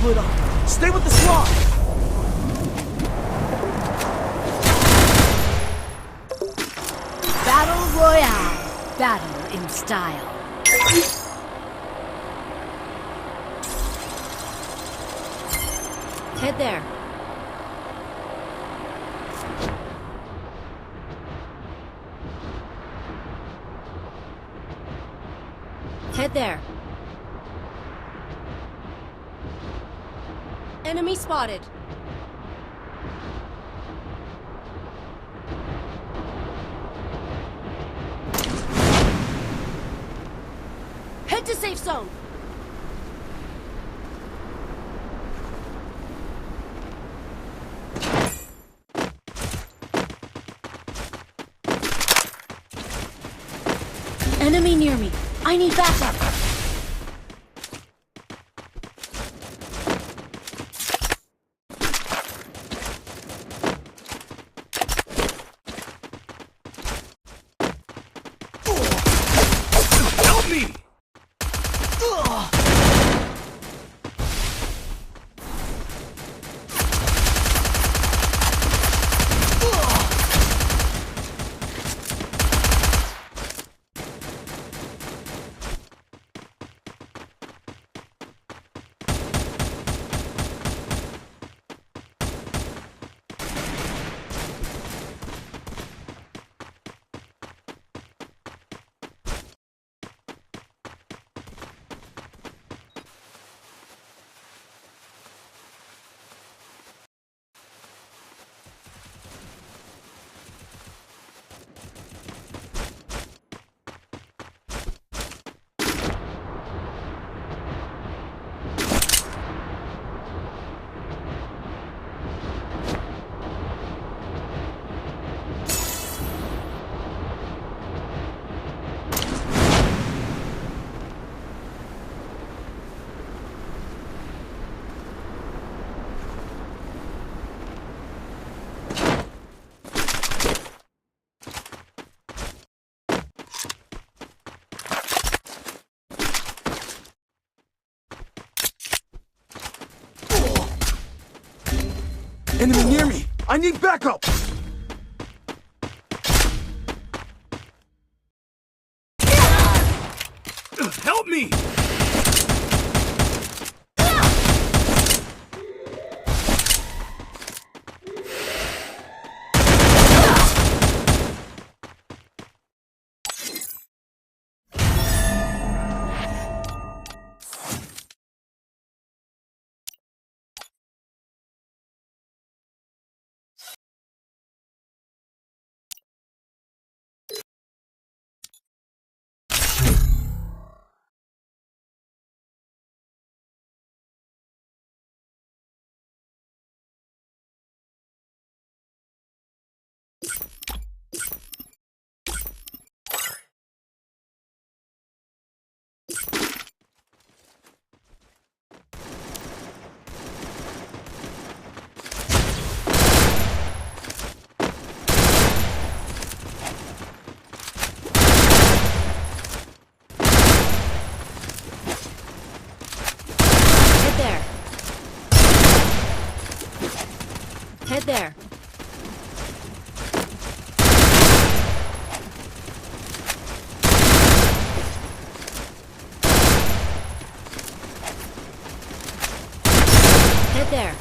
split up. Stay with the squad! Battle Royale. Battle in style. Head there. Head there. Enemy spotted. Head to safe zone. Enemy near me. I need backup. Help me! Enemy near me! I need backup! Help me! Head there. Head there.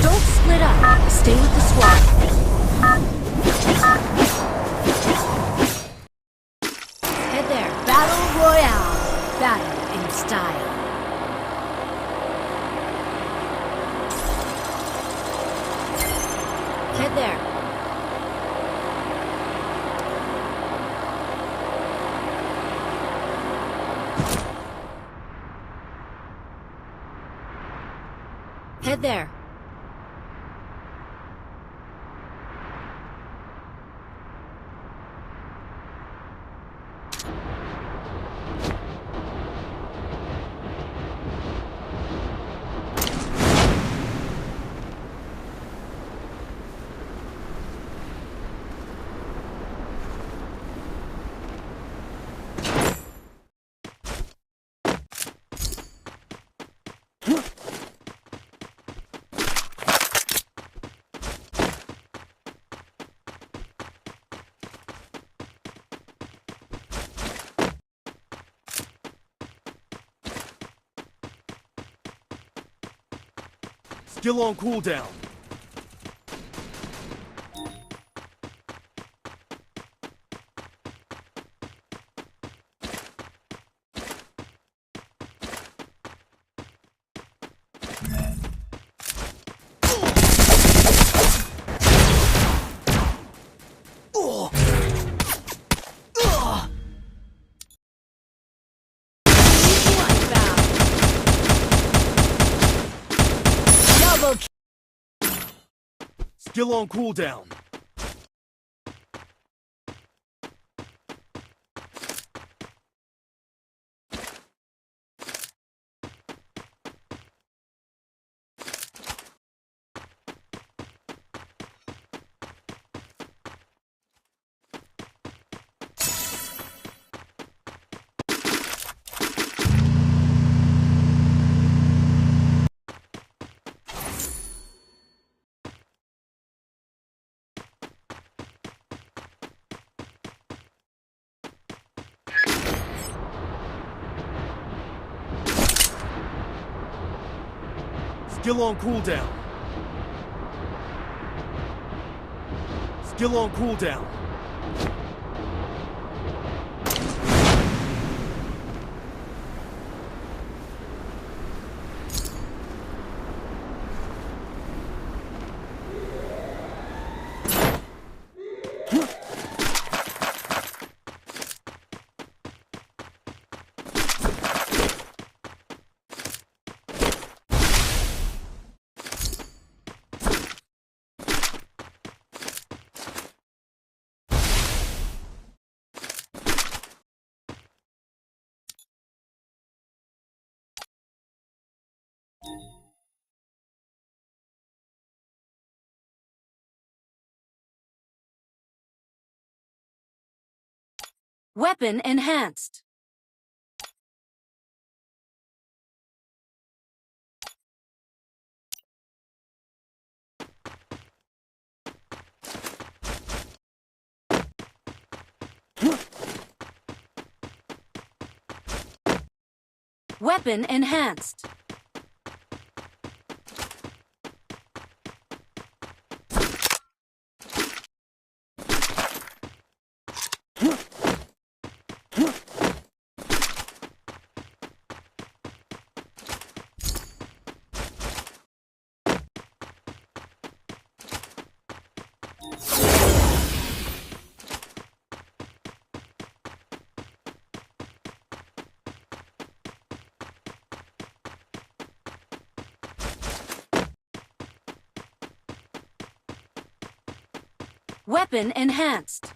Don't split up. Stay with the squad. Head there. Battle Royale. Battle in style. Head there. Head there. Skill on cooldown. Skill on cooldown. Skill on cooldown. Skill on cooldown. Weapon enhanced. Weapon enhanced. Weapon enhanced.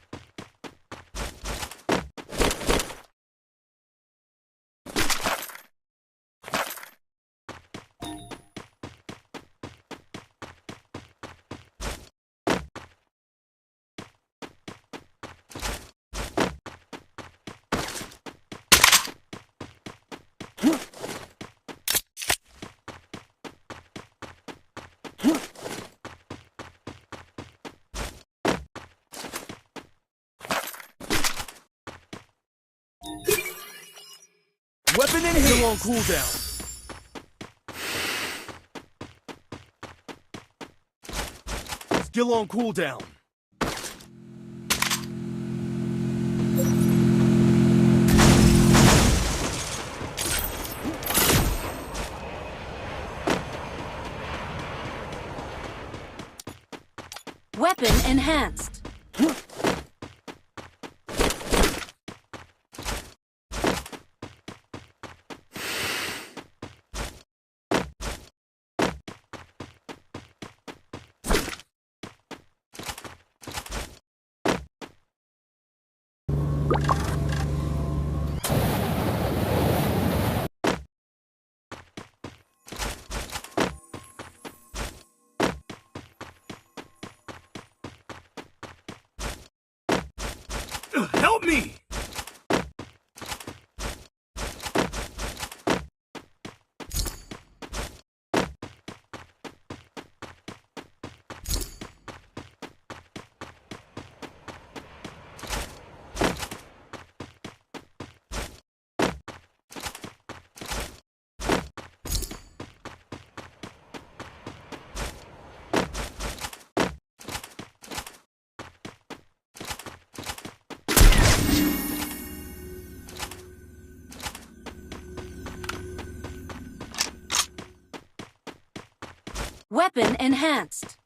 Weapon enhanced. Skill on cooldown. Skill on cooldown. Weapon enhanced. Help me! Weapon enhanced.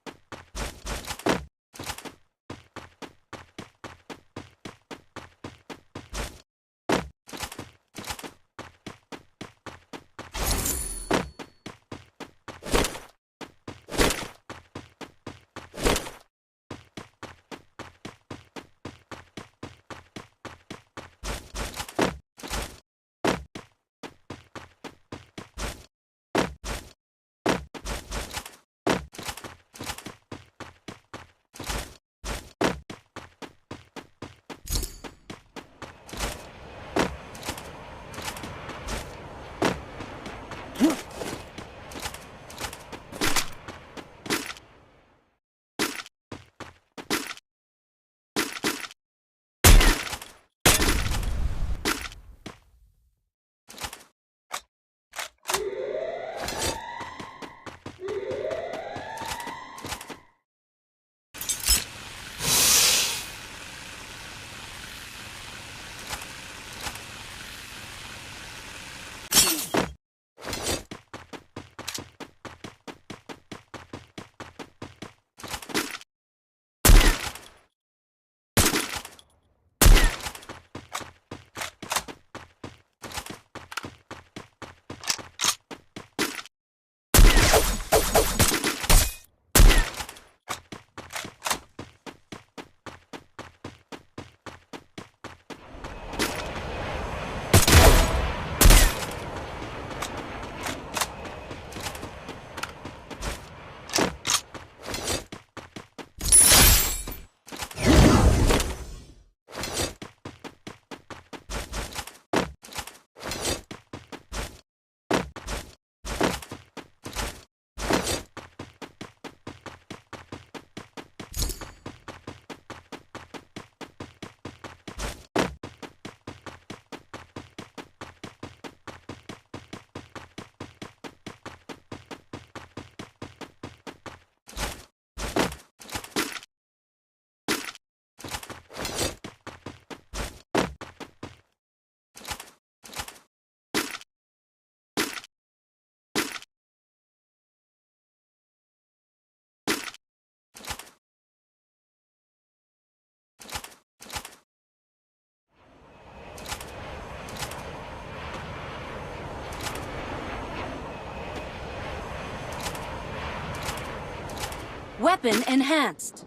Weapon enhanced.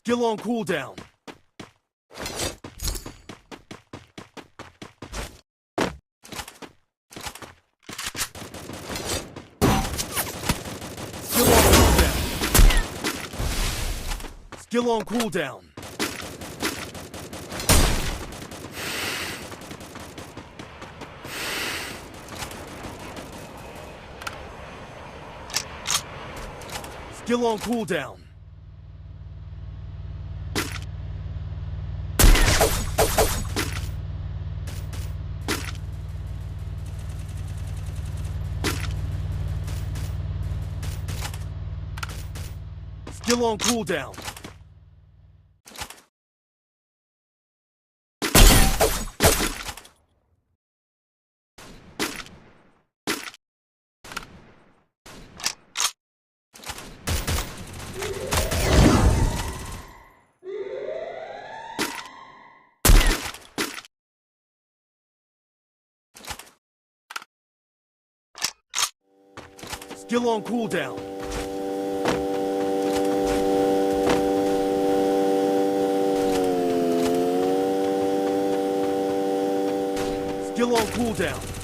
Skill on cooldown. Skill on cooldown. Skill on cooldown. Skill on cooldown. Skill on cooldown. Skill on cooldown.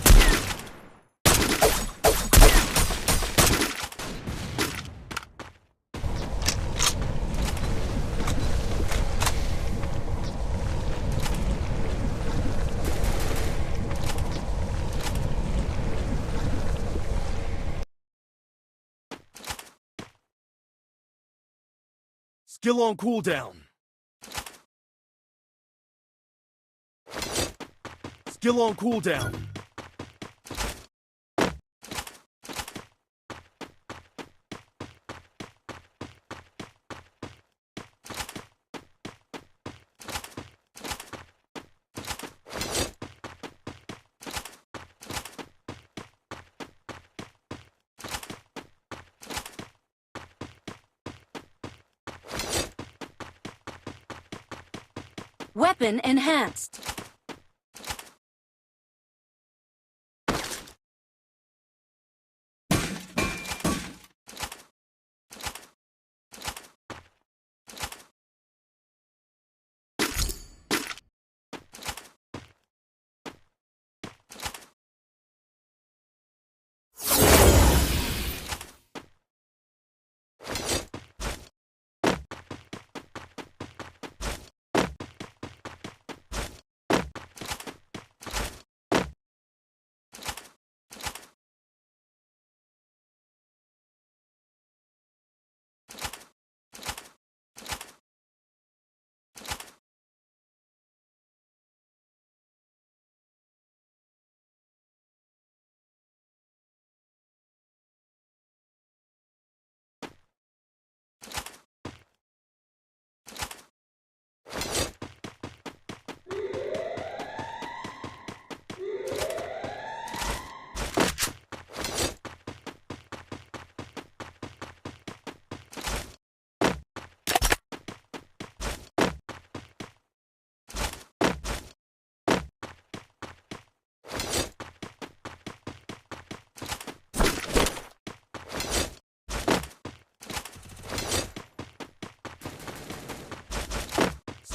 Skill on cooldown. Skill on cooldown. Weapon enhanced.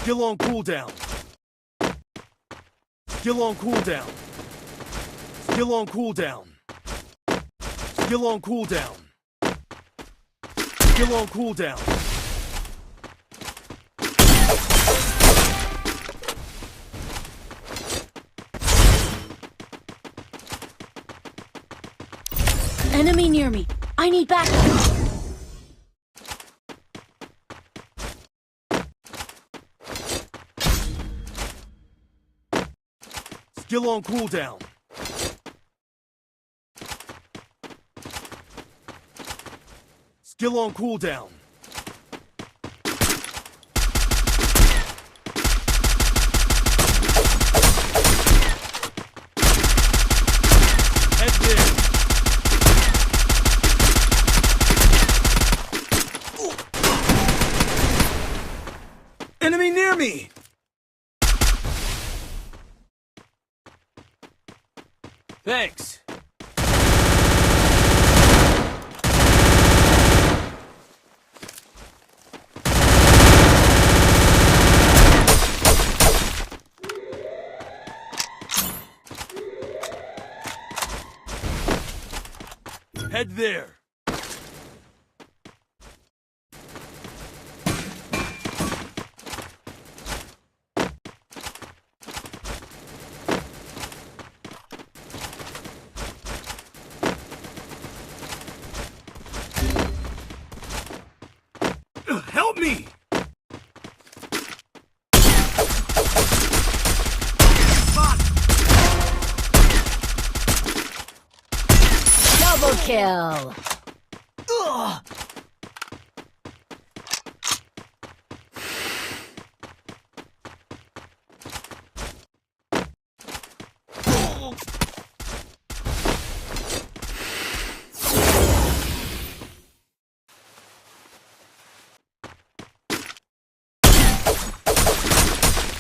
Skill on cooldown. Skill on cooldown. Skill on cooldown. Skill on cooldown. Skill on cooldown. Enemy near me. I need backup. Skill on cooldown. Skill on cooldown. Head there. Enemy near me! Thanks. Head there. Help me! Double kill. Ugh.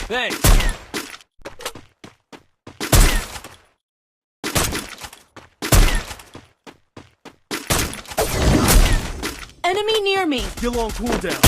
Thanks. Enemy near me. Skill on cooldown.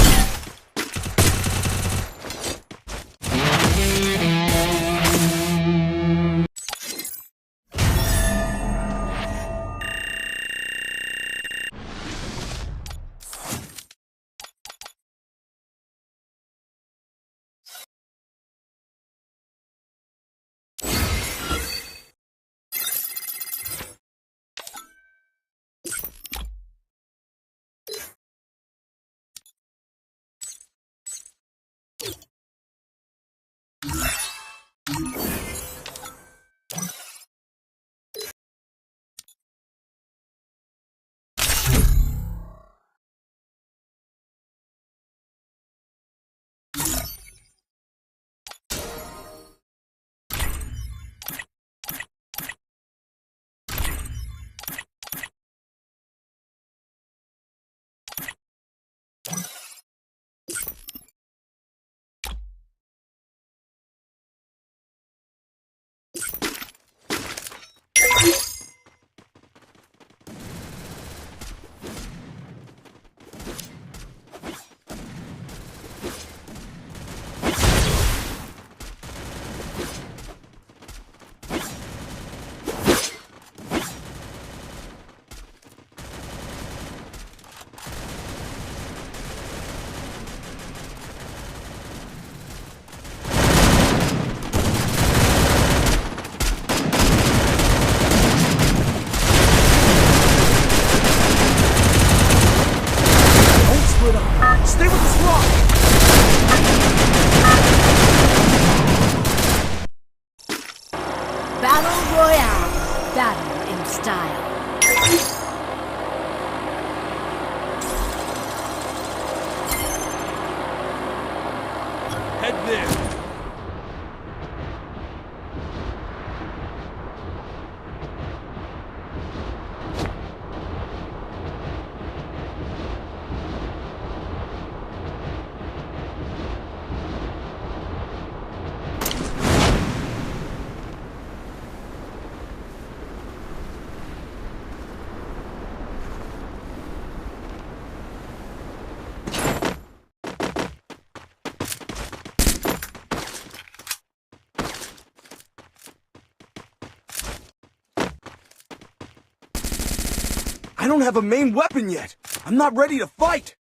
don't have a main weapon yet. I'm not ready to fight.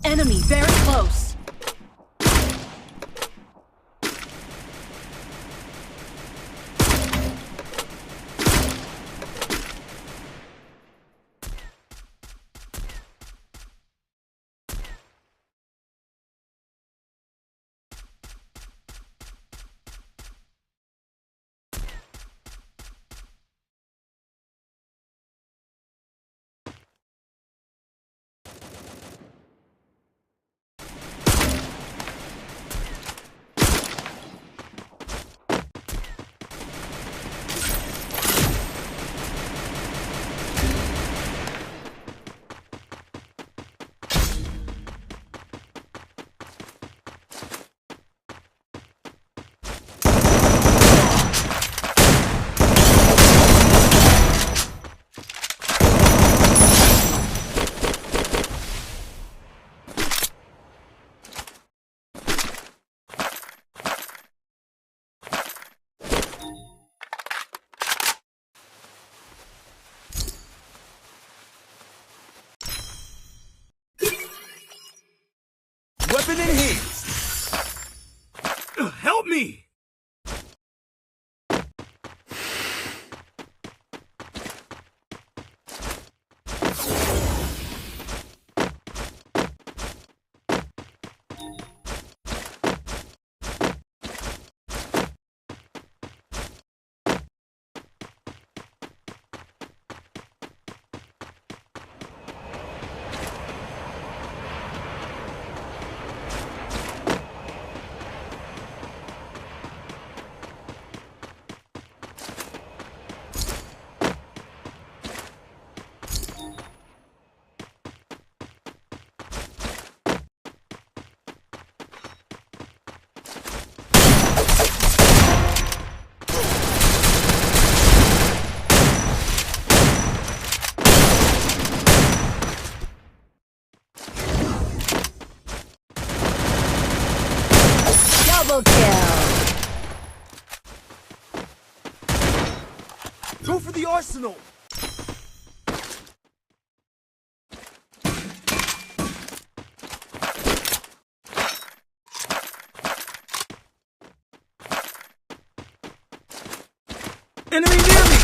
Enemy very close. Weapon in hand. Help me! Triple kill. Go for the arsenal! Enemy near me!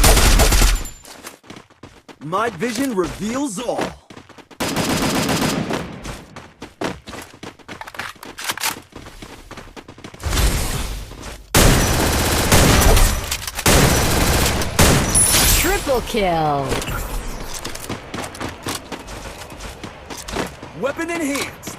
My vision reveals all. Triple kill. Weapon enhanced.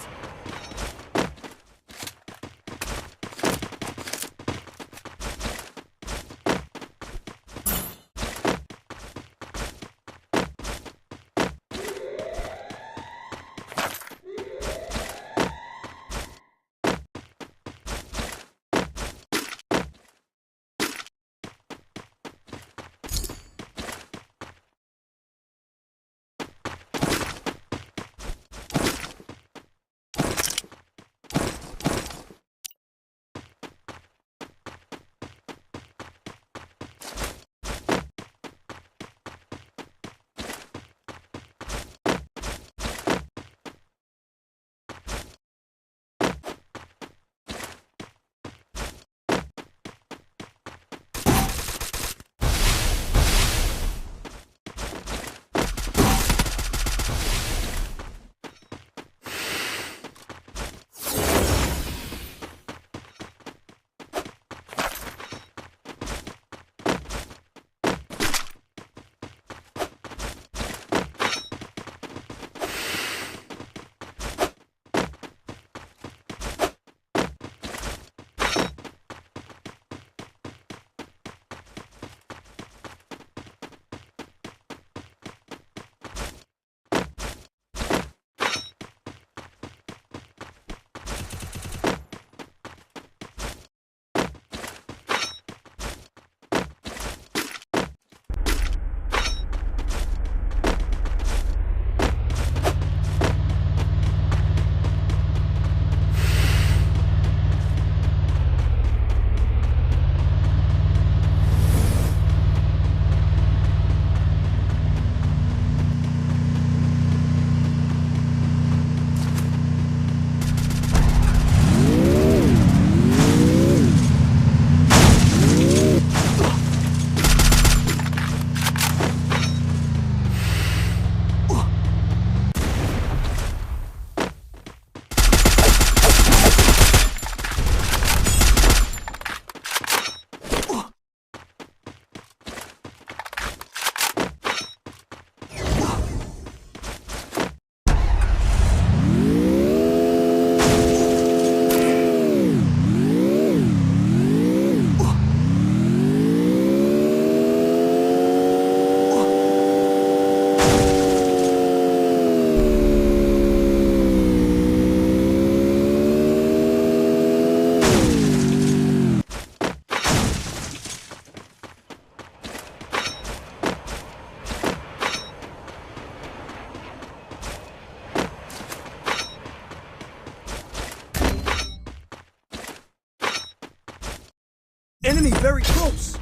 Enemy very close!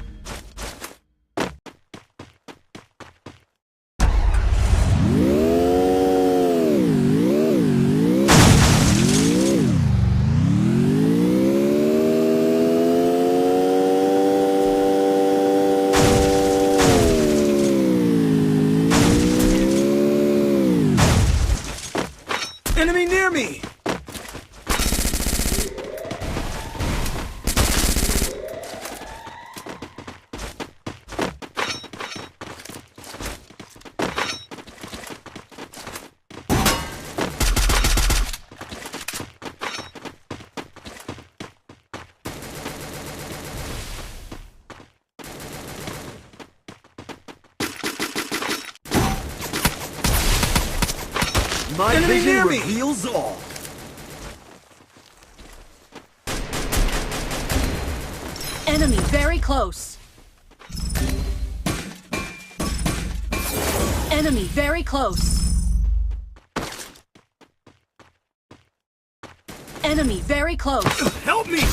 Enemy near me! My vision reveals all. Enemy very close. Enemy very close. Enemy very close. Help me!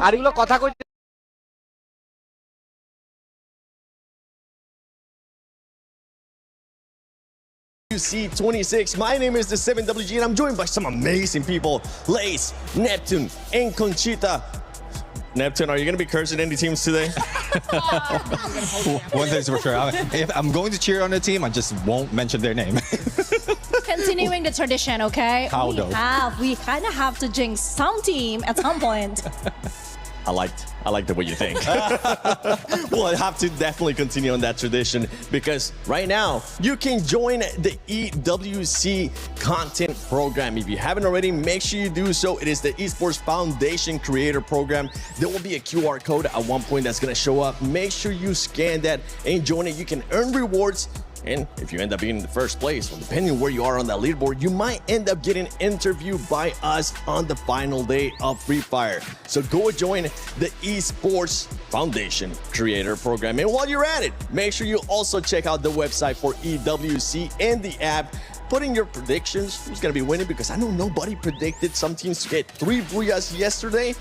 আরেকগুলো কথা কইতে EWC 26. My name is the 7WG and I'm joined by some amazing people. Lace, Neptune, and Conchita. Neptune, are you going to be cursing any teams today? One thing's for sure. If I'm going to cheer on a team, I just won't mention their name. Continuing the tradition, okay? How though? We kind of have to jinx some team at some point. I like the way you think. We'll have to definitely continue on that tradition because right now you can join the EWC content program. If you haven't already, make sure you do so. It is the Esports Foundation Creator Program. There will be a QR code at one point that's going to show up. Make sure you scan that and join it. You can earn rewards. And if you end up being in the first place, well, depending on where you are on that leaderboard, you might end up getting interviewed by us on the final day of Free Fire. So go join the Esports Foundation Creator Program. And while you're at it, make sure you also check out the website for EWC and the app. Put in your predictions. Who's going to be winning? Because I know nobody predicted some teams to get 3 booyahs yesterday.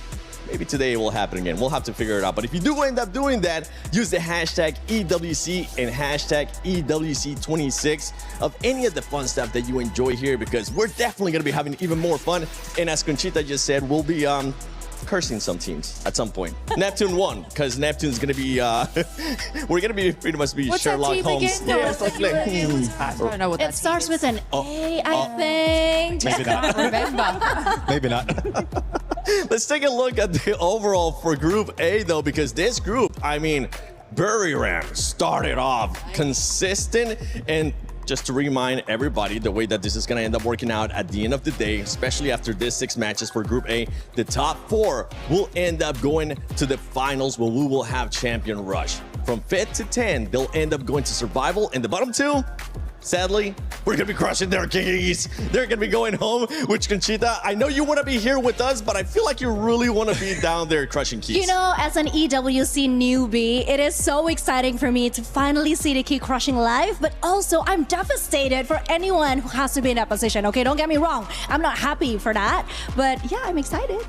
Maybe today it will happen again. We'll have to figure it out. But if you do end up doing that, use the hashtag EWC and hashtag EWC26 of any of the fun stuff that you enjoy here because we're definitely going to be having even more fun. And as Conchita just said, we'll be cursing some teams at some point. Neptune won because Neptune's going to be, we're going to be pretty much be What's Sherlock that team Holmes. again? Yeah, it's like, I don't know what that It starts team with an A, I think. Maybe not. remember. Maybe not. Let's take a look at the overall for Group A, though, because this group, I mean, Buriram started off consistent. And just to remind everybody the way that this is going to end up working out at the end of the day, especially after this 6 matches for Group A, the top 4 will end up going to the finals where we will have Champion Rush. From 5th to 10, they'll end up going to Survival, and the bottom 2, sadly, we're going to be crushing their keys. They're going to be going home, which, Conchita, I know you want to be here with us, but I feel like you really want to be down there crushing keys. You know, as an EWC newbie, it is so exciting for me to finally see the key crushing live, but also I'm devastated for anyone who has to be in that position. Okay, don't get me wrong. I'm not happy for that, but yeah, I'm excited.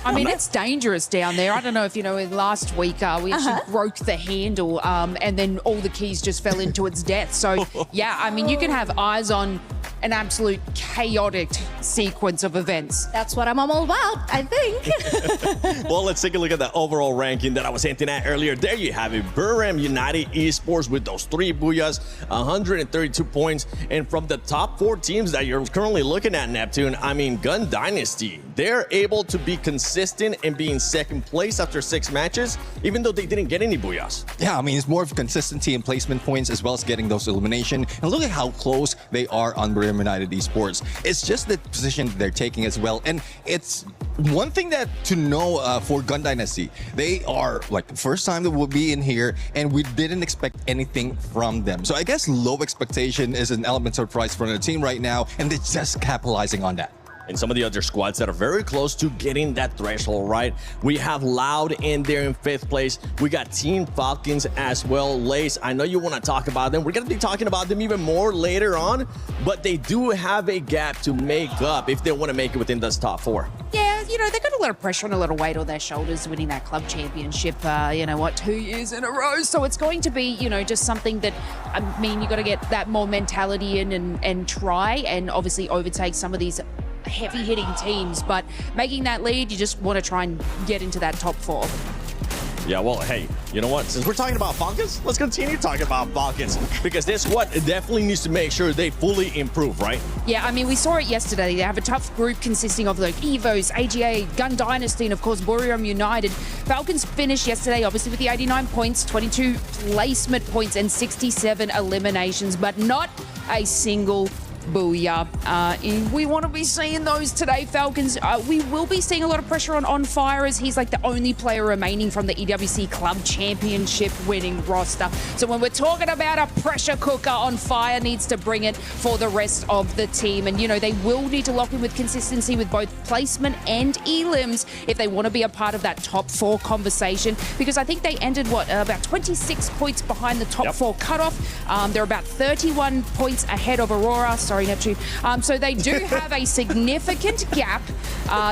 I mean, it's dangerous down there. I don't know if you know, last week we actually broke the handle and then all the keys just fell into its death. So, yeah, I mean, you can have eyes on an absolute chaotic sequence of events. That's what I'm all about, I think. Well, let's take a look at the overall ranking that I was hinting at earlier. There you have it. Buriram United Esports with those 3 booyahs, 132 points. And from the top 4 teams that you're currently looking at, Neptune, I mean, Gun Dynasty, they're able to be consistent and be in 2nd place after 6 matches, even though they didn't get any booyahs. Yeah, I mean, it's more of consistency and placement points as well as getting those elimination. And look at how close they are on Buriram United Esports. It's just the position they're taking as well. And it's one thing that to know for Gun Dynasty, they are like the first time that we'll be in here and we didn't expect anything from them. So I guess low expectation is an element of surprise for the team right now, and they're just capitalizing on that. And some of the other squads that are very close to getting that threshold right. We have Loud in there in 5th place. We got Team Falcons as well. Lace, I know you want to talk about them. We're going to be talking about them even more later on, but they do have a gap to make up if they want to make it within this top 4. Yeah, you know, they got a lot of pressure and a lot of weight on their shoulders winning that club championship, 2 years in a row. So it's going to be, you know, just something that, I mean, you got to get that more mentality in and try and obviously overtake some of these heavy-hitting teams, but making that lead, you just want to try and get into that top 4. Yeah, well, hey, you know what? Since we're talking about Falcons, let's continue talking about Falcons because this squad definitely needs to make sure they fully improve, right? Yeah, I mean, we saw it yesterday. They have a tough group consisting of like EVOS, AGA, Gun Dynasty, and of course, Buriram United. Falcons finished yesterday, obviously, with the 89 points, 22 placement points, and 67 eliminations, but not a single Booyah. We want to be seeing those today, Falcons. We will be seeing a lot of pressure on Fire, as he's like the only player remaining from the EWC Club Championship winning roster. So when we're talking about a pressure cooker, on Fire needs to bring it for the rest of the team. And, you know, they will need to lock in with consistency with both placement and elims if they want to be a part of that top 4 conversation, because I think they ended, about 26 points behind the top 4 cutoff. They're about 31 points ahead of Aurora. Sorry, Neptune. So they do have a significant gap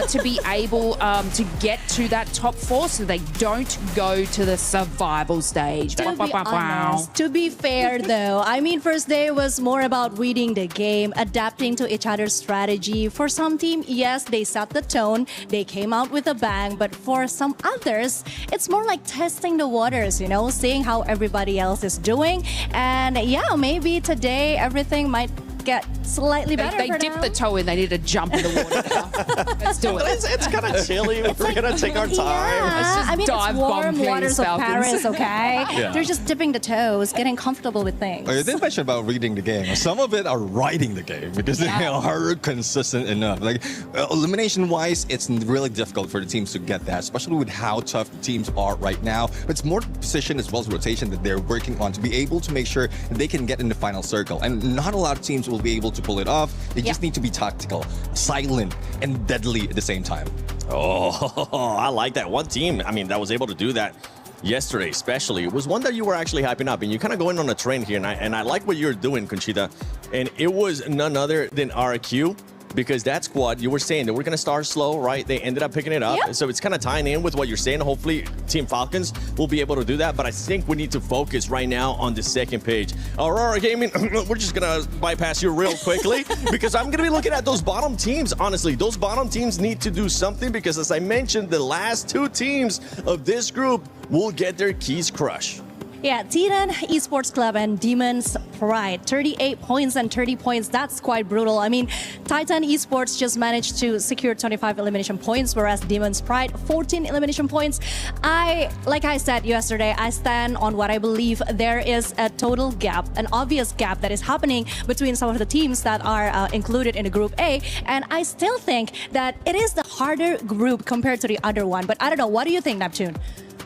to be able to get to that top 4 so they don't go to the survival stage. To be honest, to be fair though, I mean, first day was more about reading the game, adapting to each other's strategy. For some team, yes, they set the tone, they came out with a bang, but for some others, it's more like testing the waters, you know, seeing how everybody else is doing. And yeah, maybe today everything might get slightly better. They dipped the toe in. They need to jump in the water now. Let's do it. It's kind of chilly. We're going to take our time. Yeah, I mean, dive it's warm bomb, waters please, of Falcons. Paris, okay? They're just dipping the toes, getting comfortable with things. You didn't mention about reading the game. Some of it are writing the game because they are consistent enough. Like elimination-wise, it's really difficult for the teams to get that, especially with how tough the teams are right now. But it's more position as well as rotation that they're working on to be able to make sure that they can get in the final circle. And not a lot of teams will be able to pull it off. They just need to be tactical, silent, and deadly at the same time. Oh, I like that. One team, I mean, that was able to do that yesterday especially. It was one that you were actually hyping up, and you're kind of going on a trend here, and I like what you're doing, Conchita. And it was none other than RQ. Because that squad, you were saying that we're going to start slow, right? They ended up picking it up. Yep. So it's kind of tying in with what you're saying. Hopefully, Team Falcons will be able to do that. But I think we need to focus right now on the second page. Aurora Gaming, we're just going to bypass you real quickly because I'm going to be looking at those bottom teams. Honestly, those bottom teams need to do something because, as I mentioned, the last 2 teams of this group will get their keys crushed. Yeah, Titan Esports Club and Demons Pride, 38 points and 30 points. That's quite brutal. I mean, Titan Esports just managed to secure 25 elimination points, whereas Demons Pride, 14 elimination points. Like I said yesterday, I stand on what I believe there is a total gap, an obvious gap that is happening between some of the teams that are included in the Group A. And I still think that it is the harder group compared to the other one. But I don't know, what do you think, Neptune?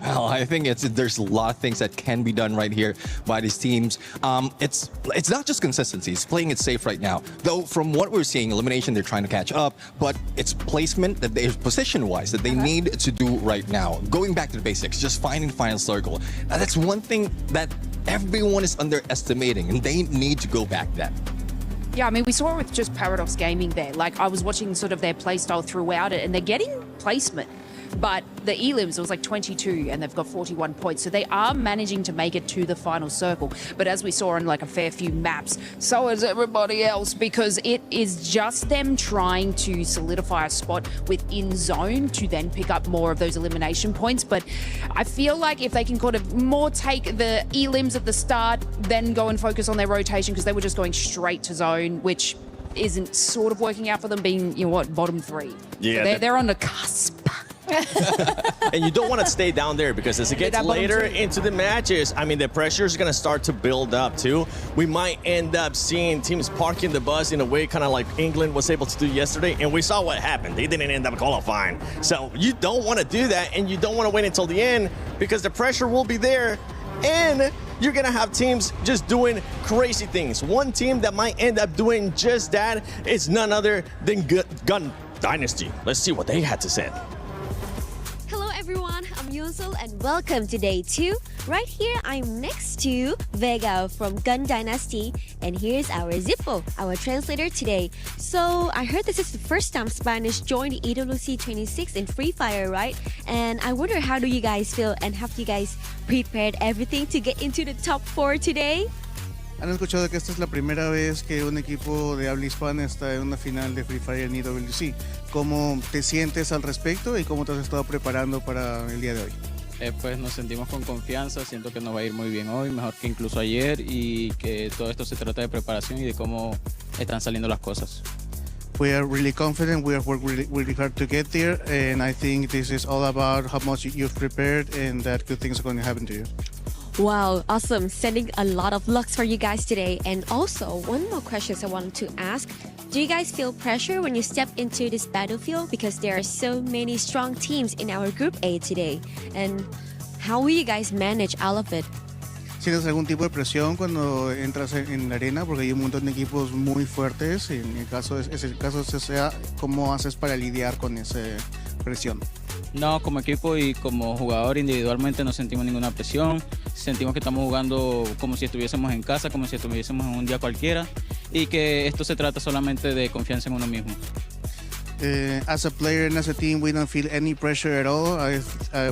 Well, I think there's a lot of things that can be done right here by these teams. It's not just consistency; it's playing it safe right now. Though from what we're seeing, elimination they're trying to catch up, but it's placement that they position-wise that they need to do right now. Going back to the basics, just finding the final circle. That's one thing that everyone is underestimating, and they need to go back to that. Yeah, I mean, we saw it with just Paradox Gaming there. Like, I was watching sort of their playstyle throughout it, and they're getting placement. But the elims, it was like 22 and they've got 41 points. So they are managing to make it to the final circle. But as we saw in like a fair few maps, so is everybody else, because it is just them trying to solidify a spot within zone to then pick up more of those elimination points. But I feel like if they can kind of more take the elims at the start, then go and focus on their rotation, because they were just going straight to zone, which isn't sort of working out for them, being, you know what, bottom 3. Yeah, so they're on the cusp. And you don't want to stay down there, because as it gets later into the matches, I mean, the pressure is going to start to build up too. We might end up seeing teams parking the bus in a way kind of like England was able to do yesterday, and we saw what happened. They didn't end up qualifying. So you don't want to do that, and you don't want to wait until the end, because the pressure will be there, and you're going to have teams just doing crazy things. One team that might end up doing just that is none other than Gun Dynasty. Let's see what they had to say. Hello everyone, I'm Yunsul and welcome to day 2. Right here, I'm next to Vega from Gun Dynasty, and here's our Zippo, our translator today. So, I heard this is the first time Spanish joined EWC 26 in Free Fire, right? And I wonder, how do you guys feel, and have you guys prepared everything to get into the top 4 today? ¿Han escuchado que esta es la primera vez que un equipo de habla hispana está en una final de Free Fire en EWC? ¿Cómo te sientes al respecto y cómo te has estado preparando para el día de hoy? Pues nos sentimos con confianza, siento que nos va a ir muy bien hoy, mejor que incluso ayer, y que todo esto se trata de preparación y de cómo están saliendo las cosas. We are really confident, we have worked really hard to get there, and I think this is all about how much you've prepared and that good things are going to happen to you. Wow, awesome. Sending a lot of looks for you guys today. And also, one more question I wanted to ask. Do you guys feel pressure when you step into this battlefield? Because there are so many strong teams in our Group A today. And how will you guys manage all of it? ¿Sientes algún tipo de presión cuando entras en la arena? Porque hay un montón de equipos muy fuertes. En el caso sea, ¿cómo haces para lidiar con esa presión? No, como equipo y como jugador individualmente no sentimos ninguna presión. Sentimos que estamos jugando como si estuviésemos en casa, como si estuviésemos en un día cualquiera y que esto se trata solamente de confianza en uno mismo. As a player and as a team, we don't feel any pressure at all.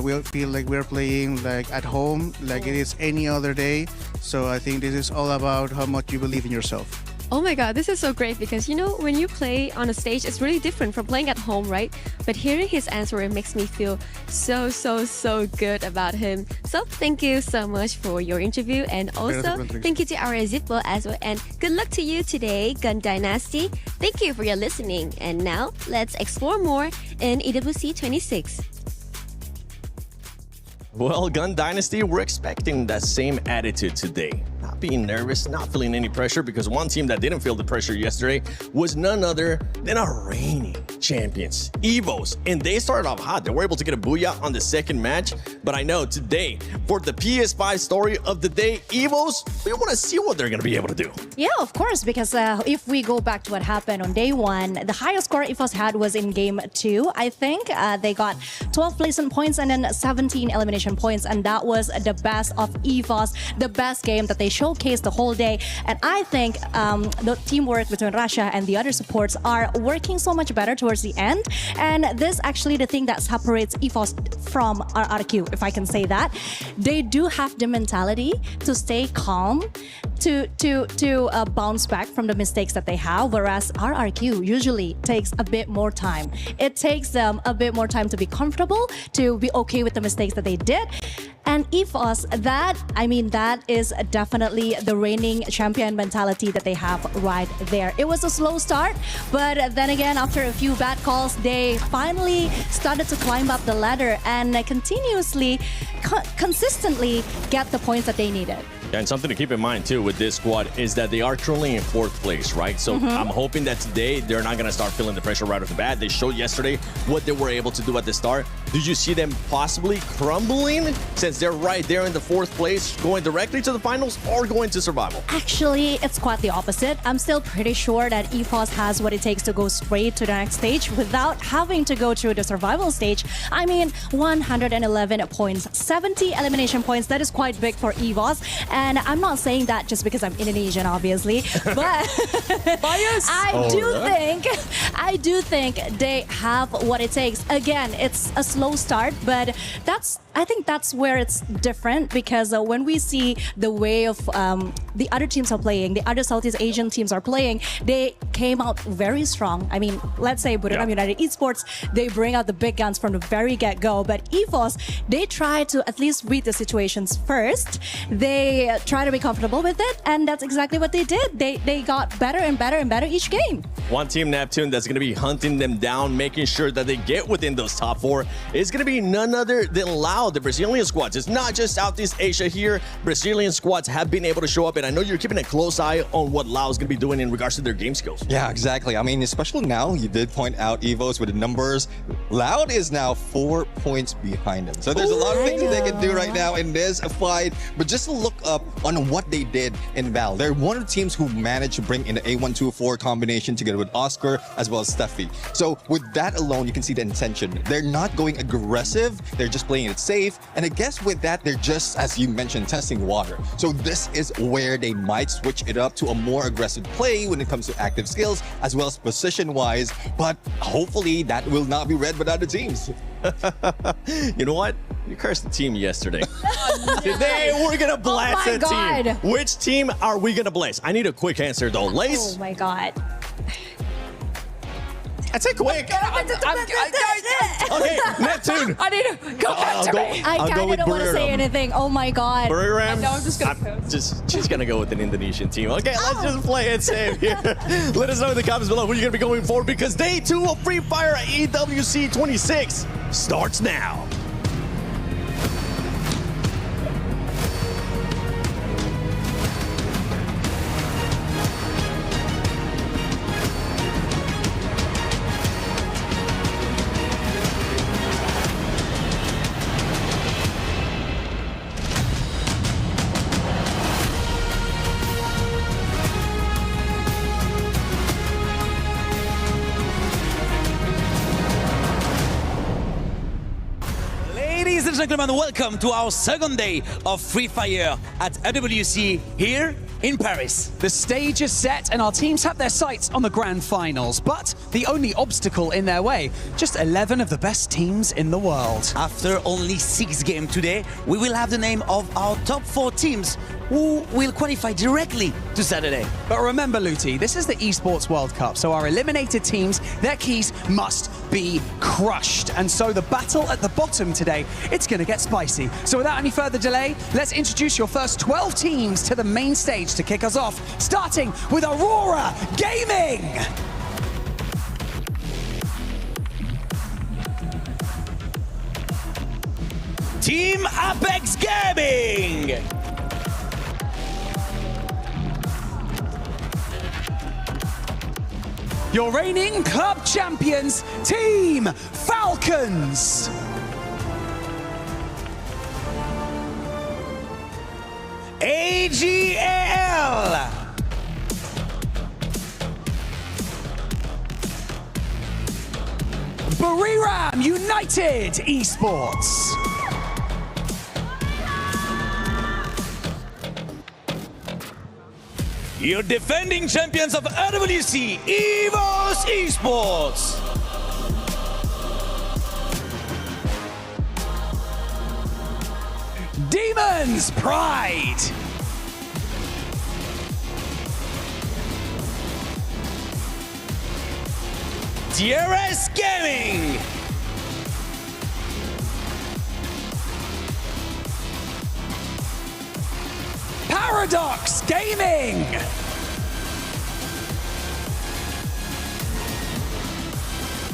We feel like we're playing like at home, like it is any other day. So I think this is all about how much you believe in yourself. Oh my god, this is so great because when you play on a stage, it's really different from playing at home, right? But hearing his answer, it makes me feel so good about him. So thank you so much for your interview, and also thank you to our Zippo as well, and good luck to you today, Gun Dynasty. Thank you for your listening, and now let's explore more in EWC 26. Well, Gun Dynasty, we're expecting that same attitude today. Not being nervous, not feeling any pressure, because one team that didn't feel the pressure yesterday was none other than our reigning champions, EVOS. And they started off hot. They were able to get a booyah on the second match. But I know today, for the PS5 story of the day, EVOS, we want to see what they're going to be able to do. Yeah, of course, because if we go back to what happened on day one, the highest score EVOS had was in game 2, I think. They got 12 placement points and then 17 elimination points, and that was the best of EVOS, the best game that they showcased the whole day. And I think the teamwork between Russia and the other supports are working so much better towards the end, and this actually the thing that separates EVOS from RRQ, if I can say that. They do have the mentality to stay calm, to bounce back from the mistakes that they have, whereas RRQ usually takes a bit more time. It takes them a bit more time to be comfortable, to be okay with the mistakes that they did. And EVOS, that is definitely the reigning champion mentality that they have right there. It was a slow start, but then again, after a few bad calls, they finally started to climb up the ladder and continuously, consistently get the points that they needed. And something to keep in mind too with this squad is that they are currently in 4th place, right? So I'm hoping that today they're not going to start feeling the pressure right off the bat. They showed yesterday what they were able to do at the start. Did you see them possibly crumbling since they're right there in the 4th place, going directly to the finals or going to survival? Actually, it's quite the opposite. I'm still pretty sure that EVOS has what it takes to go straight to the next stage without having to go through the survival stage. 111 points, 70 elimination points. That is quite big for EVOS. And I'm not saying that just because I'm Indonesian, obviously, but I do think they have what it takes. Again, it's a slow start, but I think that's where it's different, because when we see the way of the other teams are playing, the other Southeast Asian teams are playing, they came out very strong. Let's say Buranam United Esports, they bring out the big guns from the very get-go, but EVOS, they try to at least read the situations first. They try to be comfortable with it, and that's exactly what they did. They got better and better and better each game. One team, Neptune, that's going to be hunting them down, making sure that they get within those top 4 is going to be none other than Lao, the Brazilian squads. It's not just Southeast Asia here. Brazilian squads have been able to show up, and I know you're keeping a close eye on what Lao is going to be doing in regards to their game skills. Yeah, exactly. Especially now, you did point out EVOS with the numbers. Loud is now 4 points behind them. So there's a lot of things that they can do right now in this fight. But just to look up on what they did in Val, they're one of the teams who managed to bring in the A124 combination together with Oscar as well as Steffi. So with that alone, you can see the intention. They're not going aggressive. They're just playing it safe. And I guess with that, they're just, as you mentioned, testing water. So this is where they might switch it up to a more aggressive play when it comes to active skills as well as position-wise. But hopefully that will not be read by other teams. You know what? You cursed the team yesterday. Today, we're going to blast the team. Which team are we going to blast? I need a quick answer, though. Lace? Oh, my God. That's it, quick. Okay, Neptune. I need to go back to me. I kind of don't want to say anything. Oh, my God. Buriram? No, I'm just going to she's going to go with an Indonesian team. Okay, let's just play it safe here. Let us know in the comments below who you're going to be going for, because day 2 of Free Fire at EWC 26 starts now. and gentlemen, welcome to our second day of Free Fire at EWC here in Paris. The stage is set and our teams have their sights on the grand finals, but the only obstacle in their way, just 11 of the best teams in the world. After only 6 games today, we will have the name of our top 4 teams who will qualify directly to Saturday. But remember, Luti, this is the Esports World Cup, so our eliminated teams, their keys must be crushed. And so the battle at the bottom today, it's going to get spicy. So without any further delay, let's introduce your first 12 teams to the main stage to kick us off, starting with Aurora Gaming. Team Apex Gaming. Your reigning club champions, Team Falcons. AGAL. Buriram United Esports. Your defending champions of EWC, Esports. Demons Pride. DRS Gaming. Paradox Gaming.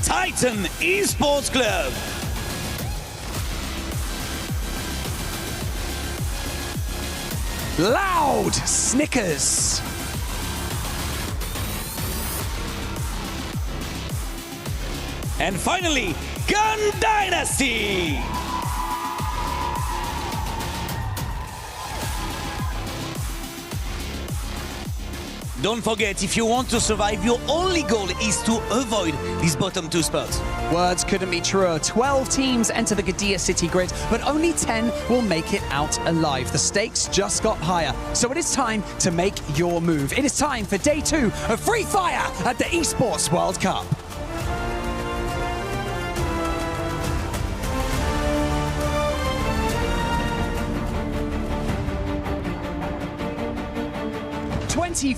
Titan Esports Club. Loud Snickers. And finally, Gun Dynasty. Don't forget, if you want to survive, your only goal is to avoid these bottom 2 spots. Words couldn't be truer. 12 teams enter the Garena City grid, but only 10 will make it out alive. The stakes just got higher, so it is time to make your move. It is time for day 2 of Free Fire at the Esports World Cup.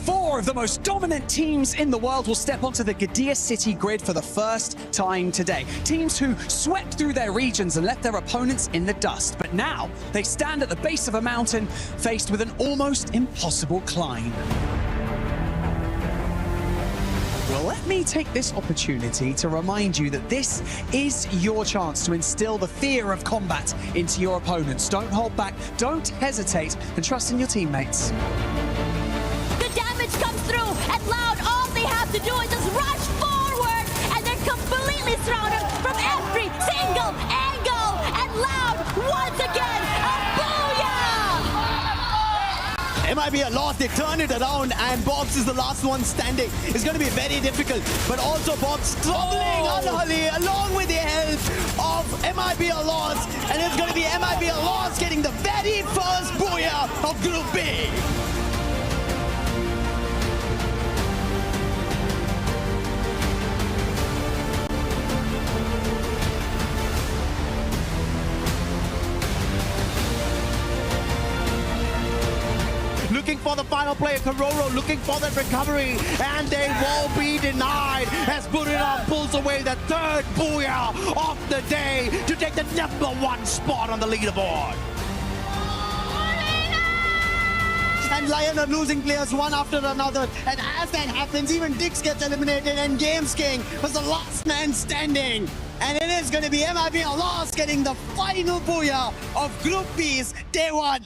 Four of the most dominant teams in the world will step onto the Garena City grid for the first time today. Teams who swept through their regions and left their opponents in the dust. But now they stand at the base of a mountain faced with an almost impossible climb. Well, let me take this opportunity to remind you that this is your chance to instill the fear of combat into your opponents. Don't hold back, don't hesitate, and trust in your teammates. Damage comes through, and Loud, all they have to do is just rush forward, and they're completely surrounded from every single angle, and Loud, once again, a booyah! MIB are lost, they turn it around, and Bobs is the last one standing. It's going to be very difficult, but also Bobs struggling unholy along with the help of MIB are lost, and it's going to be MIB are lost getting the very first booyah of Group B. Looking for the final player, Kororo looking for that recovery, and they will be denied as Buriram pulls away the 3rd booyah of the day to take the #1 spot on the leaderboard. And Lion are losing players one after another, and as that happens, even Dix gets eliminated, and Games King was the last man standing. And it is going to be MIB lost getting the final booyah of Group B's Day 1.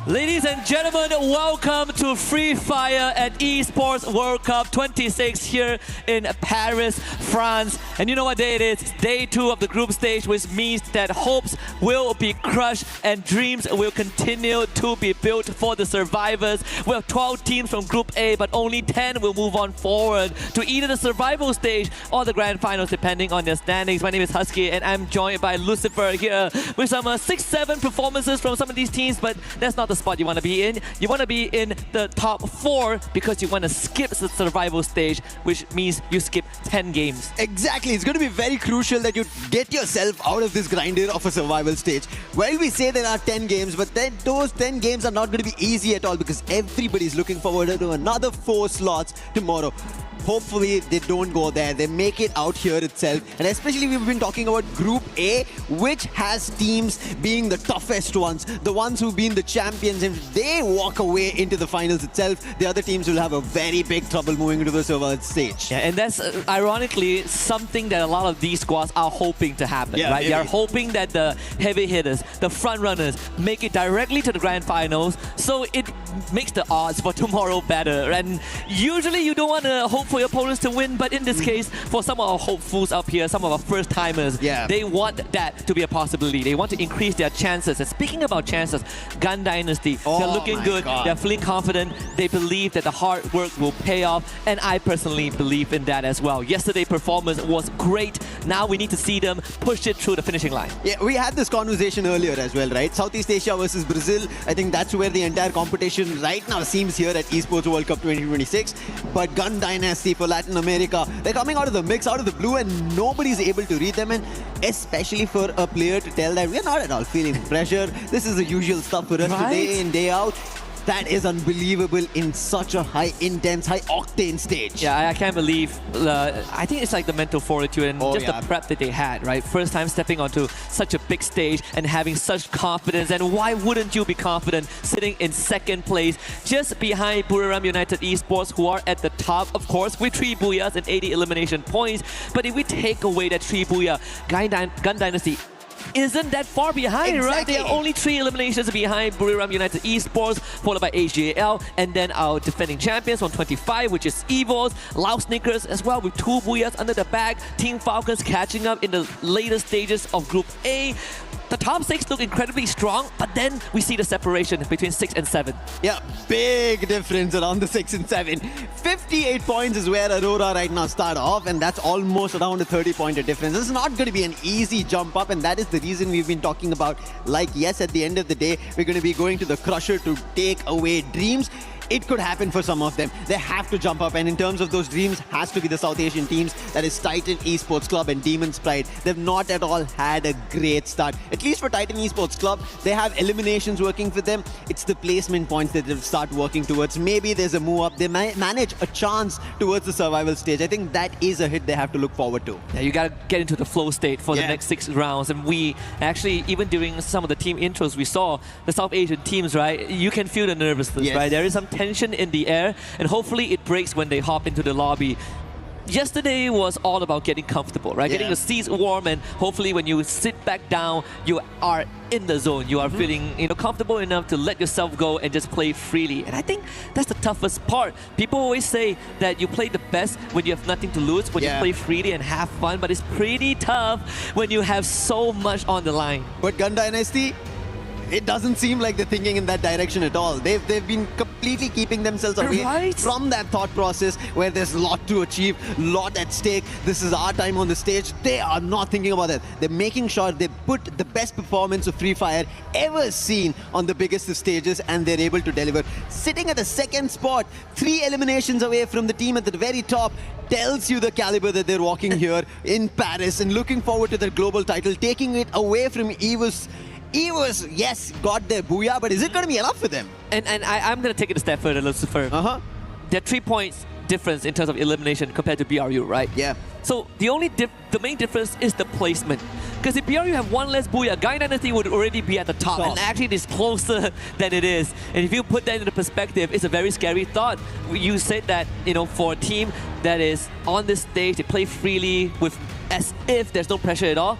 Ladies and gentlemen, welcome to Free Fire at Esports World Cup 26 here in Paris, France. And you know what day it is? It's day 2 of the group stage, which means that hopes will be crushed and dreams will continue to be built for the survivors. We have 12 teams from Group A, but only 10 will move on forward to either the survival stage or the grand finals, depending on their standings. My name is Husky, and I'm joined by Lucifer here with some 6-7 performances from some of these teams, but that's not the spot you want to be in. You want to be in the top 4 because you want to skip the survival stage, which means you skip 10 games. Exactly. It's going to be very crucial that you get yourself out of this grinder of a survival stage. Well, we say there are 10 games, but then those 10 games are not going to be easy at all because everybody's looking forward to another 4 slots tomorrow. Hopefully they don't go there, they make it out here itself. And especially we've been talking about Group A, which has teams being the toughest ones, the ones who've been the champions. And if they walk away into the finals itself, the other teams will have a very big trouble moving into the survival stage. Yeah, and that's ironically something that a lot of these squads are hoping to happen, right? Maybe. They are hoping that the heavy hitters, the front runners, make it directly to the grand finals, so it makes the odds for tomorrow better. And usually you don't want to hope for your opponents to win, but in this case, for some of our hopefuls up here, some of our first-timers, they want that to be a possibility. They want to increase their chances. And speaking about chances, Gun Dynasty, they're looking good, they're feeling confident, they believe that the hard work will pay off, and I personally believe in that as well. Yesterday's performance was great. Now we need to see them push it through the finishing line. Yeah, we had this conversation earlier as well, right? Southeast Asia versus Brazil. I think that's where the entire competition right now seems here at Esports World Cup 2026. But Gun Dynasty for Latin America, they're coming out of the mix, out of the blue, and nobody's able to read them. And especially for a player to tell that we're not at all feeling pressure. This is the usual stuff for us day in, day out. That is unbelievable in such a high intense, high octane stage. Yeah, I can't believe, I think it's like the mental fortitude and the prep that they had, right? First time stepping onto such a big stage and having such confidence. And why wouldn't you be confident sitting in 2nd place, just behind Buriram United Esports, who are at the top, of course, with 3 Booyahs and 80 elimination points. But if we take away that 3 Booyah, Gun Dynasty isn't that far behind, right? They are only 3 eliminations behind Buriram United Esports, followed by HJL, and then our defending champions on 25, which is Evos, Laos Snickers as well, with 2 Booyahs under the bag. Team Falcons catching up in the later stages of Group A. The top 6 look incredibly strong, but then we see the separation between 6 and 7. Yeah, big difference around the 6 and 7. 58 points is where Aurora right now start off, and that's almost around a 30-point difference. This is not going to be an easy jump up, and that is the reason we've been talking about, like, yes, at the end of the day, we're going to be going to the Crusher to take away dreams. It could happen for some of them. They have to jump up, and in terms of those dreams, has to be the South Asian teams. That is Titan Esports Club and Demon's Pride. They've not at all had a great start. At least for Titan Esports Club, they have eliminations working for them. It's the placement points that they'll start working towards. Maybe there's a move up. They might manage a chance towards the survival stage. I think that is a hit they have to look forward to. Yeah, you got to get into the flow state for the next 6 rounds. And we actually, even during some of the team intros, we saw the South Asian teams, right? You can feel the nervousness, right? There is some tension in the air, and hopefully it breaks when they hop into the lobby. Yesterday was all about getting comfortable, right? Getting the seats warm, and hopefully when you sit back down, you are in the zone. You are feeling, comfortable enough to let yourself go and just play freely. And I think that's the toughest part. People always say that you play the best when you have nothing to lose, when you play freely and have fun, but it's pretty tough when you have so much on the line. But Gun Dynasty, it doesn't seem like they're thinking in that direction at all. They've been completely keeping themselves away from that thought process where there's a lot to achieve, lot at stake. This is our time on the stage. They are not thinking about that. They're making sure they put the best performance of Free Fire ever seen on the biggest of stages, and they're able to deliver. Sitting at the 2nd spot, 3 eliminations away from the team at the very top, tells you the caliber that they're walking here in Paris and looking forward to their global title, taking it away from EWC. EWC, yes, got their booyah, but is it going to be enough for them? And I'm going to take it a step further, Lucifer. There are 3 points difference in terms of elimination compared to BRU, right? Yeah. So the main difference is the placement. Because if BRU have 1 less booyah, Gun Dynasty would already be at the top, and actually it is closer than it is. And if you put that into perspective, it's a very scary thought. You said that, for a team that is on this stage, they play freely with as if there's no pressure at all.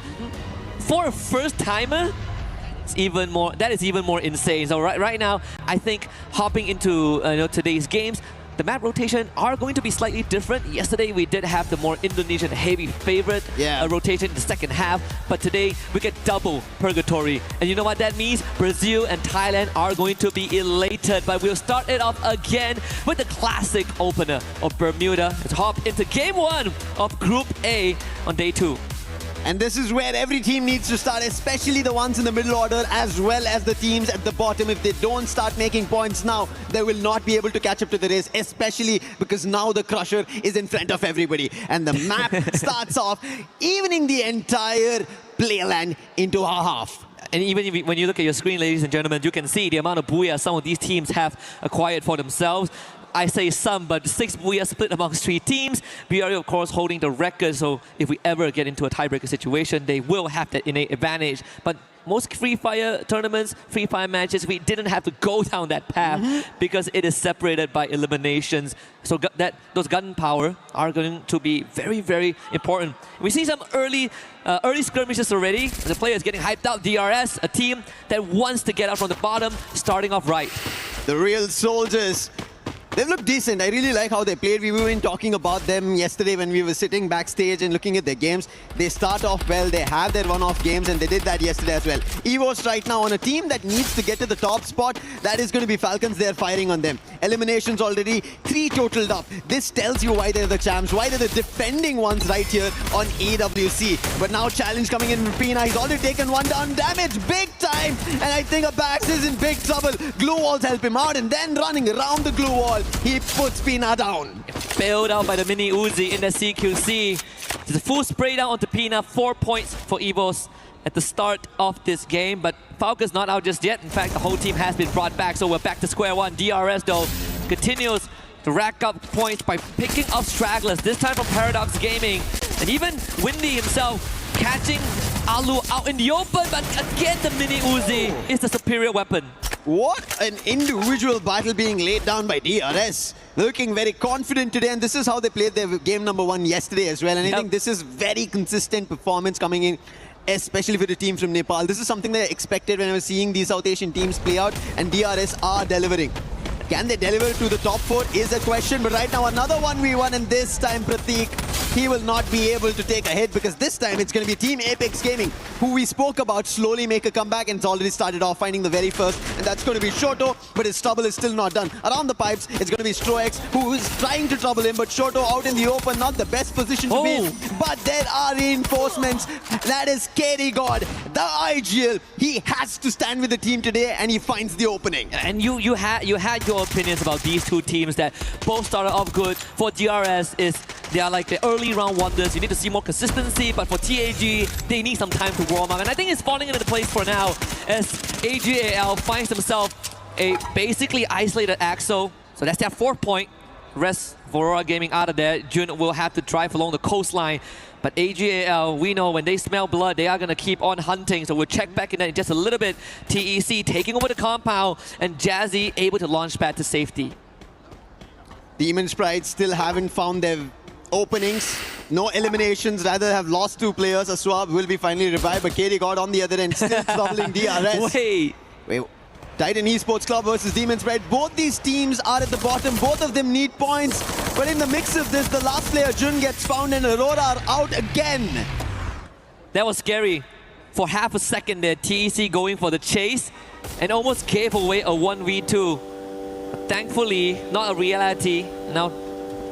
For a first-timer, it's even more. That is even more insane. So right now, I think hopping into today's games, the map rotation are going to be slightly different. Yesterday, we did have the more Indonesian heavy favorite rotation in the second half, but today we get double purgatory. And you know what that means? Brazil and Thailand are going to be elated, but we'll start it off again with the classic opener of Bermuda. Let's hop into game 1 of Group A on day 2. And this is where every team needs to start, especially the ones in the middle order as well as the teams at the bottom. If they don't start making points now, they will not be able to catch up to the race, especially because now the Crusher is in front of everybody. And the map starts off evening the entire playland into a half. And even when you look at your screen, ladies and gentlemen, you can see the amount of booyah some of these teams have acquired for themselves. I say some, but 6 booyah split amongst 3 teams. We are, of course, holding the record, so if we ever get into a tiebreaker situation, they will have that innate advantage. But most Free Fire tournaments, Free Fire matches, we didn't have to go down that path because it is separated by eliminations. So those gun power are going to be very, very important. We see some early skirmishes already. The player is getting hyped out. DRS, a team that wants to get out from the bottom, starting off right. The real soldiers. They've looked decent. I really like how they played. We were talking about them yesterday when we were sitting backstage and looking at their games. They start off well. They have their one-off games, and they did that yesterday as well. EVOS right now on a team that needs to get to the top spot. That is going to be Falcons. They're firing on them. Eliminations already, 3 totaled up. This tells you why they're the champs, why they're the defending ones right here on EWC. But now challenge coming in from Pina. He's already taken 1 down. Damage big time. And I think Abax is in big trouble. Glue walls help him out, and then running around the glue wall, he puts Pina down. Bailed out by the mini Uzi in the CQC. There's a full spray down onto Pina. 4 points for EVOS at the start of this game. But Falcon's not out just yet. In fact, the whole team has been brought back, so we're back to square one. DRS, though, continues to rack up points by picking up stragglers, this time from Paradox Gaming. And even Windy himself catching Alu out in the open, but again, the mini Uzi is the superior weapon. What an individual battle being laid down by DRS. Looking very confident today, and this is how they played their game number 1 yesterday as well. And I think this is very consistent performance coming in, especially for the team from Nepal. This is something that I expected when I was seeing these South Asian teams play out, and DRS are delivering. Can they deliver to the top 4 is a question, but right now another 1v1, and this time Pratik, he will not be able to take a hit because this time it's going to be Team Apex Gaming, who we spoke about, slowly make a comeback, and it's already started off finding the very first, and that's going to be Shoto, but his trouble is still not done. Around the pipes, it's going to be Stroex, who is trying to trouble him, but Shoto out in the open, not the best position to be in, but there are reinforcements. That is KD God, the IGL. He has to stand with the team today, and he finds the opening. And you had your opinions about these 2 teams that both started off good. For DRS, they are like the early round wonders. You need to see more consistency, but for TAG, they need some time to warm up. And I think it's falling into place for now as AGAL finds himself a basically isolated Axo. So that's their 4th point. Rest of Aurora Gaming out of there. Jun will have to drive along the coastline. But AGAL, we know when they smell blood, they are going to keep on hunting. So we'll check back in just a little bit. TEC taking over the compound, and Jazzy able to launch pad to safety. Demon Sprites still haven't found their openings. No eliminations, rather have lost 2 players. A Swab will be finally revived, but KD God on the other end still troubling DRS. Wait. Titan Esports Club versus Demon Sprite. Both these teams are at the bottom. Both of them need points. But in the mix of this, the last player, Jun, gets found, and Aurora are out again. That was scary. For half a second there, TEC going for the chase and almost gave away a 1v2. But thankfully, not a reality. Now,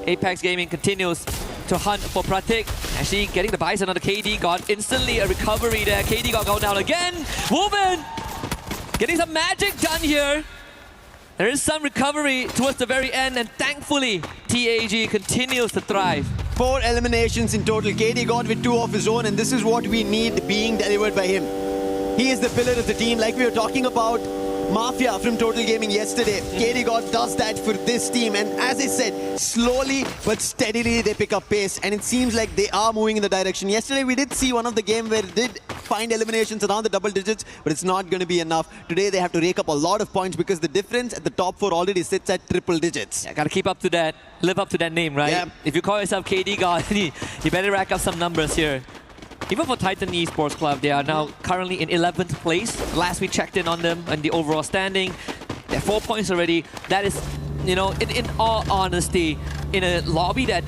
Apex Gaming continues to hunt for Pratik. Actually getting the Bison on the KD God. Instantly a recovery there. KD God going down again. Woman getting some magic done here. There is some recovery towards the very end, and thankfully TAG continues to thrive. 4 eliminations in total. KD God with 2 of his own, and this is what we need being delivered by him. He is the pillar of the team, like we were talking about Mafia from Total Gaming yesterday. KD God does that for this team, and as I said, slowly but steadily they pick up pace, and it seems like they are moving in the direction. Yesterday we did see one of the game where it did find eliminations around the double digits, but it's not going to be enough. Today they have to rake up a lot of points because the difference at the top 4 already sits at triple digits. Yeah, gotta keep up to that, live up to that name, right? Yeah. If you call yourself KD God, you better rack up some numbers here. Even for Titan Esports Club, they are now currently in 11th place. Last we checked in on them and the overall standing, they're 4 points already. That is, you know, in all honesty, in a lobby that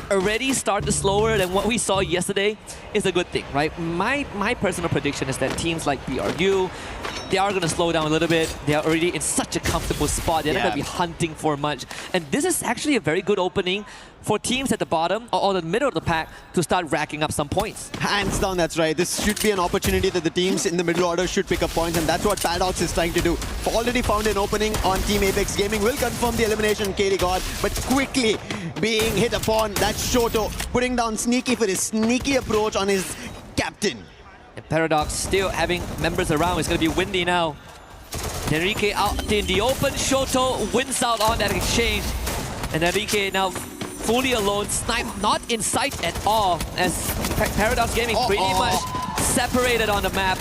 already started slower than what we saw yesterday is a good thing, right? My personal prediction is that teams like BRU, they are going to slow down a little bit. They are already in such a comfortable spot. They're not going to be hunting for much. And this is actually a very good opening for teams at the bottom or the middle of the pack to start racking up some points. Hands down, that's right. This should be an opportunity that the teams in the middle order should pick up points, and that's what Paradox is trying to do. Already found an opening on Team Apex Gaming. Will confirm the elimination, Katie God, but quickly being hit upon. That's Shoto putting down Sneaky for his sneaky approach on his captain. And Paradox still having members around. It's going to be windy now. Enrique out in the open. Shoto wins out on that exchange. And Enrique now fully alone. Snipe not in sight at all, as Paradox Gaming pretty much separated on the map.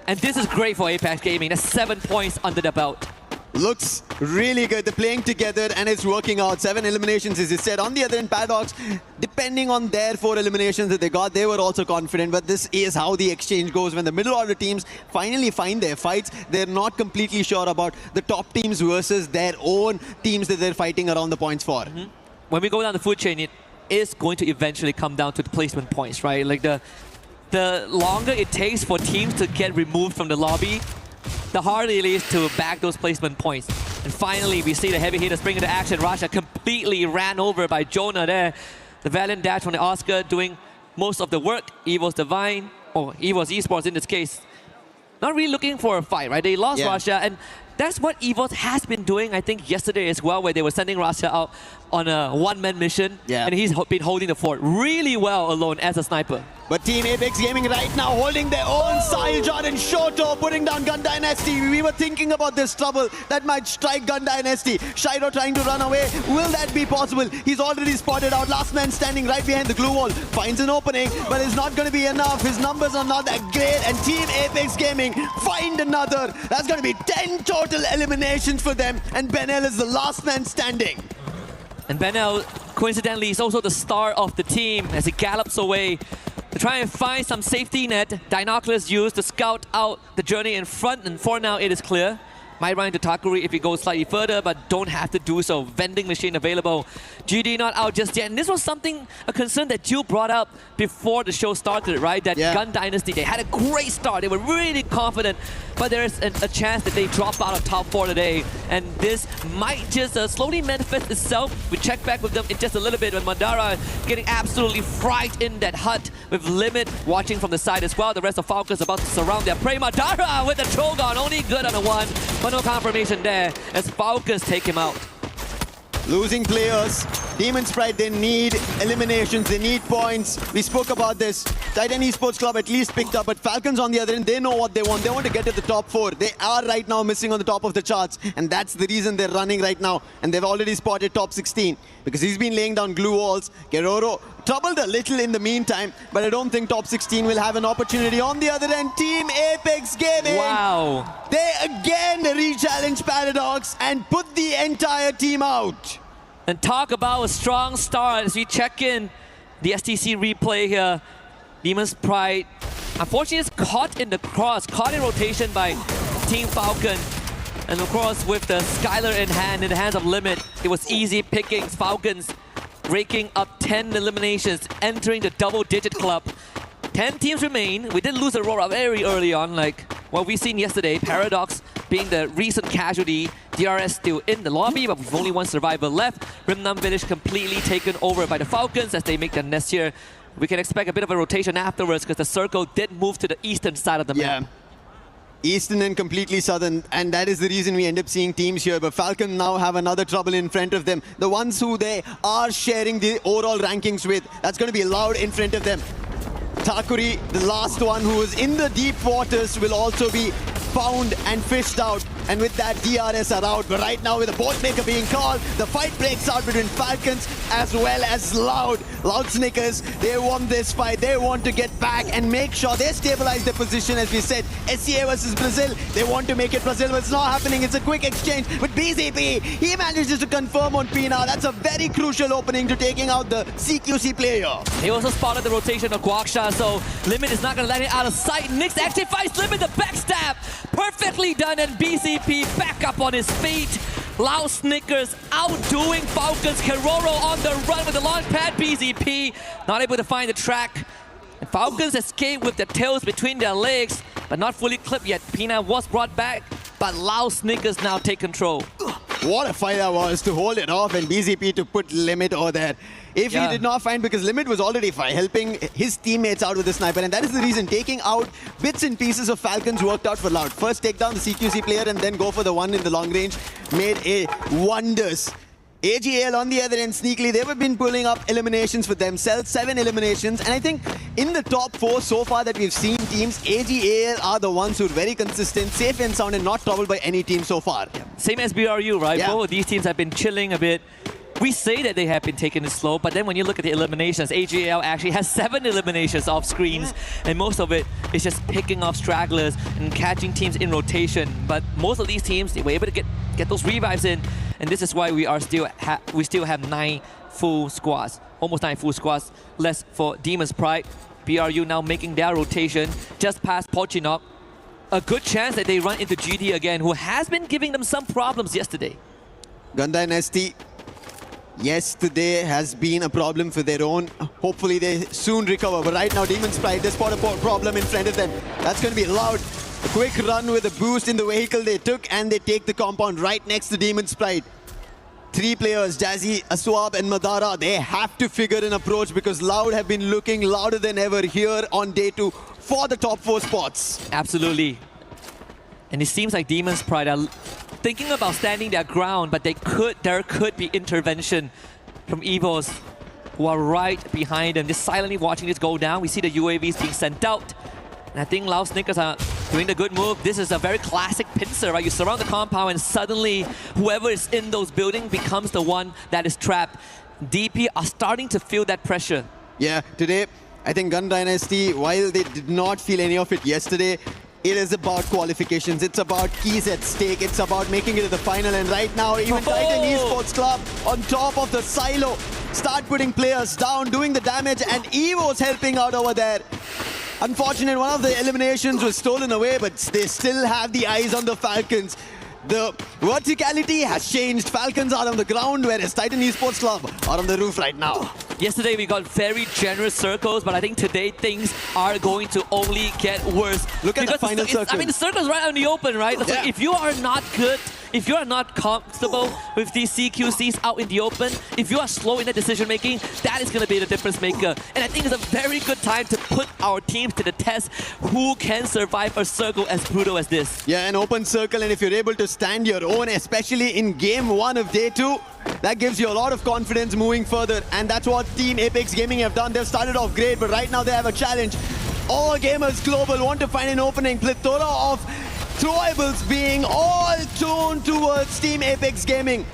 And this is great for Apex Gaming. That's 7 points under the belt. Looks really good. They're playing together and it's working out. 7 eliminations, as you said. On the other end, Paradox, depending on their 4 eliminations that they got, they were also confident. But this is how the exchange goes. When the middle order teams finally find their fights, they're not completely sure about the top teams versus their own teams that they're fighting around the points for. When we go down the food chain, it is going to eventually come down to the placement points, right? Like the longer it takes for teams to get removed from the lobby, the harder it is to bag those placement points. And finally, we see the heavy hitters spring into action. Rasha completely ran over by Jonah there. The Valiant dash from the Oscar doing most of the work. Evo's Divine, or Evo's Esports in this case, not really looking for a fight, right? They lost Rasha, and that's what Evo's has been doing, I think, yesterday as well, where they were sending Rasha out on a one-man mission, and he's been holding the fort really well alone as a sniper. But Team Apex Gaming right now holding their own. Syljot and Shoto putting down Gun Dynasty. We were thinking about this trouble that might strike Gun Dynasty. Shiro trying to run away. Will that be possible? He's already spotted out. Last man standing right behind the glue wall. Finds an opening, but it's not going to be enough. His numbers are not that great. And Team Apex Gaming find another. That's going to be 10 total eliminations for them. And Benel is the last man standing. And Benel, coincidentally, is also the star of the team as he gallops away to try and find some safety net. Dinoculus used to scout out the journey in front, and for now it is clear. Might run into Takuri if he goes slightly further, but don't have to do so. Vending machine available. GD not out just yet. And this was a concern that Jill brought up before the show started, right? That Gun Dynasty, they had a great start. They were really confident, but there is a chance that they drop out of top 4 today. And this might just slowly manifest itself. We check back with them in just a little bit when Mandara getting absolutely fried in that hut with Limit watching from the side as well. The rest of Falcons about to surround their prey. Mandara with the Trogon, only good on the one. But no confirmation there as Falcons take him out. Losing players. Demon Sprite, they need eliminations, they need points. We spoke about this. Titan Esports Club at least picked up, but Falcons on the other end, they know what they want. They want to get to the top 4. They are right now missing on the top of the charts, and that's the reason they're running right now. And they've already spotted top 16 because he's been laying down glue walls. Guerrero troubled a little in the meantime, but I don't think top 16 will have an opportunity. On the other end, Team Apex Gaming. Wow. They again re-challenge Paradox and put the entire team out. And talk about a strong start as we check in the STC replay here. Demon's Pride, unfortunately, is caught in the cross, caught in rotation by Team Falcon. And of course, with the Skylar in hand, in the hands of Limit, it was easy pickings. Falcons raking up 10 eliminations, entering the double-digit club. 10 teams remain. We did lose Aurora very early on, like what we've seen yesterday. Paradox being the recent casualty. DRS still in the lobby, but with only one survivor left. Rimnam Village completely taken over by the Falcons as they make their nest here. We can expect a bit of a rotation afterwards because the circle did move to the eastern side of the map. Eastern and completely southern, and that is the reason we end up seeing teams here. But Falcon now have another trouble in front of them. The ones who they are sharing the overall rankings with, that's going to be loud in front of them. Takuri, the last one who is in the deep waters, will also be found and fished out. And with that, DRS are out. But right now, with the bolt maker being called, the fight breaks out between Falcons as well as Loud. Loud Snickers, they won this fight. They want to get back and make sure they stabilize their position. As we said, SCA versus Brazil. They want to make it Brazil, but it's not happening. It's a quick exchange. But BZP, he manages to confirm on Pina. That's a very crucial opening to taking out the CQC player. He also spotted the rotation of Guaksha, so Limit is not going to let it out of sight. Nix actually fights Limit, the backstab. Perfectly done, and BCP back up on his feet. Loud Snickers outdoing Falcons. Keroro on the run with the launch pad. BZP not able to find the track. And Falcons escape with their tails between their legs, but not fully clipped yet. Pina was brought back, but Loud Snickers now take control. What a fight that was to hold it off and BZP to put Limit over there. If he did not find, because Limit was already helping his teammates out with the sniper, and that is the reason taking out bits and pieces of Falcons worked out for Loud. First take down the CQC player and then go for the one in the long range made wonders. AGL on the other end, sneakily, they've been pulling up eliminations for themselves, 7 eliminations. And I think in the top 4 so far that we've seen teams, AGL are the ones who are very consistent, safe and sound, and not troubled by any team so far. Same as BRU, right? Both of these teams have been chilling a bit. We say that they have been taking it slow, but then when you look at the eliminations, AGL actually has 7 eliminations off screens, and most of it is just picking off stragglers and catching teams in rotation. But most of these teams, they were able to get those revives in, and this is why we still have 9 full squads, almost 9 full squads less for Demon's Pride. BRU now making their rotation just past Pochinok. A good chance that they run into GD again, who has been giving them some problems yesterday. Gun Dynasty, yesterday has been a problem for their own. Hopefully they soon recover. But right now, Demon's Pride, they spot a problem in front of them. That's going to be Loud. A quick run with a boost in the vehicle they took, and they take the compound right next to Demon's Pride. 3 players, Jazzy, Aswab and Madara, they have to figure an approach because Loud have been looking louder than ever here on day 2 for the top 4 spots. Absolutely. And it seems like Demon's Pride are thinking about standing their ground, but there could be intervention from Evos, who are right behind them, just silently watching this go down. We see the UAVs being sent out. And I think Loud Snickers are doing the good move. This is a very classic pincer, right? You surround the compound and suddenly whoever is in those buildings becomes the one that is trapped. DP are starting to feel that pressure. Yeah, today, I think Gun Dynasty, while they did not feel any of it yesterday, it is about qualifications. It's about keys at stake. It's about making it to the final. And right now, even Titan Esports Club on top of the silo start putting players down, doing the damage, and Evo's helping out over there. Unfortunate, one of the eliminations was stolen away, but they still have the eyes on the Falcons. The verticality has changed. Falcons are on the ground, whereas Titan Esports Club are on the roof right now. Yesterday we got very generous circles, but I think today things are going to only get worse. Look at the final circle. I mean, the circle's right out in the open, right? So if you are not good, if you are not comfortable with these CQCs out in the open, if you are slow in that decision making, that is going to be the difference maker. And I think it's a very good time to put our teams to the test. Who can survive a circle as brutal as this? Yeah, an open circle, and if you're able to stand your own, especially in game 1 of day 2, that gives you a lot of confidence moving further. And that's what Team Apex Gaming have done. They've started off great, but right now they have a challenge. All gamers global want to find an opening. Plethora of throwables being all tuned towards Team Apex Gaming.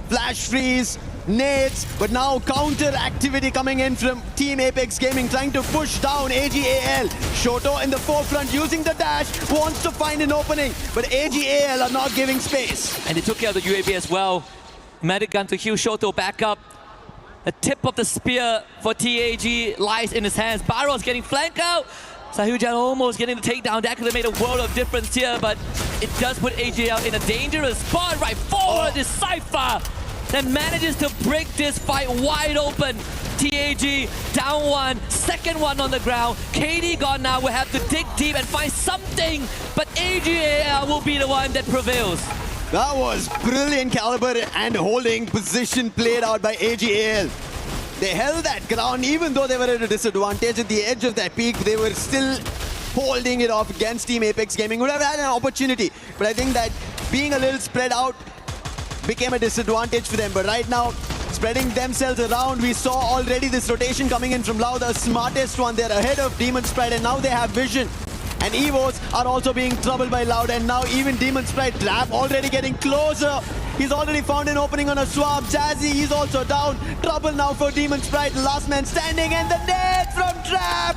Flash freeze, nades, but now counter activity coming in from Team Apex Gaming, trying to push down AGAL. Shoto in the forefront using the dash, wants to find an opening, but AGAL are not giving space. And they took care of the UAV as well. Medic gun to heal Shoto back up. The tip of the spear for TAG lies in his hands. Barrow's getting flanked out. Sahujan almost getting the takedown. That could have made a world of difference here, but it does put AGL in a dangerous spot right forward. This Cypher that manages to break this fight wide open. TAG down 1, second one on the ground. KD gone now. We'll have to dig deep and find something, but AGL will be the one that prevails. That was brilliant caliber and holding position played out by AGAL. They held that ground even though they were at a disadvantage. At the edge of that peak, they were still holding it off against Team Apex Gaming. Would have had an opportunity, but I think that being a little spread out became a disadvantage for them. But right now, spreading themselves around, we saw already this rotation coming in from Loud, the smartest one. They're ahead of Demon's Pride, and now they have vision. And Evos are also being troubled by Loud, and now even Demon Sprite Trap already getting closer. He's already found an opening on a swap. Jazzy, he's also down. Trouble now for Demon Sprite. Last man standing, and the net from Trap.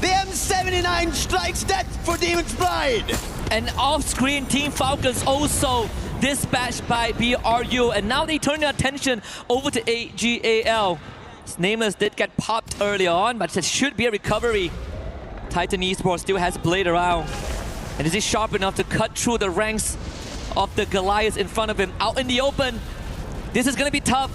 The M79 strikes death for Demon Sprite. And off-screen, Team Falcons also dispatched by BRU. And now they turn their attention over to AGAL. Nameless did get popped early on, but there should be a recovery. Titan Esports still has Blade around. And is he sharp enough to cut through the ranks of the Goliaths in front of him out in the open? This is going to be tough.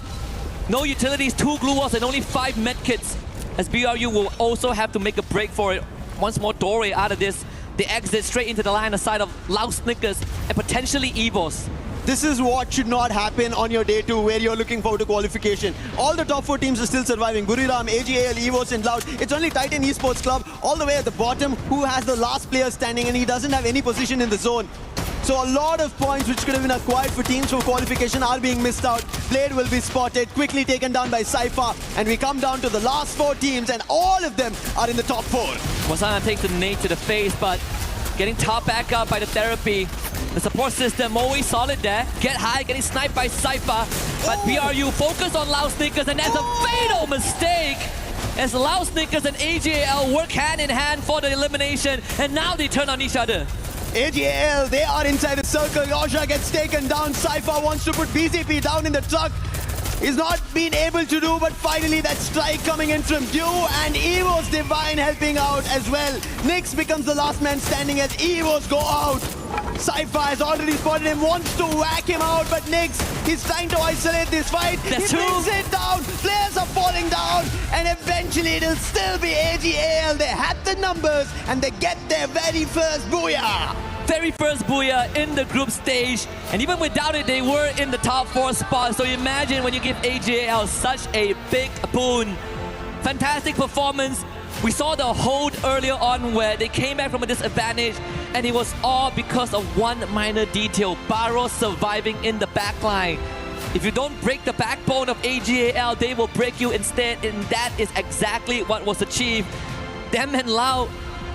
No utilities, 2 glue walls, and only 5 medkits. As BRU will also have to make a break for it. Once more doorway out of this. They exit straight into the line aside of Loud Snickers and potentially Evos. This is what should not happen on your day 2 where you're looking forward to qualification. All the top 4 teams are still surviving. Buriram, AGAL, Evos and Loud. It's only Titan Esports Club all the way at the bottom who has the last player standing, and he doesn't have any position in the zone. So a lot of points which could have been acquired for teams for qualification are being missed out. Blade will be spotted, quickly taken down by Cypher, and we come down to the last 4 teams, and all of them are in the top 4. Wasana takes the nade to the face, but getting top back up by the therapy. The support system always solid there. Get high, getting sniped by Cypher. But BRU focus on Loud Snickers, and that's a fatal mistake. As Loud Snickers and AGAL work hand in hand for the elimination, and now they turn on each other. AGAL, they are inside the circle. Yosha gets taken down. Cypher wants to put BZP down in the truck. He's not been able to do, but finally that strike coming in from Dew, and Evo's Divine helping out as well. Nix becomes the last man standing as Evos go out. Cypher has already spotted him, wants to whack him out, but Nix, he's trying to isolate this fight. He brings it down, players are falling down, and eventually it'll still be AGAL. They have the numbers, and they get their very first booyah. Very first booyah in the group stage, and even without it, they were in the top 4 spot. So imagine when you give AGAL such a big boon. Fantastic performance. We saw the hold earlier on where they came back from a disadvantage, and it was all because of one minor detail. Barros surviving in the backline. If you don't break the backbone of AGAL, they will break you instead, and that is exactly what was achieved. Them and Lau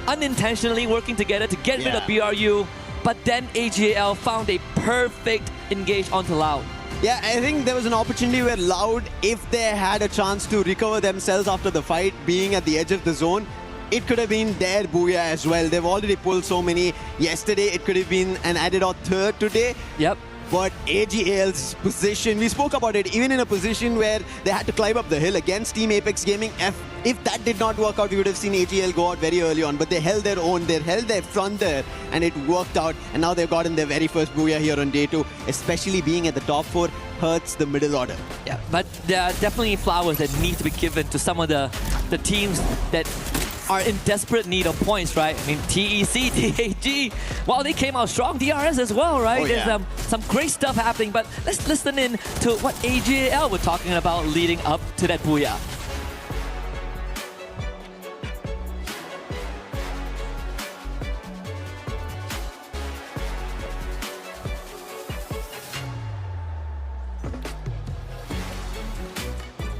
unintentionally working together to get rid of BRU, but then AGAL found a perfect engage onto Loud. Yeah, I think there was an opportunity where Loud, if they had a chance to recover themselves after the fight, being at the edge of the zone, it could have been their booyah as well. They've already pulled so many yesterday. It could have been an added or third today. Yep. But AGAL's position, we spoke about it, even in a position where they had to climb up the hill against Team Apex Gaming. If that did not work out, we would have seen AGAL go out very early on. But they held their own, they held their front there, and it worked out. And now they've gotten their very first booyah here on day 2, especially being at the top 4 hurts the middle order. Yeah, but there are definitely flowers that need to be given to some of the teams that are in desperate need of points, right? I mean, TEC, TAG, well, they came out strong. DRS as well, right? Oh, yeah. There's some great stuff happening, but let's listen in to what AGAL were talking about leading up to that booyah.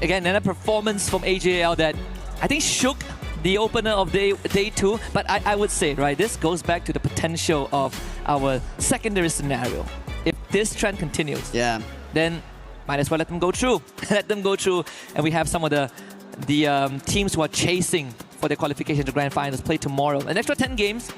Again, another performance from AGAL that I think shook the opener of day 2, but I would say, right, this goes back to the potential of our secondary scenario. If this trend continues, then might as well let them go through. Let them go through, and we have some of the teams who are chasing for their qualification to Grand Finals play tomorrow. An extra 10 games,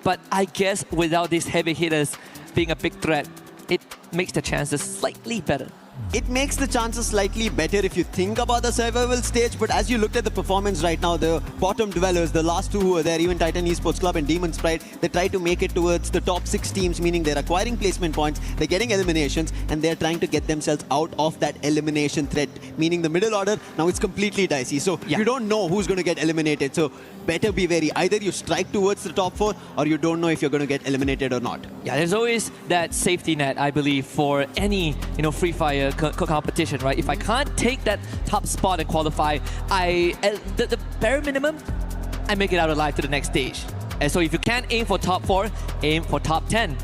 but I guess without these heavy hitters being a big threat, it makes the chances slightly better. It makes the chances slightly better if you think about the survival stage, but as you looked at the performance right now, the bottom dwellers, the last 2 who are there, even Titan Esports Club and Demon Sprite, they try to make it towards the top 6 teams, meaning they're acquiring placement points, they're getting eliminations, and they're trying to get themselves out of that elimination threat, meaning the middle order, now it's completely dicey. So you don't know who's going to get eliminated, so better be wary. Either you strike towards the top 4, or you don't know if you're going to get eliminated or not. Yeah, there's always that safety net, I believe, for any Free Fire competition, right? If I can't take that top spot and qualify, the bare minimum, I make it out alive to the next stage. And so if you can't aim for top 4, aim for top 10.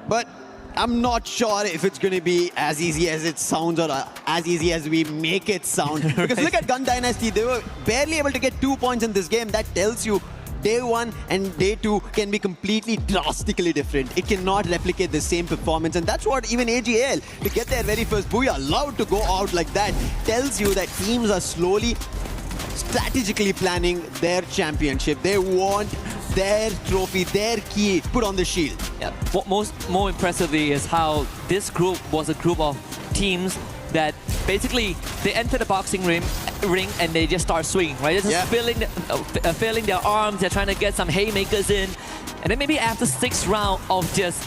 But I'm not sure if it's going to be as easy as it sounds or as easy as we make it sound. Because look at Gun Dynasty, they were barely able to get 2 points in this game. That tells you day 1 and day 2 can be completely drastically different. It cannot replicate the same performance, and that's what even AGL, to get their very first booyah, allowed to go out like that, tells you that teams are slowly strategically planning their championship. They want their trophy, their key put on the shield. Yeah. What more impressively is how this group was a group of teams that basically they enter the boxing ring and they just start swinging, right? They're just filling their arms, they're trying to get some haymakers in. And then maybe after 6th round of just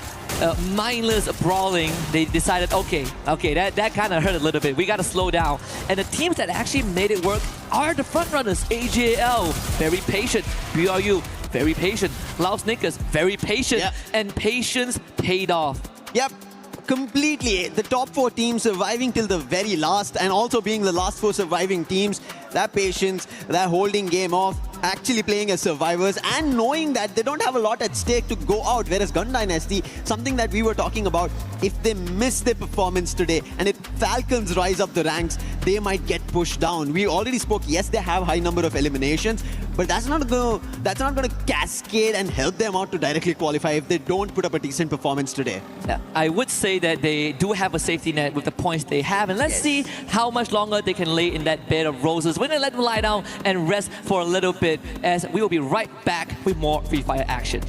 mindless brawling, they decided, okay, that kind of hurt a little bit. We got to slow down. And the teams that actually made it work are the front runners. AJL, very patient. BRU, very patient. Laos Snickers, very patient. Yep. And patience paid off. Yep. Completely. The top 4 teams surviving till the very last, and also being the last 4 surviving teams, that patience, that holding game off, actually playing as survivors and knowing that they don't have a lot at stake to go out. Whereas Gun Dynasty, something that we were talking about, if they miss their performance today and if Falcons rise up the ranks, they might get pushed down. We already spoke, yes, they have high number of eliminations, but that's not going to cascade and help them out to directly qualify if they don't put up a decent performance today. Yeah, I would say that they do have a safety net with the points they have, and let's see how much longer they can lay in that bed of roses. We're going to let them lie down and rest for a little bit, as we will be right back with more Free Fire action.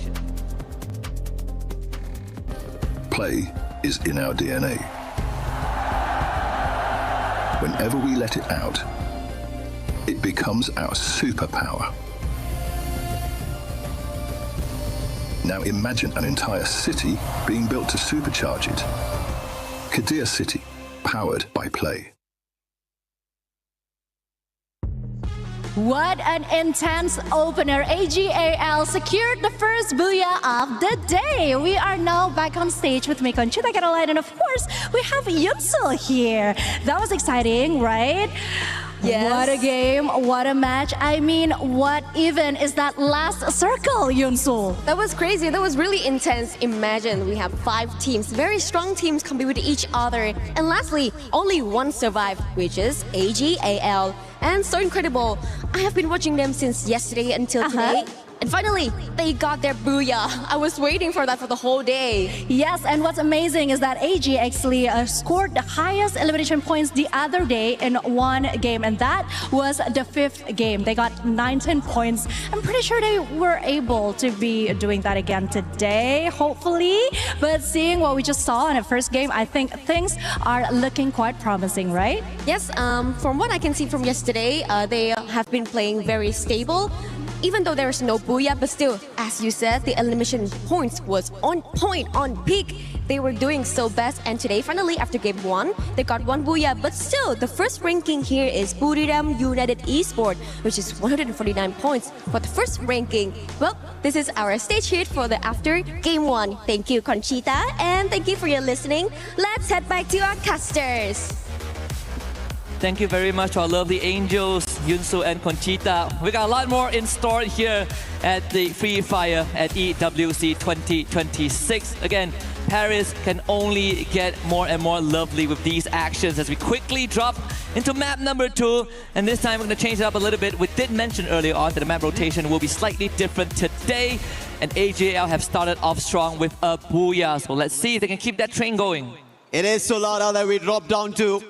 Play is in our DNA. Whenever we let it out, it becomes our superpower. Now imagine an entire city being built to supercharge it. Kadir City, powered by Play. What an intense opener. AGAL secured the first booyah of the day. We are now back on stage with Mei Conchita Caroline, and of course, we have Yunsul here. That was exciting, right? Yes. What a game, what a match. I mean, what even is that last circle, Yunsul? That was crazy. That was really intense. Imagine we have 5 teams, very strong teams compete with each other. And lastly, only one survived, which is AGAL. And so incredible. I have been watching them since yesterday until today. And finally, they got their booyah. I was waiting for that for the whole day. Yes, and what's amazing is that AG actually scored the highest elimination points the other day in one game, and that was the 5th game. They got 19 points. I'm pretty sure they were able to be doing that again today, hopefully. But seeing what we just saw in the first game, I think things are looking quite promising, right? Yes, from what I can see from yesterday, they have been playing very stable. Even though there's no booyah, but still, as you said, the elimination points was on point, on peak. They were doing so best, and today, finally, after game 1, they got 1 booyah. But still, the first ranking here is Buriram United Esports, which is 149 points for the first ranking. Well, this is our stage hit for the after game 1. Thank you, Conchita, and thank you for your listening. Let's head back to our casters. Thank you very much to our lovely angels, Yunsu and Conchita. We got a lot more in store here at the Free Fire at EWC 2026. Again, Paris can only get more and more lovely with these actions as we quickly drop into map number 2. And this time we're going to change it up a little bit. We did mention earlier on that the map rotation will be slightly different today. And AJL have started off strong with a booyah. So let's see if they can keep that train going. It is Solara that we drop down to.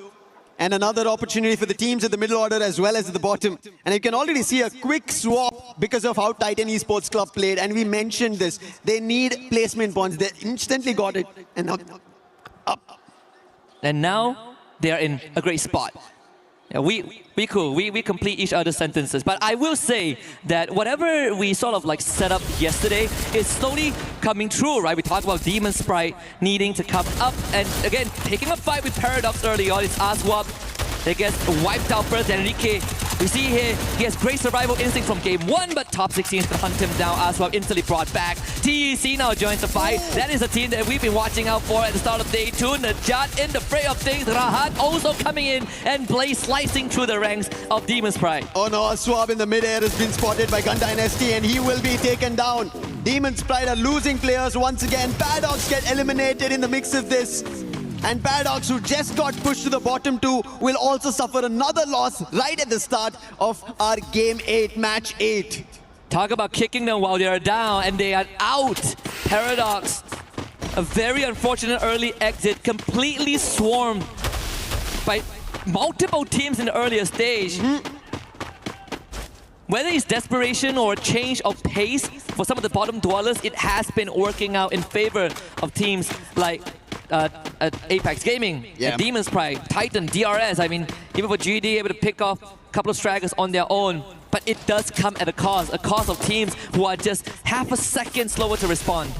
And another opportunity for the teams at the middle order as well as at the bottom. And you can already see a quick swap because of how Titan Esports Club played. And we mentioned this. They need placement points. They instantly got it. And now up. And now they are in a great spot. Yeah, we complete each other's sentences. But I will say that whatever we sort of like set up yesterday is slowly coming true, right? We talked about Demon Sprite needing to come up and again, taking a fight with Paradox early on. It's Aswap that gets wiped out first. Enrique, we see here, he has great survival instinct from game 1, but top 16 is to hunt him down. Aswap instantly brought back. TEC now joins the fight. That is a team that we've been watching out for at the start of day 2. Najat in the fray of things. Rahat also coming in, and Blaze slicing through the ranks of Demon Sprite. Oh no, Aswap in the mid-air has been spotted by Gun Dynasty and he will be taken down. Demon Sprite are losing players once again. Paradox get eliminated in the mix of this. And Paradox, who just got pushed to the bottom 2, will also suffer another loss right at the start of our Game 8, Match 8. Talk about kicking them while they are down and they are out. Paradox, a very unfortunate early exit, completely swarmed by multiple teams in the earlier stage. Whether it's desperation or a change of pace for some of the bottom dwellers, it has been working out in favor of teams like Apex Gaming, Demon's Pride, Titan, DRS. I mean, even for GD, able to pick off a couple of stragglers on their own. But it does come at a cost of teams who are just half a second slower to respond.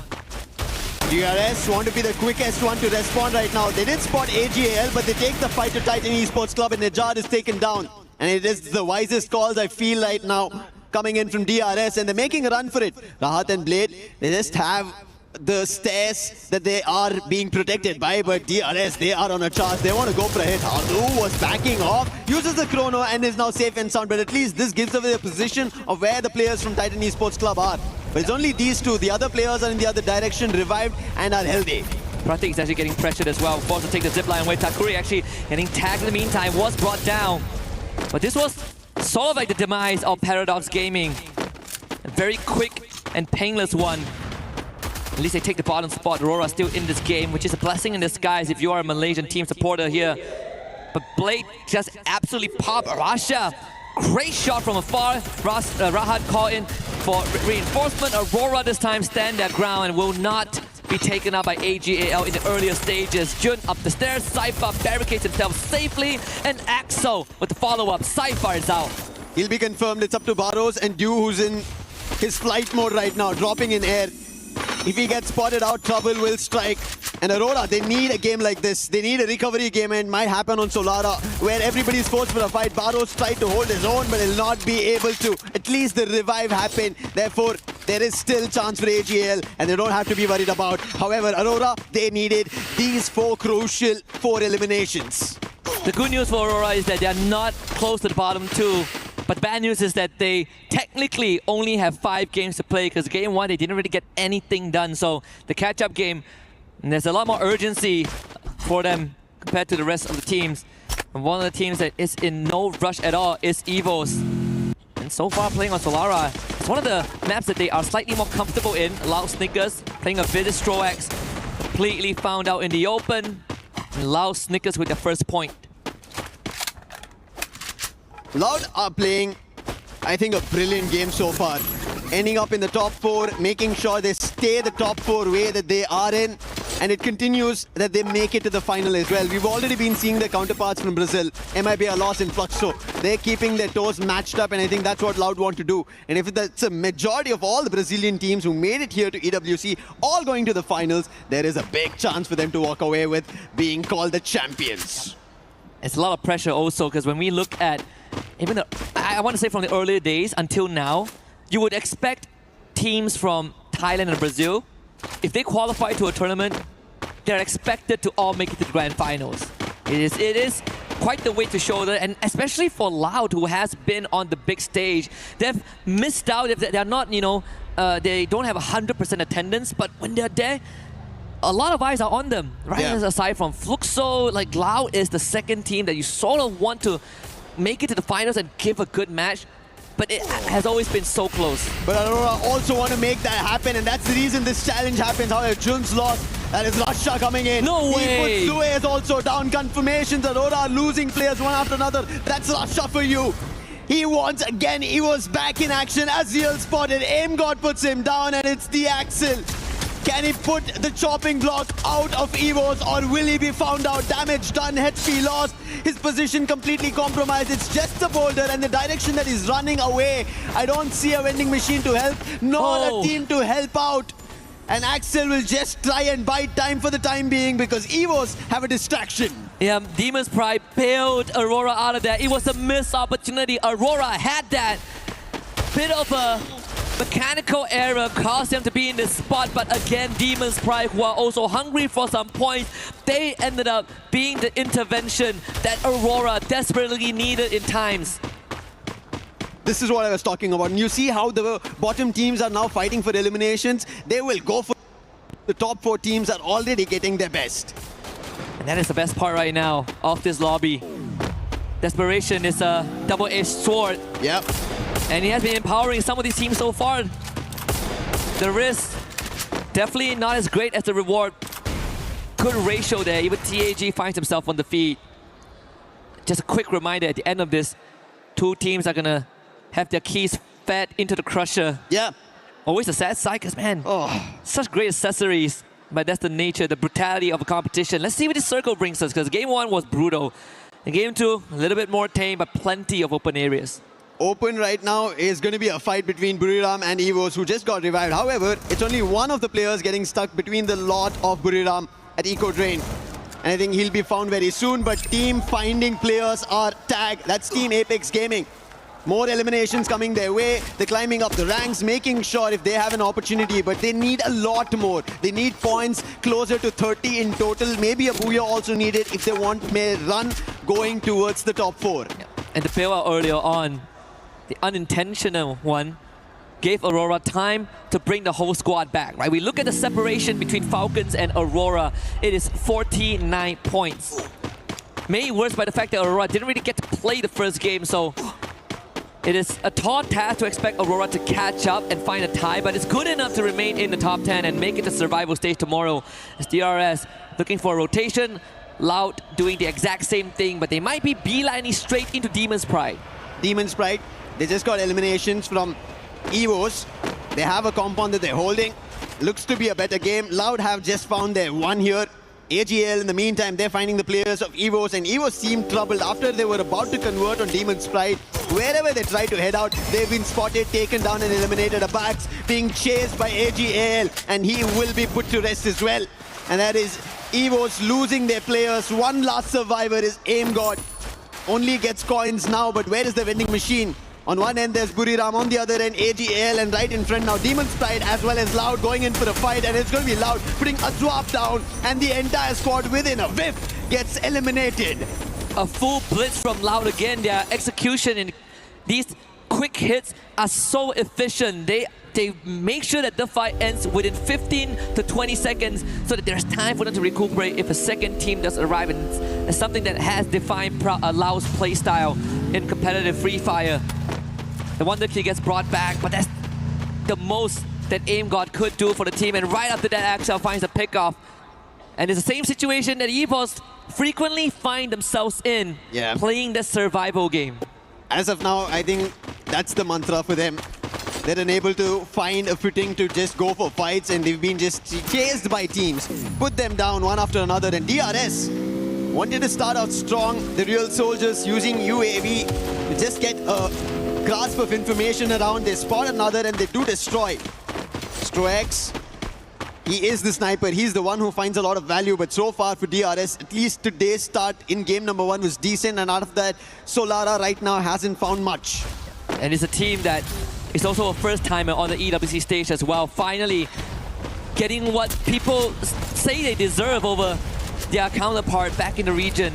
DRS want to be the quickest one to respond right now. They did spot AGAL, but they take the fight to Titan Esports Club and Najad is taken down. And it is the wisest calls I feel right now coming in from DRS, and they're making a run for it. Rahat and Blade, they just have the stairs that they are being protected by, but DRS, they are on a charge. They want to go for a hit. Hadu was backing off, uses the chrono and is now safe and sound, but at least this gives away the position of where the players from Titan Esports Club are. But it's only these two. The other players are in the other direction, revived and are healthy. Pratik is actually getting pressured as well, forced to take the zipline away. Takuri actually getting tagged in the meantime, was brought down. But this was sort of like the demise of Paradox Gaming. A very quick and painless one. At least they take the bottom spot. Aurora still in this game, which is a blessing in disguise if you are a Malaysian team supporter here. But Blade just absolutely popped Rasha. Great shot from afar. Rahat called in for reinforcement. Aurora this time stand their ground and will not be taken out by AGAL in the earlier stages. Jun up the stairs. Cypher barricades himself safely. And Axel with the follow-up. Cypher is out. He'll be confirmed. It's up to Barros and Dew, who's in his flight mode right now, dropping in air. If he gets spotted out, trouble will strike. And Aurora, they need a game like this. They need a recovery game, and it might happen on Solara, where everybody's forced for a fight. Barros tried to hold his own, but he'll not be able to. At least the revive happened. Therefore, there is still chance for AGL, and they don't have to be worried about. However, Aurora, they needed these crucial 4 eliminations. The good news for Aurora is that they are not close to the bottom 2. But the bad news is that they technically only have 5 games to play, because game 1 they didn't really get anything done. So the catch-up game, and there's a lot more urgency for them compared to the rest of the teams. And one of the teams that is in no rush at all is EVOS. And so far playing on Solara, it's one of the maps that they are slightly more comfortable in. Loud Snickers playing a bit of Stroax, completely found out in the open. And Loud Snickers with their first point. Loud are playing, I think, a brilliant game so far. Ending up in the top 4, making sure they stay the top 4 way that they are in. And it continues that they make it to the final as well. We've already been seeing their counterparts from Brazil. MIB are lost in Fluxo. They're keeping their toes matched up, and I think that's what Loud want to do. And if that's a majority of all the Brazilian teams who made it here to EWC, all going to the finals, there is a big chance for them to walk away with being called the champions. It's a lot of pressure also, because when we look at even I want to say from the earlier days until now, you would expect teams from Thailand and Brazil, if they qualify to a tournament, they're expected to all make it to the grand finals. It is quite the weight to shoulder, and especially for Loud, who has been on the big stage, they've missed out. They're not, they don't have 100% attendance, but when they're there, a lot of eyes are on them, right? Yeah. Aside from Fluxo, like Loud is the second team that you sort of want to make it to the finals and give a good match, but it has always been so close. But Aurora also want to make that happen, and that's the reason this challenge happens. However, Jun's lost. That is Rasha coming in. No way! He puts Due is also down. Confirmations. Aurora are losing players one after another. That's Rasha for you. He once again, he was back in action. Aziel spotted. Aim God puts him down, and it's the Axel. Can he put the chopping block out of EVOS, or will he be found out? Damage done, HP lost, his position completely compromised. It's just a boulder, and the direction that he's running away, I don't see a vending machine to help, nor a team to help out. And Axel will just try and buy time for the time being, because EVOS have a distraction. Yeah, Demon's Pride bailed Aurora out of that. It was a missed opportunity. Aurora had that bit of a mechanical error, caused them to be in this spot, but again, Demon's Pride, who are also hungry for some points, they ended up being the intervention that Aurora desperately needed in times. This is what I was talking about. And you see how the bottom teams are now fighting for eliminations. They will go for the top 4 teams are already getting their best. And that is the best part right now of this lobby. Desperation is a double-edged sword. Yep. And he has been empowering some of these teams so far. The risk, definitely not as great as the reward. Good ratio there. Even TAG finds himself on the feet. Just a quick reminder at the end of this, two teams are gonna have their keys fed into the crusher. Yeah. Always a sad sight, because man, such great accessories. But that's the nature, the brutality of a competition. Let's see what this circle brings us, because game 1 was brutal. And game 2, a little bit more tame, but plenty of open areas. Open right now is going to be a fight between Buriram and EWOS, who just got revived. However, it's only one of the players getting stuck between the lot of Buriram at Eco Drain. And I think he'll be found very soon, but team finding players are tagged. That's Team Apex Gaming. More eliminations coming their way. They're climbing up the ranks, making sure if they have an opportunity, but they need a lot more. They need points closer to 30 in total. Maybe a Booyah also needed if they want a run going towards the top 4. Yeah. And the bailout earlier on, the unintentional one, gave Aurora time to bring the whole squad back, right? We look at the separation between Falcons and Aurora. It is 49 points. Made worse by the fact that Aurora didn't really get to play the first game, so it is a tall task to expect Aurora to catch up and find a tie, but it's good enough to remain in the top 10 and make it to survival stage tomorrow. As DRS looking for a rotation, Loud doing the exact same thing, but they might be beelining straight into Demon's Pride. Demon's Pride, they just got eliminations from EVOS. They have a compound that they're holding. Looks to be a better game. Loud have just found their one here. AGL, in the meantime, they're finding the players of EVOS, and EVOS seemed troubled after they were about to convert on Demon's Pride. Wherever they try to head out, they've been spotted, taken down and eliminated. Abax being chased by AGL, and he will be put to rest as well. And that is EVOS losing their players. One last survivor is Aim God. Only gets coins now, but where is the vending machine? On one end, there's Buriram. On the other end, AGL. And right in front now, Demon's Pride as well as Loud going in for a fight. And it's going to be Loud putting Azwap down. And the entire squad within a whiff gets eliminated. A full blitz from Loud again. Their execution in these quick hits are so efficient. They make sure that the fight ends within 15 to 20 seconds so that there's time for them to recuperate if a second team does arrive. And it's something that has defined Loud's playstyle in competitive Free Fire. The Wonder Key gets brought back, but that's the most that Aim God could do for the team. And right after that, Axel finds a pickoff. And it's the same situation that EVOS frequently find themselves in, playing the survival game. As of now, I think that's the mantra for them. They're unable to find a footing to just go for fights, and they've been just chased by teams. Put them down one after another, and DRS wanted to start out strong. The real soldiers using UAV to just get a grasp of information around. They spot another and they do destroy. Strox, he is the sniper. He's the one who finds a lot of value, but so far for DRS, at least today's start in game number 1 was decent, and out of that, Solara right now hasn't found much. And it's a team that is also a first-timer on the EWC stage as well. Finally getting what people say they deserve over their counterpart back in the region.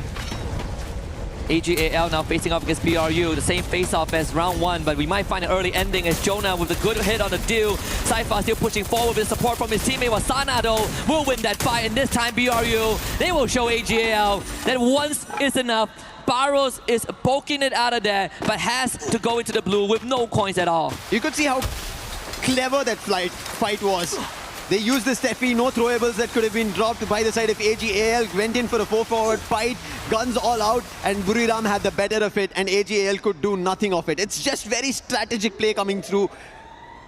AGAL now facing off against BRU, the same face-off as round 1, but we might find an early ending as Jonah with a good hit on the deal. Saifa still pushing forward with support from his teammate Wasana though, will win that fight, and this time BRU, they will show AGAL that once is enough. Barros is poking it out of there, but has to go into the blue with no coins at all. You could see how clever that fight was. They used the Steffi, no throwables that could have been dropped by the side of AGAL, went in for a 4-forward fight, guns all out, and Buriram had the better of it, and AGAL could do nothing of it. It's just very strategic play coming through,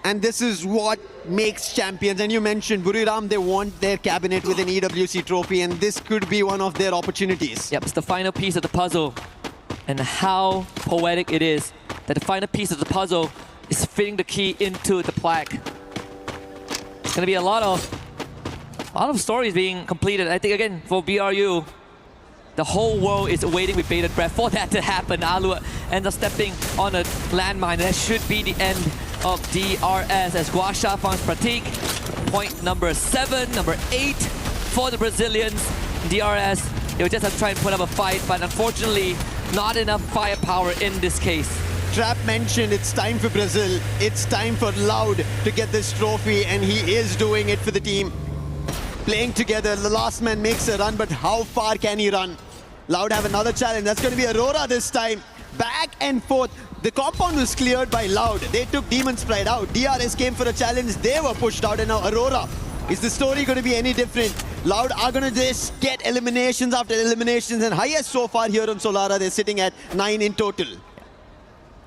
and this is what makes champions. And you mentioned Buriram, they want their cabinet with an EWC trophy, and this could be one of their opportunities. Yep, it's the final piece of the puzzle, and how poetic it is that the final piece of the puzzle is fitting the key into the plaque. It's going to be a lot of stories being completed. I think, again, for BRU, the whole world is waiting with bated breath for that to happen. Alu ends up stepping on a landmine, and that should be the end of DRS as Guasha finds Pratik. Point number 7, number 8 for the Brazilians. DRS, they would just have to try and put up a fight, but unfortunately, not enough firepower in this case. Trap mentioned it's time for Brazil. It's time for Loud to get this trophy, and he is doing it for the team. Playing together, the last man makes a run, but how far can he run? Loud have another challenge. That's going to be Aurora this time. Back and forth. The compound was cleared by Loud. They took Demon's Pride out. DRS came for a challenge. They were pushed out. And now Aurora. Is the story going to be any different? Loud are going to just get eliminations after eliminations. And highest so far here on Solara, they're sitting at 9 in total.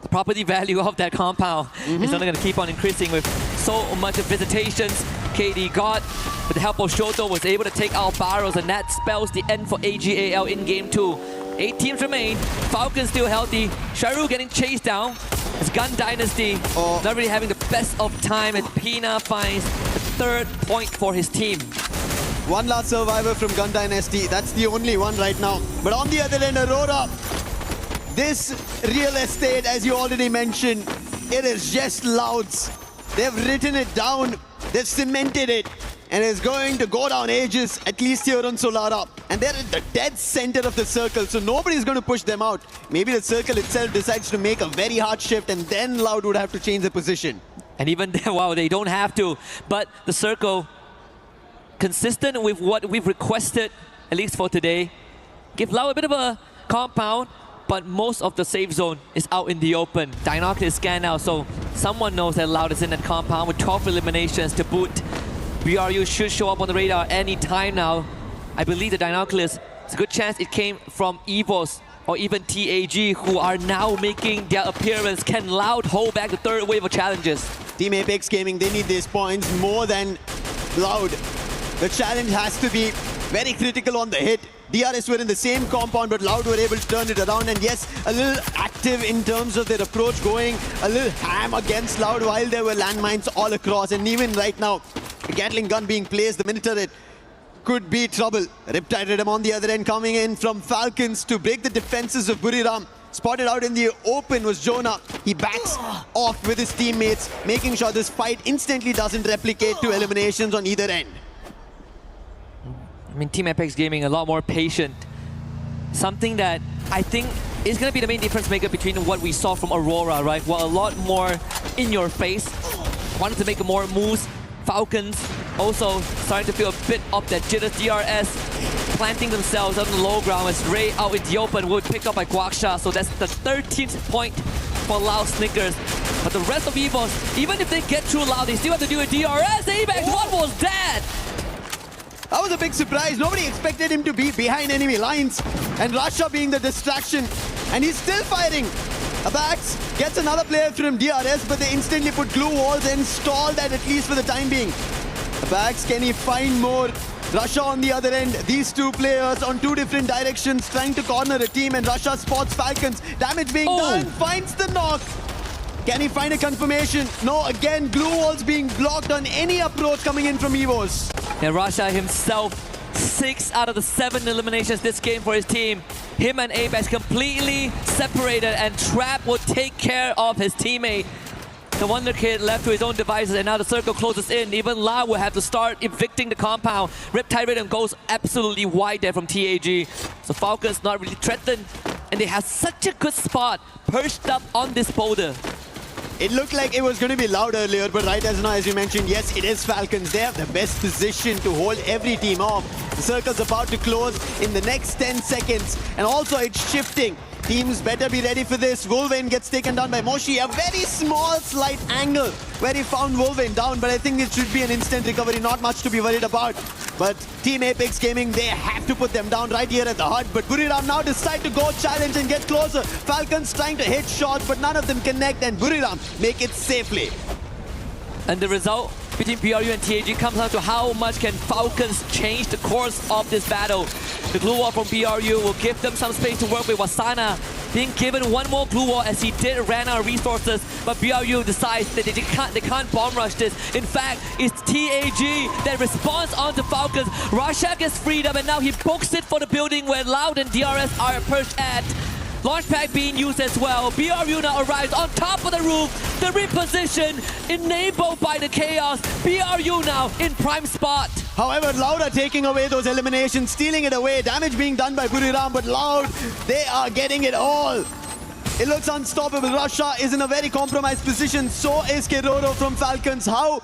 The property value of that compound is only going to keep on increasing with so much of visitations. KD God, with the help of Shoto, was able to take out Barrows, and that spells the end for AGAL in Game 2. 8 teams remain. Falcons still healthy. Sharu getting chased down. It's Gun Dynasty not really having the best of time, and Pina finds the 3rd point for his team. One last survivor from Gun Dynasty. That's the only one right now. But on the other end, Aurora. This real estate, as you already mentioned, it is just Loud's. They've written it down. They've cemented it. And it's going to go down ages, at least here on Solara. And they're at the dead center of the circle, so nobody's going to push them out. Maybe the circle itself decides to make a very hard shift, and then Loud would have to change the position. And even then, wow, they don't have to. But the circle, consistent with what we've requested, at least for today, give Loud a bit of a compound, but most of the safe zone is out in the open. Dinoc is scanned now, so someone knows that Loud is in that compound with 12 eliminations to boot. BRU should show up on the radar any time now. I believe the Dinoculus, it's a good chance it came from EVOS or even TAG, who are now making their appearance. Can Loud hold back the 3rd wave of challenges? Team Apex Gaming, they need these points more than Loud. The challenge has to be very critical on the hit. DRS were in the same compound, but Loud were able to turn it around. And yes, a little active in terms of their approach, going a little ham against Loud while there were landmines all across. And even right now, the Gatling gun being placed, the Minotaur it could be trouble. Riptide Rhythm on the other end coming in from Falcons to break the defenses of Buriram. Spotted out in the open was Jonah. He backs off with his teammates, making sure this fight instantly doesn't replicate to eliminations on either end. I mean, Team Apex Gaming a lot more patient. Something that I think is going to be the main difference maker between what we saw from Aurora, right? Well, a lot more in your face. Wanted to make more moves. Falcons also starting to feel a bit of that jitters. DRS planting themselves on the low ground as Ray out in the open will be picked up by Guaksha. So that's the 13th point for Loud Snickers. But the rest of EVOS, even if they get through Loud, they still have to do a DRS. Apex, what was that? That was a big surprise. Nobody expected him to be behind enemy lines. And Rasha being the distraction. And he's still firing. Abax gets another player from DRS, but they instantly put glue walls and stall that at least for the time being. Abax, can he find more? Rasha on the other end. These two players on 2 different directions trying to corner a team, and Rasha spots Falcons. Damage being done, finds the knock. Can he find a confirmation? No, again, glue walls being blocked on any approach coming in from EVOS. And Rasha himself, 6 out of the 7 eliminations this game for his team. Him and Apex completely separated, and Trap will take care of his teammate. The Wonder Kid left to his own devices, and now the circle closes in. Even La will have to start evicting the compound. Riptide Rhythm goes absolutely wide there from TAG. So Falcons not really threatened, and they have such a good spot perched up on this boulder. It looked like it was going to be Loud earlier, but right as now, as you mentioned, yes, it is Falcons. They have the best position to hold every team off. The circle's about to close in the next 10 seconds, and also it's shifting. Teams better be ready for this. Wolverine gets taken down by Moshi. A very small, slight angle where he found Wolverine down, but I think it should be an instant recovery, not much to be worried about. But Team Apex Gaming, they have to put them down right here at the hut. But Buriram now decide to go challenge and get closer. Falcons trying to hit shots, but none of them connect, and Buriram make it safely. And the result between BRU and TAG comes down to how much can Falcons change the course of this battle. The glue wall from BRU will give them some space to work with. Wasana being given one more glue wall as he did ran out of resources, but BRU decides that they can't bomb rush this. In fact, it's TAG that responds onto Falcons. Rasha gets freed up, and now he books it for the building where Loud and DRS are perched at. Launchpad being used as well. BRU now arrives on top of the roof. The reposition enabled by the chaos. BRU now in prime spot. However, Loud are taking away those eliminations, stealing it away. Damage being done by Buriram, but Loud, they are getting it all. It looks unstoppable. Rasha is in a very compromised position. So is Keroro from Falcons. How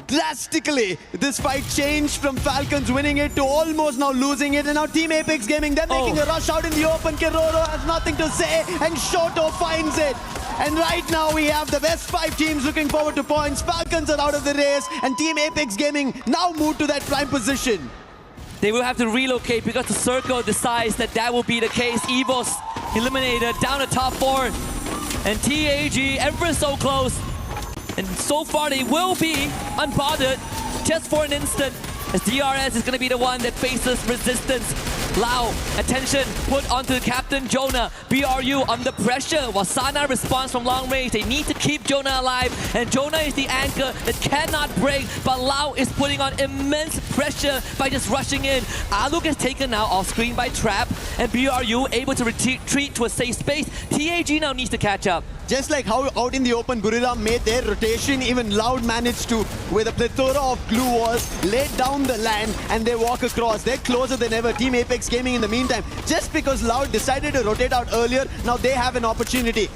drastically. This fight changed from Falcons winning it to almost now losing it. And now Team Apex Gaming, they're making a rush out in the open. Kiroro has nothing to say and Shoto finds it. And right now we have the best 5 teams looking forward to points. Falcons are out of the race and Team Apex Gaming now moved to that prime position. They will have to relocate because the circle decides that will be the case. EVOS eliminated down to top 4. And TAG ever so close. And so far they will be unbothered just for an instant. As DRS is going to be the one that faces resistance. Lau, attention put onto Captain Jonah. BRU under pressure while Sana responds from long range. They need to keep Jonah alive and Jonah is the anchor that cannot break, but Lau is putting on immense pressure by just rushing in. Aluk is taken now off screen by Trap and BRU able to retreat to a safe space. TAG now needs to catch up. Just like how out in the open Buriram made their rotation, even Loud managed to, with a plethora of glue walls, lay down the land and they walk across. They're closer than ever. Team Apex Gaming in the meantime, just because Loud decided to rotate out earlier, now they have an opportunity.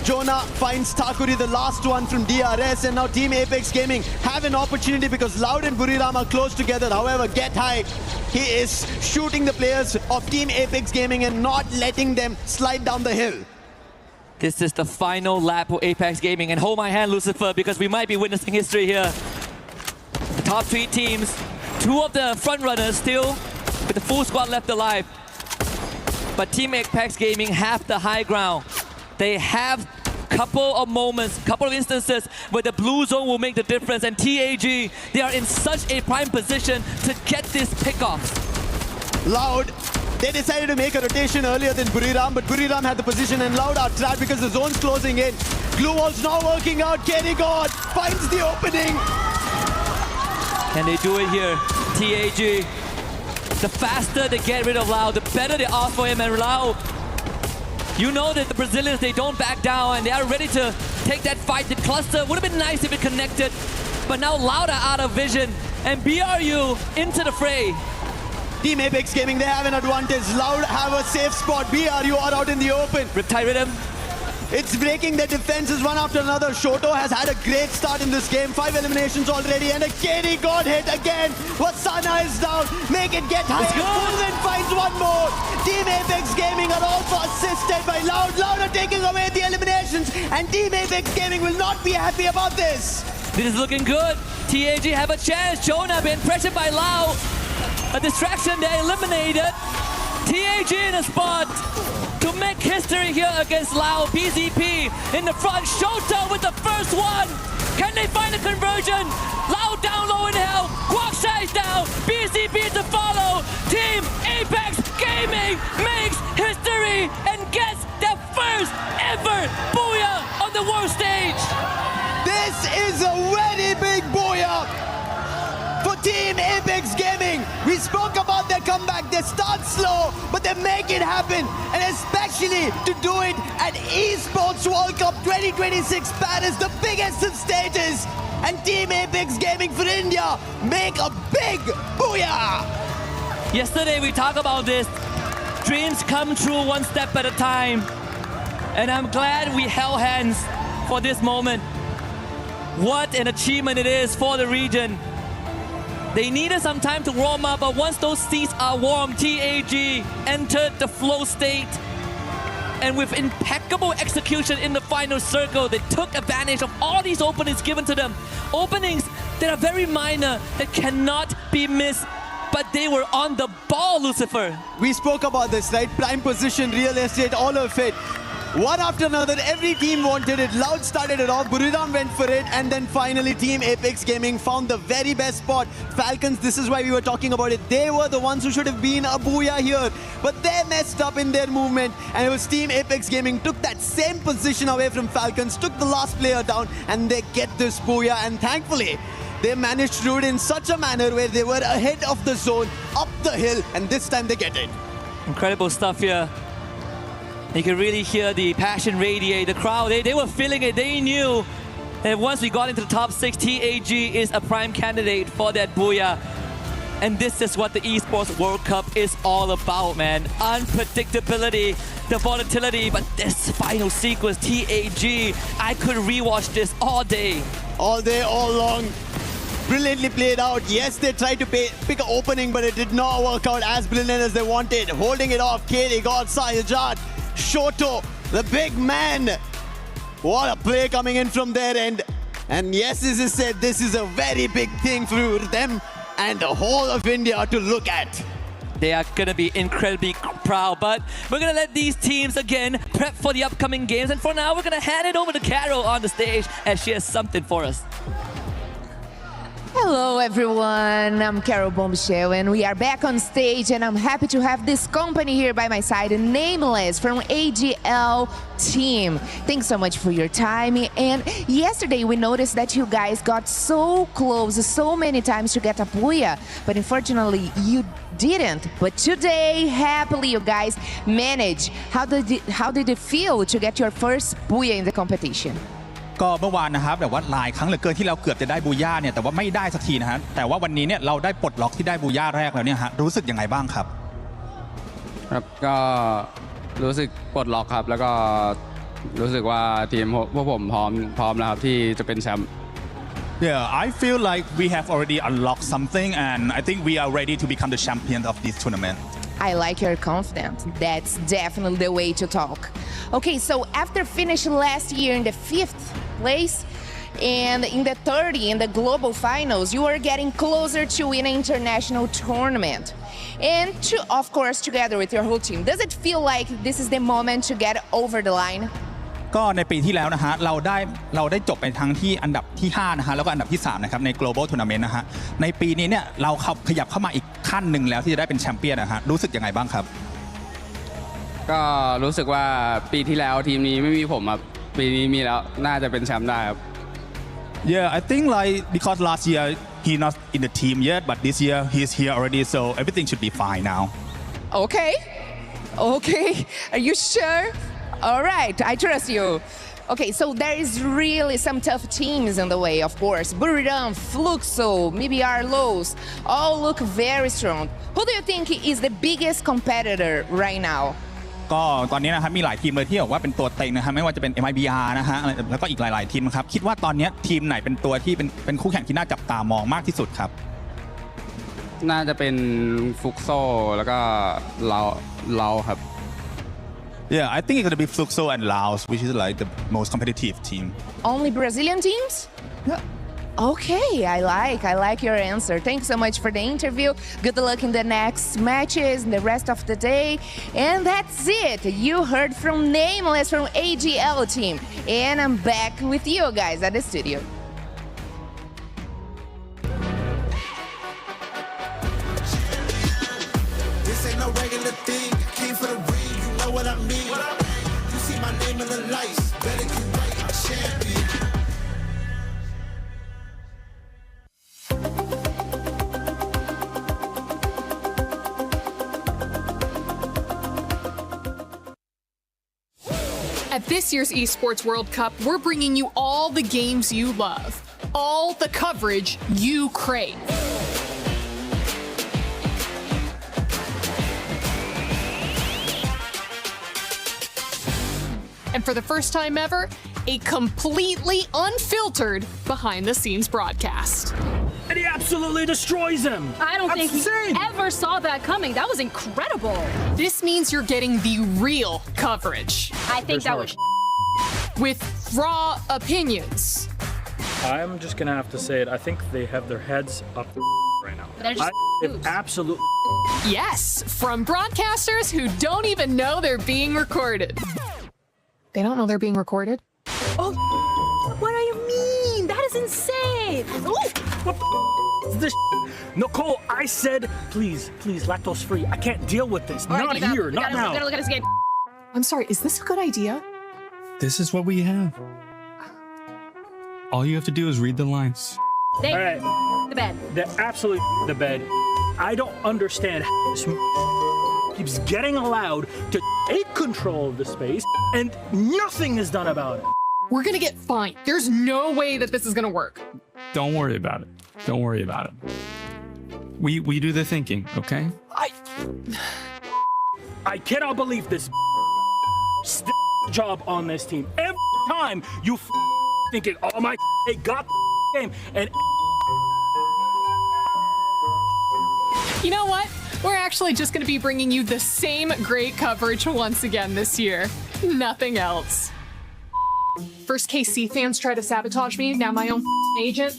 Jonah finds Takuri, the last one from DRS, and now Team Apex Gaming have an opportunity because Loud and Buriram are close together. However, Get High, he is shooting the players of Team Apex Gaming and not letting them slide down the hill. This is the final lap for Apex Gaming, and hold my hand, Lucifer, because we might be witnessing history here. The top 3 teams, 2 of the front runners still with the full squad left alive. But Team Apex Gaming have the high ground. They have couple of moments, couple of instances where the blue zone will make the difference, and TAG, they are in such a prime position to get this pickoff. Loud, they decided to make a rotation earlier than Buriram, but Buriram had the position and Loud are trapped because the zone's closing in. Glue wall's not working out. Kenny God finds the opening. Can they do it here? TAG. The faster they get rid of Lau, the better they are for him. And Lau, you know that the Brazilians, they don't back down and they are ready to take that fight. The cluster would have been nice if it connected, but now Loud are out of vision and BRU into the fray. Team Apex Gaming, they have an advantage. Loud have a safe spot. BRU are out in the open. Riptide rhythm. It's breaking their defenses one after another. Shoto has had a great start in this game. 5 eliminations already and a KD got hit again. Wasana is down. Make it Get High. Fulvin finds one more. Team Apex Gaming are also assisted by Loud. Loud are taking away the eliminations and Team Apex Gaming will not be happy about this. This is looking good. TAG have a chance. Jonah being pressured by Lau. A distraction, they eliminated. TAG in a spot to make history here against Lau. BZP in the front. Shota with the first one. Can they find a conversion? Lau down low in hell. Guaksha is down. BZP to follow. Team Apex Gaming makes history and gets their first ever booyah on the world stage. This is a very big booyah for Team Apex Gaming. We spoke about their comeback. They start slow, but they make it happen. And especially to do it at Esports World Cup 2026 Paris, the biggest of stages. And Team Apex Gaming for India make a big booyah. Yesterday we talked about this. Dreams come true one step at a time. And I'm glad we held hands for this moment. What an achievement it is for the region. They needed some time to warm up, but once those seats are warm, TAG entered the flow state. And with impeccable execution in the final circle, they took advantage of all these openings given to them. Openings that are very minor, that cannot be missed, but they were on the ball, Lucifer. We spoke about this, right? Prime position, real estate, all of it. One after another, every team wanted it. Loud started it off, Buriram went for it, and then finally Team Apex Gaming found the very best spot. Falcons, this is why we were talking about it. They were the ones who should have been a booyah here, but they messed up in their movement, and it was Team Apex Gaming took that same position away from Falcons, took the last player down, and they get this booyah, and thankfully, they managed to do it in such a manner where they were ahead of the zone, up the hill, and this time they get it. Incredible stuff here. You can really hear the passion radiate. The crowd, they were feeling it. They knew that once we got into the top 6, TAG is a prime candidate for that booyah. And this is what the Esports World Cup is all about, man. Unpredictability, the volatility, but this final sequence, TAG, I could rewatch this all day. All day, all long. brilliantly played out. Yes, they tried to pick an opening, but it did not work out as brilliant as they wanted. Holding it off, KD got Sayajat. Shoto, the big man. What a play coming in from their end. And yes, as I said, this is a very big thing for them and the whole of India to look at. They are going to be incredibly proud, but we're going to let these teams again prep for the upcoming games. And for now, we're going to hand it over to Carol on the stage as she has something for us. Hello everyone, I'm Carol Bombshell and we are back on stage and I'm happy to have this company here by my side, Nameless from AGL team. Thanks so much for your time. And yesterday we noticed that you guys got so close so many times to get a Booyah, but unfortunately you didn't. But today, happily you guys managed. How did it feel to get your first Booyah in the competition? ก็เมื่อวานนะครับแต่ว่าหลายครั้งเหลือเกินที่เราเกือบจะได้บูย่าเนี่ยแต่ว่าไม่ได้สักทีนะฮะแต่ว่าวันนี้เนี่ยเราได้ปลดล็อกที่ได้บูย่าแรกแล้วเนี่ยฮะรู้สึกยังไงบ้างครับครับก็รู้สึกปลดล็อกครับแล้วก็รู้สึกว่าทีมพวกผมพร้อมแล้วครับที่จะเป็นแชมป์ Yeah, I feel like we have already unlocked something and I think we are ready to become the champion of this tournament. I like your confidence. That's definitely the way to talk. Okay, so after finishing last year in the 5th place and in the 30 in the global finals, you are getting closer to win an international tournament. And of course, together with your whole team, does it feel like this is the moment to get over the line? ก็ในปีที่แล้วนะฮะเราได้จบไปทั้งที่อันดับที่5นะฮะแล้วก็อันดับที่3นะครับใน global tournament นะฮะในปีนี้เนี่ยเราขยับเข้ามาอีกขั้นหนึ่งแล้วที่จะได้เป็นแชมเปี้ยนนะฮะรู้สึกยังไงบ้างครับก็รู้สึกว่าปีที่แล้วทีมนี้ไม่มีผมครับปีนี้มีแล้วน่าจะเป็นแชมป์ได้ครับ Yeah, I think like because last year he not in the team yet, but this year he's here already, so everything should be fine now. Okay, are you sure? All right, I trust you. Okay, so there is really some tough teams in the way, of course. Buriram, Fluxo, maybe Arlos, all look very strong. Who do you think is the biggest competitor right now? ก็ตอนนี้นะครับมีหลายทีมเลยที่บอกว่าเป็นตัวเต็งนะครับไม่ว่าจะเป็น MIBR นะฮะแล้วก็อีกหลายๆทีมครับคิดว่าตอนนี้ทีมไหนเป็นตัวที่เป็นคู่แข่งที่น่าจับตามองมากที่สุดครับน่าจะเป็นฟุกโซแล้วก็เราครับ Yeah, I think it's gonna be Fluxo and Laos, which is like the most competitive team. Only Brazilian teams? Yeah. Okay, I like your answer. Thanks so much for the interview. Good luck in the next matches and the rest of the day. And that's it. You heard from Nameless from AGL team. And I'm back with you guys at the studio. This ain't no regular thing. Came for the ring, you know what I mean. You see my name in the lights. Better get right, I'm champion. At this year's Esports World Cup, we're bringing you all the games you love, all the coverage you crave. And for the first time ever, a completely unfiltered behind-the-scenes broadcast. And he absolutely destroys him. I don't think he ever saw that coming. That was incredible. This means you're getting the real coverage. I think that was with raw opinions. I'm just gonna have to say it. I think they have their heads up right now. They're just absolutely. Yes, from broadcasters who don't even know they're being recorded. They don't know they're being recorded? Oh, what do you mean? That is insane. What is this? Nicole, I said, please, lactose free. I can't deal with this. All right, not here, not now. We gotta look at this game. I'm sorry, is this a good idea? This is what we have. All you have to do is read the lines. They All right. the bed. They're absolutely the bed. I don't understand how this keeps getting allowed to take control of the space and nothing is done about it. We're gonna get fined. There's no way that this is gonna work. Don't worry about it. Don't worry about it. We do the thinking, okay? I cannot believe this job on this team. Every time you thinking, oh my, they got the game, and You know what? We're actually just going to be bringing you the same great coverage once again this year. Nothing else. First KC fans try to sabotage me, now my own agent.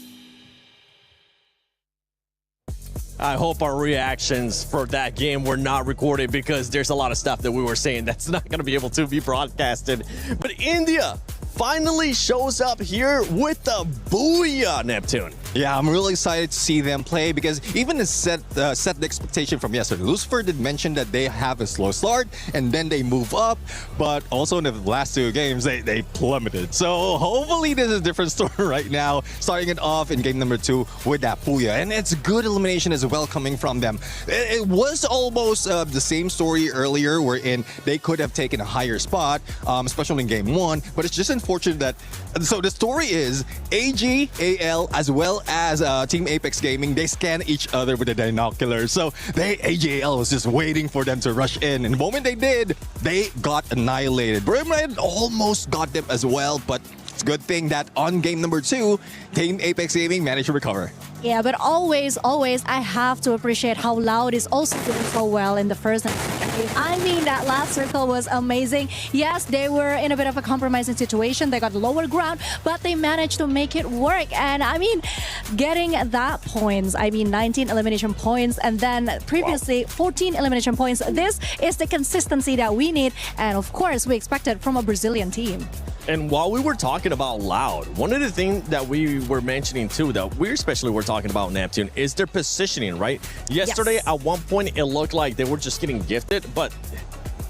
I hope our reactions for that game were not recorded because there's a lot of stuff that we were saying that's not going to be able to be broadcasted. But India finally shows up here with the booyah, Neptune. Yeah, I'm really excited to see them play because even to set the expectation from yesterday, Lucifer did mention that they have a slow start and then they move up, but also in the last two games, they plummeted. So hopefully this is a different story right now, starting it off in game number 2 with that booyah. And it's good elimination as well coming from them. It was almost the same story earlier wherein they could have taken a higher spot, especially in game 1, but it's just unfortunate that, so the story is AGAL as well as Team Apex Gaming, they scan each other with the binoculars. So AGAL was just waiting for them to rush in. And the moment they did, they got annihilated. Brimred almost got them as well, but it's a good thing that on game number 2, Team Apex Gaming managed to recover. Yeah, but always, I have to appreciate how Loud is also doing so well in the first and second game. I mean, that last circle was amazing. Yes, they were in a bit of a compromising situation. They got lower ground, but they managed to make it work. And I mean, getting that points, 19 elimination points, and then previously 14 elimination points. This is the consistency that we need. And of course, we expected from a Brazilian team. And while we were talking about Loud, one of the things that we were mentioning too, that we especially were talking about Neptune, is their positioning, right? Yesterday, Yes. at one point, it looked like they were just getting gifted, but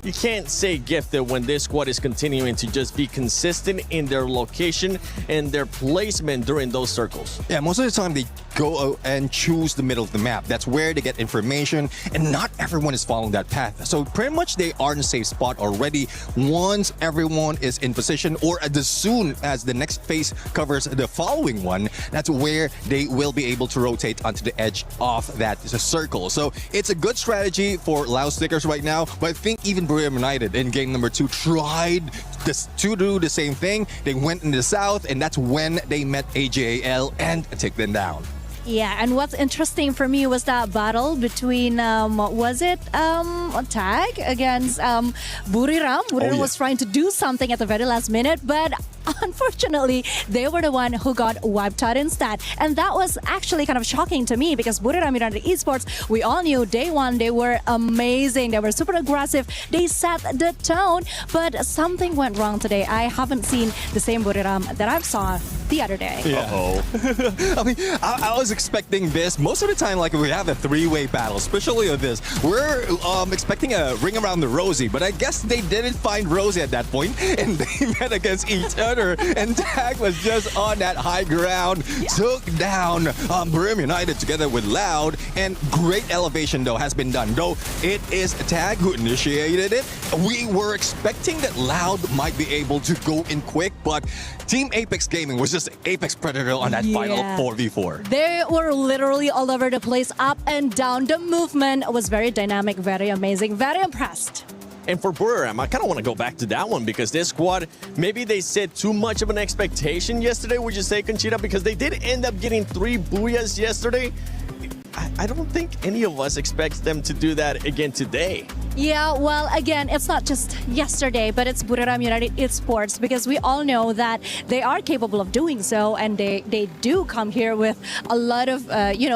you can't say gifted when this squad is continuing to just be consistent in their location and their placement during those circles. Yeah, most of the time they go and choose the middle of the map. That's where they get information, and not everyone is following that path. So pretty much they are in a safe spot already once everyone is in position, or as soon as the next phase covers the following one, that's where they will be able to rotate onto the edge of that circle. So it's a good strategy for Loud Stickers right now, but I think even Brilliant United in game number 2 tried to do the same thing. They went in the south, and that's when they met AJAL and take them down. Yeah, and what's interesting for me was that battle between, Tag against Buriram. Buriram was trying to do something at the very last minute, but unfortunately, they were the one who got wiped out instead. And that was actually kind of shocking to me because Buriram United Esports, we all knew day one, they were amazing. They were super aggressive. They set the tone, but something went wrong today. I haven't seen the same Buriram that I saw the other day. Yeah. I mean, I was expecting this. Most of the time, like, we have a three-way battle, especially of this. We're expecting a ring around the Rosie, but I guess they didn't find Rosie at that point, and they met against each other, and Tag was just on that high ground, took down Brim United together with Loud, and great elevation, though, has been done. Though it is Tag who initiated it, we were expecting that Loud might be able to go in quick, but Team Apex Gaming was just Apex Predator on that final 4v4. They were literally all over the place, up and down. The movement was very dynamic, very amazing, very impressed. And for Buriram, I kind of want to go back to that one because this squad, maybe they set too much of an expectation yesterday, would you say, Conchita? Because they did end up getting 3 booyahs yesterday. I don't think any of us expects them to do that again today. Yeah, well, again, it's not just yesterday, but it's Buriram United Esports because we all know that they are capable of doing so, and they do come here with a lot of,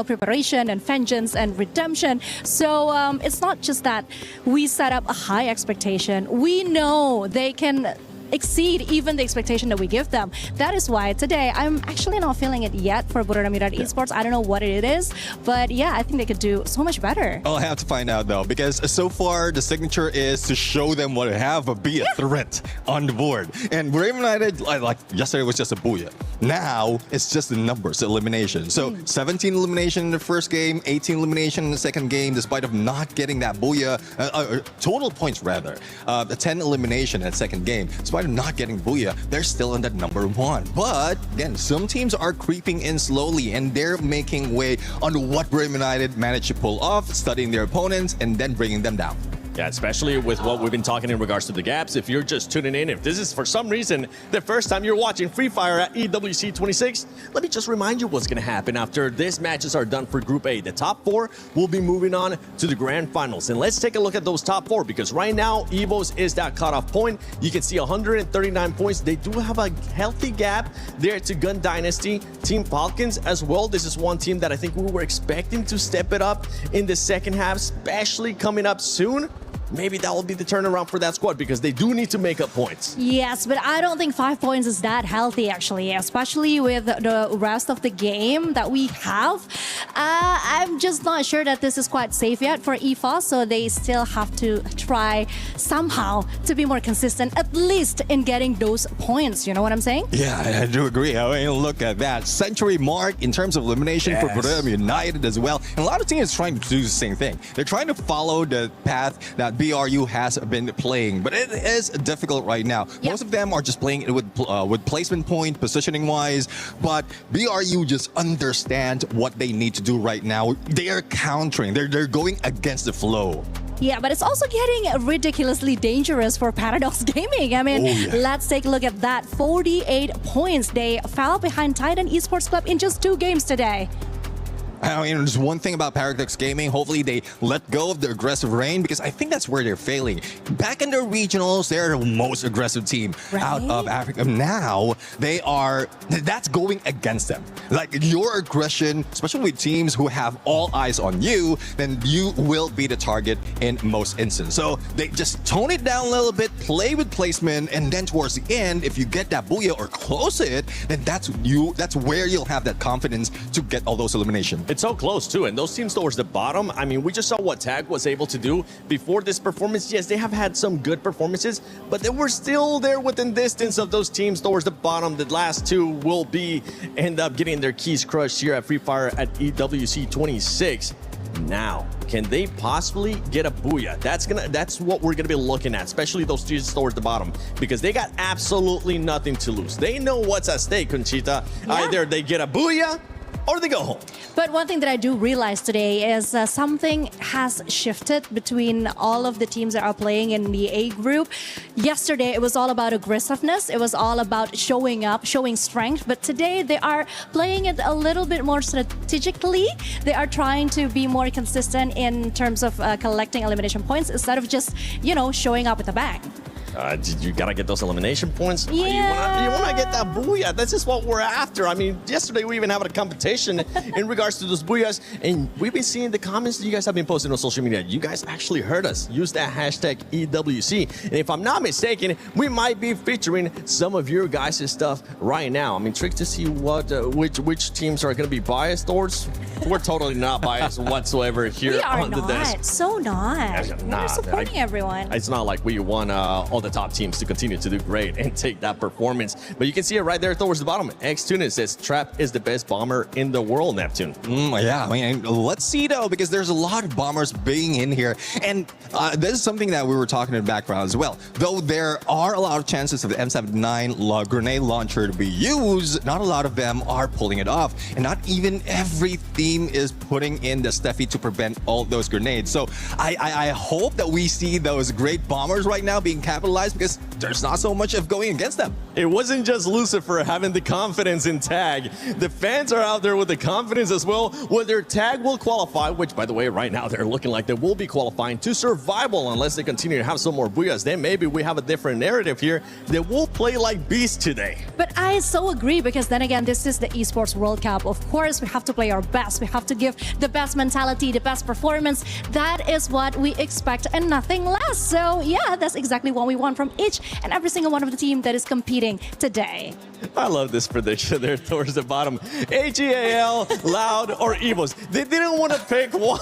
preparation and vengeance and redemption. So it's not just that we set up a high expectation. We know they can exceed even the expectation that we give them. That is why today I'm actually not feeling it yet for Buriram United Esports. I don't know what it is, but yeah, I think they could do so much better. I'll have to find out though, because so far the signature is to show them what they have, but be a threat on the board. And Buriram United, like yesterday was just a booyah. Now it's just the numbers, elimination. So 17 elimination in the first game, 18 elimination in the second game, despite of not getting that booyah, total points rather, 10 elimination in the second game. Despite of not getting booyah, they're still in that number 1. But again, some teams are creeping in slowly, and they're making way on what Brim United managed to pull off, studying their opponents and then bringing them down. Yeah, especially with what we've been talking in regards to the gaps. If you're just tuning in, if this is for some reason the first time you're watching Free Fire at EWC 26, let me just remind you what's going to happen after these matches are done for Group A. The top 4 will be moving on to the grand finals. And let's take a look at those top 4, because right now EVOS is that cutoff point. You can see 139 points. They do have a healthy gap there to Gun Dynasty, Team Falcons as well. This is one team that I think we were expecting to step it up in the second half, especially coming up soon. Maybe that will be the turnaround for that squad, because they do need to make up points. Yes, but I don't think 5 points is that healthy, actually, especially with the rest of the game that we have. I'm just not sure that this is quite safe yet for EFOS, so they still have to try somehow to be more consistent, at least in getting those points. You know what I'm saying? Yeah, I do agree. I mean, look at that century mark in terms of elimination for Bordeaux United as well. And a lot of teams are trying to do the same thing. They're trying to follow the path that BRU has been playing, but it is difficult right now. Most of them are just playing it with placement point, positioning wise, but BRU just understand what they need to do right now. They are countering. They're going against the flow. Yeah, but it's also getting ridiculously dangerous for Paradox Gaming. I mean, let's take a look at that. 48 points. They fell behind Titan Esports Club in just 2 games today. I mean, there's one thing about Paradox Gaming. Hopefully, they let go of the aggressive reign, because I think that's where they're failing. Back in their regionals, they're the most aggressive team out of Africa. Now, that's going against them. Like, your aggression, especially with teams who have all eyes on you, then you will be the target in most instances. So they just tone it down a little bit, play with placement, and then towards the end, if you get that booyah or close it, then that's where you'll have that confidence to get all those eliminations. It's so close too, and those teams towards the bottom, I mean, we just saw what TAG was able to do before this performance. Yes, they have had some good performances, but they were still there within distance of those teams towards the bottom. The last 2 will end up getting their keys crushed here at Free Fire at EWC 26. Now, can they possibly get a booyah? That's what we're gonna be looking at, especially those teams towards the bottom, because they got absolutely nothing to lose. They know what's at stake, Conchita. Either they get a booyah or they go home. But one thing that I do realize today is something has shifted between all of the teams that are playing in the A group. Yesterday, it was all about aggressiveness. It was all about showing up, showing strength. But today, they are playing it a little bit more strategically. They are trying to be more consistent in terms of collecting elimination points instead of just, showing up with a bang. You gotta get those elimination points. Yeah. You wanna get that booyah. That's just what we're after. I mean, yesterday we even had a competition in regards to those booyahs, and we've been seeing the comments that you guys have been posting on social media. You guys actually heard us use that hashtag EWC, and if I'm not mistaken, we might be featuring some of your guys' stuff right now. I mean, trick to see which teams are gonna be biased towards. We're totally not biased whatsoever here on the desk. We're supporting everyone. It's not like we want all the top teams to continue to do great and take that performance. But you can see it right there towards the bottom. Xtune says Trap is the best bomber in the world, Neptune. Yeah, I mean, let's see though, because there's a lot of bombers being in here. And this is something that we were talking in the background as well. Though there are a lot of chances of the M79 grenade launcher to be used, not a lot of them are pulling it off. And not even every team is putting in the Steffi to prevent all those grenades. So I hope that we see those great bombers right now being capitalized, because there's not so much of going against them. It wasn't just Lucifer having the confidence in TAG. The fans are out there with the confidence as well. Whether TAG will qualify, which by the way, right now they're looking like they will be qualifying to survival unless they continue to have some more booyahs. Then maybe we have a different narrative here. They will play like beasts today. But I so agree, because then again, this is the Esports World Cup. Of course, we have to play our best. We have to give the best mentality, the best performance. That is what we expect and nothing less. So yeah, that's exactly what we want from each and every single one of the team that is competing today. I love this prediction there towards the bottom. AGAL, Loud, or EVOS. They didn't want to pick one.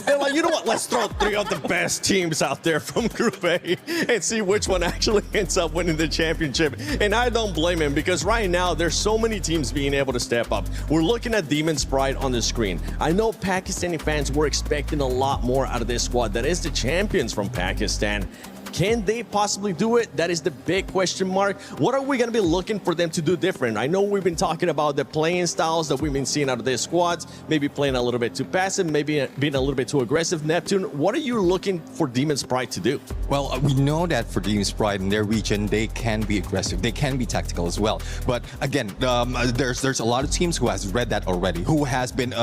They're like, you know what? Let's throw 3 of the best teams out there from Group A and see which one actually ends up winning the championship. And I don't blame him, because right now there's so many teams being able to step up. We're looking at Demon Sprite on the screen. I know Pakistani fans were expecting a lot more out of this squad that is the champions from Pakistan. Can they possibly do it? That is the big question mark. What are we going to be looking for them to do different? I know we've been talking about the playing styles that we've been seeing out of their squads, maybe playing a little bit too passive, maybe being a little bit too aggressive. Neptune, what are you looking for Demon's Pride to do? Well, we know that for Demon's Pride in their region, they can be aggressive. They can be tactical as well. But again, there's a lot of teams who has read that already, who has been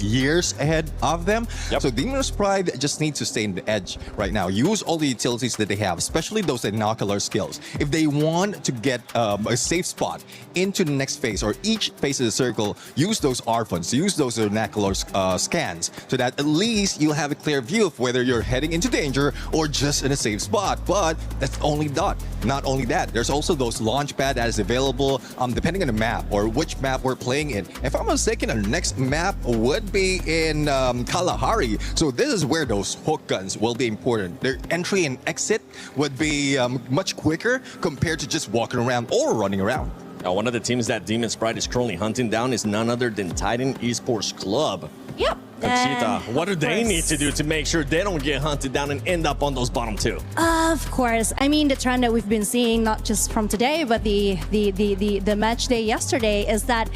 years ahead of them. Yep. So Demon's Pride just needs to stay in the edge right now. Use all the utilities that they have, especially those binocular skills. If they want to get a safe spot into the next phase or each phase of the circle, use those R-funds, use those binocular scans, so that at least you'll have a clear view of whether you're heading into danger or just in a safe spot. But that's only not only that. There's also those launch pad that is available depending on the map or which map we're playing in. If I'm not mistaken, the next map would be in Kalahari. So this is where those hook guns will be important. Their entry and exit would be much quicker compared to just walking around or running around. Now, one of the teams that Demon's Pride is currently hunting down is none other than Titan Esports Club. Yep. Conchita, what do they need to do to make sure they don't get hunted down and end up on those bottom two? Of course. I mean, the trend that we've been seeing, not just from today, but the match day yesterday, is that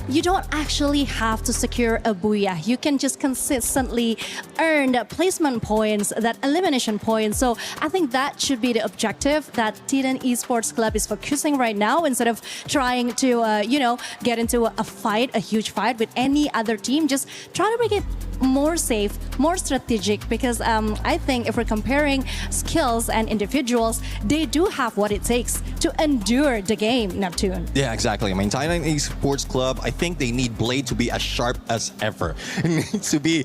you don't actually have to secure a booyah. You can just consistently earn the placement points, that elimination points. So I think that should be the objective that Titan Esports Club is focusing right now, instead of trying to, get into a fight, a huge fight with any other team. Just try to make it more safe, more strategic, because I think if we're comparing skills and individuals, they do have what it takes to endure the game, Neptune. Yeah, exactly. I mean, Titan Esports Club, I think they need Blade to be as sharp as ever. It needs to be...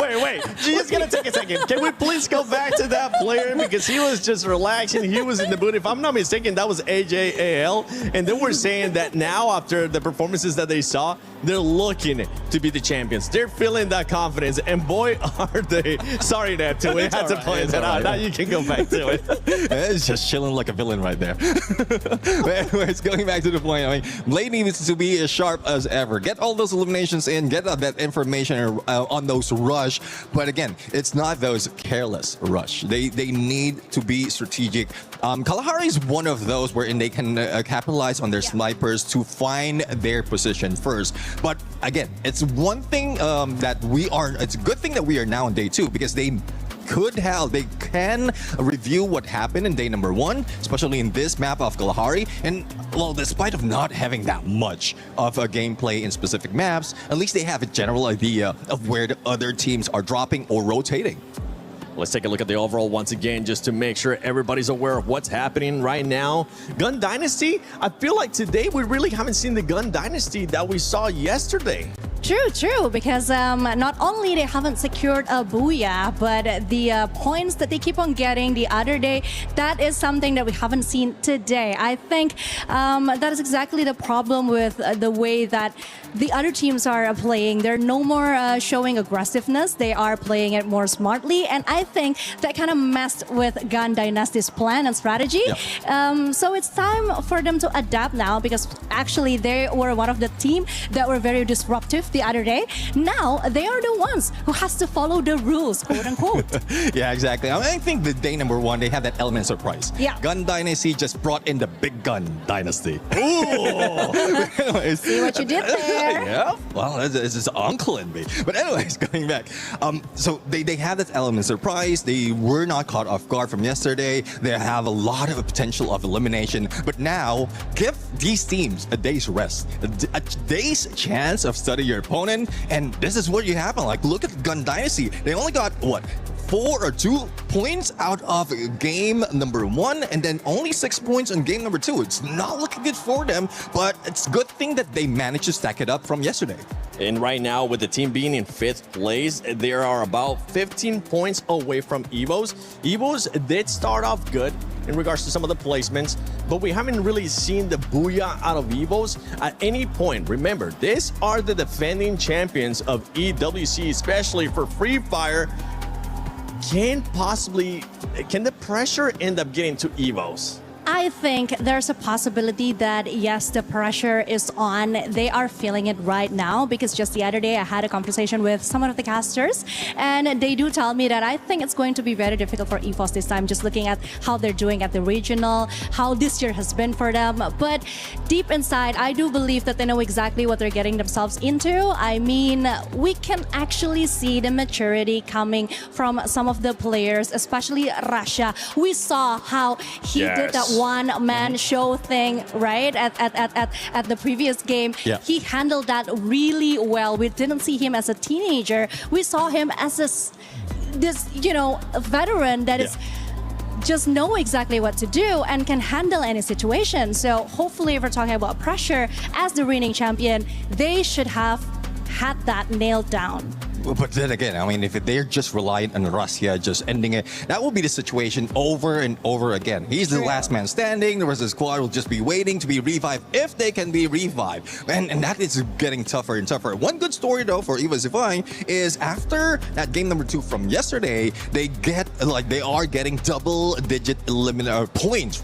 Wait. She's going to take a second. Can we please go back to that player? Because he was just relaxing. He was in the mood. If I'm not mistaken, that was AJAL. And they were saying that now, after the performances that they saw, they're looking to be the champions. They're feeling that confidence, and boy, are they. Sorry, Neptune, we had to point it out. Now you can go back to it. It's just chilling like a villain right there. But anyways, going back to the point, I mean, Blade needs to be as sharp as ever. Get all those eliminations in, get that information on those rush. But again, it's not those careless rush. They need to be strategic. Kalahari is one of those wherein they can capitalize on their snipers to find their position first. But again, it's one thing it's a good thing that we are now on day 2, because they can review what happened in day number 1, especially in this map of Kalahari. And well, despite of not having that much of a gameplay in specific maps, at least they have a general idea of where the other teams are dropping or rotating. Let's take a look at the overall once again, just to make sure everybody's aware of what's happening right now. Gun Dynasty, I feel like today we really haven't seen the Gun Dynasty that we saw yesterday. True, because not only they haven't secured a booyah, but the points that they keep on getting the other day, that is something that we haven't seen today. I think that is exactly the problem with the way that the other teams are playing. They're no more showing aggressiveness. They are playing it more smartly, and I think that kind of messed with Gun Dynasty's plan and strategy. Yep. So it's time for them to adapt now, because actually they were one of the team that were very disruptive the other day. Now they are the ones who has to follow the rules, quote unquote. Yeah, exactly. I think the day number 1, they have that element of surprise. Yeah. Gun Dynasty just brought in the big gun dynasty. Ooh! See what you did there? Yeah. Well, it's his uncle in me. But anyways, going back. So they have that element of surprise. They were not caught off guard from yesterday. They have a lot of potential of elimination. But now, give these teams a day's rest, a day's chance of studying your opponent, and this is what you happen. Like, look at Gun Dynasty. They only got, 4 or 2 points out of game number 1, and then only 6 points on game number 2. It's not looking good for them, but it's a good thing that they managed to stack it up from yesterday. And right now, with the team being in 5th place, they are about 15 points away from EVOs. EVOs did start off good in regards to some of the placements, but we haven't really seen the booyah out of EVOs at any point. Remember, these are the defending champions of EWC, especially for Free Fire. Can the pressure end up getting to EVOs? I I think there's a possibility that yes, the pressure is on. They are feeling it right now because just the other day I had a conversation with some of the casters and they do tell me that I think it's going to be very difficult for EFOS this time, just looking at how they're doing at the regional, how this year has been for them. But deep inside, I do believe that they know exactly what they're getting themselves into. I mean, we can actually see the maturity coming from some of the players, especially Russia. We saw how he did that one-man show thing, right? At the previous game. Yeah. He handled that really well. We didn't see him as a teenager. We saw him as a veteran that is just know exactly what to do and can handle any situation. So hopefully if we're talking about pressure as the reigning champion, they should have had that nailed down. But then again, I mean, if they're just reliant on Russia just ending it, that will be the situation over and over again. He's the last man standing. The rest of the squad will just be waiting to be revived if they can be revived. And that is getting tougher and tougher. One good story, though, for EWC is after that game number 2 from yesterday, they are getting double-digit points,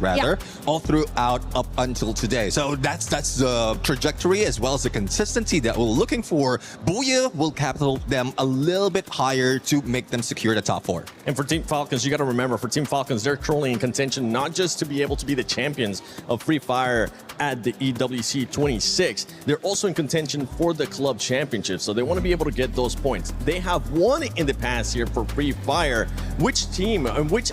all throughout up until today. So that's the trajectory as well as the consistency that we're looking for. Booyah will capital them a little bit higher to make them secure the top 4. And for Team Falcons, you got to remember, for Team Falcons, they're currently in contention not just to be able to be the champions of Free Fire at the EWC 26, they're also in contention for the club championship. So they want to be able to get those points. They have won in the past year for Free Fire. Which team and which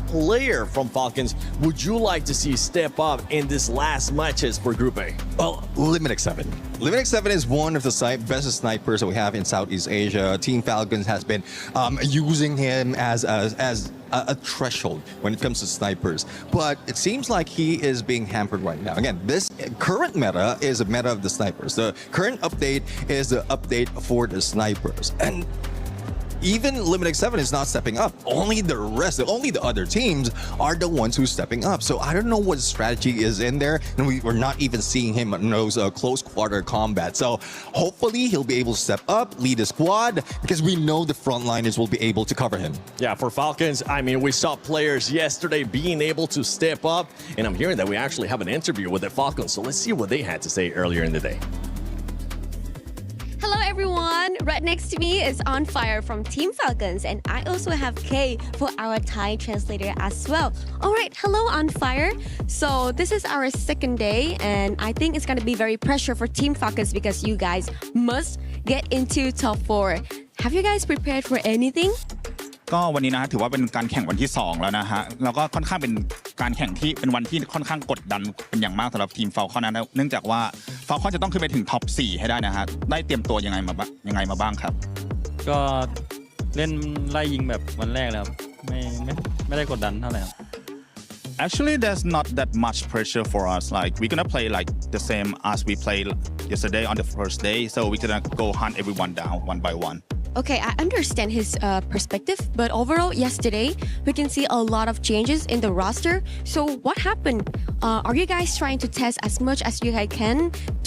player from Falcons would you like to see step up in this last matches for Group A? Well, Limited 7. Limited 7 is one of the best snipers that we have in Southeast Asia. Team Falcons has been using him as a threshold when it comes to snipers. But it seems like he is being hampered right now. Again, this current meta is a meta of the snipers. The current update is the update for the snipers. And even Limited 7 is not stepping up. Only the other teams are the ones who's stepping up. So I don't know what strategy is in there. And we're not even seeing him in those close quarter combat. So hopefully he'll be able to step up, lead the squad, because we know the frontliners will be able to cover him. Yeah, for Falcons, I mean, we saw players yesterday being able to step up. And I'm hearing that we actually have an interview with the Falcons. So let's see what they had to say earlier in the day. Hello everyone! Right next to me is On Fire from Team Falcons, and I also have Kay for our Thai translator as well. Alright, hello On Fire. So this is our second day, and I think it's gonna be very pressure for Team Falcons because you guys must get into top 4. Have you guys prepared for anything? ก็วันนี้นะถือว่าเป็นการแข่งวันที่2แล้วนะฮะแล้วก็ค่อนข้างเป็นการแข่งที่เป็นวันที่ค่อนข้างกดดันเป็นอย่างมากสำหรับทีม Falcon นะเนื่องจากว่า Falcon จะต้องขึ้นไปถึงท็อป 4 ให้ได้นะฮะได้เตรียมตัวยังไงมาบ้างครับก็เล่นไล่ยิงแบบวันแรกแล้วไม่ได้กดดันเท่าไหร่ครับ Actually, there's not that much pressure for us. Like we're gonna play like the same as we played yesterday on the first day, so we're gonna go hunt everyone down one by one. Okay, I understand his perspective, but overall, yesterday, we can see a lot of changes in the roster. So what happened? Are you guys trying to test as much as you guys can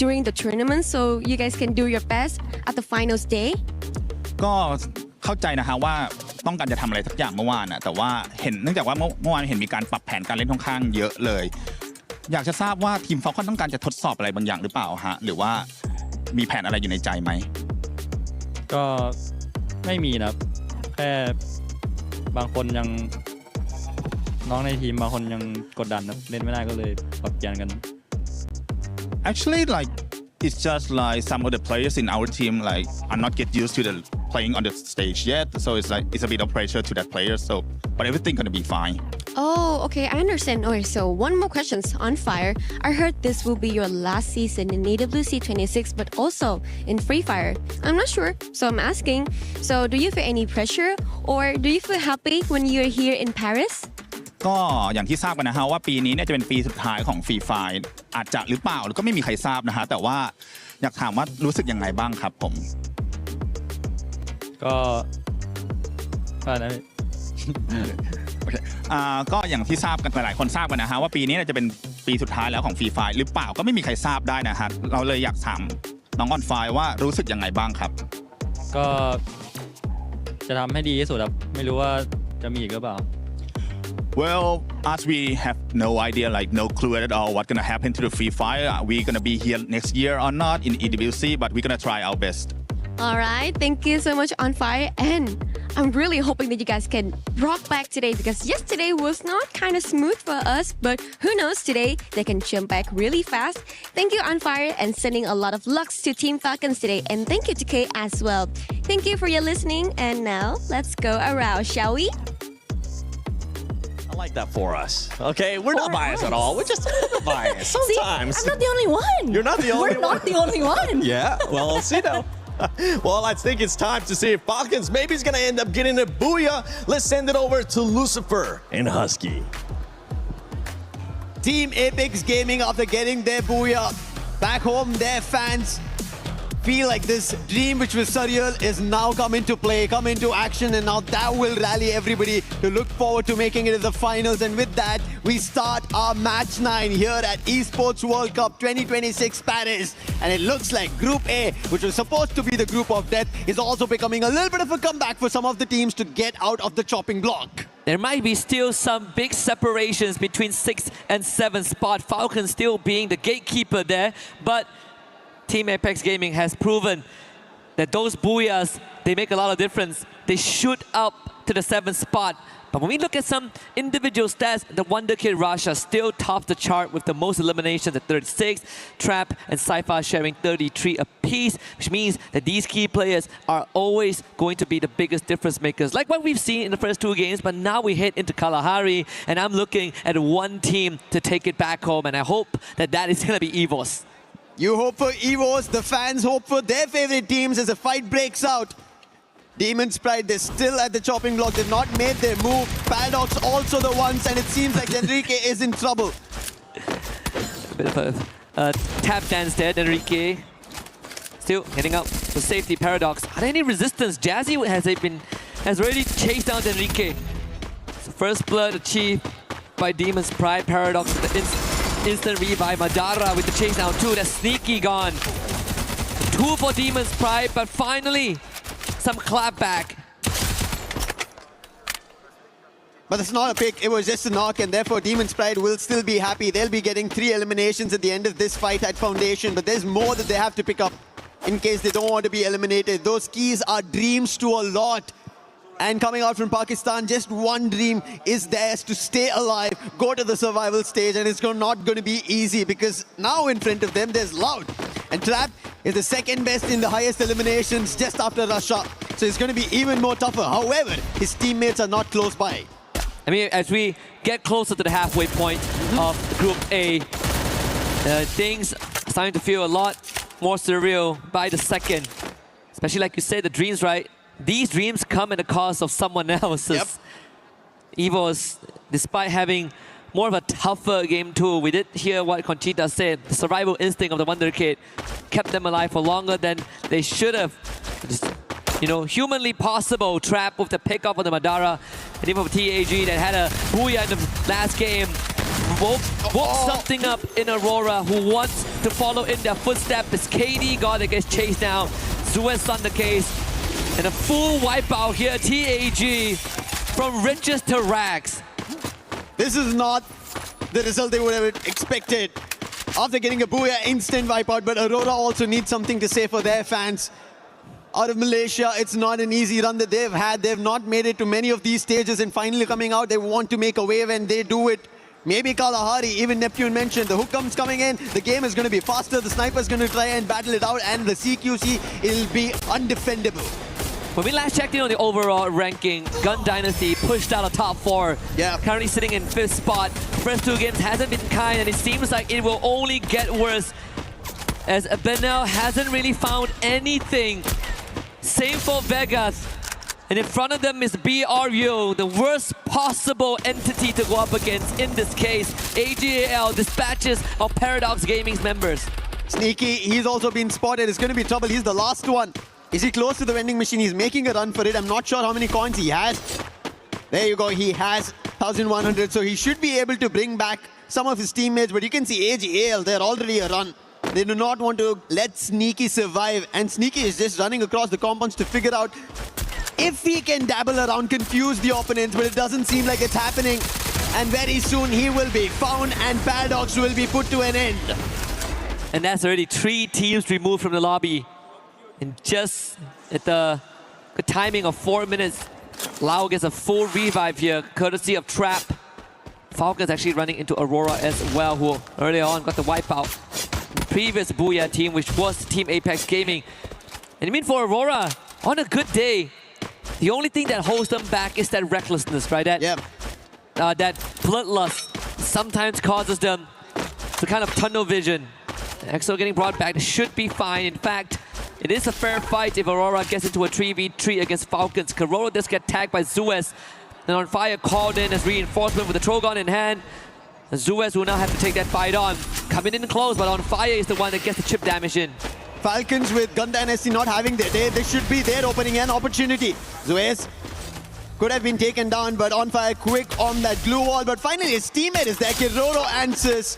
during the tournament so you guys can do your best at the finals day? ก็เข้าใจนะฮะว่าต้องการจะทำอะไรสักอย่างเมื่อวานนะแต่ว่าเนื่องจากว่าเมื่อวานเห็นมีการปรับแผนการเล่นค่อนข้างเยอะเลยอยากจะทราบว่าทีม Falcon ต้องการจะทดสอบอะไรบางอย่างหรือเปล่าฮะหรือว่ามีแผนอะไรอยู่ในใจไหมก็ไม่มีนะแค่บางคนยังน้องในทีมบางคนยังกดดันนะเล่นไม่ได้ก็เลยปรับเปลี่ยนกัน Actually, like it's just like some of the players in our team like are not get used to the playing on the stage yet, so it's a bit of pressure to that player. So, but everything gonna be fine. Oh, okay, I understand. Okay, so one more question On Fire. I heard this will be your last season in EWC 26, but also in Free Fire. I'm not sure, so I'm asking. So, do you feel any pressure, or do you feel happy when you're here in Paris? ก็อย่างที่ทราบกันนะฮะว่าปีนี้เนี่ยจะเป็นปีสุดท้ายของ Free Fire อาจจะหรือเปล่าก็ไม่มีใครทราบนะฮะแต่ว่าอยากถามว่ารู้สึกยังไงบ้างครับผมก็นะ ก็อย่างที่ทราบกันหลายคนทราบกันนะฮะว่าปีนี้จะเป็นปีสุดท้ายแล้วของ Free Fire หรือเปล่าก็ไม่มีใครทราบได้นะฮะเราเลยอยากถามน้องออนไฟว่ารู้สึกยังไงบ้างครับก็จะทำให้ดีที่สุดครับไม่รู้ว่าจะมีอีกหรือเปล่า Well, as we have no idea, like no clue at all what's gonna happen to the Free Fire. Are we gonna be here next year or not in EWC? But we're gonna try our best. All right, thank you so much, On Fire. And I'm really hoping that you guys can rock back today because yesterday was not kind of smooth for us, but who knows, today they can jump back really fast. Thank you, On Fire, and sending a lot of lucks to Team Falcons today. And thank you to Kay as well. Thank you for your listening. And now let's go around, shall we? I like that for us. Okay, we're not biased at all. We're just a little biased sometimes. See, I'm not the only one. You're not the only We're one. not the only one. Yeah, well, I'll see now. Well, I think it's time to see if Falcons maybe is going to end up getting a booyah. Let's send it over to Lucifer and Husky. Team Apex Gaming, after getting their booyah back home, their fans feel like this dream which was surreal is now come into play, come into action, and now that will rally everybody to look forward to making it to the finals. And with that, we start our match 9 here at Esports World Cup 2026 Paris. And it looks like Group A, which was supposed to be the group of death, is also becoming a little bit of a comeback for some of the teams to get out of the chopping block. There might be still some big separations between 6th and 7th spot. Falcons still being the gatekeeper there, but Team Apex Gaming has proven that those booyahs, they make a lot of difference. They shoot up to the 7th spot. But when we look at some individual stats, the Wonder Kid Rasha still tops the chart with the most eliminations at 36, Trap and Cypher sharing 33 apiece, which means that these key players are always going to be the biggest difference makers, like what we've seen in the first 2 games. But now we head into Kalahari, and I'm looking at one team to take it back home, and I hope that that is going to be EVOS. You hope for EVOS, the fans hope for their favorite teams as a fight breaks out. Demon's Pride, they're still at the chopping block. They've not made their move. Paradox also the ones, and it seems like Enrique is in trouble. A bit of a tap dance there, Enrique. Still heading up for safety. Paradox. Are there any resistance? Jazzy has already chased down Enrique. So first blood achieved by Demon's Pride. Paradox with the instant revive. Madara with the chase down too. That's sneaky gone. 2 for Demon's Pride, but finally some clapback. But it's not a pick, it was just a knock, and therefore Demon's Pride will still be happy. They'll be getting 3 eliminations at the end of this fight at Foundation, but there's more that they have to pick up in case they don't want to be eliminated. Those keys are dreams to a lot. And coming out from Pakistan, just one dream is theirs: to stay alive, go to the survival stage, and it's not going to be easy because now in front of them there's Loud. And Trap is the 2nd best in the highest eliminations just after Russia. So it's going to be even more tougher. However, his teammates are not close by. I mean, as we get closer to the halfway point of Group A, things are starting to feel a lot more surreal by the second. Especially like you said, the dreams, right? These dreams come at the cost of someone else's. Yep. EVOS, despite having more of a tougher game too, we did hear what Conchita said. The survival instinct of the Wonder Kid kept them alive for longer than they should have. Just, you know, humanly possible. Trap with the pickup on the Madara. And even for TAG that had a booyah in the last game. Woke something up in Aurora, who wants to follow in their footsteps. It's KD God that gets chased down. Zuez on the case. And a full wipeout here, TAG, from riches to rags. This is not the result they would have expected. After getting a booyah, instant wipeout, but Aurora also needs something to say for their fans. Out of Malaysia, it's not an easy run that they've had. They've not made it to many of these stages, and finally coming out, they want to make a wave, and they do it. Maybe Kalahari, even Neptune mentioned, the hook comes coming in, the game is going to be faster, the sniper's going to try and battle it out, and the CQC, it'll be undefendable. When we last checked in on the overall ranking, Gun Dynasty pushed out a top 4. Yeah. Currently sitting in 5th spot. First 2 games hasn't been kind, and it seems like it will only get worse as Benel hasn't really found anything. Same for Vegas. And in front of them is BRU, the worst possible entity to go up against in this case. AGAL dispatches of Paradox Gaming's members. Sneaky, he's also been spotted. It's going to be trouble. He's the last one. Is he close to the vending machine? He's making a run for it. I'm not sure how many coins he has. There you go. He has 1,100. So he should be able to bring back some of his teammates. But you can see AGAL, they're already a run. They do not want to let Sneaky survive. And Sneaky is just running across the compounds to figure out if he can dabble around, confuse the opponents. But it doesn't seem like it's happening. and very soon he will be found and Paradox will be put to an end. And that's already 3 teams removed from the lobby. And just at the timing of 4 minutes, Lau gets a full revive here, courtesy of Trap. Falcons actually running into Aurora as well, who earlier on got the wipeout. The previous Booyah team, which was Team Apex Gaming. And I mean, for Aurora, on a good day, the only thing that holds them back is that recklessness, right? That bloodlust sometimes causes them to kind of tunnel vision. EXO getting brought back, they should be fine. In fact, it is a fair fight if Aurora gets into a 3v3 against Falcons. Karolo does get tagged by Zuez. And On Fire called in as reinforcement with the Trogon in hand. Zuez will now have to take that fight on. Coming in close, but On Fire is the one that gets the chip damage in. Falcons with Gun Dynasty not having their day, they should be there opening an opportunity. Zuez could have been taken down, but On Fire quick on that glue wall. But finally his teammate is there, Kiroro answers.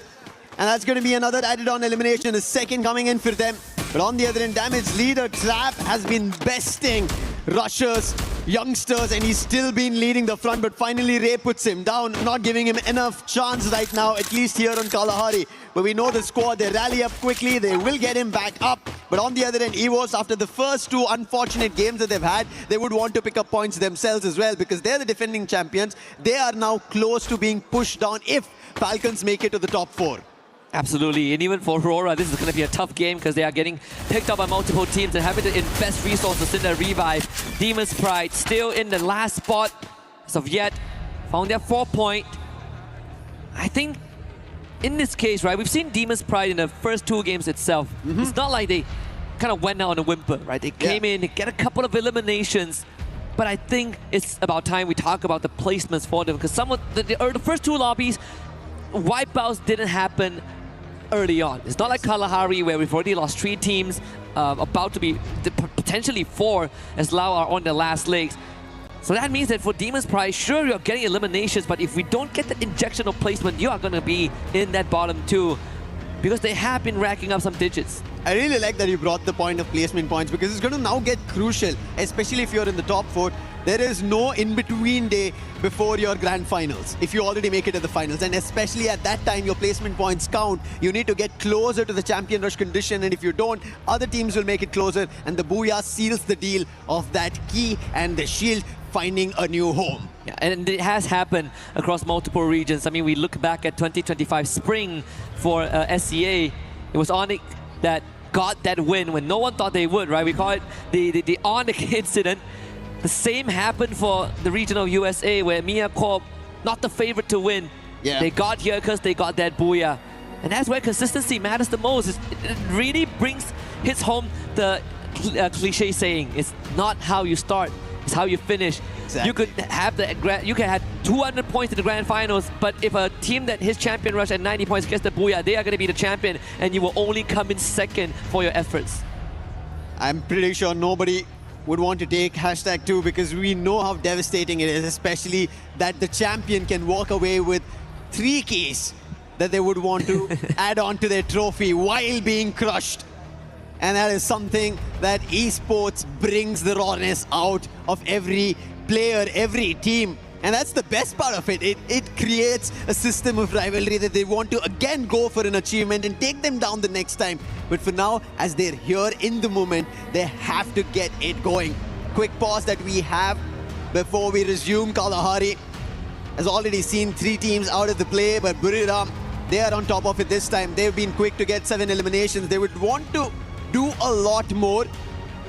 And that's going to be another added on elimination, the second coming in for them. But on the other end, Damage leader Trap has been besting rushers, youngsters, and he's still been leading the front. But finally Ray puts him down, not giving him enough chance right now, at least here on Kalahari. But we know the squad, they rally up quickly, they will get him back up. But on the other end, EVOS, after the first 2 unfortunate games that they've had, they would want to pick up points themselves as well, because they're the defending champions. They are now close to being pushed down if Falcons make it to the top 4. Absolutely, and even for Aurora, this is going to be a tough game because they are getting picked up by multiple teams and having to invest resources in their revive. Demon's Pride still in the last spot as of yet, found their 4-point. I think in this case, right, we've seen Demon's Pride in the first 2 games itself. It's not like they kind of went out on a whimper, right? They came in, they get a couple of eliminations. But I think it's about time we talk about the placements for them, because some of the first 2 lobbies, wipeouts didn't happen early on. It's not like Kalahari where we've already lost 3 teams, about to be potentially 4 as Lau are on their last legs. So that means that for Demon's Pride, sure, you're getting eliminations, but if we don't get the injection of placement, you are going to be in that bottom 2 because they have been racking up some digits. I really like that you brought the point of placement points, because it's going to now get crucial, especially if you're in the top 4. There is no in-between day before your grand finals, if you already make it to the finals. And especially at that time, your placement points count. You need to get closer to the champion rush condition, and if you don't, other teams will make it closer, and the Booyah seals the deal of that key and the shield finding a new home. Yeah, and it has happened across multiple regions. I mean, we look back at 2025 spring for SCA. It was Onyx that got that win when no one thought they would, right? We call it the Onyx incident. The same happened for the regional USA, where Mia Corp, not the favorite to win. Yeah. They got here because they got that Booyah. And that's where consistency matters the most. It really hits home the cliche saying, it's not how you start, it's how you finish. Exactly. You could have 200 points in the grand finals, but if a team that hits champion rush at 90 points gets the Booyah, they are going to be the champion, and you will only come in second for your efforts. I'm pretty sure nobody would want to take #2 because we know how devastating it is, especially that the champion can walk away with 3 keys that they would want to add on to their trophy while being crushed. And that is something that esports brings the rawness out of every player, every team. And that's the best part of it. It creates a system of rivalry that they want to again go for an achievement and take them down the next time. But for now, as they're here in the moment, they have to get it going. Quick pause that we have before we resume. Kalahari has already seen 3 teams out of the play, but Buriram, they are on top of it this time. They've been quick to get 7 eliminations. They would want to do a lot more,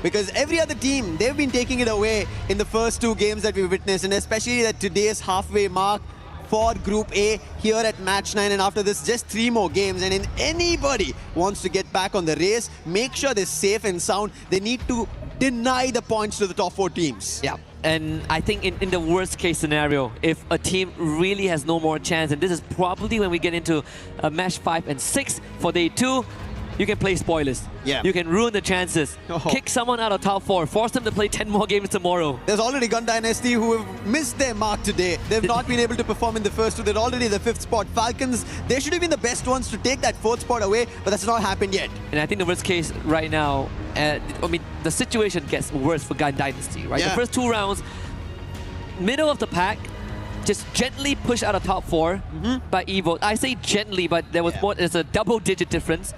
because every other team, they've been taking it away in the first 2 games that we witnessed, and especially at today's halfway mark for Group A here at Match 9, and after this, just 3 more games. And if anybody wants to get back on the race, make sure they're safe and sound. They need to deny the points to the top 4 teams. Yeah, and I think in the worst case scenario, if a team really has no more chance, and this is probably when we get into match 5 and 6 for day 2, you can play spoilers. Yeah. You can ruin the chances. Kick someone out of top 4. Force them to play 10 more games tomorrow. There's already Gun Dynasty who have missed their mark today. They've not been able to perform in the first 2. They're already the 5th spot. Falcons, they should have been the best ones to take that 4th spot away, but that's not happened yet. And I think the worst case right now, I mean, the situation gets worse for Gun Dynasty, right? Yeah. The first 2 rounds, middle of the pack, just gently pushed out of top 4 by Evo. I say gently, but there was more. There's a double-digit difference.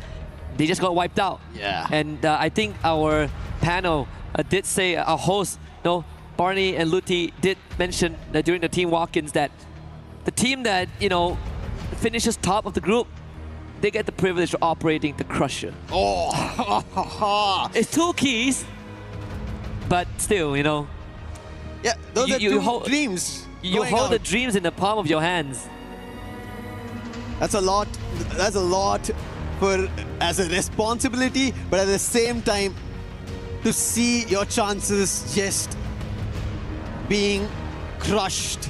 They just got wiped out. Yeah. And I think our panel did say, our host, Barney and Luti did mention that during the team walk-ins that the team that, finishes top of the group, they get the privilege of operating the Crusher. Oh! It's 2 keys, but still, Yeah, those are two dreams. You hold the dreams in the palm of your hands. That's a lot. That's a lot as a responsibility, but at the same time, to see your chances just being crushed,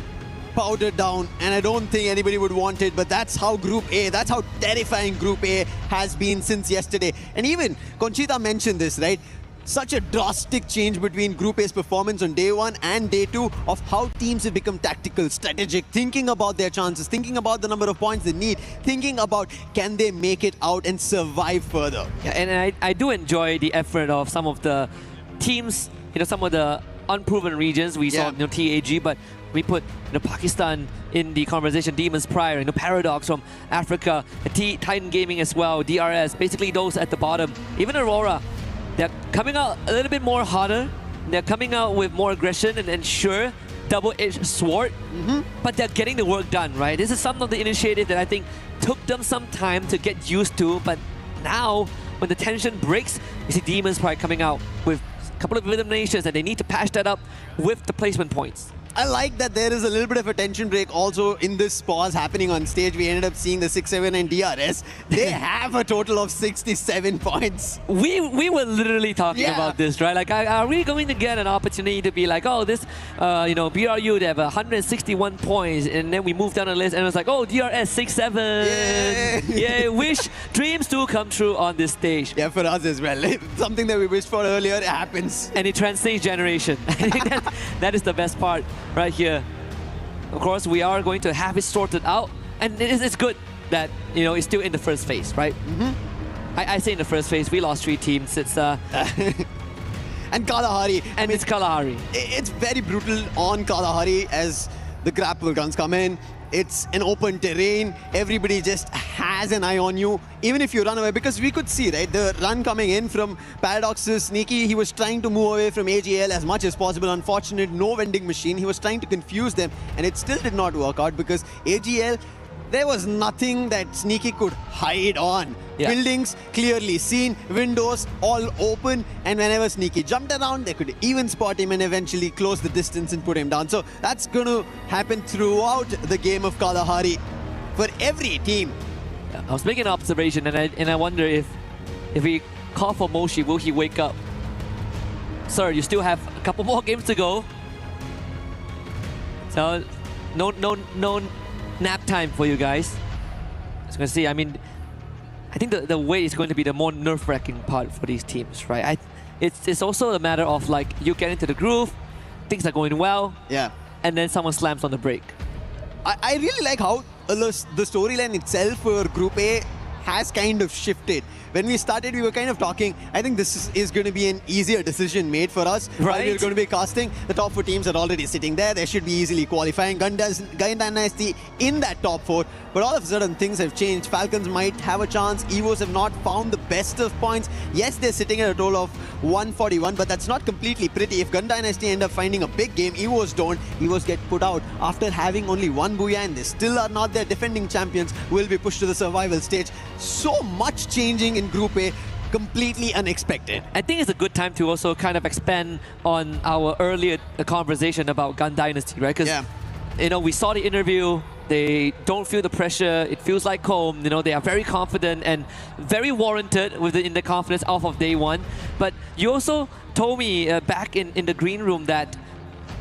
powdered down, and I don't think anybody would want it, but that's how that's how terrifying Group A has been since yesterday. And even Conchita mentioned this, right? Such a drastic change between Group A's performance on day 1 and day 2 of how teams have become tactical, strategic, thinking about their chances, thinking about the number of points they need, thinking about can they make it out and survive further. Yeah, and I do enjoy the effort of some of the teams, some of the unproven regions. We saw TAG, but we put Pakistan in the conversation, Demons Prior, Paradox from Africa, Titan Gaming as well, DRS, basically those at the bottom. Even Aurora, they're coming out a little bit more harder. They're coming out with more aggression and sure, double-edged sword, but they're getting the work done, right? This is some of the initiative that I think took them some time to get used to, but now when the tension breaks, you see Demons Pride coming out with a couple of eliminations and they need to patch that up with the placement points. I like that there is a little bit of a tension break also in this pause happening on stage. We ended up seeing the 6-7 and DRS. They have a total of 67 points. We were literally talking about this, right? Like, are we going to get an opportunity to be like, oh, this, BRU, they have 161 points, and then we move down the list, and it was like, oh, DRS 6-7. Yeah, wish dreams do come true on this stage. Yeah, for us as well. Something that we wished for earlier, it happens. And it transcends generation. I think that is the best part. Right here. Of course, we are going to have it sorted out, and it's good that it's still in the first phase, right? I say in the first phase, we lost 3 teams. It's and Kalahari. And it's Kalahari. It's very brutal on Kalahari as the grapple guns come in. It's an open terrain. Everybody just has an eye on you, even if you run away. Because we could see, right, the run coming in from Paradox's Sneaky. He was trying to move away from AGL as much as possible. Unfortunate, no vending machine. He was trying to confuse them, and it still did not work out because AGL, there was nothing that Sneaky could hide on. Yeah. Buildings clearly seen, windows all open, and whenever Sneaky jumped around, they could even spot him and eventually close the distance and put him down. So that's going to happen throughout the game of Kalahari for every team. I was making an observation, and I wonder if we call for Moshi, will he wake up? Sir, you still have a couple more games to go. So no nap time for you guys. I was going to see, I think the wait is going to be the more nerve-wracking part for these teams, right? It's also a matter of like you get into the groove, things are going well, and then someone slams on the brake. I really like how the storyline itself for Group A has kind of shifted. When we started, we were kind of talking, I think this is going to be an easier decision made for us. Right. We're going to be casting. The top 4 teams are already sitting there. They should be easily qualifying. Garena Dynasty in that top 4. But all of a sudden, things have changed. Falcons might have a chance. Evos have not found the best of points. Yes, they're sitting at a total of 141, but that's not completely pretty. If Gun Dynasty end up finding a big game, Evos don't. Evos get put out after having only 1 Booyah, and they still are not their defending champions, will be pushed to the survival stage. So much changing in Group A, completely unexpected. I think it's a good time to also kind of expand on our earlier conversation about Gun Dynasty, right? Because we saw the interview. They don't feel the pressure. It feels like home. They are very confident and very warranted in the confidence off of day 1. But you also told me back in the green room that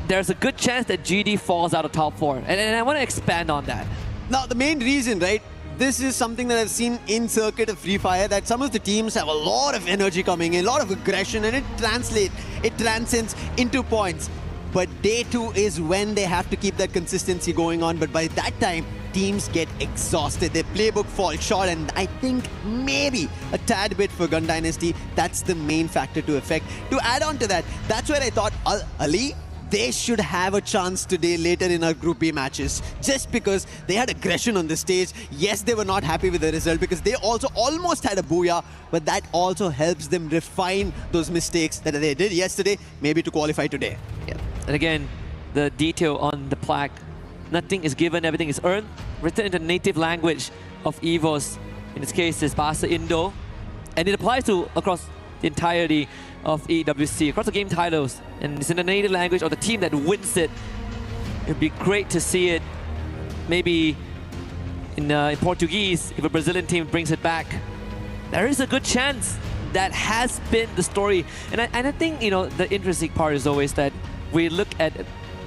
there's a good chance that GD falls out of top 4. And I want to expand on that. Now, the main reason, right? This is something that I've seen in circuit of Free Fire, that some of the teams have a lot of energy coming in, a lot of aggression, and it transcends into points. But day 2 is when they have to keep that consistency going on. But by that time, teams get exhausted. Their playbook falls short, and I think maybe a tad bit for Gun Dynasty, that's the main factor to affect. To add on to that, that's where I thought Ali, they should have a chance today later in our Group B matches, just because they had aggression on the stage. Yes, they were not happy with the result because they also almost had a booyah, but that also helps them refine those mistakes that they did yesterday, maybe to qualify today. Yeah. And again, the detail on the plaque, nothing is given, everything is earned, written in the native language of EVOS. In this case, it's Bahasa Indo, and it applies to across the entirety of EWC, across the game titles, and it's in the native language of the team that wins it. It'd be great to see it maybe in Portuguese if a Brazilian team brings it back. There is a good chance that has been the story. And I think, you know, the interesting part is always that we look at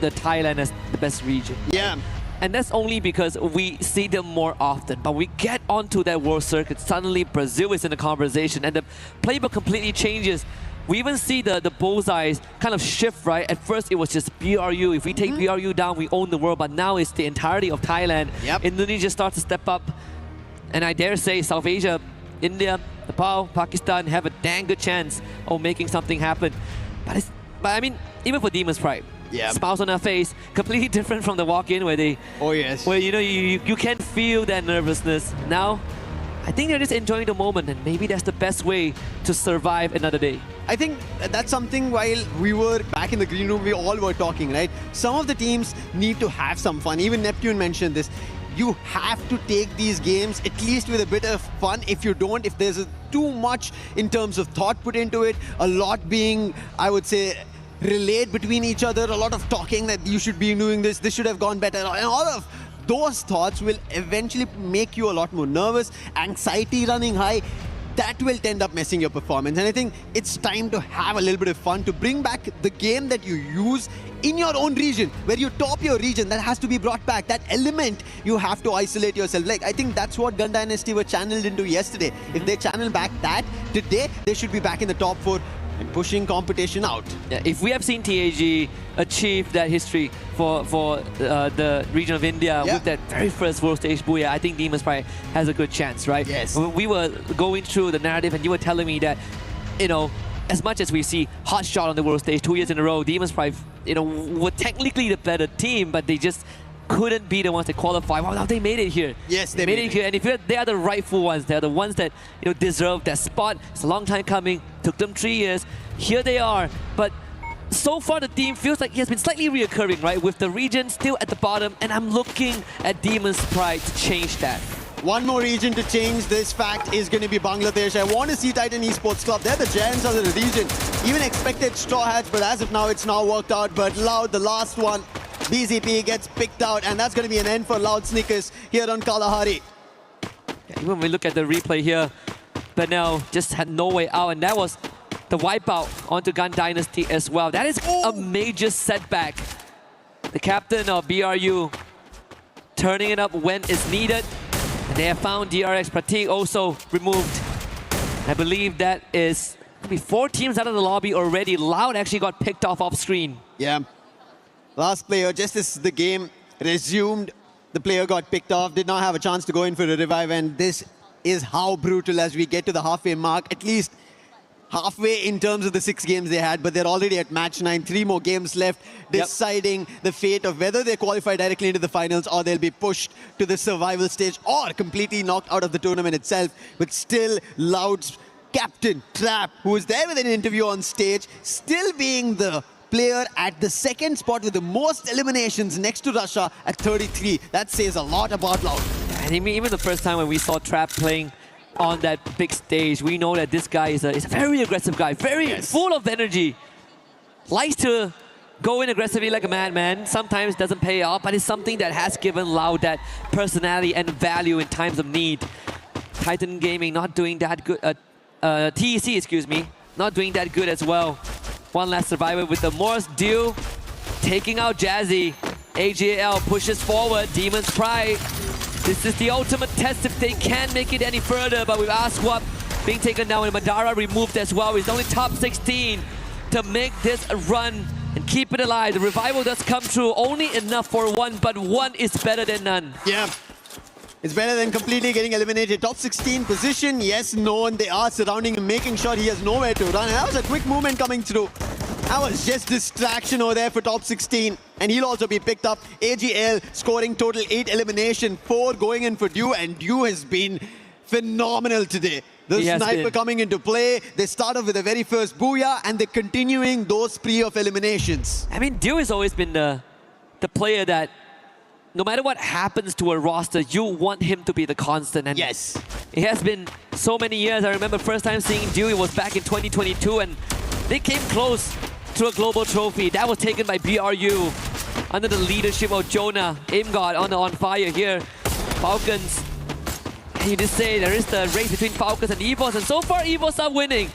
the Thailand as the best region. Yeah. And that's only because we see them more often. But we get onto that world circuit, suddenly Brazil is in the conversation and the playbook completely changes. We even see the bullseyes kind of shift, right? At first it was just BRU. If we take BRU down, we own the world. But now it's the entirety of Thailand. Yep. Indonesia starts to step up. And I dare say South Asia, India, Nepal, Pakistan have a dang good chance of making something happen. But I mean, even for Demon's Pride, smiles on their face, completely different from the walk-in where they... Oh yes. Where, you know, you can feel that nervousness. Now, I think they're just enjoying the moment, and maybe that's the best way to survive another day. I think that's something while we were back in the green room, we all were talking, right? Some of the teams need to have some fun. Even Neptune mentioned this. You have to take these games at least with a bit of fun. If you don't, if there's too much in terms of thought put into it, a lot being, I would say, relayed between each other, a lot of talking that you should be doing this should have gone better, and all of those thoughts will eventually make you a lot more nervous, anxiety running high. That will end up messing your performance. And I think it's time to have a little bit of fun, to bring back the game that you use in your own region, where you top your region. That has to be brought back. That element, you have to isolate yourself. Like, I think that's what Gun Dynasty were channeled into yesterday. If they channel back that, today they should be back in the top 4 and pushing competition out. Yeah, if we have seen TAG achieve that history for the region of India with that very first world stage booyah, I think Demon's Pride has a good chance, right? Yes. We were going through the narrative and you were telling me that, you know, as much as we see Hot Shot on the world stage 2 years in a row, Demon's Pride, you know, were technically the better team, but they just couldn't be the ones that qualify. Well, now they made it here. Yes, they made it here. And if they are the rightful ones, they're the ones that, you know, deserve that spot. It's a long time coming. Took them 3 years. Here they are. But so far the team feels like it has been slightly reoccurring, right? With the region still at the bottom, and I'm looking at Demon's Pride to change that. One more region to change this fact is going to be Bangladesh. I want to see Titan Esports Club. They're the giants of the region. Even expected Straw Hats, but as of now, it's now worked out. But Loud, the last one, BZP gets picked out, and that's going to be an end for Loud Sneakers here on Kalahari. Yeah, when we look at the replay here, Benel just had no way out, and that was the wipeout onto Gun Dynasty as well. That is a major setback. The captain of BRU turning it up when it's needed. And they have found DRX Pratik also removed. I believe that is maybe 4 teams out of the lobby already. Loud actually got picked off screen. Yeah. Last player, just as the game resumed, the player got picked off, did not have a chance to go in for a revive, and this is how brutal as we get to the halfway mark, at least halfway in terms of the 6 games they had, but they're already at match 9, 3 more games left, deciding the fate of whether they qualify directly into the finals or they'll be pushed to the survival stage or completely knocked out of the tournament itself. But still, Loud's captain, Trap, who was there with an interview on stage, still being the player at the 2nd spot with the most eliminations next to Russia at 33. That says a lot about Loud. And even the first time when we saw Trap playing on that big stage, we know that this guy is a very aggressive guy, very full of energy. Likes to go in aggressively like a madman. Sometimes doesn't pay off, but it's something that has given Loud that personality and value in times of need. Titan Gaming not doing that good. TEC, excuse me, not doing that good as well. One last survivor with the Morse deal, taking out Jazzy. AJL pushes forward. Demon's Pride. This is the ultimate test if they can make it any further, but with Aswap being taken down and Madara removed as well. He's only top 16 to make this a run and keep it alive. The revival does come through, only enough for 1, but 1 is better than none. Yeah. It's better than completely getting eliminated. Top 16 position, yes, no, and they are surrounding him, making sure he has nowhere to run. And that was a quick movement coming through. That was just distraction over there for top 16. And he'll also be picked up. AGL scoring total 8 elimination, 4 going in for Dew. And Dew has been phenomenal today. The sniper coming into play. They started with the very first booyah and they're continuing those spree of eliminations. I mean, Dew has always been the player that no matter what happens to a roster, you want him to be the constant. And yes, it has been so many years. I remember first time seeing Dew, it was back in 2022, and they came close to a global trophy. That was taken by BRU under the leadership of Jonah. Imgod on fire here. Falcons, you just say there is the race between Falcons and EVOS, and so far EVOS are winning.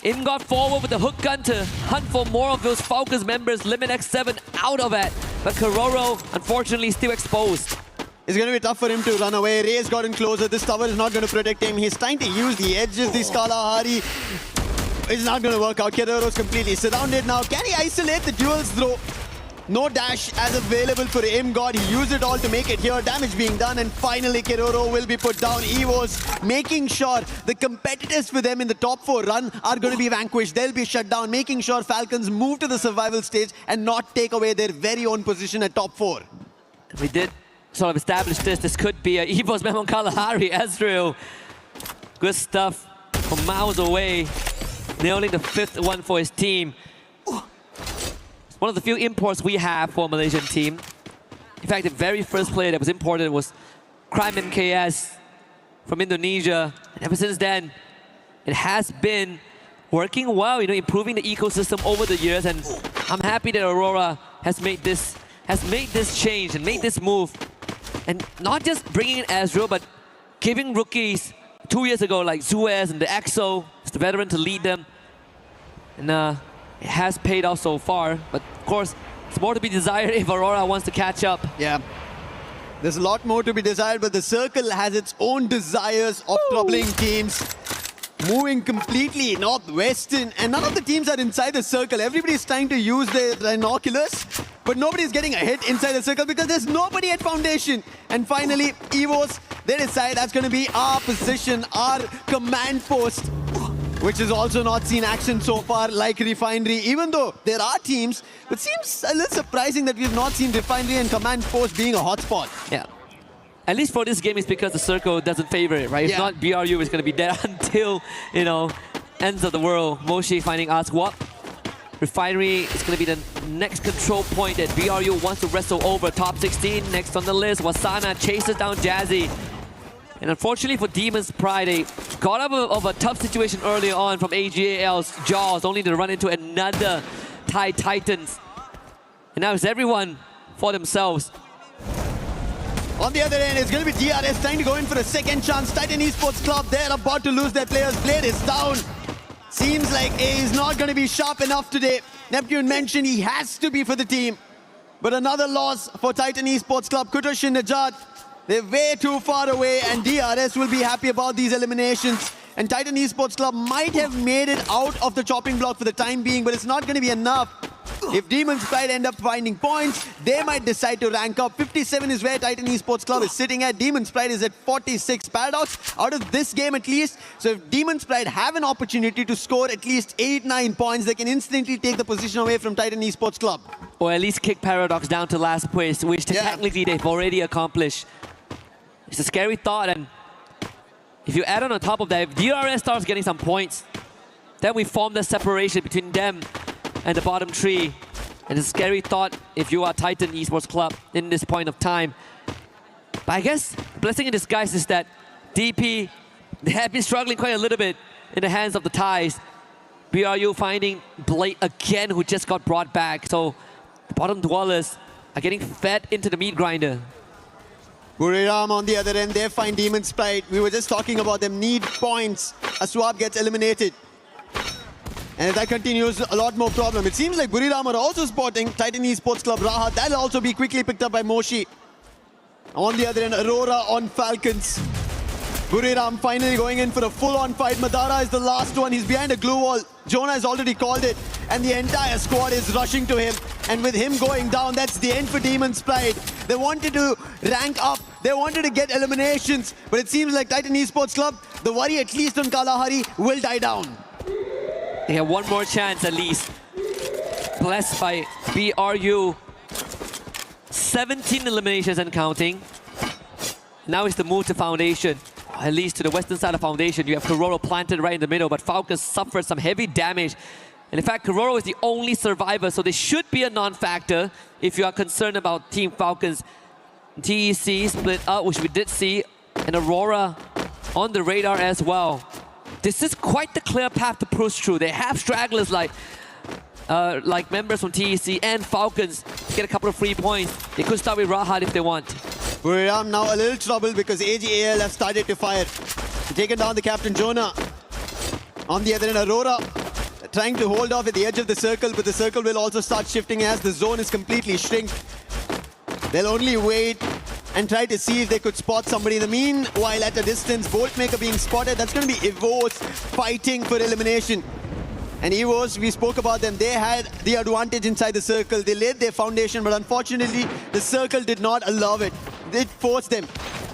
Imgod forward with the hook gun to hunt for more of those Falcons members. Limit X7 out of it. But Karoro, unfortunately, still exposed. It's going to be tough for him to run away. Ray's gotten closer. This tower is not going to protect him. He's trying to use the edges. The Kalahari. It's not going to work out. Karoro's completely surrounded now. Can he isolate the duels throw? No dash as available for Imgod. He used it all to make it here. Damage being done, and finally Kiroro will be put down. EVOS making sure the competitors for them in the top 4 run are going to be vanquished. They'll be shut down, making sure Falcons move to the survival stage and not take away their very own position at top 4. We did sort of establish this. This could be a EVOS Memon Kalahari. Ezreal. Good stuff from miles away. Nailing the 5th one for his team. One of the few imports we have for a Malaysian team. In fact, the very first player that was imported was Crime MKS from Indonesia. And ever since then, it has been working well, improving the ecosystem over the years. And I'm happy that Aurora has made this change and made this move. And not just bringing in Ezreal, but giving rookies 2 years ago like Zuez and the EXO, the veteran, to lead them. And it has paid off so far, but of course, it's more to be desired if Aurora wants to catch up. Yeah, there's a lot more to be desired, but the circle has its own desires of troubling teams. Moving completely northwestern, and none of the teams are inside the circle. Everybody's trying to use their binoculars, but nobody's getting a hit inside the circle because there's nobody at foundation. And finally, EVOS, they decide that's going to be our position, our command post, which has also not seen action so far like Refinery, even though there are teams. It seems a little surprising that we've not seen Refinery and Command Post being a hotspot. Yeah. At least for this game, it's because the circle doesn't favor it, right? Yeah. If not, BRU is going to be there until, ends of the world. Moshi finding Ask What? Refinery is going to be the next control point that BRU wants to wrestle over. Top 16 next on the list. Wasana chases down Jazzy. And unfortunately for Demon's Pride, they got out of a tough situation earlier on from AGAL's Jaws, only to run into another Thai Titans. And now it's everyone for themselves. On the other end, it's going to be DRS trying to go in for a second chance. Titan Esports Club, they're about to lose their players. Blade is down. Seems like he's not going to be sharp enough today. Neptune mentioned he has to be for the team. But another loss for Titan Esports Club. Kutosh and Najat, they're way too far away, and DRS will be happy about these eliminations. And Titan Esports Club might have made it out of the chopping block for the time being, but it's not going to be enough. If Demon's Pride end up finding points, they might decide to rank up. 57 is where Titan Esports Club is sitting at. Demon's Pride is at 46. Paradox out of this game at least. So if Demon's Pride have an opportunity to score at least 8-9 points, they can instantly take the position away from Titan Esports Club. Or at least kick Paradox down to last place, which technically they've already accomplished. It's a scary thought, and if you add on top of that, if DRS starts getting some points, then we form the separation between them and the bottom three. And it's a scary thought if you are Titan Esports Club in this point of time. But I guess the blessing in disguise is that DP, they have been struggling quite a little bit in the hands of the Thais. BRU finding Blade again, who just got brought back. So the bottom dwellers are getting fed into the meat grinder. Buriram on the other end, they find Demon's Pride. We were just talking about them need points. A swap gets eliminated. And if that continues, a lot more problem. It seems like Buriram are also spotting Titan Esports Club Rahat. That'll also be quickly picked up by Moshi. On the other end, Aurora on Falcons. Buriram finally going in for a full-on fight. Madara is the last one. He's behind a glue wall. Jonah has already called it. And the entire squad is rushing to him. And with him going down, that's the end for Demon's Pride. They wanted to rank up. They wanted to get eliminations. But it seems like Titan Esports Club, the worry at least on Kalahari, will die down. They have one more chance at least. blessed by BRU. 17 eliminations and counting. Now it's the move to Foundation. At least to the western side of Foundation. You have Kororo planted right in the middle, but Falcons suffered some heavy damage. And in fact, Kororo is the only survivor, so they should be a non-factor if you are concerned about Team Falcons. TEC split up, which we did see, and Aurora on the radar as well. This is quite the clear path to push through. They have stragglers like members from TEC and Falcons to get a couple of free points. They could start with Rahat if they want. Buriram now a little trouble because AGAL have started to fire. Taken down the captain Jonah. On the other end, Aurora trying to hold off at the edge of the circle, but the circle will also start shifting as the zone is completely shrink. They'll only wait and try to see if they could spot somebody. In the meanwhile, at a distance, Boltmaker being spotted. That's going to be EVOS fighting for elimination. And EVOS, we spoke about them. They had the advantage inside the circle. They laid their foundation, but unfortunately, the circle did not allow it. It forced them.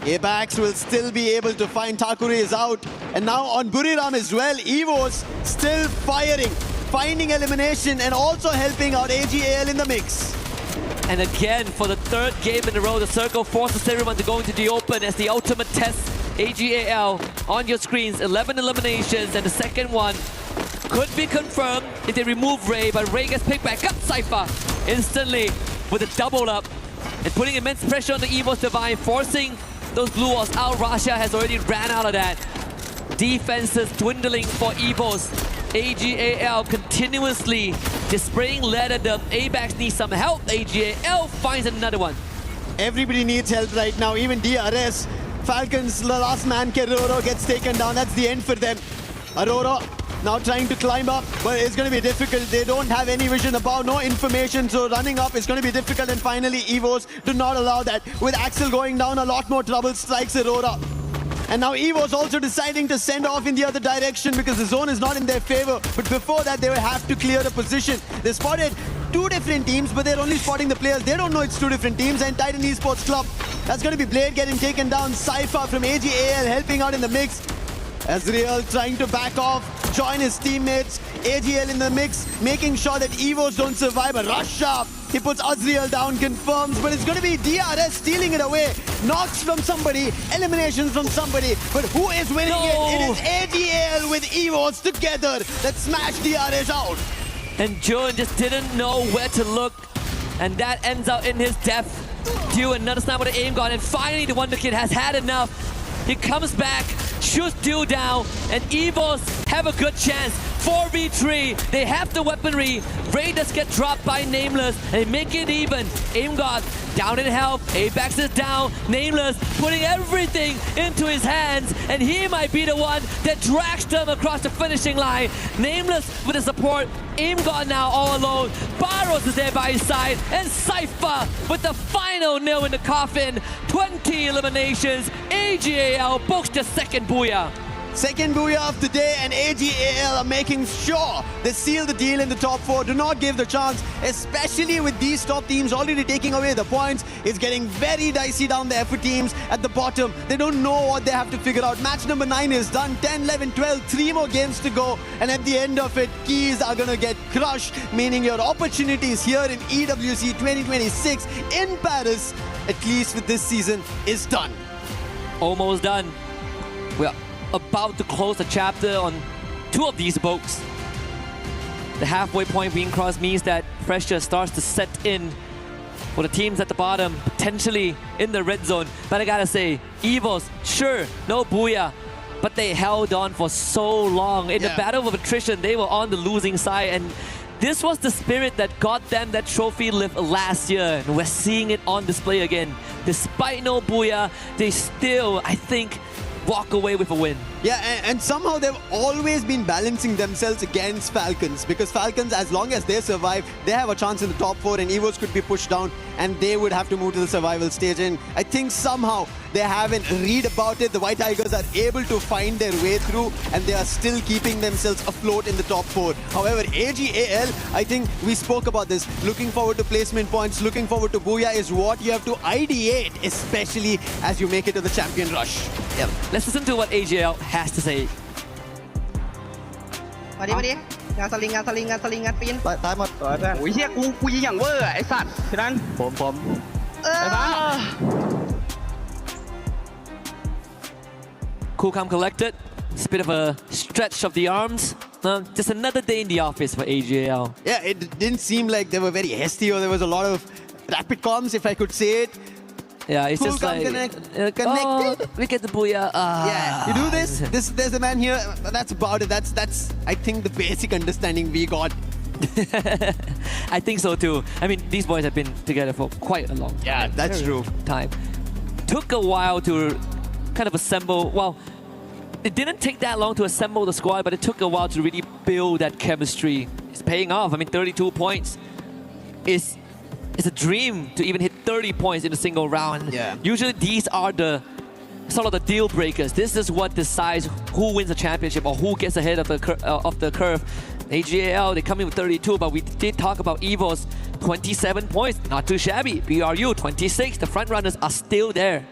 Apex will still be able to find Takure is out. And now on Buriram as well, EVOS still firing, finding elimination and also helping out AGAL in the mix. And again, for the third game in a row, the circle forces everyone to go into the open as the ultimate test. AGAL on your screens, 11 eliminations, and the second one could be confirmed if they remove Ray, but Ray gets picked back up. Cypher instantly with a double up and putting immense pressure on the EVOS Divine, forcing those blue walls out. Rasha has already ran out of that. Defenses dwindling for EVOS. AGAL continuously displaying lead at them. ABAX needs some help. AGAL finds another one. Everybody needs help right now, even DRS. Falcons, the last man, Keroro, gets taken down. That's the end for them. Aurora now trying to climb up, but it's going to be difficult. They don't have any vision about, no information, so running up is going to be difficult. And finally, EVOS do not allow that. With Axel going down, a lot more trouble strikes Aurora. And now EVOS also deciding to send off in the other direction because the zone is not in their favor. But before that, they will have to clear the position. They spotted two different teams, but they're only spotting the players. They don't know it's two different teams. And Titan Esports Club, that's going to be Blade getting taken down. Cypher from AGAL helping out in the mix. Azriel trying to back off, join his teammates. AGL in the mix, making sure that EVOS don't survive. But rush up. He puts Azriel down, confirms, but it's going to be DRS stealing it away. Knocks from somebody, eliminations from somebody. But who is winning it? It is AGL with EVOS together that smash DRS out. And Jun just didn't know where to look. And that ends out in his death. Due another sniper with the aim gun. And finally, the Wonder Kid has had enough. He comes back, shoots Dew down, and EVOS have a good chance. 4v3, they have the weaponry. Raiders get dropped by Nameless, and they make it even. Aim God down in health, Apex is down. Nameless putting everything into his hands, and he might be the one that drags them across the finishing line. Nameless with the support, Aim God now all alone. Barros is there by his side, and Cypher with the final nail in the coffin. 20 eliminations, AGAL books the second booyah. Second booyah of the day, and AGAL are making sure they seal the deal in the top 4. Do not give the chance, especially with these top teams already taking away the points. It's getting very dicey down there for teams at the bottom. They don't know what they have to figure out. Match number 9 is done. 10, 11, 12, 3 more games to go. And at the end of it, keys are going to get crushed, meaning your opportunities here in EWC 2026 in Paris, at least with this season, is done. Almost done. We are about to close the chapter on 2 of these boats. The halfway point being crossed means that pressure starts to set in for the teams at the bottom, potentially in the red zone. But I gotta say, EVOS, sure, no booyah, but they held on for so long. In the battle of attrition, they were on the losing side, and this was the spirit that got them that trophy lift last year, and we're seeing it on display again. Despite no booyah, they still, I think, walk away with a win. Yeah, and somehow they've always been balancing themselves against Falcons, because Falcons, as long as they survive, they have a chance in the top 4, and EVOS could be pushed down and they would have to move to the survival stage. And I think somehow they haven't read about it. The White Tigers are able to find their way through, and they are still keeping themselves afloat in the top 4. However, AGAL, I think we spoke about this, looking forward to placement points, looking forward to booyah is what you have to ideate, especially as you make it to the champion rush. Yep. Let's listen to what AGL has to say. งานสลิงปีน ตายหมด โอ้ยเฮียกูยิงอย่างเวอร์ไอ้สัตว์ฉะนั้น ผม ไอ้บ้า Cool, calm, collected. It's a bit of a stretch of the arms. Just another day in the office for AGL. Yeah, it didn't seem like they were very hasty or there was a lot of rapid comms, if I could say it. Yeah, it's Cool, just calm, like connected. Oh, we get the booyah. Yeah, you do this. There's a man here. That's about it. That's I think the basic understanding we got. I think so too. I mean, these boys have been together for quite a long time. Yeah, that's true. Time. Took a while to kind of assemble. Well, it didn't take that long to assemble the squad, but it took a while to really build that chemistry. It's paying off. I mean, 32 points is a dream to even hit 30 points in a single round. Yeah. Usually these are the sort of the deal breakers. This is what decides who wins the championship or who gets ahead of the curve. AGL, they come in with 32, but we did talk about EVO's 27 points. Not too shabby. BRU, 26. The front runners are still there.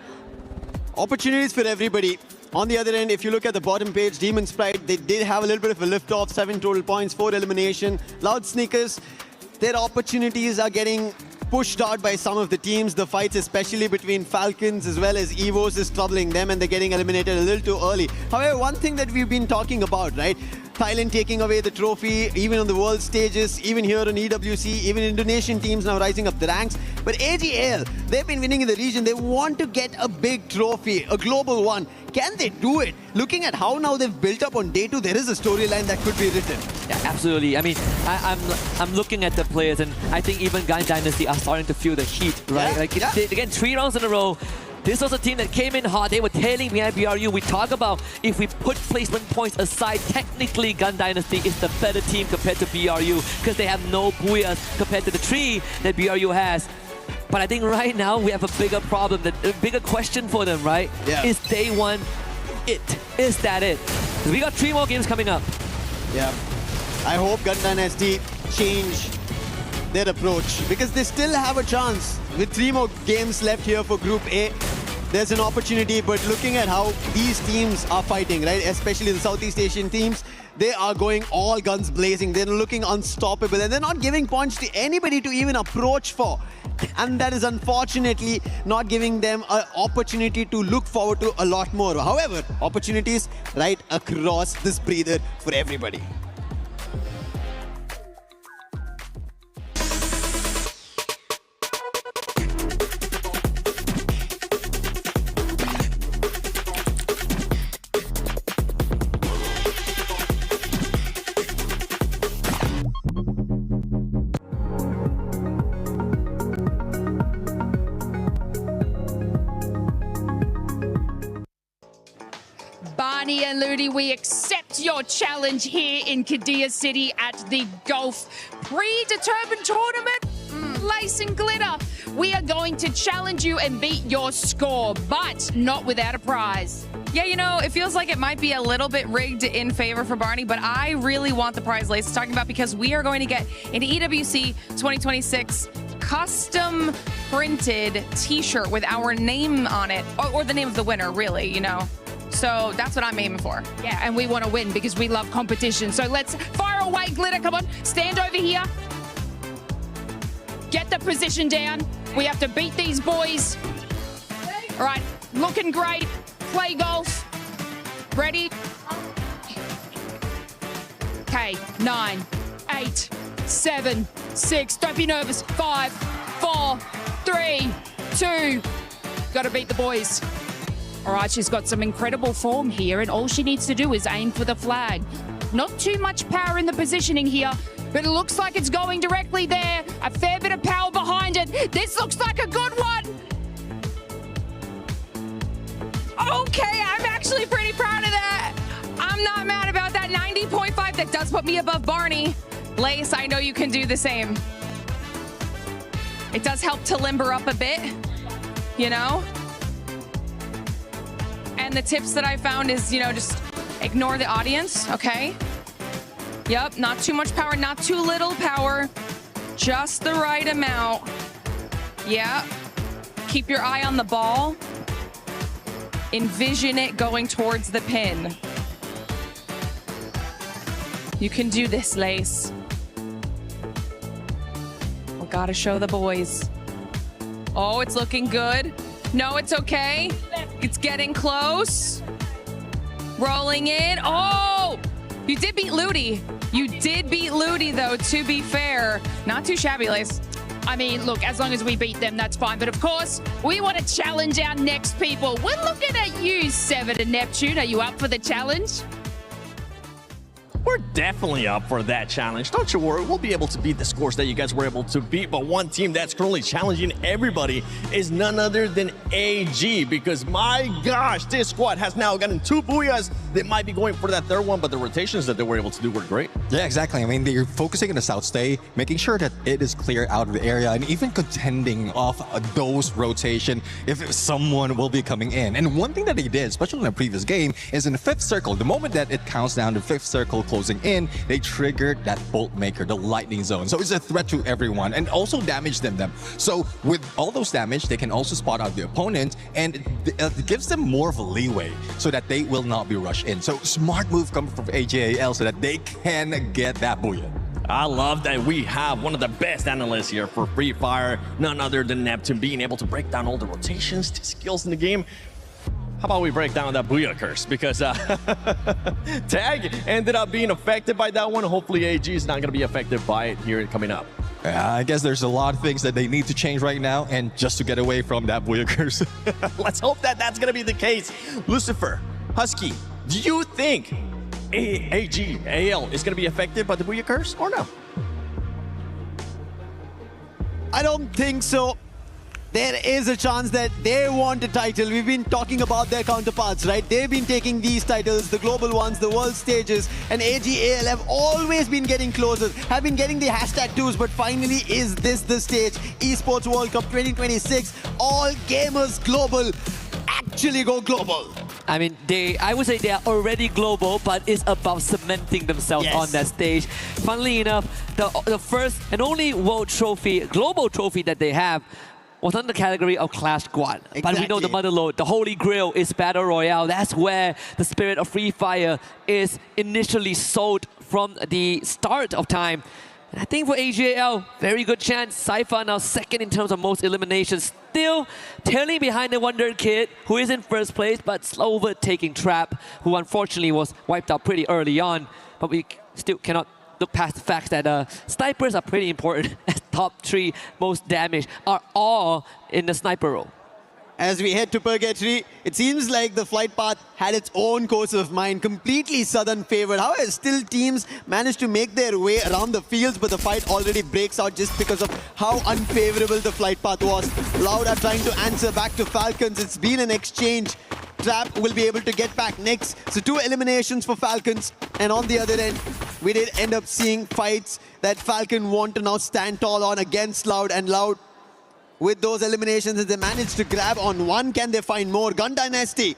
Opportunities for everybody. On the other end, if you look at the bottom page, Demon Sprite, they did have a little bit of a lift-off, 7 total points, 4 elimination. Loud Sneakers, their opportunities are getting pushed out by some of the teams. The fights, especially between Falcons as well as EVOs, is troubling them and they're getting eliminated a little too early. However, one thing that we've been talking about, right? Thailand taking away the trophy, even on the world stages, even here on EWC, even Indonesian teams now rising up the ranks. But AGL, they've been winning in the region. They want to get a big trophy, a global one. Can they do it? Looking at how now they've built up on day 2, there is a storyline that could be written. Yeah, absolutely. I mean, I'm looking at the players, and I think even Gun Dynasty are starting to feel the heat, right? Yeah, like yeah. Again, 3 rounds in a row. This was a team that came in hot. They were tailing behind BRU. We talk about if we put placement points aside, technically Gun Dynasty is the better team compared to BRU because they have no booyahs compared to the 3 that BRU has. But I think right now we have a bigger problem, a bigger question for them, right? Yeah. Is day 1 it? Is that it? We got 3 more games coming up. Yeah. I hope Gun Dynasty change their approach because they still have a chance. With 3 more games left here for Group A, there's an opportunity, but looking at how these teams are fighting, right, especially the Southeast Asian teams, they are going all guns blazing. They're looking unstoppable and they're not giving points to anybody to even approach for. And that is unfortunately not giving them an opportunity to look forward to a lot more. However, opportunities right across this breather for everybody. Barney and Ludi, we accept your challenge here in Kadia City at the Golf Predetermined Tournament. Lace and glitter. We are going to challenge you and beat your score, but not without a prize. Yeah, you know, it feels like it might be a little bit rigged in favor for Barney, but I really want the prize Lace is talking about because we are going to get an EWC 2026 custom printed t-shirt with our name on it, or the name of the winner, really, you know. So that's what I'm aiming for. Yeah, and we want to win because we love competition. So let's fire away, Glitter. Come on, stand over here. Get the position down. We have to beat these boys. All right, looking great. Play golf. Ready? Okay, 9, 8, 7, 6. Don't be nervous. 5, 4, 3, 2. Got to beat the boys. All right, she's got some incredible form here, and all she needs to do is aim for the flag. Not too much power in the positioning here, but it looks like it's going directly there. A fair bit of power behind it. This looks like a good one. Okay, I'm actually pretty proud of that. I'm not mad about that. 90.5, that does put me above Barney. Lace, I know you can do the same. It does help to limber up a bit, you know? And the tips that I found is, you know, just ignore the audience, okay? Yep, not too much power, not too little power. Just the right amount. Yeah. Keep your eye on the ball. Envision it going towards the pin. You can do this, Lace. We gotta show the boys. Oh, it's looking good. No, it's okay. It's getting close. Rolling in. Oh! You did beat Ludi. You did beat Ludi, though, to be fair. Not too shabby, Lace. I mean, look, as long as we beat them, that's fine. But of course, we want to challenge our next people. We're looking at you, Severed and Neptune. Are you up for the challenge? We're definitely up for that challenge. Don't you worry, we'll be able to beat the scores that you guys were able to beat. But one team that's currently challenging everybody is none other than AG, because my gosh, this squad has now gotten 2 booyahs. They might be going for that third one, but the rotations that they were able to do were great. Yeah, exactly. I mean, they're focusing on the South Stay, making sure that it is clear out of the area, and even contending off those rotation if someone will be coming in. And one thing that they did, especially in the previous game, is in the 5th circle, the moment that it counts down to 5th circle closing in, they triggered that bolt maker, the lightning zone. So it's a threat to everyone and also damage them. So with all those damage, they can also spot out the opponent, and it gives them more of a leeway so that they will not be rushed in. So smart move coming from AJAL so that they can get that booyah. I love that we have one of the best analysts here for Free Fire, none other than Neptune, being able to break down all the rotations, the skills in the game. How about we break down that booyah curse? Because Tag ended up being affected by that one. Hopefully AG is not going to be affected by it here coming up. I guess there's a lot of things that they need to change right now, and just to get away from that booyah curse. Let's hope that that's going to be the case. Lucifer, Husky, do you think AL is going to be affected by the booyah curse or no? I don't think so. There is a chance that they want a title. We've been talking about their counterparts, right? They've been taking these titles, the global ones, the world stages, and AGAL have always been getting closer, have been getting the #2s, but finally, is this the stage? Esports World Cup 2026, all gamers global, actually go global. I mean, I would say they are already global, but it's about cementing themselves on that stage. Funnily enough, the first and only world trophy, global trophy that they have was under the category of Clash Squad. Exactly. But we know the motherlode, the holy grail is Battle Royale. That's where the spirit of Free Fire is initially sold from the start of time. And I think for AGAL, very good chance. Cypher now second in terms of most eliminations. Still tailing behind the Wonder Kid, who is in first place, but slow overtaking Trap, who unfortunately was wiped out pretty early on. But we still cannot look past the fact that snipers are pretty important, as top 3 most damage are all in the sniper role. As we head to Purgatory, it seems like the flight path had its own course of mind, completely Southern favored. However, still teams managed to make their way around the fields, but the fight already breaks out just because of how unfavorable the flight path was. Loud are trying to answer back to Falcons. It's been an exchange. Trap will be able to get back next. So 2 eliminations for Falcons. And on the other end, we did end up seeing fights that Falcon want to now stand tall on against Loud. And Loud, with those eliminations, as they managed to grab on one, can they find more? Gun Dynasty,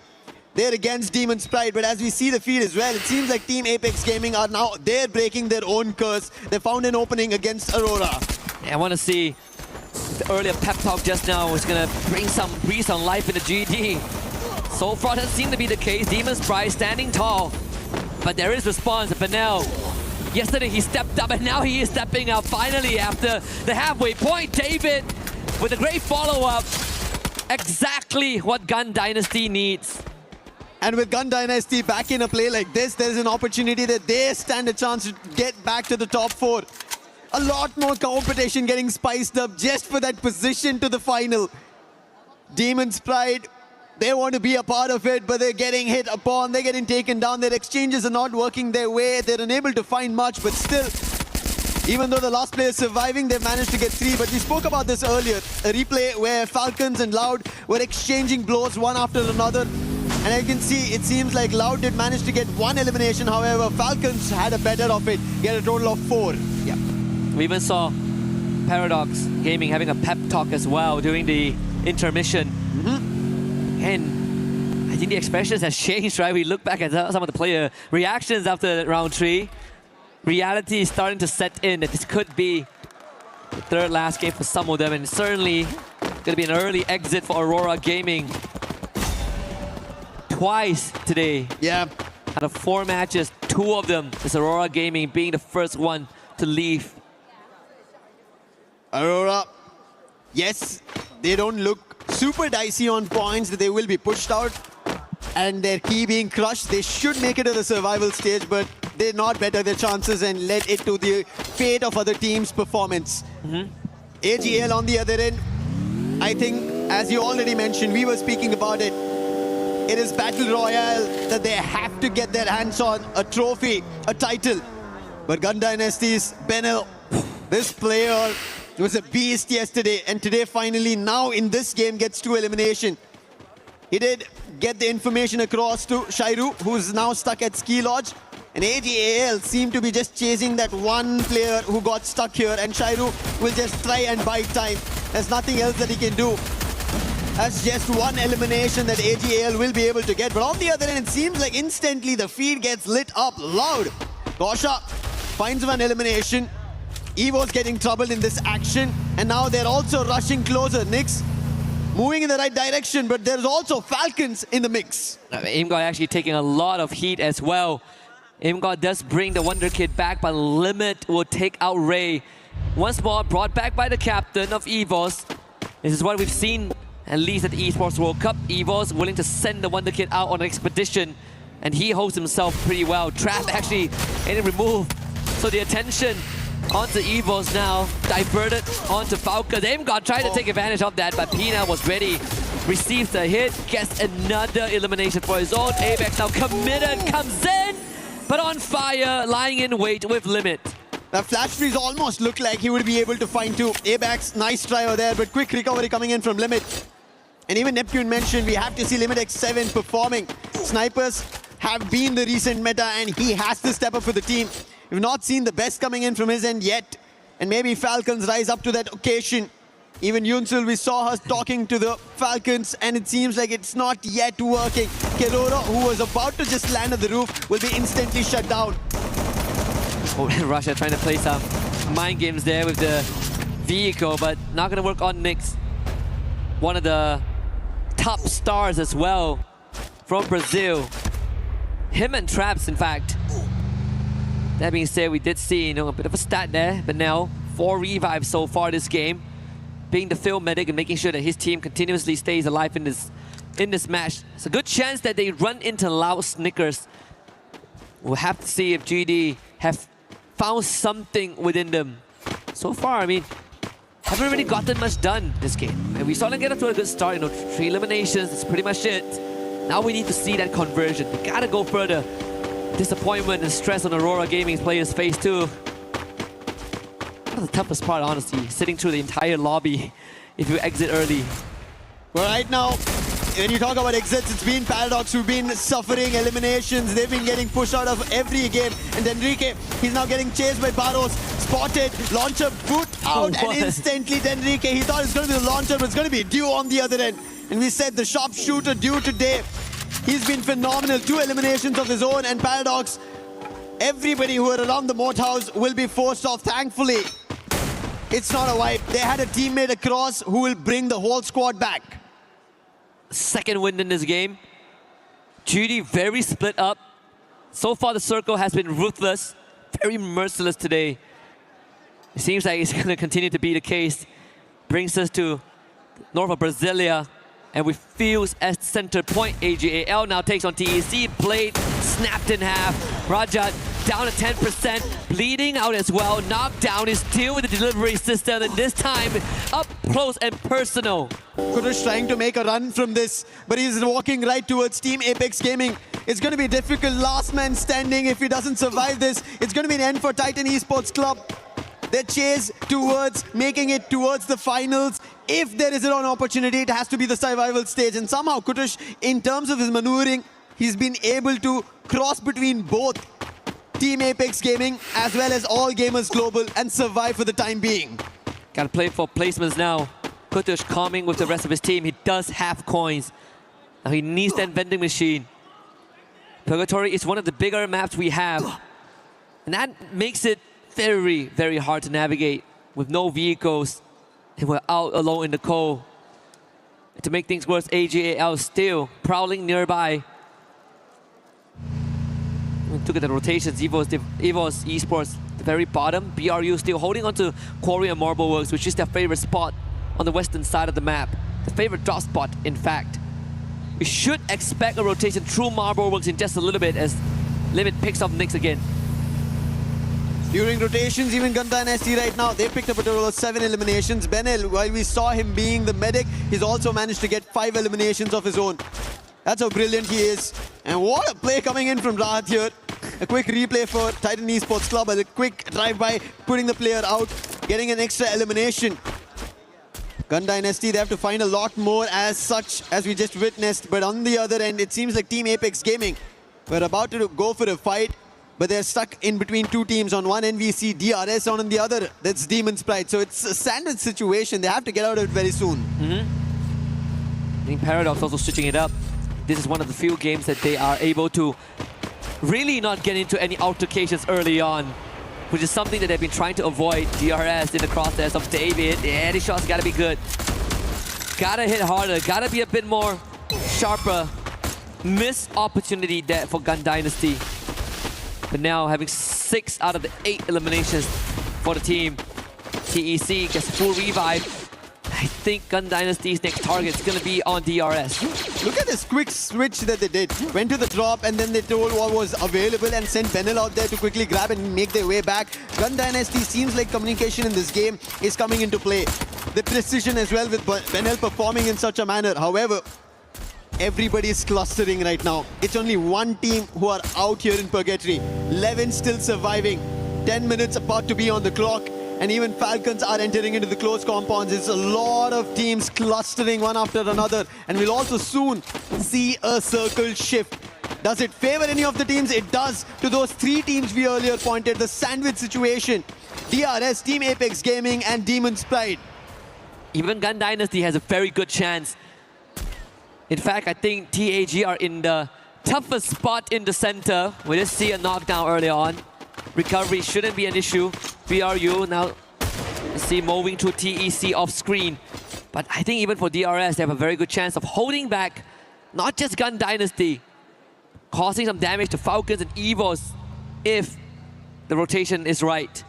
they're against Demon's Pride. But as we see the feed as well, it seems like Team Apex Gaming are now, they're breaking their own curse. They found an opening against Aurora. Yeah, I want to see the earlier pep talk just now was going to bring some breeze on life in the GD. So far, it doesn't seem to be the case. Demon's Pride standing tall. But there is response. Benel, yesterday he stepped up, and now he is stepping up finally after the halfway point. David with a great follow-up. Exactly what Gun Dynasty needs. And with Gun Dynasty back in a play like this, there's an opportunity that they stand a chance to get back to the top 4. A lot more competition getting spiced up just for that position to the final. Demon's Pride, they want to be a part of it, but they're getting hit upon, they're getting taken down, their exchanges are not working their way, they're unable to find much, but still, even though the last player is surviving, they've managed to get 3. But we spoke about this earlier, a replay where Falcons and Loud were exchanging blows one after another. And as you can see, it seems like Loud did manage to get 1 elimination. However, Falcons had a better of it, get a total of 4. Yeah. We even saw Paradox Gaming having a pep talk as well during the intermission. And I think the expressions has changed, right? We look back at some of the player reactions after round 3. Reality is starting to set in that this could be the 3rd last game for some of them, and certainly going to be an early exit for Aurora Gaming. Twice today. Yeah. Out of 4 matches, two of them. It's Aurora Gaming being the first one to leave. Aurora, yes, they don't look super dicey on points, that they will be pushed out and their key being crushed. They should make it to the survival stage, but they're not better their chances and let it to the fate of other teams' performance. AGL on the other end, I think, as you already mentioned, we were speaking about it. It is Battle Royale that they have to get their hands on, a trophy, a title. But Gun Dynasty's Benel, this player was a beast yesterday, and today finally, now in this game, gets to elimination. He did get the information across to Shairu, who's now stuck at Ski Lodge. And AGAL seemed to be just chasing that one player who got stuck here, and Shairu will just try and buy time. There's nothing else that he can do. That's just one elimination that AGAL will be able to get. But on the other end, it seems like instantly the feed gets lit up loud. Gosha finds one elimination. Evo's getting troubled in this action, and now they're also rushing closer. Nix moving in the right direction, but there's also Falcons in the mix. Imgod actually taking a lot of heat as well. Imgod does bring the Wonder Kid back, but Limit will take out Ray. Once more, brought back by the captain of EVOS. This is what we've seen, at least at the Esports World Cup. EVOS willing to send the Wonder Kid out on an expedition, and he holds himself pretty well. Trap actually getting removed, so the attention onto EVOS now, diverted onto Falcon. Imgod tried to take advantage of that, but Pina was ready. Receives the hit, gets another elimination for his own. Apex now committed, comes in, but on fire, lying in wait with Limit. That flash freeze almost looked like he would be able to find two. Abax, nice try over there, but quick recovery coming in from Limit. And even Neptune mentioned we have to see Limit X7 performing. Snipers have been the recent meta, and he has to step up for the team. We've not seen the best coming in from his end yet. And maybe Falcons rise up to that occasion. Even Yunsul, we saw her talking to the Falcons, and it seems like it's not yet working. Kerora, who was about to just land at the roof, will be instantly shut down. Oh, Russia trying to play some mind games there with the vehicle, but not going to work on Nix. One of the top stars as well from Brazil. Him and Traps, in fact. That being said, we did see a bit of a stat there, but now 4 revives so far this game. Being the field medic and making sure that his team continuously stays alive in this match. It's a good chance that they run into Loud Snickers. We'll have to see if GD have found something within them. So far, I mean, haven't really gotten much done this game. And we saw them get up to a good start, 3 eliminations, that's pretty much it. Now we need to see that conversion. We gotta go further. Disappointment and stress on Aurora Gaming's players' face too. One of the toughest part, honestly, sitting through the entire lobby if you exit early. Well, right now, when you talk about exits, it's been Paradox who've been suffering eliminations. They've been getting pushed out of every game. And Denrique, he's now getting chased by Barros. Spotted, launcher boot out, and instantly Denrique, he thought it's going to be the launcher, but it's going to be Dew on the other end. And we said the sharpshooter Dew today, he's been phenomenal. 2 eliminations of his own, and Paradox, everybody who are around the moat house will be forced off. Thankfully, it's not a wipe. They had a teammate across who will bring the whole squad back. Second win in this game. GD very split up. So far the circle has been ruthless, very merciless today. It seems like it's going to continue to be the case. Brings us to north of Brasilia, and with Fuse as center point. AGAL now takes on TEC. Blade snapped in half. Rajat down to 10%, bleeding out as well. Knockdown is still with the delivery system, and this time up close and personal. Kurush trying to make a run from this, but he's walking right towards Team Apex Gaming. It's going to be difficult. Last man standing. If he doesn't survive this, it's going to be an end for Titan Esports Club. Their chase towards making it towards the finals. If there is an opportunity, it has to be the survival stage. And somehow Kutush, in terms of his maneuvering, he's been able to cross between both Team Apex Gaming as well as All Gamers Global and survive for the time being. Gotta play for placements now. Kutush calming with the rest of his team. He does have coins. Now he needs that vending machine. Purgatory is one of the bigger maps we have. And that makes it very, very hard to navigate with no vehicles. And we're out alone in the cold. And to make things worse, AGAL still prowling nearby. Look at the rotations. EVOS Esports, the very bottom. BRU still holding on to Quarry and Marble Works, which is their favorite spot on the western side of the map. The favorite drop spot, in fact. We should expect a rotation through Marble Works in just a little bit as Limit picks up Nix again. During rotations, even Gun Dynasty right now, they picked up a total of 7 eliminations. Benel, while we saw him being the medic, he's also managed to get 5 eliminations of his own. That's how brilliant he is. And what a play coming in from Rahat here. A quick replay for Titan Esports Club, a quick drive-by, putting the player out, getting an extra elimination. Gun Dynasty, they have to find a lot more as such, as we just witnessed. But on the other end, it seems like Team Apex Gaming were about to go for a fight, but they're stuck in between two teams. On one NVC, DRS, on the other, that's Demon's Pride. So it's a sandwich situation. They have to get out of it very soon. I think Paradox also switching it up. This is one of the few games that they are able to really not get into any altercations early on, which is something that they've been trying to avoid. DRS in the crosshairs of David. Yeah, the shots gotta be good. Gotta hit harder, gotta be a bit more sharper. Missed opportunity there for Gun Dynasty. But now having 6 out of the 8 eliminations for the team. TEC gets full revive. I think Gun Dynasty's next target is going to be on DRS. Look at this quick switch that they did. Went to the drop and then they told what was available and sent Benel out there to quickly grab and make their way back. Gun Dynasty seems like communication in this game is coming into play. The precision as well with Benel performing in such a manner. However, everybody is clustering right now. It's only one team who are out here in Purgatory. Levin still surviving. 10 minutes about to be on the clock. And even Falcons are entering into the close compounds. It's a lot of teams clustering one after another. And we'll also soon see a circle shift. Does it favor any of the teams? It does. To those 3 teams we earlier pointed, the sandwich situation. DRS, Team Apex Gaming, and Demon's Pride. Even Gun Dynasty has a very good chance. In fact, I think TAG are in the toughest spot in the center. We just see a knockdown early on. Recovery shouldn't be an issue. BRU now, you see moving to TEC off screen. But I think even for DRS, they have a very good chance of holding back not just Gun Dynasty, causing some damage to Falcons and EVOS if the rotation is right.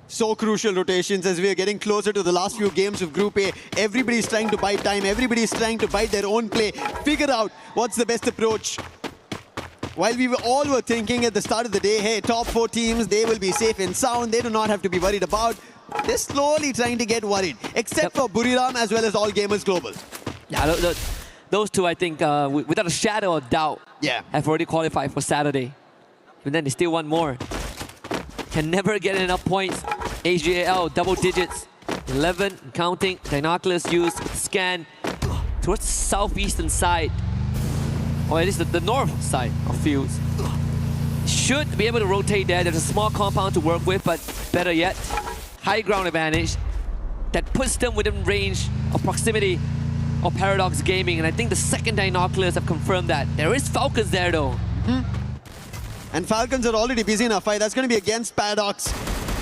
So crucial rotations as we are getting closer to the last few games of Group A. Everybody's trying to bite time. Everybody's trying to bite their own play. Figure out what's the best approach. While we all were thinking at the start of the day, hey, top 4 teams, they will be safe and sound. They do not have to be worried about. They're slowly trying to get worried, except for Buriram as well as All Gamers Global. Yeah, those two, I think, without a shadow of doubt, have already qualified for Saturday. But then they still want more. Can never get enough points. AGAL, double digits. 11, counting. Dinoculus used with scan towards the southeastern side. Or at least the north side of fields. Should be able to rotate there. There's a small compound to work with, but better yet, high ground advantage that puts them within range of proximity of Paradox Gaming. And I think the second Dinoculus have confirmed that. There is Falcons there though. And Falcons are already busy in a fight. That's going to be against Paradox.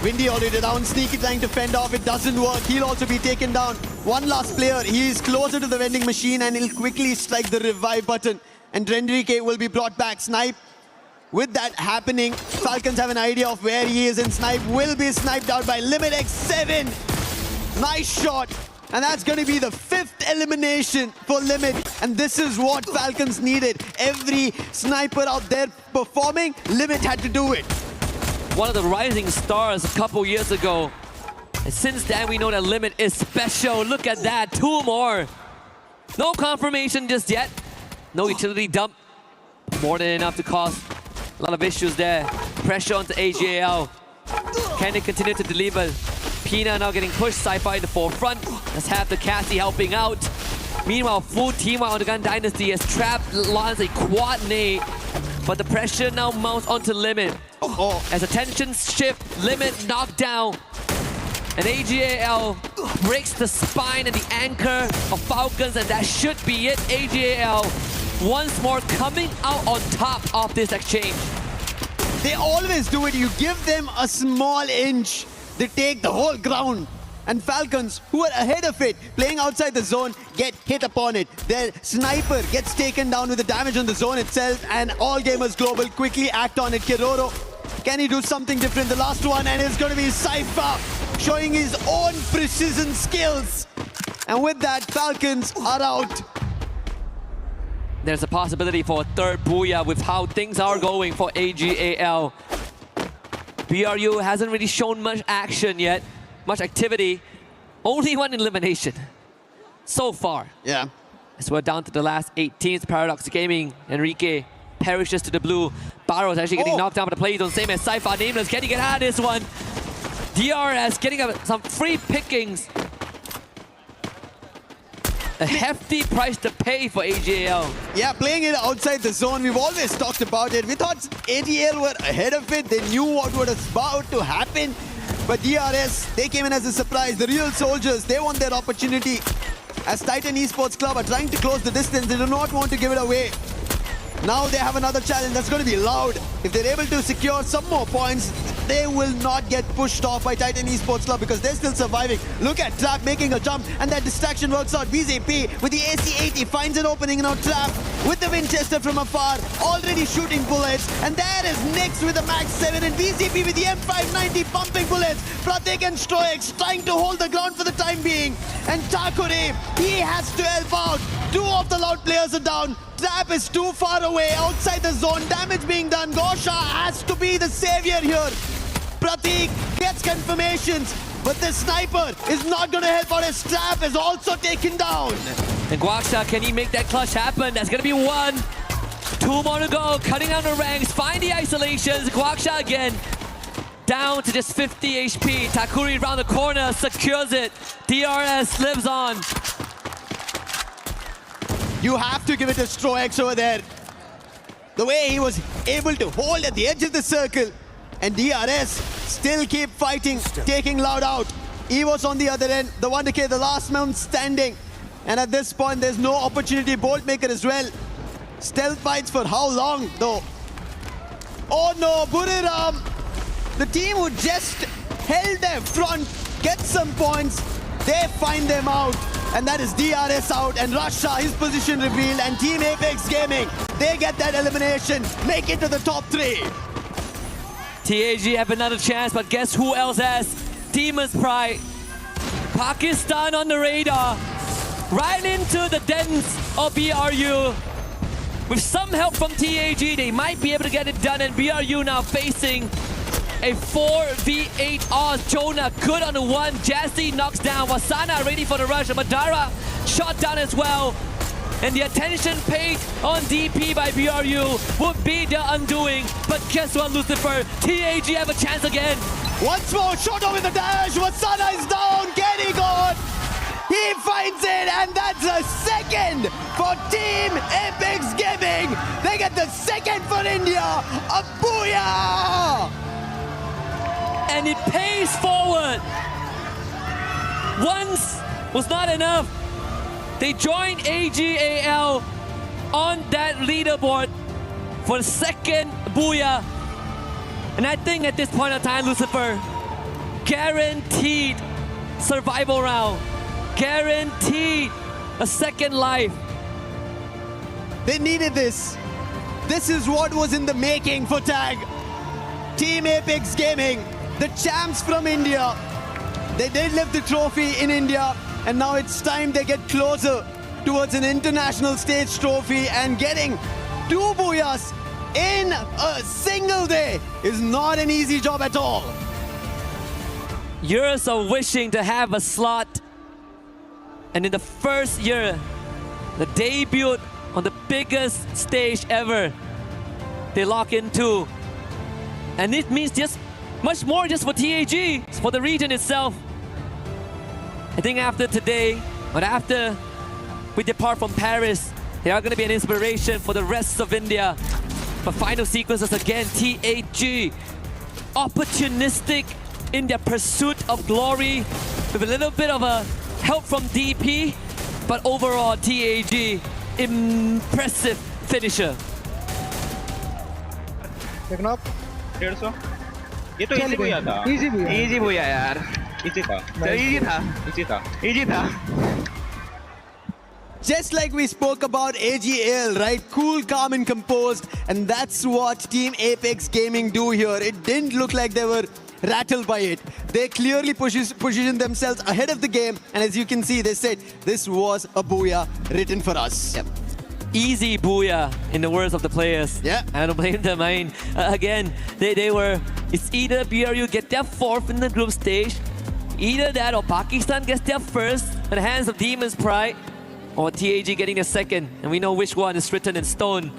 Windy already down, Sneaky trying to fend off. It doesn't work. He'll also be taken down. One last player. He is closer to the vending machine and he'll quickly strike the revive button. And Drendrike will be brought back. Snipe. With that happening, Falcons have an idea of where he is, and Snipe will be sniped out by Limit X7. Nice shot. And that's going to be the 5th elimination for Limit. And this is what Falcons needed. Every sniper out there performing, Limit had to do it. One of the rising stars a couple years ago. And since then, we know that Limit is special. Look at that, 2 more. No confirmation just yet. No utility dump. More than enough to cause a lot of issues there. Pressure onto AGAL. Can they continue to deliver? Pina now getting pushed. Sci-Fi in the forefront. Let's have the Cassie helping out. Meanwhile, full team on the Gun Dynasty has trapped Lance a quad nade. But the pressure now mounts onto Limit. As attentions shift, Limit knocked down. And AGAL breaks the spine and the anchor of Falcons, and that should be it. AGAL once more coming out on top of this exchange. They always do it. You give them a small inch, they take the whole ground. And Falcons, who are ahead of it, playing outside the zone, get hit upon it. Their sniper gets taken down with the damage on the zone itself, and All Gamers Global quickly act on it. Kiroro, can he do something different? The last one, and it's going to be Cypher showing his own precision skills. And with that, Falcons are out. There's a possibility for a third Booyah with how things are going for AGAL. BRU hasn't really shown much action yet, much activity. Only one elimination so far. Yeah. As we're down to the last 8 teams. Paradox Gaming, Enrique perishes to the blue. Barrow's actually getting knocked down by the play zone, same as Cypher. Nameless, can he get out of this one? DRS getting some free pickings. A hefty price to pay for AGL. Yeah, playing it outside the zone, we've always talked about it. We thought AGL were ahead of it. They knew what was about to happen. But DRS, they came in as a surprise. The real soldiers, they want their opportunity. As Titan Esports Club are trying to close the distance, they do not want to give it away. Now they have another challenge that's going to be loud. If they're able to secure some more points, they will not get pushed off by Titan Esports Club because they're still surviving. Look at Trap making a jump, and that distraction works out. VZP with the AC-80 finds an opening in our Trap with the Winchester from afar, already shooting bullets. And there is Nix with the Max 7 and VZP with the M590 pumping bullets. Pratik and Stroix trying to hold the ground for the time being. And Takure, he has to help out. 2 of the Loud players are down. Trap is too far away, outside the zone, damage being done. Gosha has to be the savior here. Pratik gets confirmations, but the sniper is not going to help out. His Trap is also taken down. And Guaksha, can he make that clutch happen? That's going to be 1. 2 more to go, cutting down the ranks, find the isolations. Guaksha again, down to just 50 HP. Takuri around the corner, secures it. DRS lives on. You have to give it to Stroix over there. The way he was able to hold at the edge of the circle. And DRS still keep fighting, taking Loud out. Evo's on the other end, the 1K, the last man standing. And at this point, there's no opportunity. Boltmaker as well. Stealth fights for how long, though? Oh no, Buriram. The team who just held their front, get some points. They find them out. And that is DRS out, and Russia, his position revealed, and Team Apex Gaming, they get that elimination, make it to the top 3. TAG have another chance, but guess who else has? Demon's Pride. Pakistan on the radar. Right into the dens of BRU. With some help from TAG, they might be able to get it done, and BRU now facing a 4v8 odds. Jonah good on the 1. Jazzy knocks down. Wasana ready for the rush. Madara shot down as well. And the attention paid on DP by BRU would be the undoing. But guess what, Lucifer? TAG have a chance again. Once more, Shoto with the dash. Wasana is down. Kenny gone. He finds it, and that's a second for Team Apex Gaming. They get the second for India. A booyah! And it pays forward. Once was not enough. They joined AGAL on that leaderboard for the second booyah. And I think at this point of time, Lucifer, guaranteed survival round. Guaranteed a second life. They needed this. This is what was in the making for TAG. Team Apex Gaming, the champs from India. They did lift the trophy in India, and now it's time they get closer towards an international stage trophy, and getting 2 booyahs in a single day is not an easy job at all. Years of wishing to have a slot, and in the first year, the debut on the biggest stage ever, they lock into. And it means just much more just for TAG, it's for the region itself. I think after today, or after we depart from Paris, they are going to be an inspiration for the rest of India. But final sequences again, TAG, opportunistic in their pursuit of glory, with a little bit of a help from DP, but overall TAG, impressive finisher. ये तो easy बुया था, easy बुया यार. Just like we spoke about AGL, right? Cool, calm, and composed. And that's what Team Apex Gaming do here. It didn't look like they were rattled by it. They clearly positioned themselves ahead of the game. And as you can see, they said, this was a booyah written for us. Yep. Easy booyah, in the words of the players. Yeah. I don't blame them. I mean, again, they were, it's either BRU get their fourth in the group stage, either that or Pakistan gets their first at the hands of Demon's Pride, or TAG getting a second, and we know which one is written in stone.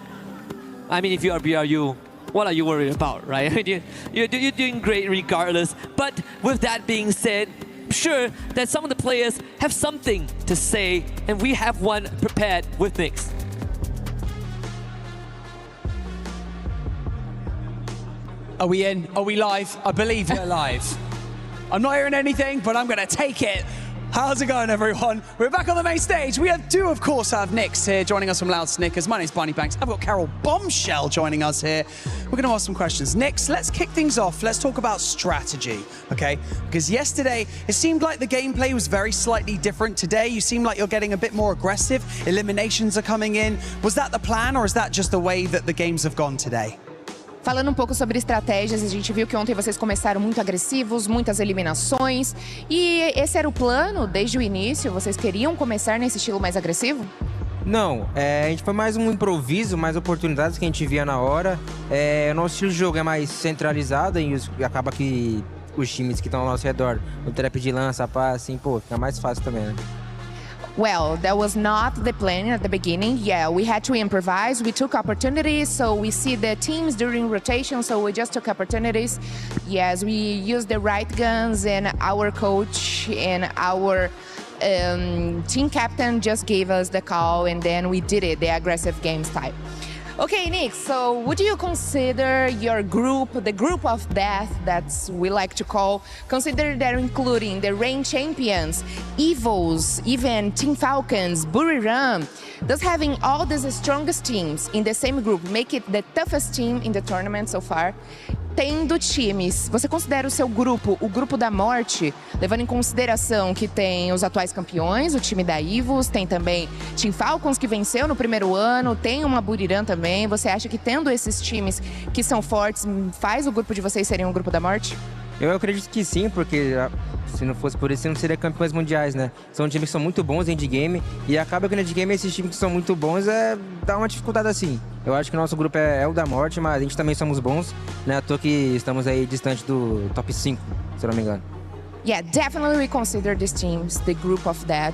I mean, if you are BRU, what are you worried about, right? I mean, you're doing great regardless. But with that being said, I'm sure that some of the players have something to say, and we have one prepared with Nix. Are we in? Are we live? I believe we're live. I'm not hearing anything, but I'm going to take it. How's it going, everyone? We're back on the main stage. We do, of course, have Nix here joining us from Loud Snickers. My name's Barney Banks. I've got Carol Bombshell joining us here. We're going to ask some questions. Nix, let's kick things off. Let's talk about strategy, okay? Because yesterday, it seemed like the gameplay was very slightly different. Today, you seem like you're getting a bit more aggressive. Eliminations are coming in. Was that the plan, or is that just the way that the games have gone today? Falando um pouco sobre estratégias, a gente viu que ontem vocês começaram muito agressivos, muitas eliminações. E esse era o plano desde o início? Vocês queriam começar nesse estilo mais agressivo? Não, a gente foi mais um improviso, mais oportunidades que a gente via na hora. O nosso estilo de jogo é mais centralizado e acaba que os times que estão ao nosso redor, no trap de lança, pá, assim, pô, fica mais fácil também, né? Well, that was not the plan at the beginning. Yeah, we had to improvise. We took opportunities, so we see the teams during rotation, so we just took opportunities. Yes, we used the right guns, and our coach and our team captain just gave us the call, and then we did it, the aggressive games type. Okay, Nick, so would you consider your group, the group of death, that's we like to call, consider that including the reign champions, Evils, even Team Falcons, Buriram, does having all these strongest teams in the same group make it the toughest team in the tournament so far? Tendo times, você considera o seu grupo, o grupo da morte, levando em consideração que tem os atuais campeões, o time da Evils, tem também Team Falcons que venceu no primeiro ano, tem uma Buriram também. Você acha que tendo esses times que são fortes, faz o grupo de vocês serem um grupo da morte? Eu acredito que sim, porque se não fosse por isso, não seria campeões mundiais, né? São times que são muito bons em endgame e acaba que no endgame esses times que são muito bons dá uma dificuldade assim. Eu acho que o nosso grupo é o da morte, mas a gente também somos bons, né? À toa que estamos aí distante do top 5, se eu não me engano. Yeah, definitely we consider these teams the group of that.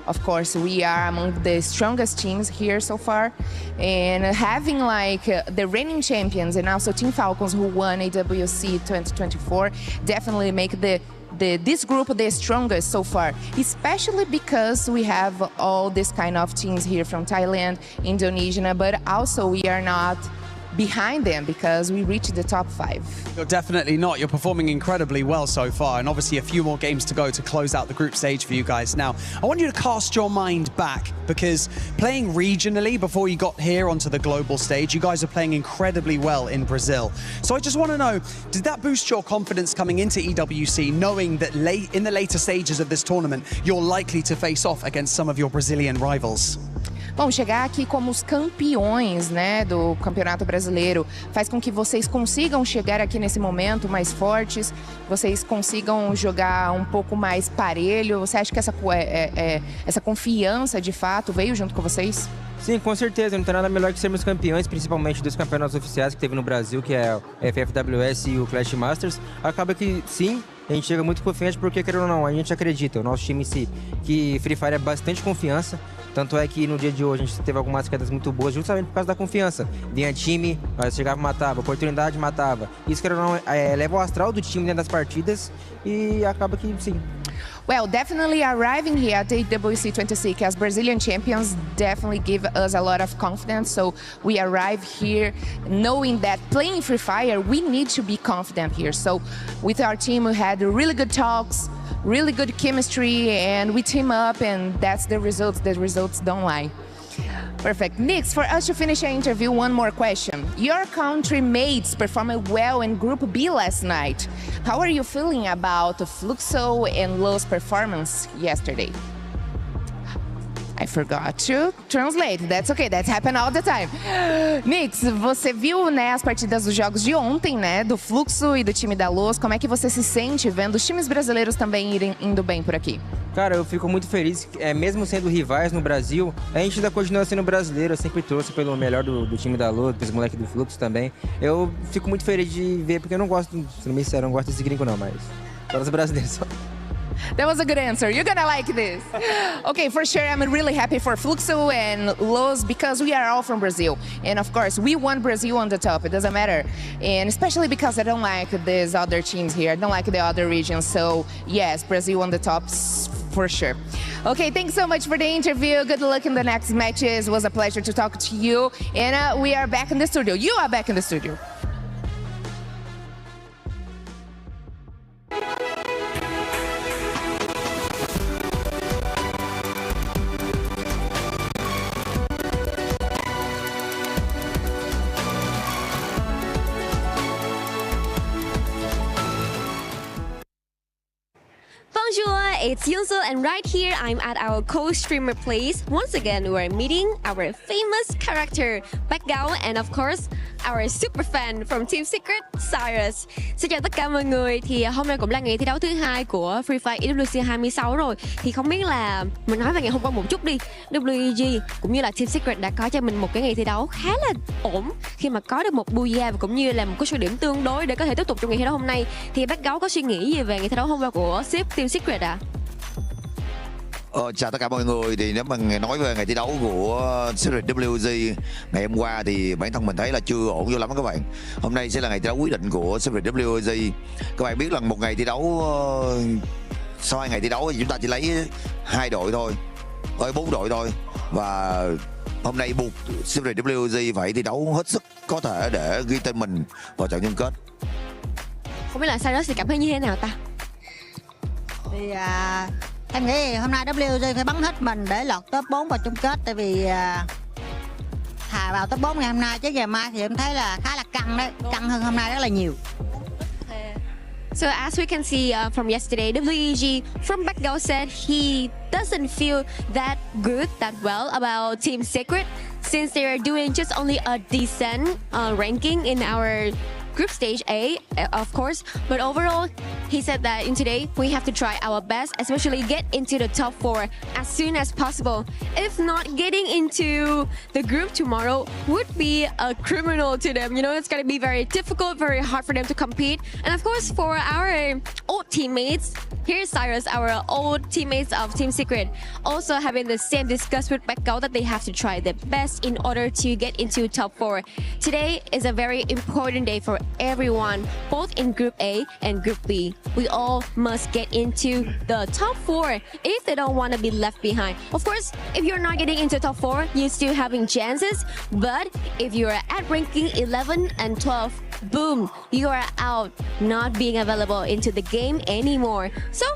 Of course, we are among the strongest teams here so far. And having like the reigning champions and also Team Falcons who won EWC 2024 definitely make this group the strongest so far, especially because we have all this kind of teams here from Thailand, Indonesia, but also we are not behind them because we reached the top 5. You're definitely not. You're performing incredibly well so far, and obviously a few more games to go to close out the group stage for you guys. Now, I want you to cast your mind back because playing regionally before you got here onto the global stage, you guys are playing incredibly well in Brazil. So I just want to know, did that boost your confidence coming into EWC, knowing that in the later stages of this tournament, you're likely to face off against some of your Brazilian rivals? Bom, chegar aqui como os campeões, né, do Campeonato Brasileiro faz com que vocês consigam chegar aqui nesse momento mais fortes, vocês consigam jogar um pouco mais parelho. Você acha que essa confiança, de fato, veio junto com vocês? Sim, com certeza. Não tem nada melhor que sermos campeões, principalmente dos campeonatos oficiais que teve no Brasil, que é o FFWS e o Clash Masters. Acaba que, sim, a gente chega muito confiante porque, querendo ou não, a gente acredita, o nosso time em si, que Free Fire é bastante confiança. Tanto é que no dia de hoje a gente teve algumas quedas muito boas justamente por causa da confiança. Vinha time, nós chegava e matava, oportunidade matava. Isso, querendo ou não, leva o astral do time dentro das partidas e acaba que, sim. Well, definitely arriving here at the EWC 26 as Brazilian champions definitely give us a lot of confidence. So we arrive here knowing that playing Free Fire, we need to be confident here. So with our team, we had really good talks, really good chemistry, and we team up, and that's the results. The results don't lie. Perfect. Nix, for us to finish our interview, one more question. Your country mates performed well in Group B last night. How are you feeling about Fluxo and Lo's performance yesterday? I forgot to translate. That's okay, that happens all the time. Nix, você viu, né, as partidas dos jogos de ontem, né, do Fluxo e do time da Luz. Como é que você se sente vendo os times brasileiros também indo bem por aqui? Cara, eu fico muito feliz, mesmo sendo rivais no Brasil, a gente ainda continua sendo brasileiro. Eu sempre torço pelo melhor do time da Luz, dos moleques do Fluxo também. Eu fico muito feliz de ver, porque eu não gosto, sendo bem sincero, eu não gosto desse gringo não, mas só dos brasileiros só. That was a good answer. You're gonna like this. Okay, for sure, I'm really happy for Fluxo and Los because we are all from Brazil. And of course, we want Brazil on the top. It doesn't matter. And especially because I don't like these other teams here. I don't like the other regions. So yes, Brazil on the top for sure. Okay, thanks so much for the interview. Good luck in the next matches. It was a pleasure to talk to you. And we are back in the studio. You are back in the studio. Bonjour, it's Yunso, and right here I'm at our co-streamer place. Once again, we're meeting our famous character, Backgao, and of course, our super fan from Team Secret, Cyrus. Xin chào tất cả mọi người. Thì hôm nay cũng là ngày thi đấu thứ hai của Free Fire EWC 26 rồi. Thì không biết là mình nói về ngày hôm qua một chút đi. WEG cũng như là Team Secret đã có cho mình một cái ngày thi đấu khá là ổn khi mà có được một booyah và cũng như là một cái số điểm tương đối để có thể tiếp tục trong ngày thi đấu hôm nay. Thì Backgao có suy nghĩ gì về ngày thi đấu hôm qua của Team Secret ạ? Chào tất cả mọi người. Thì nếu mà nói về ngày thi đấu của Secret WG ngày hôm qua thì bản thân mình thấy là chưa ổn vô lắm các bạn. Hôm nay sẽ là ngày thi đấu quyết định của Secret WG. Các bạn biết là một ngày thi đấu, sau 2 ngày thi đấu thì chúng ta chỉ lấy 2 đội thôi, 4 đội thôi. Và hôm nay buộc Secret WG phải thi đấu hết sức có thể để ghi tên mình vào trận chung kết. Không biết là Cyrus thì cảm thấy như thế nào ta? Thì em nghĩ hôm nay WG phải bắn hết mình để lọt top 4 vào chung kết. Tại vì thà vào top 4 ngày hôm nay chứ ngày mai thì em thấy là khá là căng đấy. Căng hơn hôm nay rất là nhiều. So as we can see from yesterday, WEG from Backgao said he doesn't feel that good, that well about Team Secret since they are doing just only a decent ranking in our group stage A, of course, but overall, he said that in today, we have to try our best, especially get into the top 4 as soon as possible. If not, getting into the group tomorrow would be a criminal to them. You know, it's going to be very difficult, very hard for them to compete. And of course, for our old teammates, here's Cyrus, our old teammates of Team Secret, also having the same discuss with Backgao that they have to try their best in order to get into top 4. Today is a very important day for everyone, both in Group A and Group B. We all must get into the top 4 if they don't want to be left behind. Of course, if you're not getting into top 4, you're still having chances. But if you're at ranking 11 and 12, boom, you are out, not being available into the game anymore. So,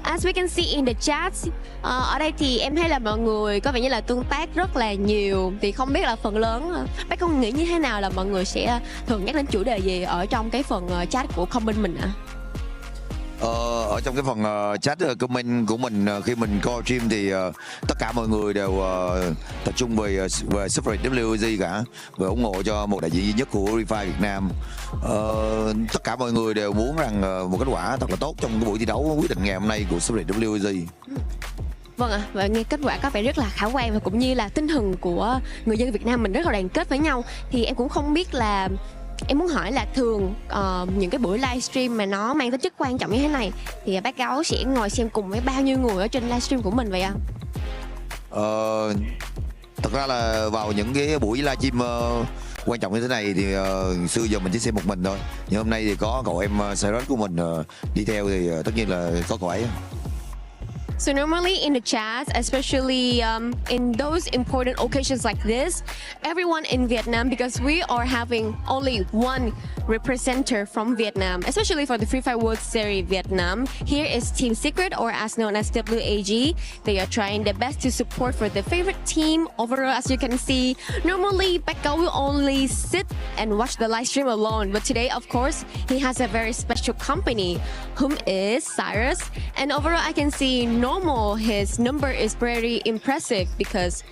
as we can see in the chats, ở đây thì em thấy là mọi người có vẻ như là tương tác rất là nhiều. Thì không biết là phần lớn, bác con nghĩ như thế nào là mọi người sẽ thường nhắc đến chủ đề gì ở trong cái phần chat của comment mình ạ? Ở trong cái phần chat comment của mình khi mình coi stream thì tất cả mọi người đều tập trung về Secret WG cả, và ủng hộ cho một đại diện duy nhất của Free Fire Việt Nam. Tất cả mọi người đều muốn rằng một kết quả thật là tốt trong cái buổi thi đấu quyết định ngày hôm nay của Secret WG. Vâng ạ, và nghe kết quả có vẻ rất là khả quan và cũng như là tinh thần của người dân Việt Nam mình rất là đoàn kết với nhau. Thì em cũng không biết là em muốn hỏi là thường những cái buổi livestream mà nó mang tính chất quan trọng như thế này thì Backgao sẽ ngồi xem cùng với bao nhiêu người ở trên livestream của mình vậy ạ? Thật ra là vào những cái buổi livestream quan trọng như thế này thì xưa giờ mình chỉ xem một mình thôi, nhưng hôm nay thì có cậu em Cyrus của mình đi theo thì tất nhiên là có cậu ấy. So normally in the chats, especially in those important occasions like this, everyone in Vietnam, because we are having only one representative from Vietnam, especially for the Free Fire World Series Vietnam. Here is Team Secret, or as known as WAG. They are trying their best to support for their favorite team. Overall, as you can see, normally Becca will only sit and watch the live stream alone, but today, of course, he has a very special company, whom is Cyrus. And overall, I can see normal his number is very impressive because,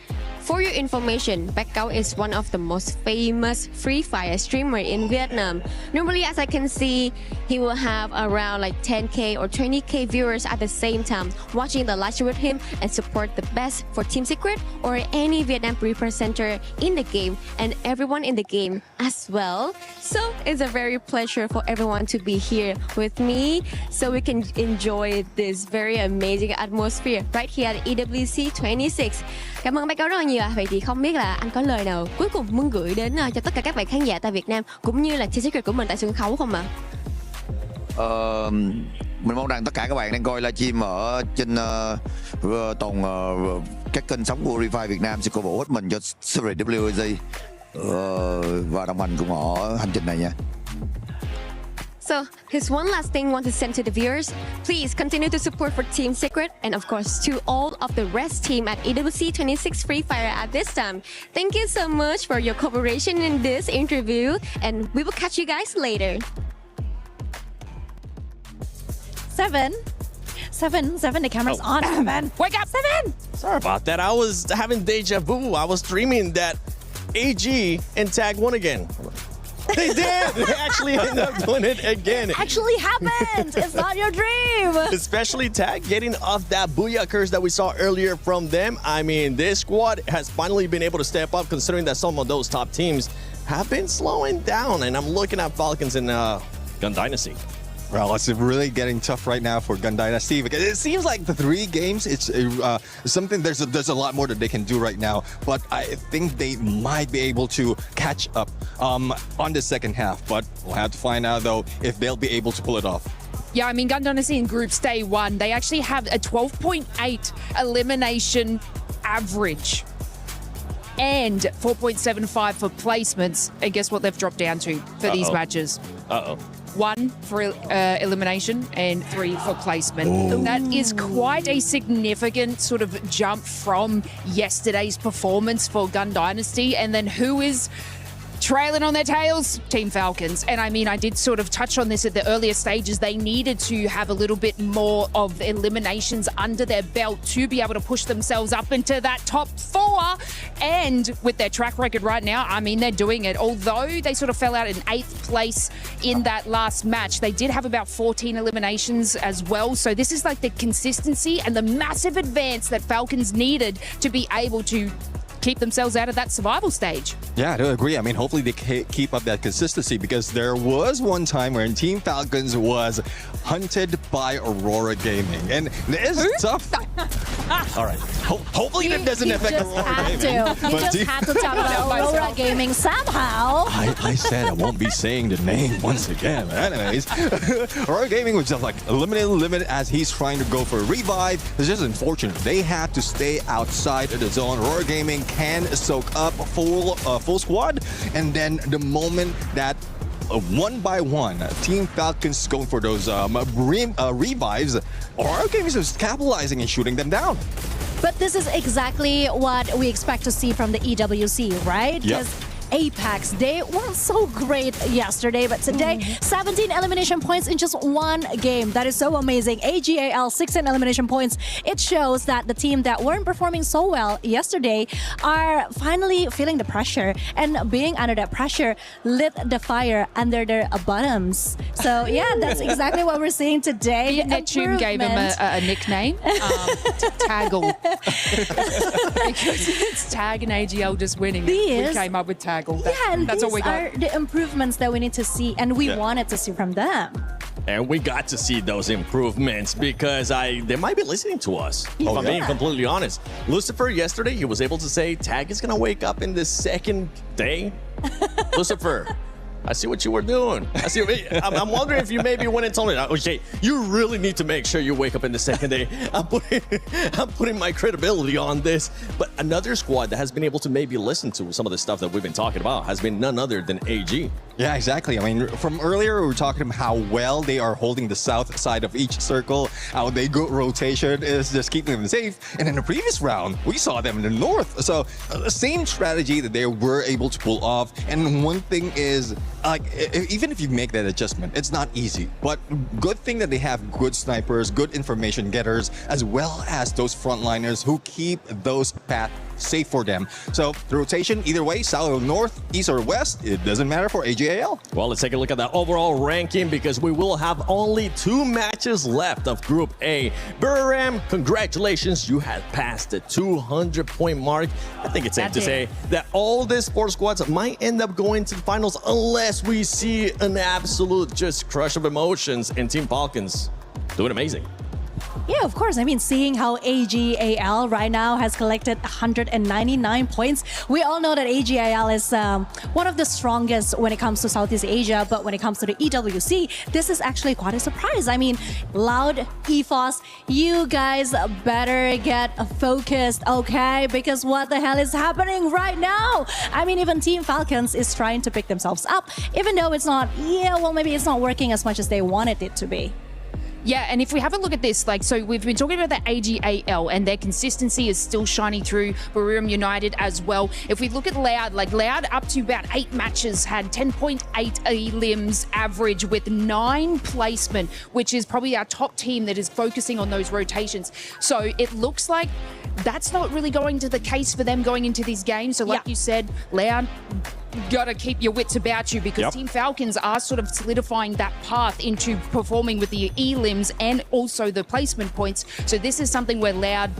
for your information, Becca is one of the most famous Free Fire streamer in Vietnam. Normally, as I can see, he will have around like 10k or 20k viewers at the same time watching the live stream with him and support the best for Team Secret or any Vietnam representative in the game and everyone in the game as well. So it's a very pleasure for everyone to be here with me so we can enjoy this very amazing atmosphere right here at EWC 26. Cảm ơn Becca rất là nhiều. Vậy thì không biết là anh có lời nào cuối cùng muốn gửi đến cho tất cả các bạn khán giả tại Việt Nam cũng như là Team Secret của mình tại sân khấu không ạ? Mình mong rằng tất cả các bạn đang coi livestream ở trên toàn các kênh sóng của Free Fire Việt Nam sẽ cổ vũ hết mình cho Series WAG và đồng hành cùng họ hành trình này nha. So, here's one last thing I want to send to the viewers. Please continue to support for Team Secret and of course to all of the rest team at EWC 26 Free Fire at this time. Thank you so much for your cooperation in this interview and we will catch you guys later. Seven, the camera's on. Seven, wake up, Seven! Sorry about that. I was having deja vu. I was dreaming that AG and Tag won again. They did! They actually ended up doing it again. It actually happened! It's not your dream! Especially Tag getting off that booyah curse that we saw earlier from them. I mean, this squad has finally been able to step up considering that some of those top teams have been slowing down. And I'm looking at Falcons and Gun Dynasty. Well, it's really getting tough right now for Gun Dynasty because it seems like the 3 games, it's something, there's a lot more that they can do right now, but I think they might be able to catch up on the second half, but we'll have to find out though if they'll be able to pull it off. Yeah, I mean, Gun Dynasty in Groups Day 1, they actually have a 12.8 elimination average and 4.75 for placements. And guess what they've dropped down to for these matches? 1 for elimination and 3 for placement. Ooh. That is quite a significant sort of jump from yesterday's performance for Gun Dynasty. And then who is trailing on their tails? Team Falcons. And I mean, I did sort of touch on this at the earlier stages. They needed to have a little bit more of eliminations under their belt to be able to push themselves up into that top 4. And with their track record right now, I mean, they're doing it. Although they sort of fell out in 8th place in that last match, they did have about 14 eliminations as well. So this is like the consistency and the massive advance that Falcons needed to be able to keep themselves out of that survival stage. Yeah, I do agree. I mean, hopefully they keep up that consistency because there was one time when Team Falcons was hunted by Aurora Gaming. And it's tough. All right. Hopefully that doesn't affect Aurora Gaming. You just had to talk about Aurora Gaming somehow. I said I won't be saying the name once again. But anyways, Aurora Gaming was just like eliminated as he's trying to go for a revive. It's just unfortunate. They had to stay outside of the zone. Aurora Gaming can soak up full squad, and then the moment that one by one Team Falcons going for those revives, Aurora Gaming is just capitalizing and shooting them down. But this is exactly what we expect to see from the EWC, right? Yep. Apex, they weren't so great yesterday, but today, 17 elimination points in just one game. That is so amazing. AGAL, 16 elimination points. It shows that the team that weren't performing so well yesterday are finally feeling the pressure, and being under that pressure lit the fire under their bottoms. So yeah, that's exactly what we're seeing today. Neptune gave him a nickname, Taggle. Because it's Tag and AGL just winning. We came up with Taggle. Yeah, and that's these all we got. are the improvements that we need to see, and we wanted to see from them. And we got to see those improvements because they might be listening to us. If I'm being completely honest. Lucifer, yesterday, he was able to say Tag is going to wake up in the second day. Lucifer, I see what you were doing. I'm wondering if you maybe went and told me, okay, you really need to make sure you wake up in the second day. I'm putting my credibility on this. But another squad that has been able to maybe listen to some of the stuff that we've been talking about has been none other than AG. Yeah, exactly. I mean, from earlier, we were talking about how well they are holding the south side of each circle, how they go rotation is just keeping them safe. And in the previous round, we saw them in the north. So the same strategy that they were able to pull off. And one thing is, like, even if you make that adjustment, it's not easy. But good thing that they have good snipers, good information getters, as well as those frontliners who keep those paths safe for them. So the rotation, either way, south or north, east or west, it doesn't matter for AGAL. Well, let's take a look at the overall ranking because we will have only 2 matches left of Group A. Buriram, congratulations, you have passed the 200-point mark. I think it's safe to say that all the sports squads might end up going to the finals unless we see an absolute just crush of emotions, and Team Falcons doing amazing. Yeah, of course. I mean, seeing how AGAL right now has collected 199 points, we all know that AGAL is one of the strongest when it comes to Southeast Asia, but when it comes to the EWC, this is actually quite a surprise. I mean, Loud, EFOS, you guys better get focused, okay? Because what the hell is happening right now? I mean, even Team Falcons is trying to pick themselves up, even though it's not, maybe it's not working as much as they wanted it to be. Yeah, and if we have a look at this, so we've been talking about the AGAL and their consistency is still shining through. Buriram United as well. If we look at Loud, Loud up to about 8 matches had 10.8 limbs average with 9 placement, which is probably our top team that is focusing on those rotations. So it looks like that's not really going to the case for them going into these games. So like you said, Loud, gotta keep your wits about you because Team Falcons are sort of solidifying that path into performing with the E-limbs and also the placement points. So this is something where Loud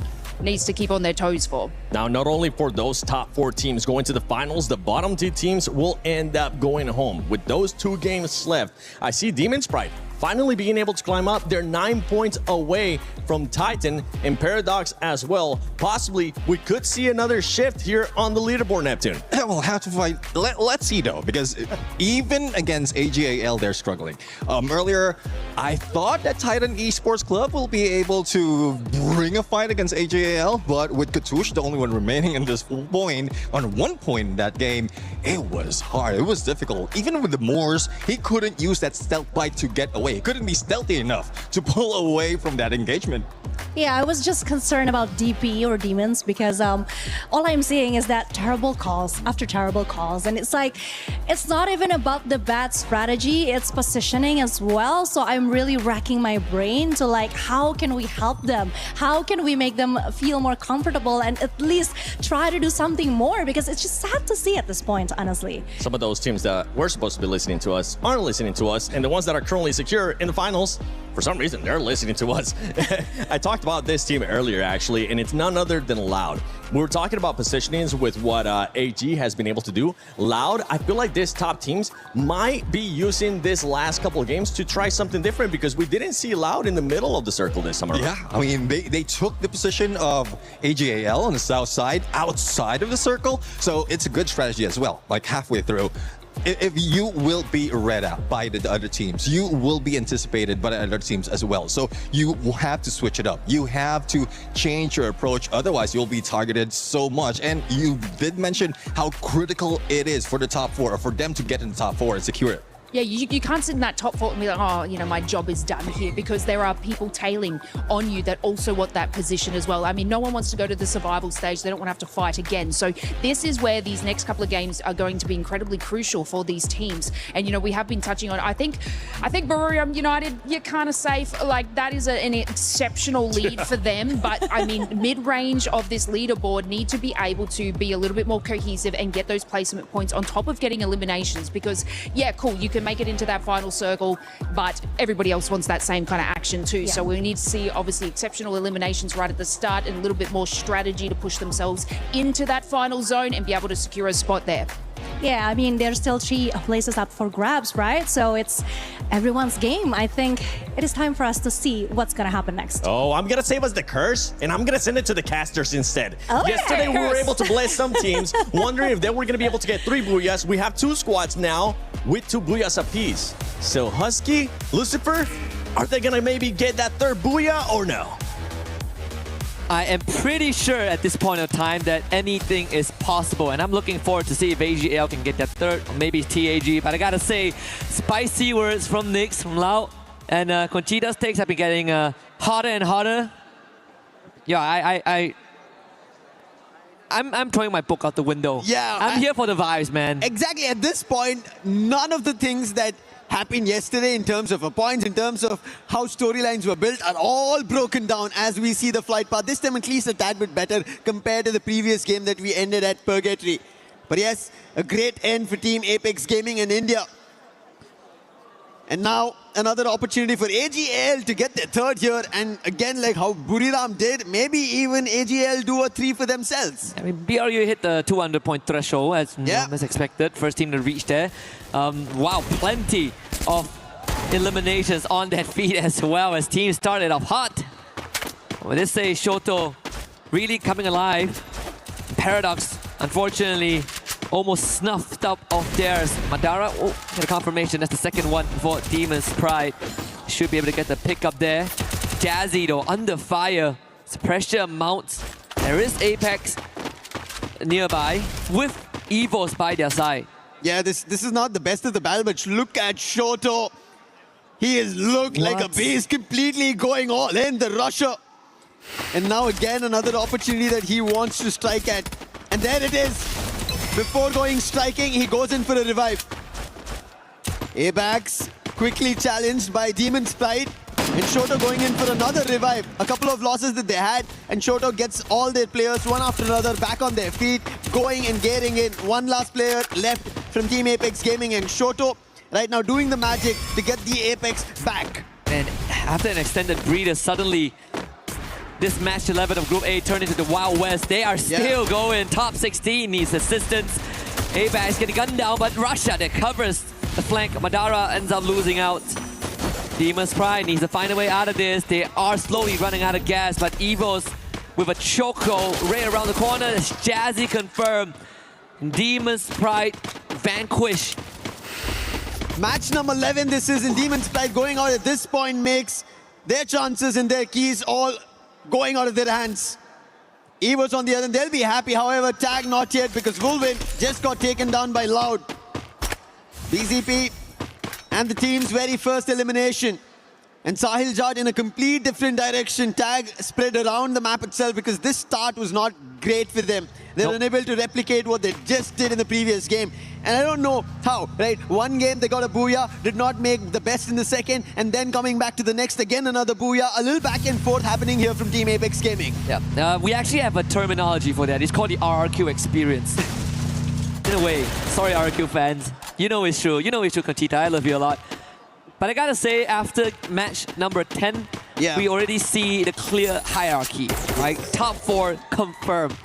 needs to keep on their toes for. Now, not only for those top 4 teams going to the finals, the bottom 2 teams will end up going home. With those 2 games left, I see Demon Sprite finally being able to climb up. They're 9 points away from Titan and Paradox as well. Possibly, we could see another shift here on the leaderboard, Neptune. We'll have to fight. Let's see, though, because even against AGAL, they're struggling. Earlier, I thought that Titan Esports Club will be able to bring a fight against AGAL, but with Katush, the only one remaining in this point, on 1 point in that game, it was hard. It was difficult. Even with the Moors, he couldn't use that stealth bite to get away. He couldn't be stealthy enough to pull away from that engagement. Yeah, I was just concerned about DP or demons because all I'm seeing is that terrible calls after terrible calls. And it's like, it's not even about the bad strategy, it's positioning as well. So I'm really racking my brain to like, how can we help them? How can we make them feel more comfortable and at least try to do something more? Because it's just sad to see at this point, honestly. Some of those teams that were supposed to be listening to us aren't listening to us. And the ones that are currently secure in the finals, for some reason, they're listening to us. I talked about this team earlier, actually, and it's none other than Loud. We were talking about positionings with what AG has been able to do. Loud, I feel like this top teams might be using this last couple of games to try something different because we didn't see Loud in the middle of the circle this summer. Yeah, I mean, they took the position of AGAL on the south side, outside of the circle, so it's a good strategy as well, like halfway through. If you will be read out by the other teams, you will be anticipated by the other teams as well. So you will have to switch it up. You have to change your approach. Otherwise, you'll be targeted so much. And you did mention how critical it is for the top 4 or for them to get in the top 4 and secure it. Yeah, you can't sit in that top 4 and be like, oh, my job is done here, because there are people tailing on you that also want that position as well. I mean, no one wants to go to the survival stage. They don't want to have to fight again. So this is where these next couple of games are going to be incredibly crucial for these teams. And, we have been touching on, I think Buriram United, you're kind of safe. Like, that is an exceptional lead for them. But, I mean, mid-range of this leaderboard need to be able to be a little bit more cohesive and get those placement points on top of getting eliminations. Because, yeah, cool, you can make it into that final circle, but everybody else wants that same kind of action too. So we need to see obviously exceptional eliminations right at the start and a little bit more strategy to push themselves into that final zone and be able to secure a spot there. Yeah, I mean, there's still 3 places up for grabs, right? So it's everyone's game. I think it is time for us to see what's going to happen next. Oh, I'm going to save us the curse, and I'm going to send it to the casters instead. Oh, yesterday, we were able to bless some teams, wondering if they were going to be able to get 3 booyahs. We have 2 squads now. with 2 booyahs apiece. So Husky, Lucifer, are they gonna maybe get that third booyah or no? I am pretty sure at this point of time that anything is possible, and I'm looking forward to see if AGL can get that third, or maybe TAG. But I gotta say, spicy words from Nix, from Lau, and Conchita's takes have been getting hotter and hotter. Yeah, I'm throwing my book out the window. Yeah, I'm here for the vibes, man. Exactly. At this point, none of the things that happened yesterday in terms of points, in terms of how storylines were built, are all broken down as we see the flight path. This time at least a tad bit better compared to the previous game that we ended at Purgatory. But yes, a great end for Team Apex Gaming in India. And now another opportunity for AGL to get their third here. And again, like how Buriram did, maybe even AGL do a 3 for themselves. I mean, BRU hit the 200 point threshold as expected. First team to reach there. Wow, plenty of eliminations on that feed as well as teams started off hot. Well, this say Shoto really coming alive. Paradox, unfortunately, almost snuffed up of theirs. Madara, get a confirmation. That's the second one for Demon's Pride. Should be able to get the pick up there. Jazzy though, under fire. As pressure mounts. There is Apex nearby with Evos by their side. Yeah, this is not the best of the battle, but look at Shoto. He has looked like a beast, completely going all in, the rusher. And now again, another opportunity that he wants to strike at. And there it is. Before going striking, he goes in for a revive. Abax quickly challenged by Demon's Pride. And Shoto going in for another revive. A couple of losses that they had. And Shoto gets all their players one after another back on their feet. Going and getting in. One last player left from Team Apex Gaming. And Shoto right now doing the magic to get the Apex back. And after an extended breather, suddenly this match 11 of Group A turned into the Wild West. They are still going. Top 16 needs assistance. Apex getting gunned down, but Russia that covers the flank. Madara ends up losing out. Demon's Pride needs to find a way out of this. They are slowly running out of gas, but Evos with a choco right around the corner. It's Jazzy confirmed. Demon's Pride vanquish. Match number 11 this is, and Demon's Pride going out at this point makes their chances and their keys all going out of their hands. Evos on the other end, they'll be happy. However, tag not yet because Wolvin just got taken down by Loud. BZP and the team's very first elimination. And Sahil Jad in a complete different direction. Tag spread around the map itself because this start was not great for them. They're unable to replicate what they just did in the previous game. And I don't know how, right? One game they got a booyah, did not make the best in the second, and then coming back to the next, again another booyah. A little back and forth happening here from Team Apex Gaming. Yeah, we actually have a terminology for that. It's called the RRQ experience. In a way, sorry RRQ fans. You know it's true. You know it's true, Conchita. I love you a lot. But I gotta say, after match number 10, we already see the clear hierarchy, right? Top 4 confirmed.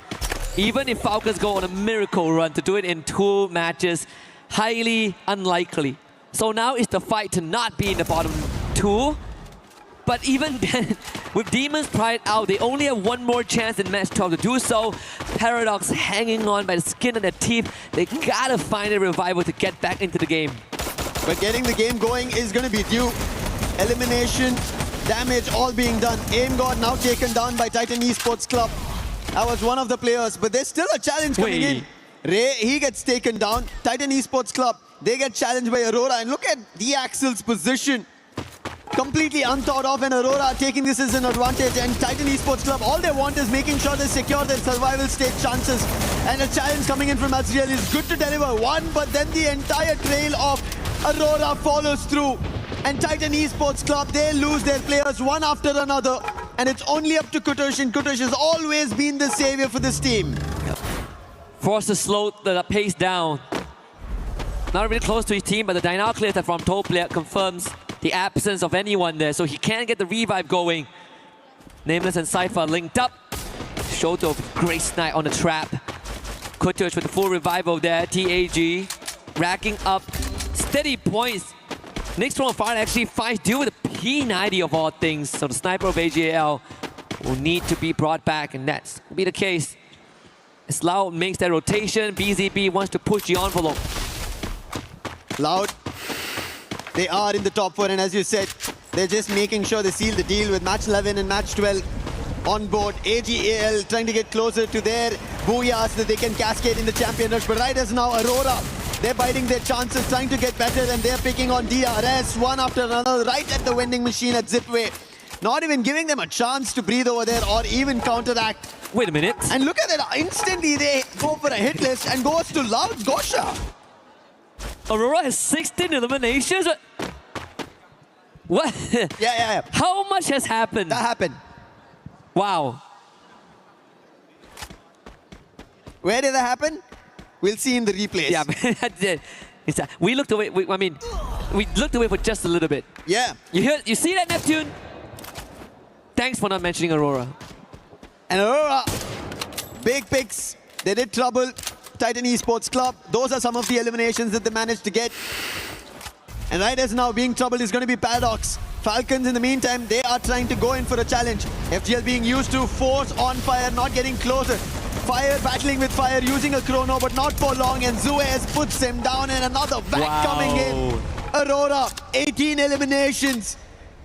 Even if Falcons go on a miracle run to do it in 2 matches, highly unlikely. So now it's the fight to not be in the bottom 2. But even then, with Demon's Pride out, they only have one more chance in match 12 to do so. Paradox hanging on by the skin of their teeth. They gotta find a revival to get back into the game. But getting the game going is going to be due. Elimination, damage all being done. Aim God now taken down by Titan Esports Club. That was one of the players, but there's still a challenge coming in. Ray, he gets taken down. Titan Esports Club, they get challenged by Aurora. And look at the Axel's position. Completely unthought of, and Aurora taking this as an advantage. And Titan Esports Club, all they want is making sure they secure their survival state chances. And a challenge coming in from Azriel is good to deliver one, but then the entire trail of Aurora follows through. And Titan Esports Club, they lose their players one after another. And it's only up to Kutush, and Kutush has always been the savior for this team. Forced to slow the pace down. Not really close to his team, but the Dynamo clear from top player confirms the absence of anyone there, so he can't get the revive going. Nameless and Cypher linked up. Shoto, great snipe on the trap. Kutush with the full revival there. TAG racking up steady points. Nixaro actually finds deal with a P90 of all things, so the sniper of AGL will need to be brought back, and that's will be the case. As Lau makes that rotation, BZB wants to push the envelope. Loud. They are in the top 4, and as you said, they're just making sure they seal the deal with match 11 and match 12 on board. AGAL trying to get closer to their booyah so that they can cascade in the champion rush. But right as now, Aurora, they're biting their chances, trying to get better, and they're picking on DRS one after another right at the vending machine at Zipway. Not even giving them a chance to breathe over there or even counteract. Wait a minute. And look at that. Instantly, they go for a hit list and goes to Loud's Gosha. Aurora has 16 eliminations. What? Yeah. How much has happened? That happened. Wow. Where did that happen? We'll see in the replays. Yeah, we looked away. We looked away for just a little bit. Yeah. You see that, Neptune? Thanks for not mentioning Aurora. And Aurora, big picks. They did trouble. Titan Esports Club. Those are some of the eliminations that they managed to get. And right as now, being troubled is going to be Paradox. Falcons, in the meantime, they are trying to go in for a challenge. FGL being used to force on fire, not getting closer. Fire battling with fire, using a chrono, but not for long. And Zuez puts him down, and another back coming in. Aurora, 18 eliminations.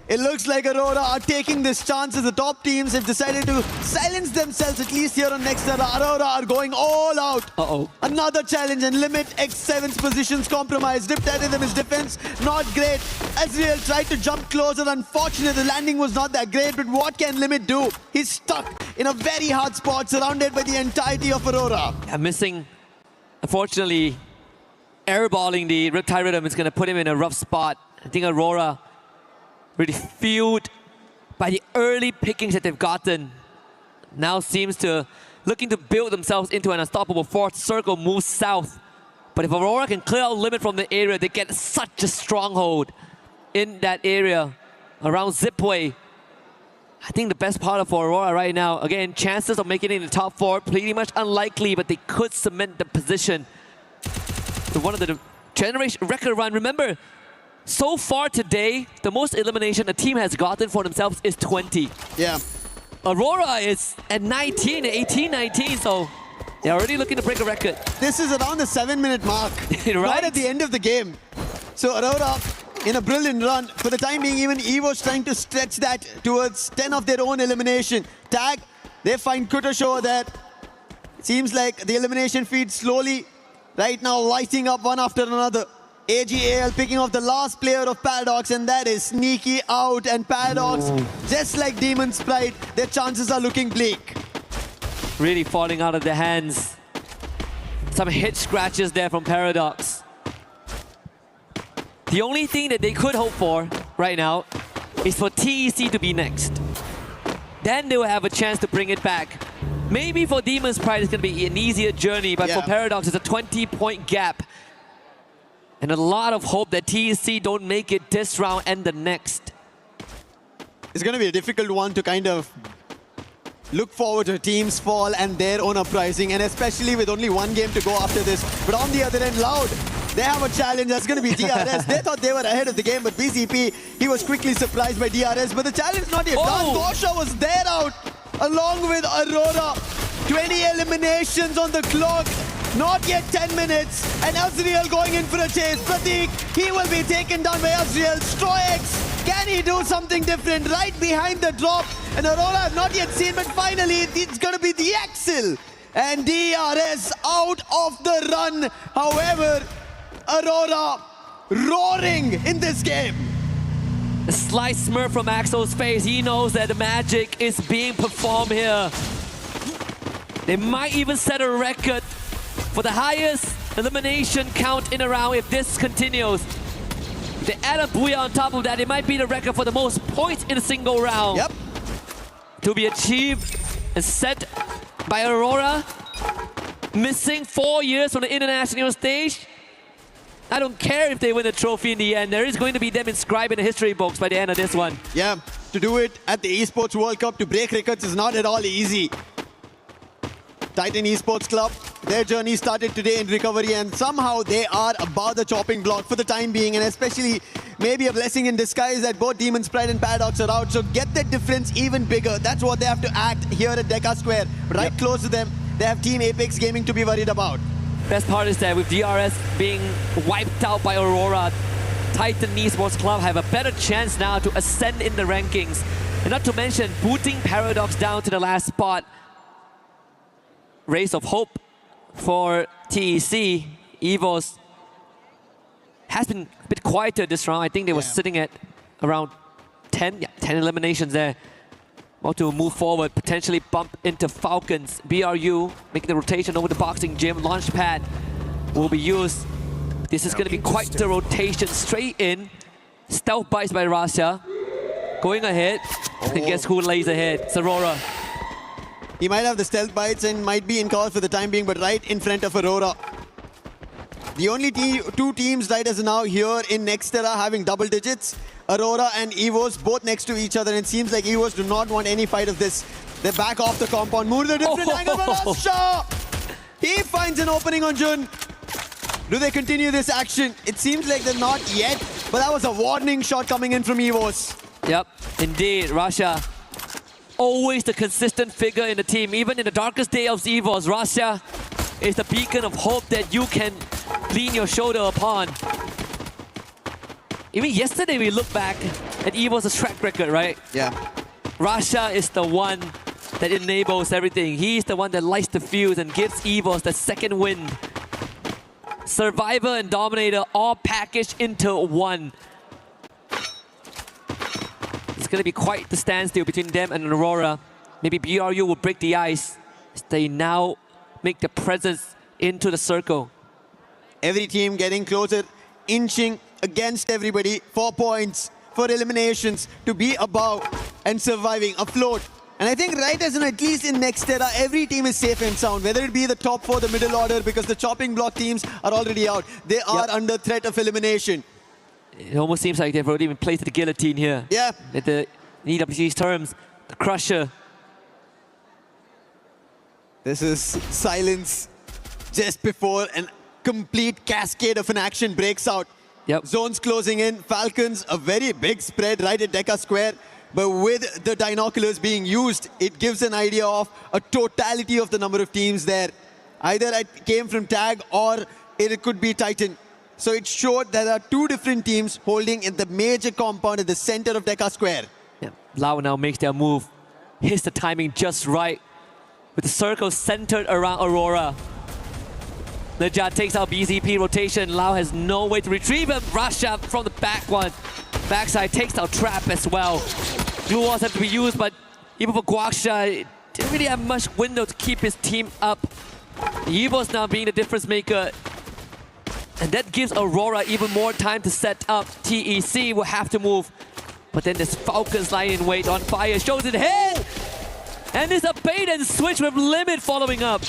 It looks like Aurora are taking this chance as the top teams have decided to silence themselves, at least here on Nixaro. Aurora are going all out. Another challenge, and Limit X7's positions compromised. Riptide his defense, not great. Azriel tried to jump closer. Unfortunately, the landing was not that great, but what can Limit do? He's stuck in a very hard spot, surrounded by the entirety of Aurora. Yeah, missing, unfortunately, airballing the Riptide Rhythm is going to put him in a rough spot. I think Aurora really fueled by the early pickings that they've gotten, now seems to looking to build themselves into an unstoppable fourth circle, move south. But if Aurora can clear out Limit from the area, they get such a stronghold in that area around Zipway. I think the best part of Aurora right now, again, chances of making it in the top 4, pretty much unlikely, but they could cement the position to one of the generation record run. Remember, so far today, the most elimination a team has gotten for themselves is 20. Yeah. Aurora is at 19, 18, 19, so they're already looking to break a record. This is around the 7-minute mark, right? Right at the end of the game. So Aurora, in a brilliant run, for the time being, even EVO's trying to stretch that towards 10 of their own elimination. Tag, they find Kutosh over there. Seems like the elimination feed slowly, right now, lighting up one after another. AGAL picking off the last player of Paradox, and that is Sneaky out. And Paradox, just like Demon's Pride, their chances are looking bleak. Really falling out of their hands. Some hit scratches there from Paradox. The only thing that they could hope for right now is for TEC to be next. Then they will have a chance to bring it back. Maybe for Demon's Pride it's going to be an easier journey, but for Paradox it's a 20-point gap. And a lot of hope that TEC don't make it this round and the next. It's going to be a difficult one to kind of look forward to teams fall and their own uprising, and especially with only one game to go after this. But on the other end, Loud, they have a challenge. That's going to be DRS. They thought they were ahead of the game, but BCP, he was quickly surprised by DRS. But the challenge not yet done. Gosha was there out along with Aurora. 20 eliminations on the clock. Not yet 10 minutes, and Azriel going in for a chase. Pratik, he will be taken down by Azriel. Stroix, can he do something different? Right behind the drop, and Aurora have not yet seen, but finally it's going to be the Axel. And DRS out of the run. However, Aurora roaring in this game. A slight smirk from Axel's face. He knows that the magic is being performed here. They might even set a record for the highest elimination count in a round if this continues. If they add a Booyah on top of that, it might be the record for the most points in a single round. Yep. To be achieved and set by Aurora, missing 4 years from the international stage. I don't care if they win the trophy in the end. There is going to be them inscribed in the history books by the end of this one. Yeah, to do it at the Esports World Cup, to break records is not at all easy. Titan Esports Club, their journey started today in recovery, and somehow they are above the chopping block for the time being, and especially maybe a blessing in disguise that both Demon's Pride and Paradox are out. So get that difference even bigger. That's what they have to act here at Deca Square. Right close to them, they have Team Apex Gaming to be worried about. Best part is that with DRS being wiped out by Aurora, Titan Esports Club have a better chance now to ascend in the rankings. And not to mention booting Paradox down to the last spot. Race of hope for TEC. EVOS has been a bit quieter this round. I think they were sitting at around 10 eliminations there. About to move forward, potentially bump into Falcons. BRU making the rotation over the boxing gym. Launch pad will be used. This is going to be quite the rotation straight in. Stealth bites by Rasha. Going ahead. And guess who lays ahead? It's Aurora. He might have the stealth bites and might be in call for the time being, but right in front of Aurora. The only two teams right as now here in Nixaro having double digits. Aurora and EVOS both next to each other, and it seems like EVOS do not want any fight of this. They're back off the compound. Move to a different angle for Rasha! He finds an opening on Jun. Do they continue this action? It seems like they're not yet, but that was a warning shot coming in from EVOS. Yep, indeed, Rasha. Always the consistent figure in the team. Even in the darkest day of EVOS, Rasha is the beacon of hope that you can lean your shoulder upon. Even yesterday we look back at EVOS' track record, right? Yeah. Rasha is the one that enables everything. He's the one that lights the fuse and gives EVOS the second wind. Survivor and Dominator all packaged into one. It's going to be quite the standstill between them and Aurora. Maybe BRU will break the ice as they now make the presence into the circle. Every team getting closer, inching against everybody. 4 points for eliminations to be above and surviving, afloat. And I think right as in at least in Nixaro, every team is safe and sound, whether it be the top 4, the middle order, because the chopping block teams are already out. They are under threat of elimination. It almost seems like they've already been placed at the guillotine here. Yeah. At the EWC's terms, the Crusher. This is silence just before a complete cascade of an action breaks out. Yep. Zones closing in. Falcons, a very big spread right at Deca Square. But with the binoculars being used, it gives an idea of a totality of the number of teams there. Either it came from Tag or it could be Titan. So it showed that there are 2 different teams holding in the major compound at the center of Deca Square. Yeah. Lau now makes their move. Hits the timing just right. With the circle centered around Aurora. Najat takes out BZP rotation. Lau has no way to retrieve him. Rasha from the back one. Backside takes out Trap as well. Blue walls have to be used, but even for Guaksha, didn't really have much window to keep his team up. EVOS now being the difference maker. And that gives Aurora even more time to set up. TEC will have to move. But then this Falcons lying in wait on fire. Shows it head! And there's a bait and switch with Limit following up.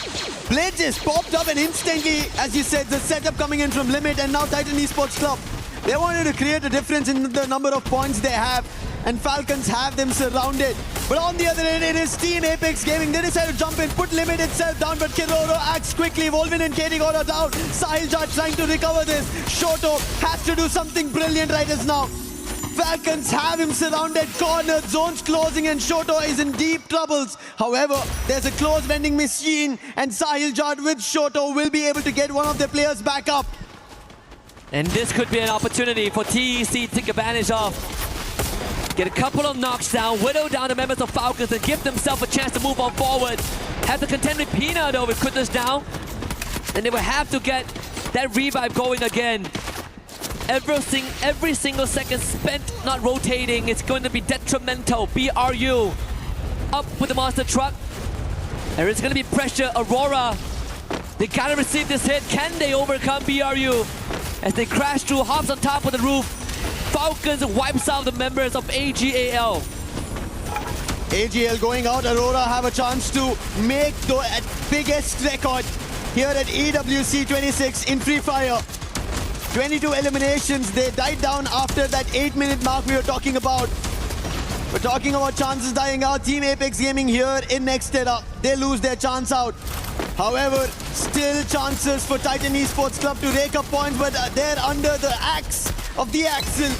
Blade just popped up and instantly, as you said, the setup coming in from Limit and now Titan Esports Club. They wanted to create a difference in the number of points they have, and Falcons have them surrounded. But on the other end, it is Team Apex Gaming. They decide to jump in, put Limit itself down, but Kiroro acts quickly. Volvin and Katie got her down. Sahil Jat trying to recover this. Shoto has to do something brilliant right as now. Falcons have him surrounded, cornered, zones closing, and Shoto is in deep troubles. However, there's a close vending machine, and Sahil Jad with Shoto will be able to get one of their players back up. And this could be an opportunity for TEC to take advantage of. Get a couple of knocks down, whittle down the members of Falcons, and give themselves a chance to move on forward. Have to contend with Pina though with Quitters down. And they will have to get that revive going again. Every single second spent not rotating, it's going to be detrimental. BRU up with the monster truck. There is going to be pressure. Aurora, they gotta receive this hit. Can they overcome BRU? As they crash through, hops on top of the roof. Falcons wipes out the members of AGAL. AGL going out. Aurora have a chance to make the biggest record here at EWC 26 in Free Fire. 22 eliminations. They died down after that 8-minute mark we were talking about. We're talking about chances dying out. Team Apex Gaming here in Nixaro. They lose their chance out. However, still chances for Titan Esports Club to rake up points, but they're under the axe of the Axel.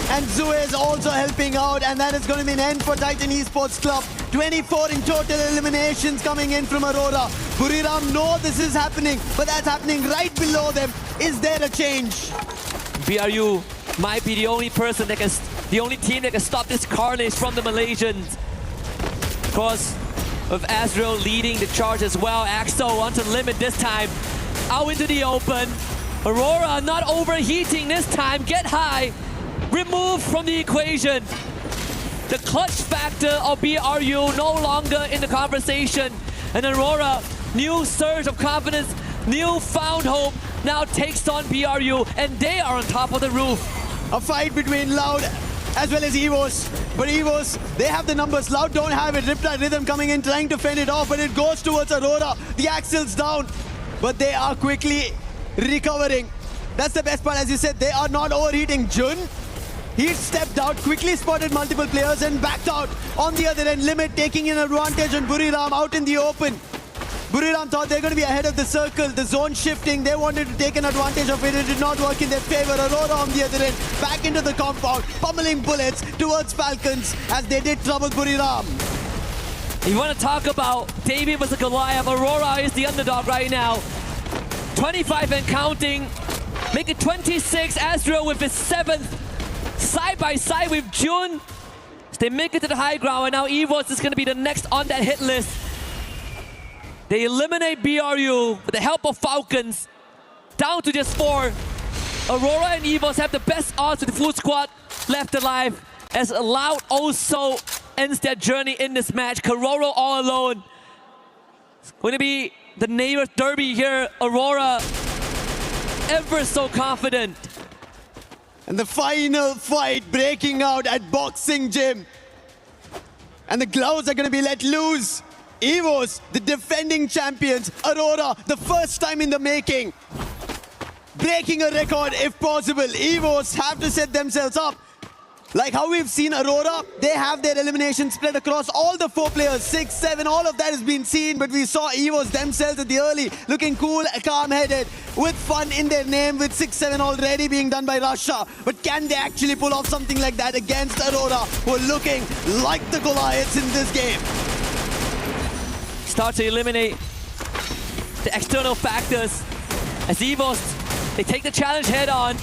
And Zuez also helping out, and that is going to be an end for Titan Esports Club. 24 in total eliminations coming in from Aurora. Buriram know this is happening, but that's happening right below them. Is there a change? BRU might be the only person that can, the only team that can stop this carnage from the Malaysians. Of course, with Azrael leading the charge as well. Axo onto limit this time, out into the open. Aurora not overheating this time, get high. Removed from the equation. The clutch factor of BRU no longer in the conversation. And Aurora, new surge of confidence, new found hope, now takes on BRU, and they are on top of the roof. A fight between Loud as well as EVOS. But EVOS, they have the numbers. Loud don't have it. Riptide Rhythm coming in, trying to fend it off, but it goes towards Aurora. The Axel's down, but they are quickly recovering. That's the best part, as you said, they are not overheating. Jun, he stepped out, quickly spotted multiple players and backed out. On the other end, Limit taking an advantage on Buriram out in the open. Buriram thought they're going to be ahead of the circle. The zone shifting, they wanted to take an advantage of it. It did not work in their favor. Aurora on the other end, back into the compound, pummeling bullets towards Falcons as they did trouble Buriram. You want to talk about David versus Goliath. Aurora is the underdog right now. 25 and counting, make it 26. Azrael with his 7th. Side by side with Jun. They make it to the high ground, and now EVOS is going to be the next on that hit list. They eliminate BRU with the help of Falcons, down to just 4. Aurora and EVOS have the best odds with the full squad left alive, as Loud also ends their journey in this match. Kororo all alone. It's going to be the neighbor derby here. Aurora ever so confident. And the final fight breaking out at Boxing Gym. And the gloves are going to be let loose. EVOS, the defending champions. Aurora, the first time in the making. Breaking a record if possible. EVOS have to set themselves up. Like how we've seen Aurora, they have their elimination spread across all the 4 players, 6, 7, all of that has been seen, but we saw EVOS themselves at the early, looking cool, calm-headed, with fun in their name, with 6, 7 already being done by Russia. But can they actually pull off something like that against Aurora, who are looking like the Goliaths in this game? Start to eliminate the external factors. As EVOS, they take the challenge head on.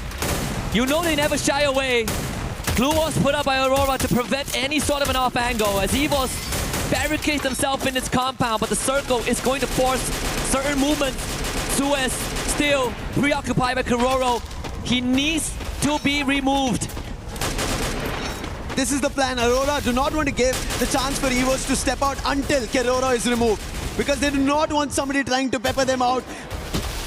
You know they never shy away. Glue was put up by Aurora to prevent any sort of an off angle, as EVOS barricades themselves in its compound, but the circle is going to force certain movements. Suez still preoccupied by Kororo. He needs to be removed. This is the plan. Aurora do not want to give the chance for EVOS to step out until Kororo is removed, because they do not want somebody trying to pepper them out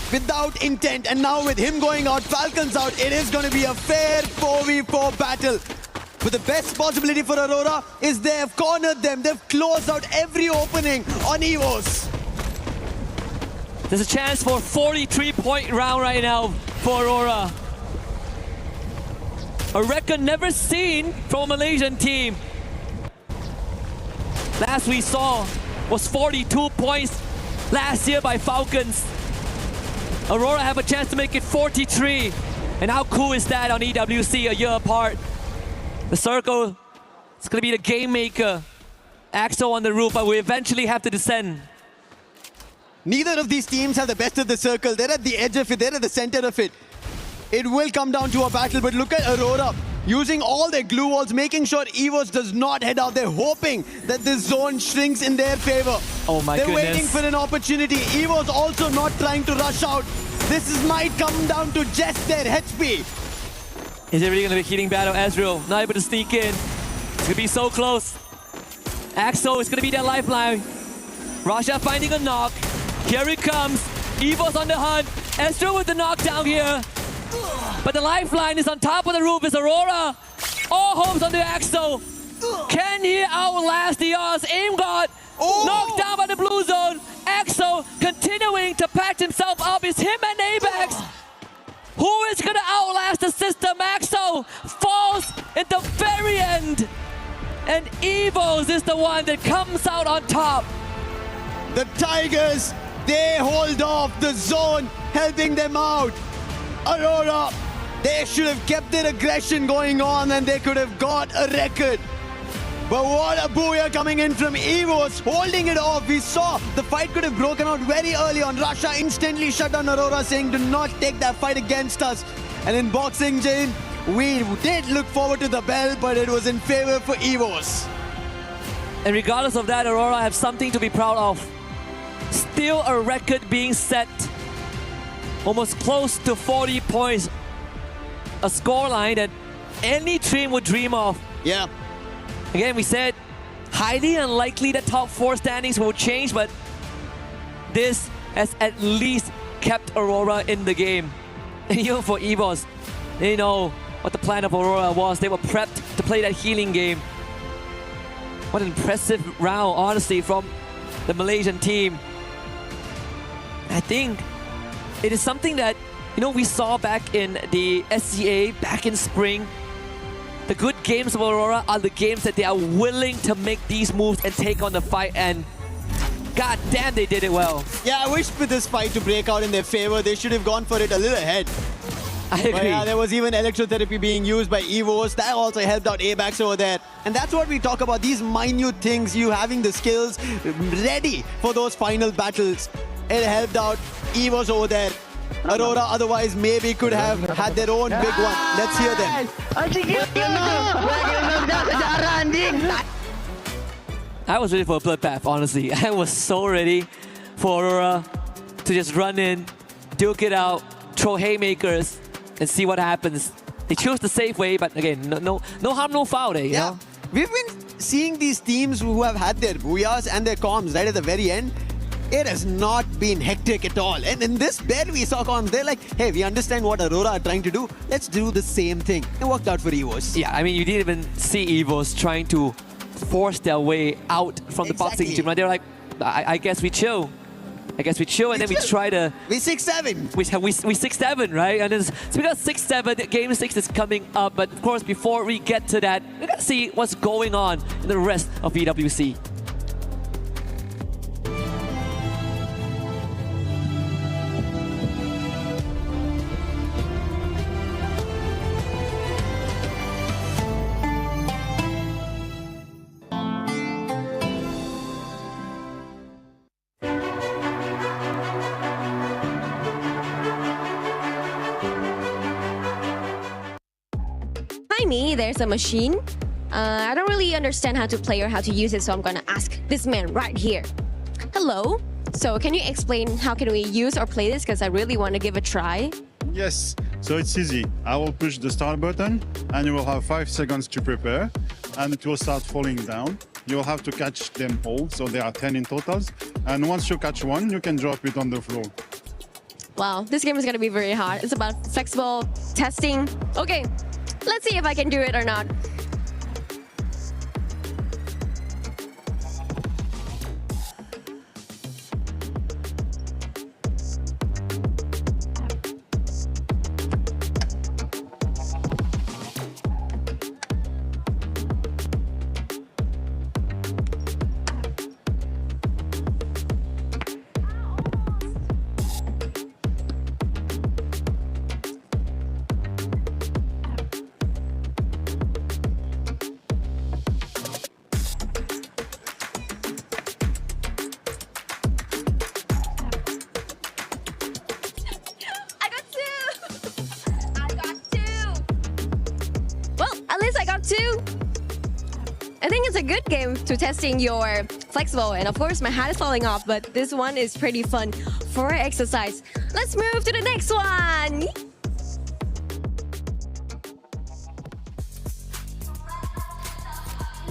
without intent. And now with him going out, Falcons out, it is going to be a fair 4v4 battle. But the best possibility for Aurora is they have cornered them. They've closed out every opening on EVOS. There's a chance for a 43-point round right now for Aurora. A record never seen from a Malaysian team. Last we saw was 42 points last year by Falcons. Aurora have a chance to make it 43. And how cool is that on EWC a year apart? The circle, it's going to be the game maker. Axo on the roof, but we eventually have to descend. Neither of these teams have the best of the circle. They're at the edge of it. They're at the center of it. It will come down to a battle, but look at Aurora using all their glue walls, making sure EVOS does not head out. They're hoping that this zone shrinks in their favor. Oh my goodness. They're waiting for an opportunity. EVOS also not trying to rush out. Might come down to just their HP. Is it really going to be a heating battle? Azrael not able to sneak in. It's going to be so close. Axo is going to be their lifeline. Rasha finding a knock. Here it comes. EVOS on the hunt. Azrael with the knockdown here. But the lifeline is on top of the roof. Is Aurora. All hopes on the Axo. Can he outlast the odds? Aim God. Knocked down by the blue zone. Axo continuing to patch himself up. It's him and Apex. Who is going to outlast the system? Axo falls at the very end. And EVOS is the one that comes out on top. The Tigers, they hold off the zone, helping them out. Aurora They should have kept their aggression going on and they could have got a record. But what a booyah coming in from EVOS, holding it off. We saw the fight could have broken out very early on. Russia instantly shut down Aurora, saying do not take that fight against us. And in boxing, Jane, we did look forward to the bell, but it was in favor for EVOS. And regardless of that, Aurora have something to be proud of. Still a record being set. Almost close to 40 points. A scoreline that any team would dream of. Yeah. Again, we said highly unlikely that top 4 standings will change, but this has at least kept Aurora in the game. And even for EVOS, they know what the plan of Aurora was. They were prepped to play that healing game. What an impressive round, honestly, from the Malaysian team. I think it is something that, we saw back in the SCA, back in spring. The good games of Aurora are the games that they are willing to make these moves and take on the fight, and god damn, they did it well. Yeah, I wish for this fight to break out in their favor. They should have gone for it a little ahead. I agree. But yeah, there was even electrotherapy being used by EVOS. That also helped out ABAX over there. And that's what we talk about, these minute things, you having the skills ready for those final battles. It helped out EVOS over there. Aurora otherwise maybe could have had their own big one. Let's hear them. I was ready for a bloodbath, honestly. I was so ready for Aurora to just run in, duke it out, throw haymakers, and see what happens. They chose the safe way, but again, no harm, no foul there, you know? We've been seeing these teams who have had their booyahs and their comms right at the very end. It has not been hectic at all. And in this bed we saw comms, they're like, hey, we understand what Aurora are trying to do. Let's do the same thing. It worked out for EVOS. Yeah, I mean, you didn't even see EVOS trying to force their way out from the boxing gym. Right? They're like, I guess we chill. And then we try to... We 6-7. We 6-7, right? And so we got 6-7. Game 6 is coming up. But of course, before we get to that, we got to see what's going on in the rest of EWC. Me, there's a machine. I don't really understand how to play or how to use it, so I'm gonna ask this man right here. Hello. So can you explain how can we use or play this? Because I really want to give a try. Yes. So it's easy. I will push the start button and you will have 5 seconds to prepare and it will start falling down. You will have to catch them all. So there are 10 in totals. And once you catch one, you can drop it on the floor. Wow, this game is gonna be very hard. It's about flexible testing. Okay. Let's see if I can do it or not. I think it's a good game to testing your flexible, and of course my hat is falling off, but this one is pretty fun for exercise. Let's move to the next one.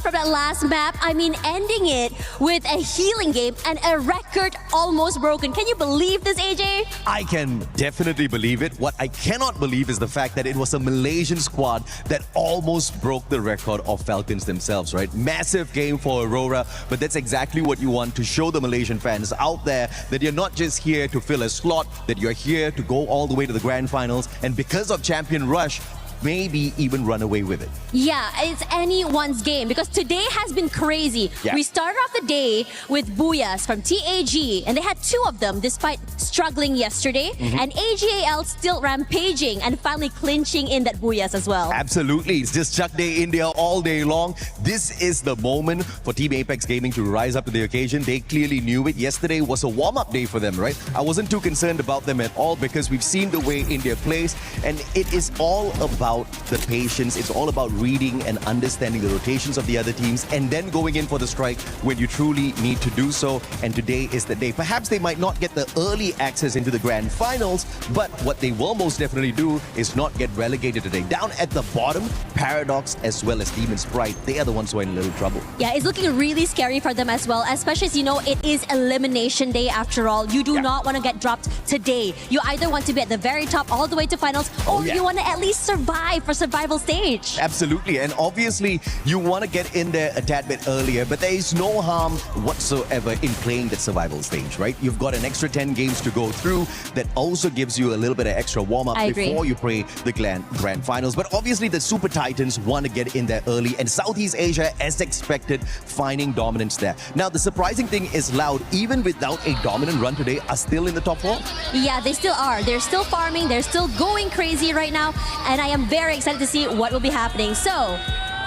From that last map, I mean ending it with a healing game and a record almost broken. Can you believe this, AJ? I can definitely believe it. What I cannot believe is the fact that it was a Malaysian squad that almost broke the record of Falcons themselves, right? Massive game for Aurora, but that's exactly what you want to show the Malaysian fans out there, that you're not just here to fill a slot, that you're here to go all the way to the grand finals, and because of Champion Rush, maybe even run away with it. Yeah, it's anyone's game because today has been crazy. Yeah. We started off the day with booyahs from TAG and they had 2 of them despite struggling yesterday, and AGAL still rampaging and finally clinching in that booyahs as well. Absolutely. It's just Chuck Day India all day long. This is the moment for Team Apex Gaming to rise up to the occasion. They clearly knew it. Yesterday was a warm-up day for them, right? I wasn't too concerned about them at all because we've seen the way India plays, and it is all about the patience. It's all about reading and understanding the rotations of the other teams and then going in for the strike when you truly need to do so. And today is the day. Perhaps they might not get the early access into the grand finals, but what they will most definitely do is not get relegated today. Down at the bottom, Paradox as well as Demon's Pride, they are the ones who are in a little trouble. Yeah, it's looking really scary for them as well, especially as you know, it is elimination day after all. You do not want to get dropped today. You either want to be at the very top all the way to finals, or you want to at least survive for survival stage. Absolutely, and obviously you want to get in there a tad bit earlier, but there is no harm whatsoever in playing that survival stage, right? You've got an extra 10 games to go through that also gives you a little bit of extra warm-up before you play the grand finals. But obviously the Super Titans want to get in there early, and Southeast Asia, as expected, finding dominance there. Now, the surprising thing is Loud, even without a dominant run today, are still in the top 4. Yeah, they still are. They're still farming. They're still going crazy right now, and I am very excited to see what will be happening. So,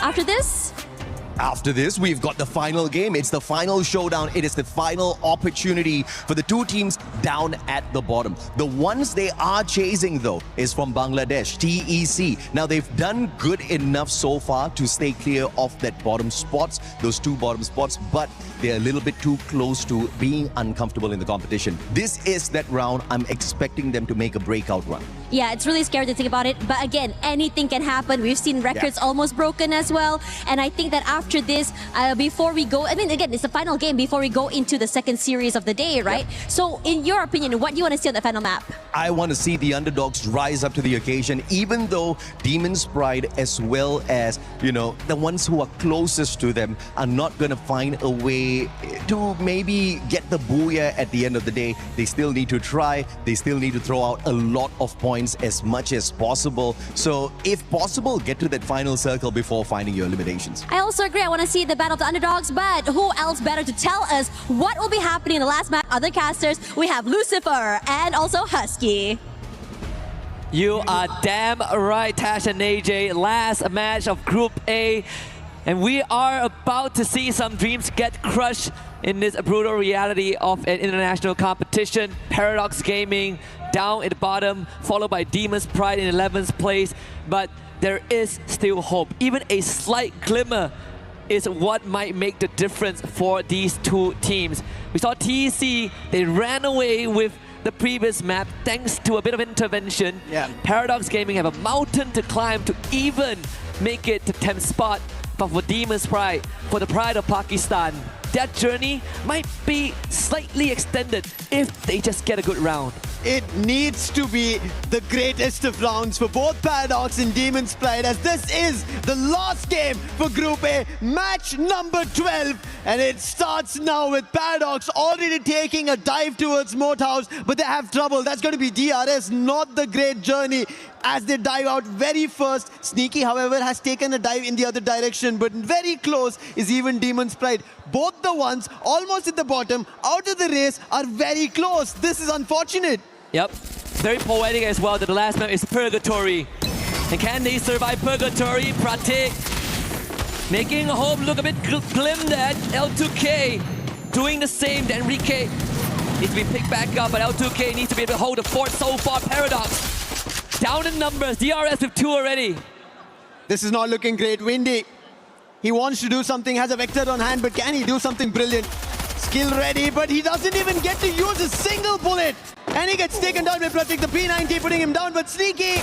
after this, we've got the final game. It's the final showdown. It is the final opportunity for the two teams down at the bottom. The ones they are chasing, though, is from Bangladesh, TEC. Now, they've done good enough so far to stay clear of that bottom spots, those two bottom spots, but they're a little bit too close to being uncomfortable in the competition. This is that round. I'm expecting them to make a breakout run. Yeah, it's really scary to think about it. But again, anything can happen. We've seen records almost broken as well. And I think that after this, before we go, I mean, again, it's the final game before we go into the second series of the day, right? So in your opinion, what do you want to see on the final map? I want to see the underdogs rise up to the occasion, even though Demon's Pride, as well as, you know, the ones who are closest to them, are not going to find a way to maybe get the booyah at the end of the day. They still need to try. They still need to throw out a lot of points as much as possible. So if possible, get to that final circle before finding your eliminations. I also agree. I want to see the battle of the underdogs, but who else better to tell us what will be happening in the last match? Other casters, we have Lucifer and also Husky. You are damn right, Tash and AJ. Last match of Group A. And we are about to see some dreams get crushed in this brutal reality of an international competition. Paradox Gaming down at the bottom, followed by Demon's Pride in 11th place. But there is still hope. Even a slight glimmer is what might make the difference for these two teams. We saw TEC, they ran away with the previous map thanks to a bit of intervention. Paradox Gaming have a mountain to climb to even make it to 10th spot. But for Demon's Pride, for the pride of Pakistan, that journey might be slightly extended if they just get a good round. It needs to be the greatest of rounds for both Paradox and Demon's Pride, as this is the last game for Group A, match number 12. And it starts now with Paradox already taking a dive towards Moat House, but they have trouble. That's going to be DRS, not the great journey as they dive out very first. Sneaky, however, has taken a dive in the other direction, but very close is even Demon's Pride. Both the ones almost at the bottom, out of the race, are very close. This is unfortunate. Yep, very poetic as well that the last map is Purgatory. And can they survive Purgatory? Pratik making home look a bit glim there. L2K doing the same. The Enrique needs to be picked back up, but L2K needs to be able to hold the fort so far. Paradox down in numbers. DRS with 2 already. This is not looking great. Windy, he wants to do something, has a Vector on hand, but can he do something brilliant? Skill ready, but he doesn't even get to use a single bullet. And he gets taken down by Pratik, the P90 putting him down, but Sneaky.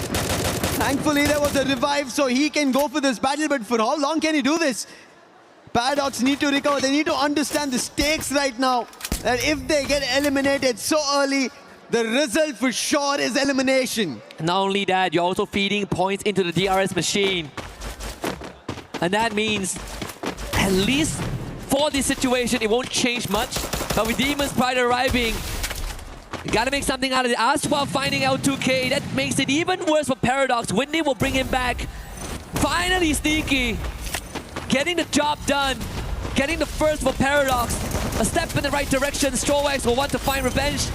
Thankfully, there was a revive, so he can go for this battle, but for how long can he do this? Paradox need to recover. They need to understand the stakes right now. That if they get eliminated so early, the result for sure is elimination. Not only that, you're also feeding points into the DRS machine. And that means, at least for this situation, it won't change much. But with Demon's Pride arriving, you gotta make something out of it. Aswa finding L2K, that makes it even worse for Paradox. Windy will bring him back. Finally, Sneaky getting the job done. Getting the first for Paradox. A step in the right direction. Strowax will want to find revenge.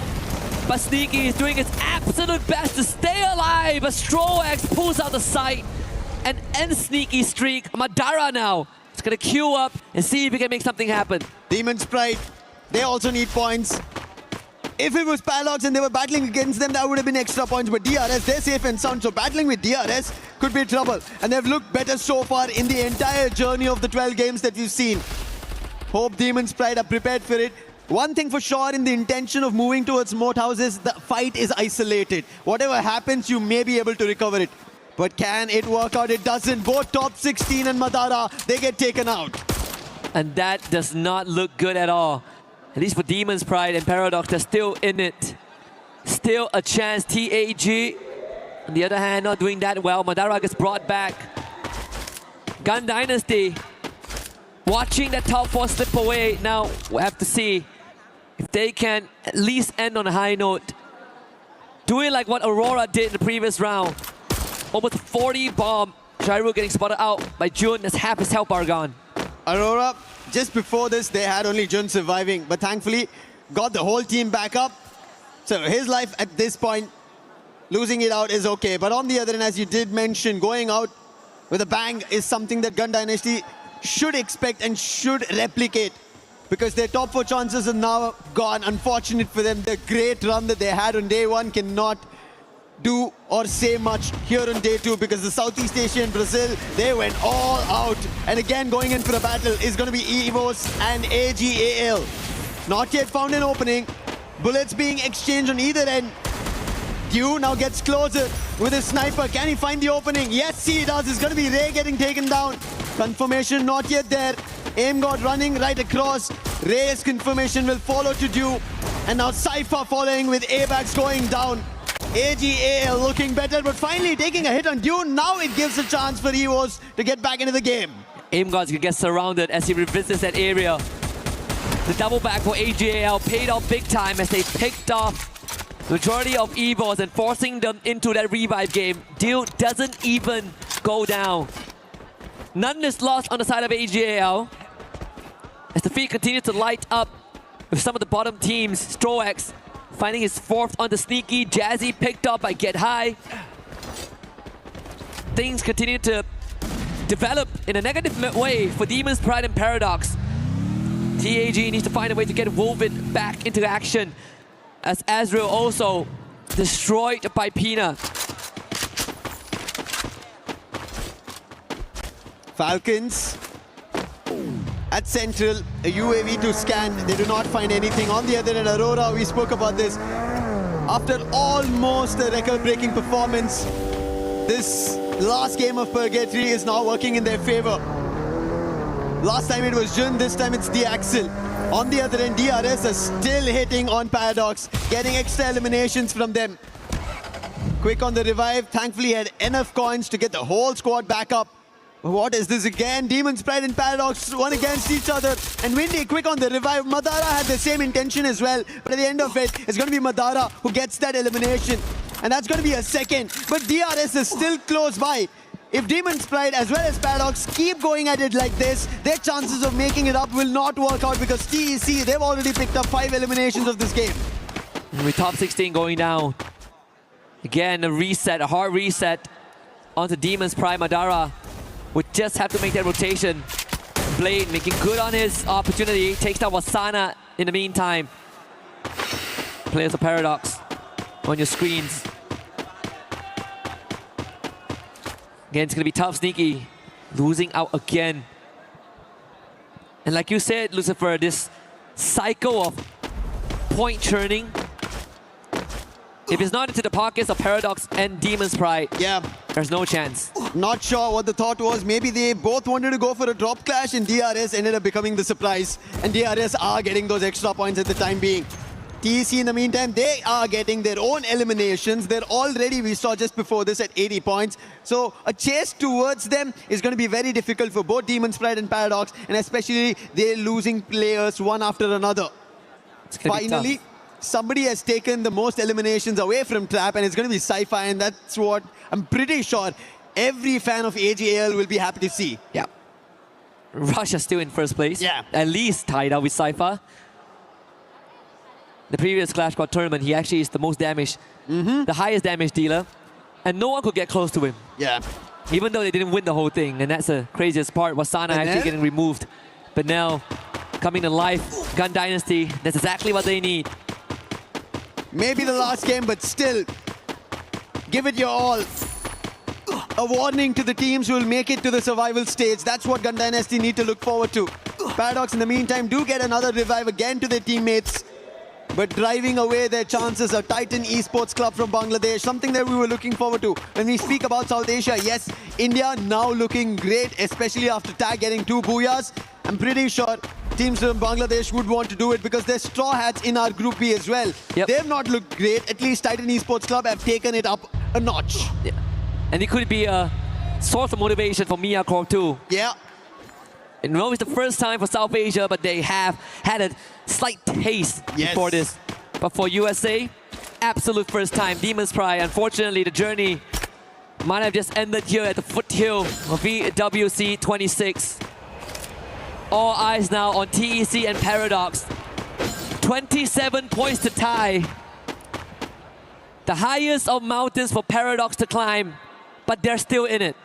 But Sneaky is doing its absolute best to stay alive. But Strox pulls out the sight and ends Sneaky's streak. Madara now is going to queue up and see if he can make something happen. Demon's Pride, they also need points. If it was Paradox and they were battling against them, that would have been extra points. But DRS, they're safe and sound. So battling with DRS could be trouble. And they've looked better so far in the entire journey of the 12 games that we've seen. Hope Demon's Pride are prepared for it. One thing for sure, in the intention of moving towards moat houses, the fight is isolated. Whatever happens, you may be able to recover it. But can it work out? It doesn't. Both top 16 and Madara, they get taken out. And that does not look good at all. At least for Demon's Pride and Paradox, they're still in it. Still a chance. TAG, on the other hand, not doing that well. Madara gets brought back. Gun Dynasty, watching that top 4 slip away. Now, we'll have to see if they can at least end on a high note. Doing like what Aurora did in the previous round. Almost 40 bomb. Gyro getting spotted out by Jun. That's half his health bar gone. Aurora, just before this, they had only Jun surviving, but thankfully got the whole team back up. So his life at this point, losing it out is okay. But on the other hand, as you did mention, going out with a bang is something that Gun Dynasty should expect and should replicate, because their top 4 chances are now gone. Unfortunate for them. The great run that they had on day 1 cannot do or say much here on day 2, because the Southeast Asia and Brazil, they went all out. And again, going in for a battle is going to be EVOS and AGAL. Not yet found an opening. Bullets being exchanged on either end. Dew now gets closer with his sniper. Can he find the opening? Yes, he does. It's going to be Ray getting taken down. Confirmation not yet there. Aim God running right across. Ray's confirmation will follow to Dew. And now Cypher following with ABAX going down. AGAL looking better, but finally taking a hit on Dune. Now it gives a chance for EVOS to get back into the game. Aim God's gonna get surrounded as he revisits that area. The double back for AGAL paid off big time as they picked off the majority of EVOS and forcing them into that revive game. Dune doesn't even go down. None is lost on the side of AGAL as the feed continues to light up with some of the bottom teams. Strox finding his 4th on the Sneaky. Jazzy picked up by Get High. Things continue to develop in a negative way for Demon's Pride and Paradox. TAG needs to find a way to get woven back into action, as Azrael also destroyed by Pina. Falcons at Central, a UAV to scan. They do not find anything. On the other end, Aurora, we spoke about this. After almost a record-breaking performance, this last game of Purgatory is now working in their favor. Last time it was Jun, this time it's the Axel. On the other end, DRS are still hitting on Paradox, getting extra eliminations from them. Quick on the revive, thankfully had enough coins to get the whole squad back up. What is this again? Demon's Pride and Paradox one against each other. And Windy quick on the revive. Madara had the same intention as well. But at the end of it, it's going to be Madara who gets that elimination. And that's going to be a second. But DRS is still close by. If Demon's Pride as well as Paradox keep going at it like this, their chances of making it up will not work out, because TEC, they've already picked up 5 eliminations of this game. With top 16 going down. Again, a reset, a hard reset onto Demon's Pride. Madara would just have to make that rotation. Blade making good on his opportunity. Takes down Wasana in the meantime. Players of Paradox on your screens. Again, it's going to be tough. Sneaky losing out again. And like you said, Lucifer, this cycle of point churning, if it's not into the pockets of Paradox and Demon's Pride, yeah, there's no chance. Not sure what the thought was. Maybe they both wanted to go for a drop clash, and DRS ended up becoming the surprise. And DRS are getting those extra points at the time being. TEC in the meantime, they are getting their own eliminations. They're already, we saw just before this, at 80 points. So a chase towards them is going to be very difficult for both Demon's Pride and Paradox, and especially they're losing players one after another. Finally, somebody has taken the most eliminations away from Trap, and it's going to be Sci-Fi, and that's what I'm pretty sure every fan of AGAL will be happy to see. Yeah. Russia still in first place. Yeah. At least tied up with Sci-Fi. the previous Clash Squad tournament, he actually is the most damaged, the highest damage dealer, and no one could get close to him. Yeah. Even though they didn't win the whole thing, and that's the craziest part. Wasana actually getting removed. But now, coming to life, Gun Dynasty, that's exactly what they need. Maybe the last game, but still, give it your all. A warning to the teams who will make it to the survival stage. That's what Gun Dynasty need to look forward to. Paradox, in the meantime, do get another revive again to their teammates, but driving away their chances. A Titan Esports Club from Bangladesh, something that we were looking forward to. When we speak about South Asia, yes, India now looking great, especially after Tag getting 2 booyahs. I'm pretty sure teams from Bangladesh would want to do it because they're Straw Hats in our Group B as well. They've not looked great. At least Titan Esports Club have taken it up a notch. Yeah. And it could be a source of motivation for Mia Corp too. Yeah. And it's the first time for South Asia, but they have had a slight taste before this. But for USA, absolute first time. Demon's Pride, unfortunately, the journey might have just ended here at the foothill of EWC 26. All eyes now on TEC and Paradox. 27 points to tie. The highest of mountains for Paradox to climb, but they're still in it.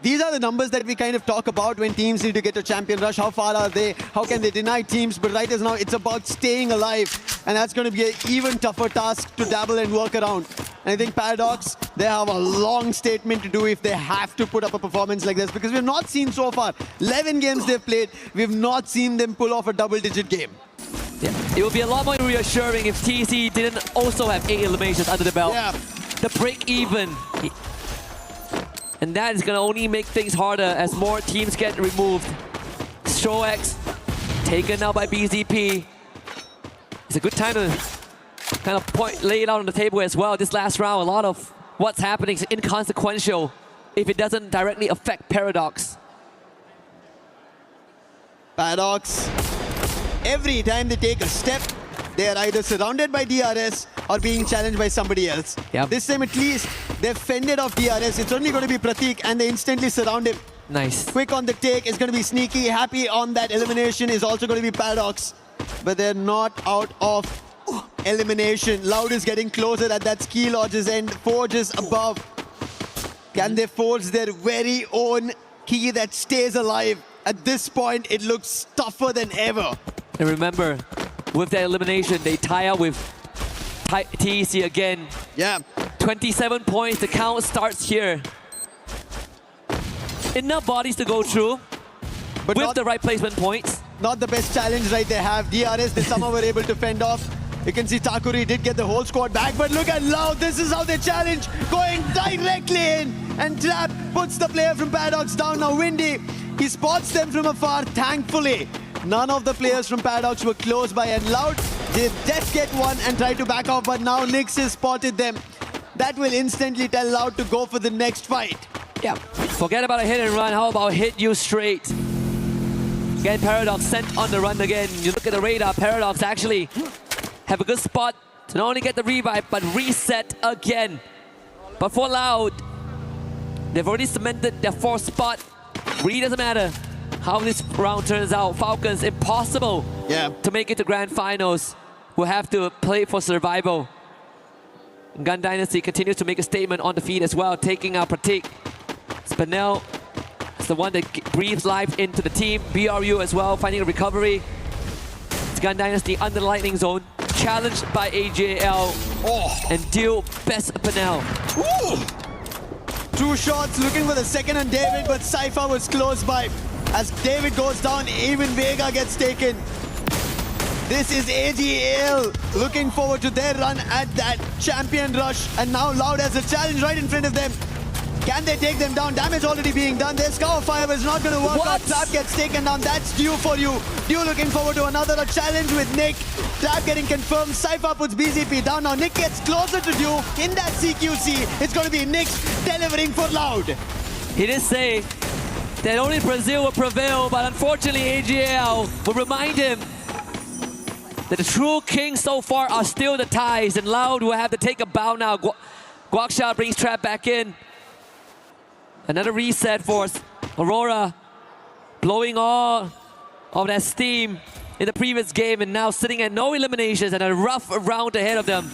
These are the numbers that we kind of talk about when teams need to get to champion rush. How far are they? How can they deny teams? But right as now, it's about staying alive. And that's going to be an even tougher task to dabble and work around. And I think Paradox, they have a long statement to do if they have to put up a performance like this. Because we've not seen so far, 11 games they've played, we've not seen them pull off a double-digit game. Yeah, it would be a lot more reassuring if TC didn't also have 8 eliminations under the belt. Yeah. The break even. And that is going to only make things harder as more teams get removed. Strox taken now by BZP. It's a good time to kind of lay it out on the table as well. This last round, a lot of what's happening is inconsequential if it doesn't directly affect Paradox. Paradox, every time they take a step, they are either surrounded by DRS or being challenged by somebody else. This time at least, they've fended off DRS. It's only going to be Pratik and they instantly surround him. Nice. Quick on the take is going to be Sneaky. Happy on that elimination is also going to be Paradox. But they're not out of elimination. Loud is getting closer at that ski lodge's end. Forge is above. Can they forge their very own key that stays alive? At this point, it looks tougher than ever. And remember, with that elimination, they tie up with TEC again. Yeah. 27 points, the count starts here. Enough bodies to go through, but with the right placement points. Not the best challenge right they have. DRS, they somehow were able to fend off. You can see Takuri did get the whole squad back, but look at Loud. This is how they challenge, going directly in. And Trap puts the player from Paradox down. Now Windy, he spots them from afar, thankfully. None of the players from Paradox were close by, and Loud did just get one and try to back off, but now Nix has spotted them. That will instantly tell Loud to go for the next fight. Yeah, forget about a hit and run. How about hit you straight? Again, Paradox sent on the run again. You look at the radar, Paradox actually have a good spot to not only get the revive, but reset again. But for Loud, they've already cemented their 4th spot. Really doesn't matter how this round turns out. Falcons, impossible to make it to grand finals. We'll have to play for survival. Gun Dynasty continues to make a statement on the feed as well, taking out Pratik. Spinell is the one that breathes life into the team. BRU as well, finding a recovery. It's Gun Dynasty under the lightning zone, challenged by AJL and deal best Spinell. 2 shots looking for the second on David, but Cypher was close by. As David goes down, even Vega gets taken. This is AGL looking forward to their run at that champion rush. And now Loud has a challenge right in front of them. Can they take them down? Damage already being done. Their Scour Fire is not going to work out. Trap gets taken down. That's due for you. Dew looking forward to another challenge with Nick. Trap getting confirmed. Cypher puts BZP down. Now Nick gets closer to Dew in that CQC. It's going to be Nick delivering for Loud. He did say that only Brazil will prevail, but unfortunately AGL will remind him that the true kings so far are still the ties, and Loud will have to take a bow now. Guaksha brings Trap back in. Another reset for Aurora, blowing all of that steam in the previous game and now sitting at no eliminations and a rough round ahead of them.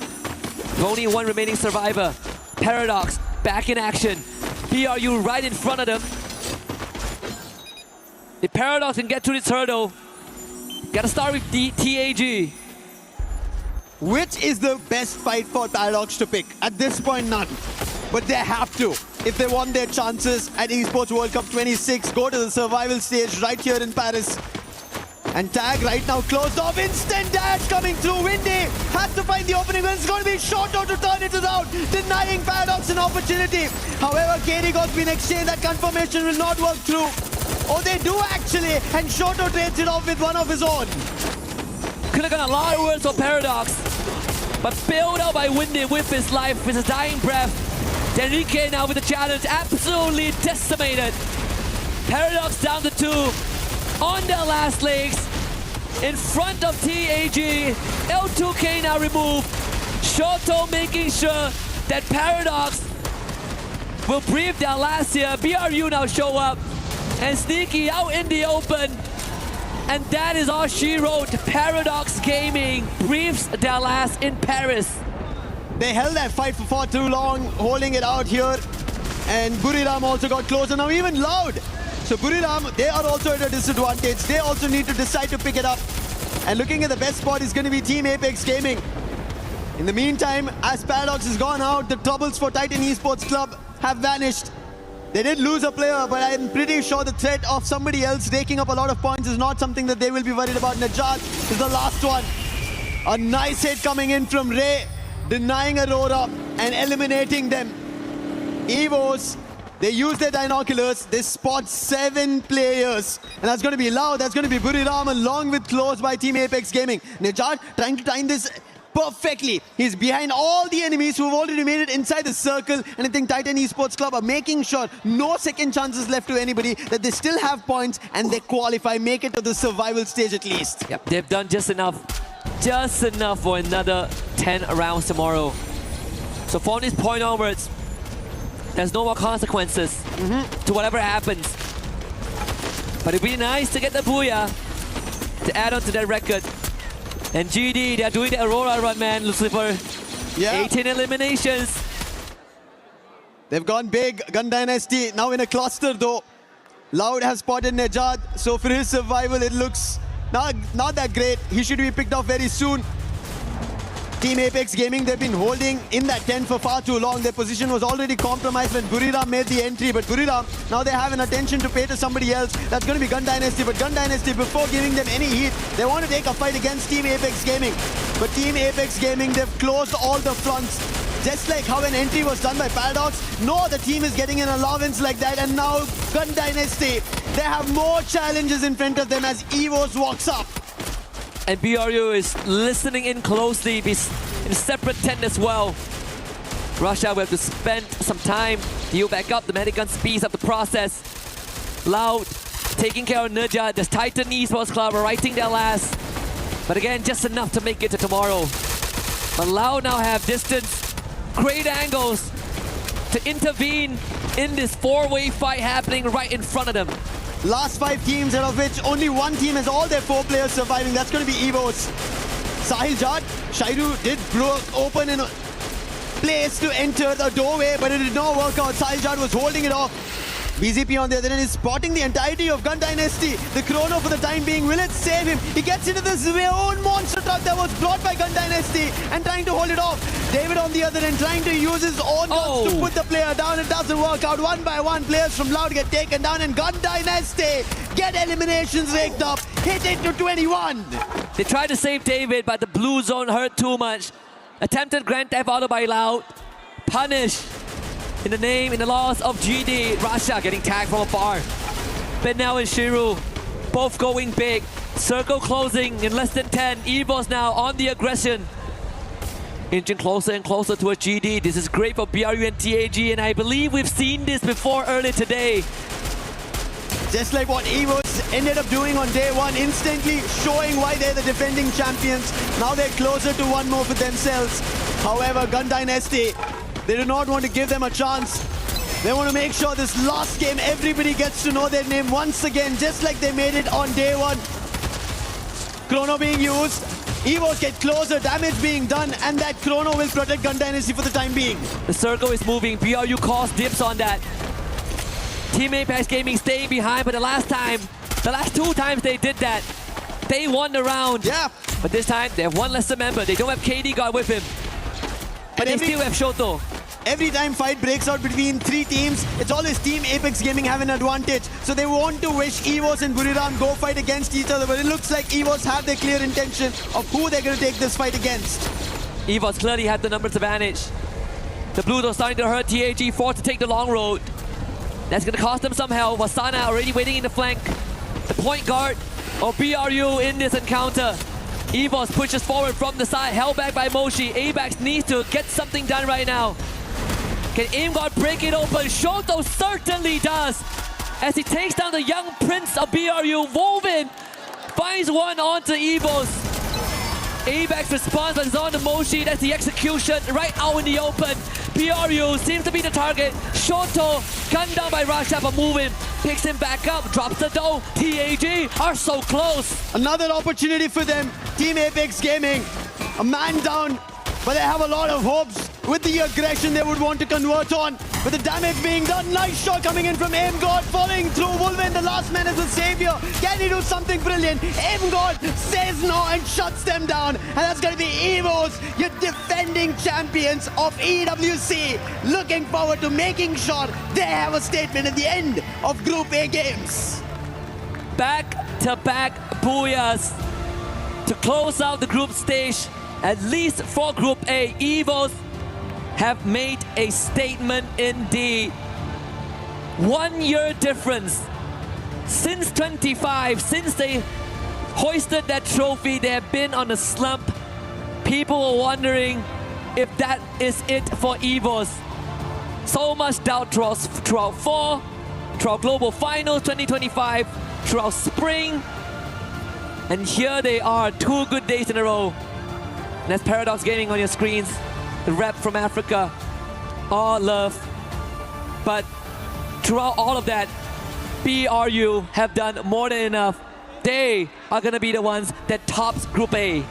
Only one remaining survivor. Paradox back in action. BRU right in front of them. If Paradox can get through this hurdle, gotta start with the TAG. Which is the best fight for Paradox to pick? At this point, none. But they have to. If they want their chances at Esports World Cup 26, go to the survival stage right here in Paris. And Tag right now closed off. Instant dash coming through. Windy has to find the opening. It's going to be Shoto to turn it around, denying Paradox an opportunity. However, KD got been exchanged. That confirmation will not work through. Oh, they do actually. And Shoto trades it off with one of his own. Could have got a lot of words for Paradox. But bailed out by Windy with his life, with his dying breath. Enrique now with the challenge, absolutely decimated. Paradox down to 2, on their last legs, in front of TAG. L2K now removed. Shoto making sure that Paradox will breathe their last here. BRU now show up, and Sneaky out in the open. And that is all she wrote. Paradox Gaming breathes their last in Paris. They held that fight for far too long, holding it out here. And Buriram also got closer. Now even Loud. So Buriram, they are also at a disadvantage. They also need to decide to pick it up. And looking at the best spot is going to be Team Apex Gaming. In the meantime, as Paradox has gone out, the troubles for Titan Esports Club have vanished. They did lose a player, but I'm pretty sure the threat of somebody else raking up a lot of points is not something that they will be worried about. Najat is the last one. A nice hit coming in from Ray, denying Aurora and eliminating them. Evos, they use their binoculars. They spot 7 players. And that's going to be Loud. That's going to be Buriram along with Close by Team Apex Gaming. Najat trying to time this perfectly. He's behind all the enemies who have already made it inside the circle. And I think Titan Esports Club are making sure no second chances left to anybody, that they still have points and they qualify, make it to the survival stage at least. Yep, they've done just enough for another 10 rounds tomorrow. So from this point onwards, there's no more consequences to whatever happens. But it'd be nice to get the booyah to add on to that record. And GD, they're doing the Aurora run, man, Lucifer. Yeah. 18 eliminations. They've gone big. Gun Dynasty now in a cluster though. Loud has spotted Nejad. So for his survival, it looks not that great. He should be picked off very soon. Team Apex Gaming, they've been holding in that tent for far too long. Their position was already compromised when Buriram made the entry. But Buriram, now they have an attention to pay to somebody else. That's going to be Gun Dynasty. But Gun Dynasty, before giving them any heat, they want to take a fight against Team Apex Gaming. But Team Apex Gaming, they've closed all the fronts. Just like how an entry was done by Paradox, no other team is getting an allowance like that. And now Gun Dynasty, they have more challenges in front of them as Evos walks up. And BRU is listening in closely in a separate tent as well. Russia will have to spend some time to heal back up. The medic gun speeds up the process. Loud taking care of Nurja. The Titan Esports Club are writing their last. But again, just enough to make it to tomorrow. But Loud now have distance, great angles to intervene in this 4-way fight happening right in front of them. Last 5 teams, out of which only one team has all their 4 players surviving. That's going to be Evos. Sahil Jad, Shairu did blow open in a place to enter the doorway, but it did not work out. Sahil Jad was holding it off. BZP on the other end is spotting the entirety of Gun Dynasty. The chrono for the time being, will it save him? He gets into this own monster truck that was brought by Gun Dynasty and trying to hold it off. David on the other end trying to use his own guns to put the player down. It doesn't work out. One by one, players from Loud get taken down and Gun Dynasty get eliminations raked up. Hit it to 21. They tried to save David, but the blue zone hurt too much. Attempted Grand Theft Auto by Loud. Punish. In the loss of GD, Russia getting tagged from afar. Benel and Shiru, both going big. Circle closing in less than 10. Evos now on the aggression. Inching closer and closer to a GD. This is great for BRU and TAG, and I believe we've seen this before earlier today. Just like what Evos ended up doing on day 1, instantly showing why they're the defending champions. Now they're closer to one more for themselves. However, Gun Dynasty, they do not want to give them a chance. They want to make sure this last game, everybody gets to know their name once again, just like they made it on day 1. Chrono being used. Evos get closer, damage being done, and that Chrono will protect Gun Dynasty for the time being. The circle is moving. BRU calls dips on that. Team Apex Gaming staying behind, but the last two times they did that, they won the round. Yeah. But this time, they have one lesser member. They don't have KD God with him. But they still have Shoto. Every time fight breaks out between three teams, it's always Team Apex Gaming have an advantage. So they want to wish EVOS and Buriram go fight against each other, but it looks like EVOS have their clear intention of who they're going to take this fight against. EVOS clearly had the numbers advantage. The Blues are starting to hurt TAG, forced to take the long road. That's going to cost them some help. Wasana already waiting in the flank. The point guard of BRU in this encounter. EVOS pushes forward from the side, held back by Moshi. ABAX needs to get something done right now. Can AimGod break it open? Shoto certainly does. As he takes down the young prince of BRU, Woven finds one onto EVOS. ABAX responds, but it's on to Moshi. That's the execution right out in the open. BRU seems to be the target. Shoto gunned down by Rasha, but moving. Picks him back up, drops the dough. TAG are so close. Another opportunity for them. Team Apex Gaming, a man down, but they have a lot of hopes. With the aggression they would want to convert on. With the damage being done, nice shot coming in from AimGod, falling through. Wolven, the last man is the savior. Can he do something brilliant? AimGod says no and shuts them down. And that's going to be EVOS, your defending champions of EWC. Looking forward to making sure they have a statement at the end of Group A games. Back-to-back booyahs to close out the group stage. At least for Group A, EVOS have made a statement indeed. 1 year difference. Since 25, since they hoisted that trophy, they have been on a slump. People are wondering if that is it for EVOS. So much doubt throughout fall, throughout Global Finals 2025, throughout spring. And here they are, 2 good days in a row. And that's Paradox Gaming on your screens. The rep from Africa, all love. But throughout all of that, BRU have done more than enough. They are gonna be the ones that tops Group A.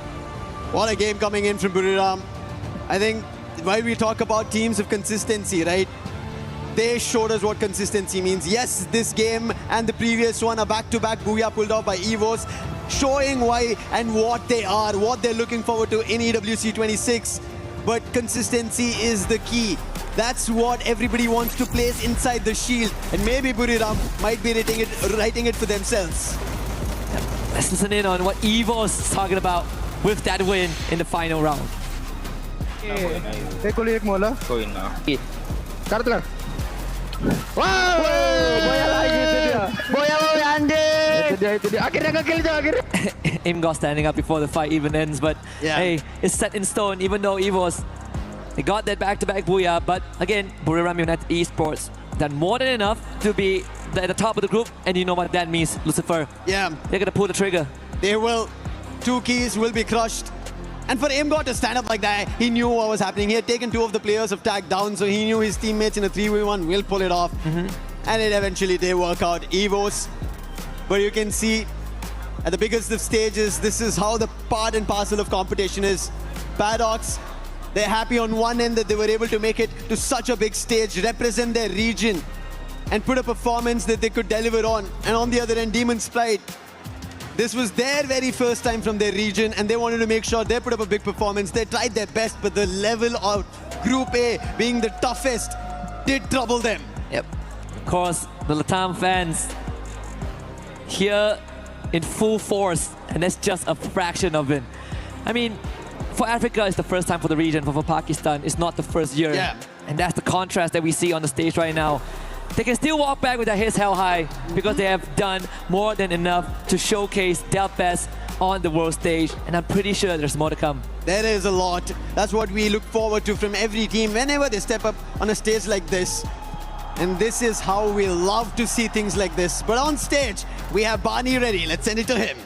What a game coming in from Buriram. I think while we talk about teams of consistency, right? They showed us what consistency means. Yes, this game and the previous one are back-to-back booyah pulled off by EVOS, showing why and what they are, what they're looking forward to in EWC 26. But consistency is the key. That's what everybody wants to place inside the shield. And maybe Buriram might be writing it for themselves. Let's listen in on what EVOS is talking about with that win in the final round. Wow! Boya lagi itu dia. Boya anjing. Itu dia. Akhirnya nge-kill dia akhirnya. AimGod standing up before the fight even ends, but hey, it's set in stone. Even though EVOS, they got that back-to-back booyah, but again, Buriram United Esports done more than enough to be at the top of the group, and you know what that means, Lucifer. Yeah, they're gonna pull the trigger. They will. 2 keys will be crushed. And for AimGod to stand up like that, he knew what was happening. He had taken 2 of the players of tag down, so he knew his teammates in a 3v1 will pull it off. And it eventually did work out. EVOS, but you can see at the biggest of stages, this is how the part and parcel of competition is. Paradox, they're happy on one end that they were able to make it to such a big stage, represent their region, and put a performance that they could deliver on. And on the other end, Demon's Pride, this was their very first time from their region, and they wanted to make sure they put up a big performance. They tried their best, but the level of Group A being the toughest did trouble them. Yep. Of course, the Latam fans here in full force, and that's just a fraction of it. I mean, for Africa, it's the first time for the region, but for Pakistan, it's not the first year. Yeah. And that's the contrast that we see on the stage right now. They can still walk back with their heads held high because they have done more than enough to showcase their best on the world stage. And I'm pretty sure there's more to come. There is a lot. That's what we look forward to from every team whenever they step up on a stage like this. And this is how we love to see things like this. But on stage, we have Barney ready. Let's send it to him.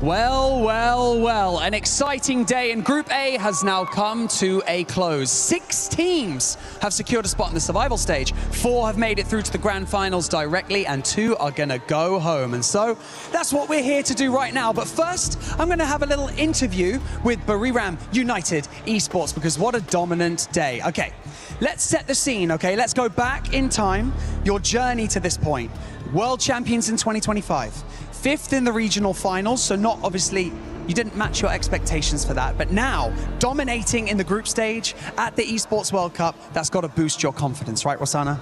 Well, an exciting day in Group A has now come to a close. 6 teams have secured a spot in the survival stage. 4 have made it through to the grand finals directly, and 2 are gonna go home. And so that's what we're here to do right now. But first, I'm gonna have a little interview with Buriram United Esports, because what a dominant day. Okay, let's set the scene, okay? Let's go back in time, your journey to this point. World champions in 2025. 5th in the regional finals, so not obviously, you didn't match your expectations for that, but now dominating in the group stage at the Esports World Cup, that's got to boost your confidence, right, Rosanna?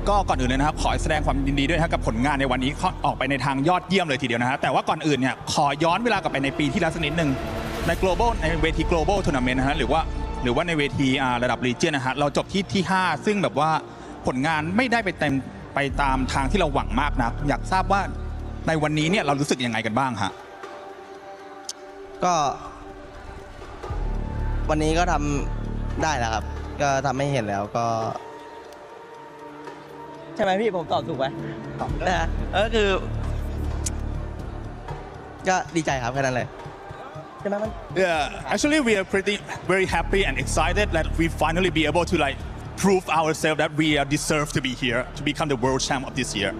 ก็ก่อนอื่นเลยนะครับขอแสดงความยินดีด้วยนะครับกับผลงานในวันนี้ออกไปในทางยอดเยี่ยมเลยทีเดียวนะฮะแต่ว่าก่อนอื่นเนี่ยขอย้อนเวลากลับไปในปีที่แล้วสักนิดนึงใน global ในเวที global tournament นะฮะหรือว่าในเวทีระดับ region นะฮะเราจบที่ 5ซึ่งแบบว่าผลงานไม่ได้ไปตามทางที่เราหวังมากนะอยากทราบว่าในวันนี้เนี่ยเรารู้สึกยังไงกันบ้างฮะก็วันนี้ก็ทำได้แล้วครับก็ทำให้เห็นแล้วก็ใช่ไหมพี่ผมตอบถูกไหมตอบนะฮะก็คือก็ดีใจครับแค่นั้นเลยใช่ไหมมัน Yeah, actually we are very happy and excited that we finally be able to prove ourselves that we deserve to be here to become the world champ of this year.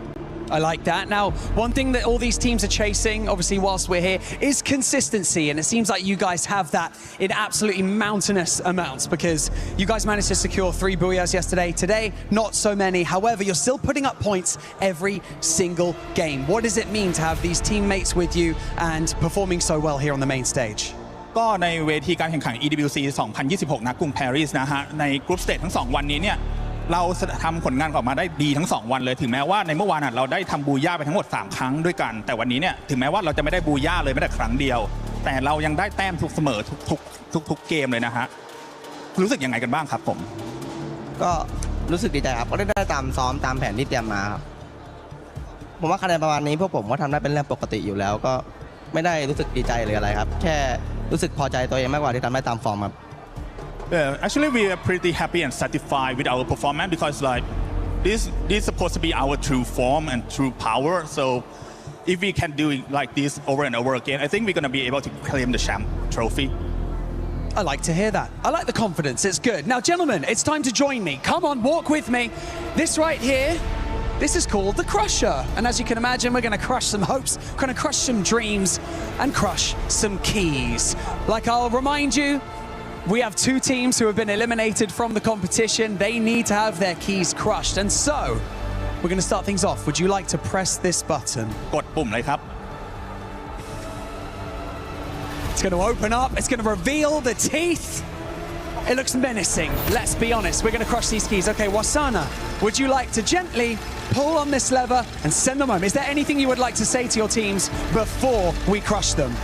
I like that. Now, one thing that all these teams are chasing, obviously, whilst we're here, is consistency. And it seems like you guys have that in absolutely mountainous amounts, because you guys managed to secure 3 booyahs yesterday. Today, not so many. However, you're still putting up points every single game. What does it mean to have these teammates with you and performing so well here on the main stage? ก็ในเวทีการแข่งขัน EWC 2026 ณ กรุงปารีสนะฮะในกรุ๊ปสเตจทั้ง2วันนี้เนี่ยเราทำผลงานออกมาได้ดีทั้ง2วันเลยถึงแม้ว่าในเมื่อวานเราได้ทำบูย่าไปทั้งหมด3ครั้งด้วยกันแต่วันนี้เนี่ยถึงแม้ว่าเราจะไม่ได้บูย่าเลยแม้แต่ครั้งเดียวแต่เรายังได้แต้มเสมอทุกเกมเลยนะฮะรู้สึกยังไงกันบ้างครับผมก็รู้สึกดีใจครับก็ได้ตามซ้อมตามแผนที่เตรียมมาครับผมว่าคะแนนประมาณนี้พวกผมก็ทำได้เป็นเรื่องปกติอยู่แล้วก็ไม่ได้รู้สึกดีใจหรืออะไรครับแค่รู้สึกพอใจตัวเองมากกว่าที่ทำได้ตามฟอร์มครับActually, we are pretty happy and satisfied with our performance because this is supposed to be our true form and true power. So if we can do it like this over and over again, I think we're going to be able to claim the champ trophy. I like to hear that. I like the confidence. It's good. Now, gentlemen, it's time to join me. Come on, walk with me. This right here, this is called the Crusher. And as you can imagine, we're going to crush some hopes, going to crush some dreams, and crush some keys. Like I'll remind you, we have 2 teams who have been eliminated from the competition. They need to have their keys crushed. And so, we're going to start things off. Would you like to press this button? กดปุ่มเลยครับ It's going to open up. It's going to reveal the teeth. It looks menacing. Let's be honest. We're going to crush these keys. Okay, Wasana, would you like to gently pull on this lever and send them home? Is there anything you would like to say to your teams before we crush them?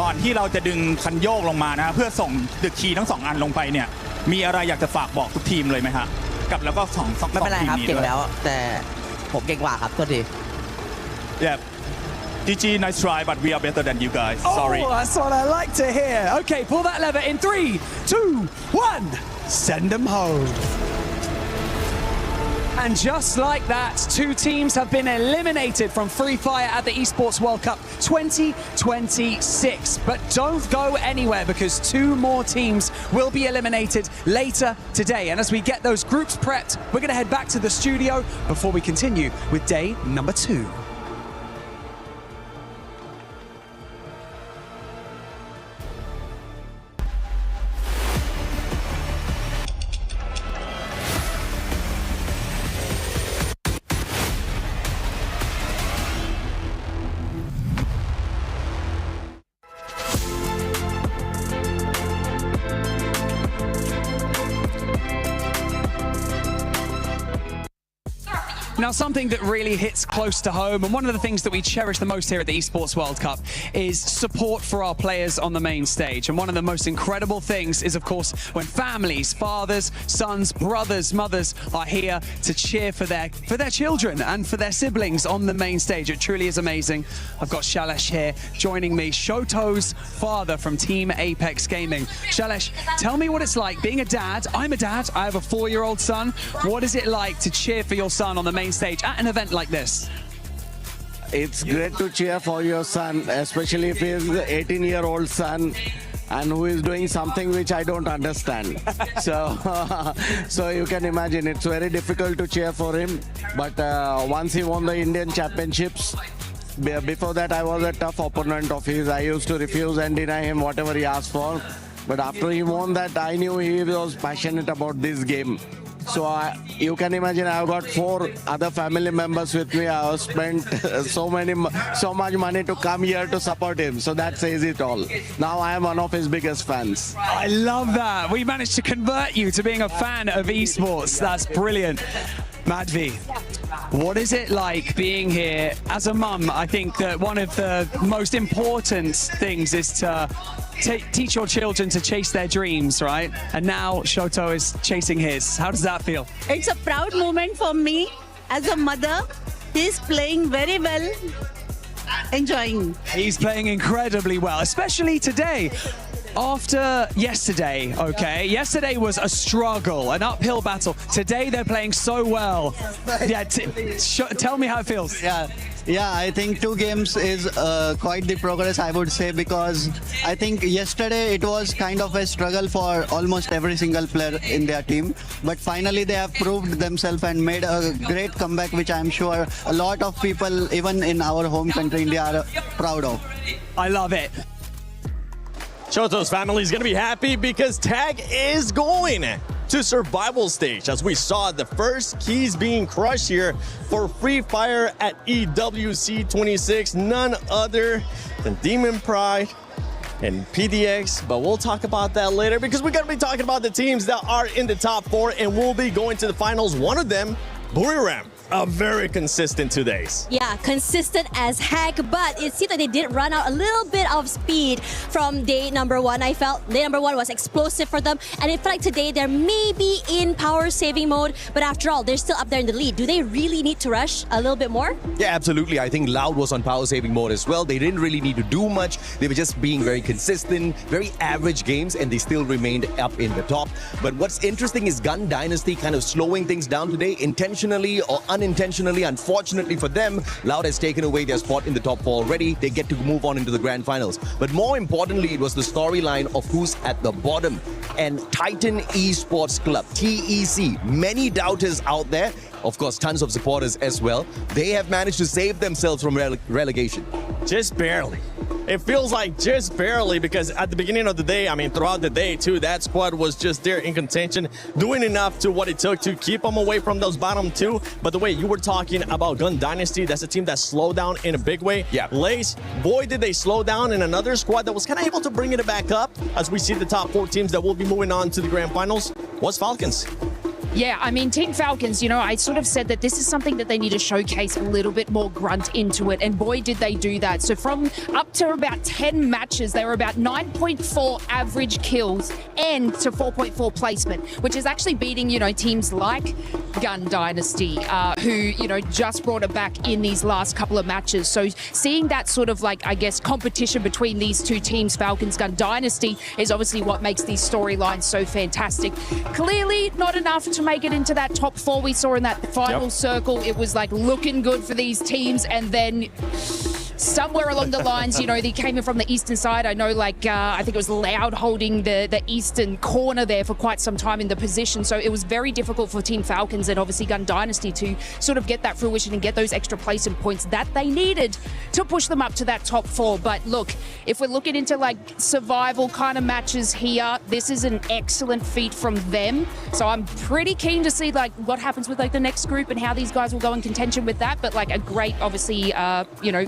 ก่อนที่เราจะดึงคันโยกลงมานะเพื่อส่งเดอะคีย์ทั้ง2อันลงไปเนี่ยมีอะไรอยากจะฝากบอกทุกทีมเลยไหมฮะกับแล้วก็2ไม่เป็นไรครับเก่งแล้วแต่ผมเก่งกว่าครับโทษที Yeah GG nice try but we are better than you guys sorry Oh that's what I like to hear. Okay pull that lever in 3 2 1 send them home. And just like that, 2 teams have been eliminated from Free Fire at the Esports World Cup 2026. But don't go anywhere because 2 more teams will be eliminated later today. And as we get those groups prepped, we're going to head back to the studio before we continue with day number 2. Now, something that really hits close to home, and one of the things that we cherish the most here at the Esports World Cup is support for our players on the main stage. And one of the most incredible things is, of course, when families, fathers, sons, brothers, mothers are here to cheer for their children and for their siblings on the main stage. It truly is amazing. I've got Shailesh here joining me, Shoto's father from Team Apex Gaming. Shailesh, tell me what it's like being a dad. I'm a dad. I have a 4-year-old son. What is it like to cheer for your son on the main stage at an event like this? it's great to cheer for your son, especially if he's the 18-year-old son and who is doing something which I don't understand. So you can imagine it's very difficult to cheer for him. But once he won the Indian Championships, before that I was a tough opponent of his. I used to refuse and deny him whatever he asked for. But after he won that, I knew he was passionate about this game. So you can imagine I've got 4 other family members with me. I have spent so much money to come here to support him. So that says it all. Now I am one of his biggest fans. I love that. We managed to convert you to being a fan of esports. That's brilliant. Madhvi, what is it like being here as a mum? I think that one of the most important things is to teach your children to chase their dreams, right? And now Shoto is chasing his. How does that feel? It's a proud moment for me as a mother. He's playing very well, enjoying. He's playing incredibly well, especially today. After yesterday, okay? Yesterday was a struggle, an uphill battle. Today they're playing so well. Yeah, tell me how it feels. Yeah, I think 2 games is quite the progress, I would say, because I think yesterday it was kind of a struggle for almost every single player in their team. But finally they have proved themselves and made a great comeback, which I'm sure a lot of people, even in our home country, India, are proud of. I love it. Shoto's family is going to be happy because Tag is going to survival stage. As we saw, the first keys being crushed here for Free Fire at EWC 26. None other than Demon Pride and PDX. But we'll talk about that later because we're going to be talking about the teams that are in the top 4 and will be going to the finals. One of them, Buriram. Very consistent 2 days. Yeah, consistent as heck, but it seemed like they did run out a little bit of speed from day number 1. I felt day number 1 was explosive for them, and it felt like today they're maybe in power saving mode, but after all, they're still up there in the lead. Do they really need to rush a little bit more? Yeah, absolutely. I think Loud was on power saving mode as well. They didn't really need to do much. They were just being very consistent, very average games, and they still remained up in the top. But what's interesting is Gun Dynasty kind of slowing things down today, intentionally or unintentionally. Unfortunately for them, Loud has taken away their spot in the top 4 already. They get to move on into the grand finals. But more importantly, it was the storyline of who's at the bottom. And Titan Esports Club, TEC, many doubters out there. Of course, tons of supporters as well. They have managed to save themselves from relegation. Just barely. It feels like just barely because at the beginning of the day, I mean, throughout the day too, that squad was just there in contention, doing enough to what it took to keep them away from those bottom 2. But the way you were talking about Gun Dynasty, that's a team that slowed down in a big way. Yeah. Lace, boy, did they slow down in another squad that was kind of able to bring it back up as we see the top 4 teams that will be moving on to the grand finals was Falcons. Yeah, I mean, Team Falcons, you know, I sort of said that this is something that they need to showcase a little bit more grunt into it, and boy, did they do that. So from up to about 10 matches, they were about 9.4 average kills and to 4.4 placement, which is actually beating, you know, teams like Gun Dynasty, who, you know, just brought it back in these last couple of matches. So seeing that sort of like, I guess, competition between these 2 teams, Falcons, Gun Dynasty, is obviously what makes these storylines so fantastic. Clearly not enough to make it into that top 4 we saw in that final circle. It was like looking good for these teams, and then somewhere along the lines, you know, they came in from the eastern side. I know, like, I think it was Loud holding the eastern corner there for quite some time in the position. So it was very difficult for Team Falcons and obviously Gun Dynasty to sort of get that fruition and get those extra placement points that they needed to push them up to that top 4. But look, if we're looking into like survival kind of matches here, this is an excellent feat from them. So I'm pretty keen to see like what happens with like the next group and how these guys will go in contention with that. But like a great, obviously, you know,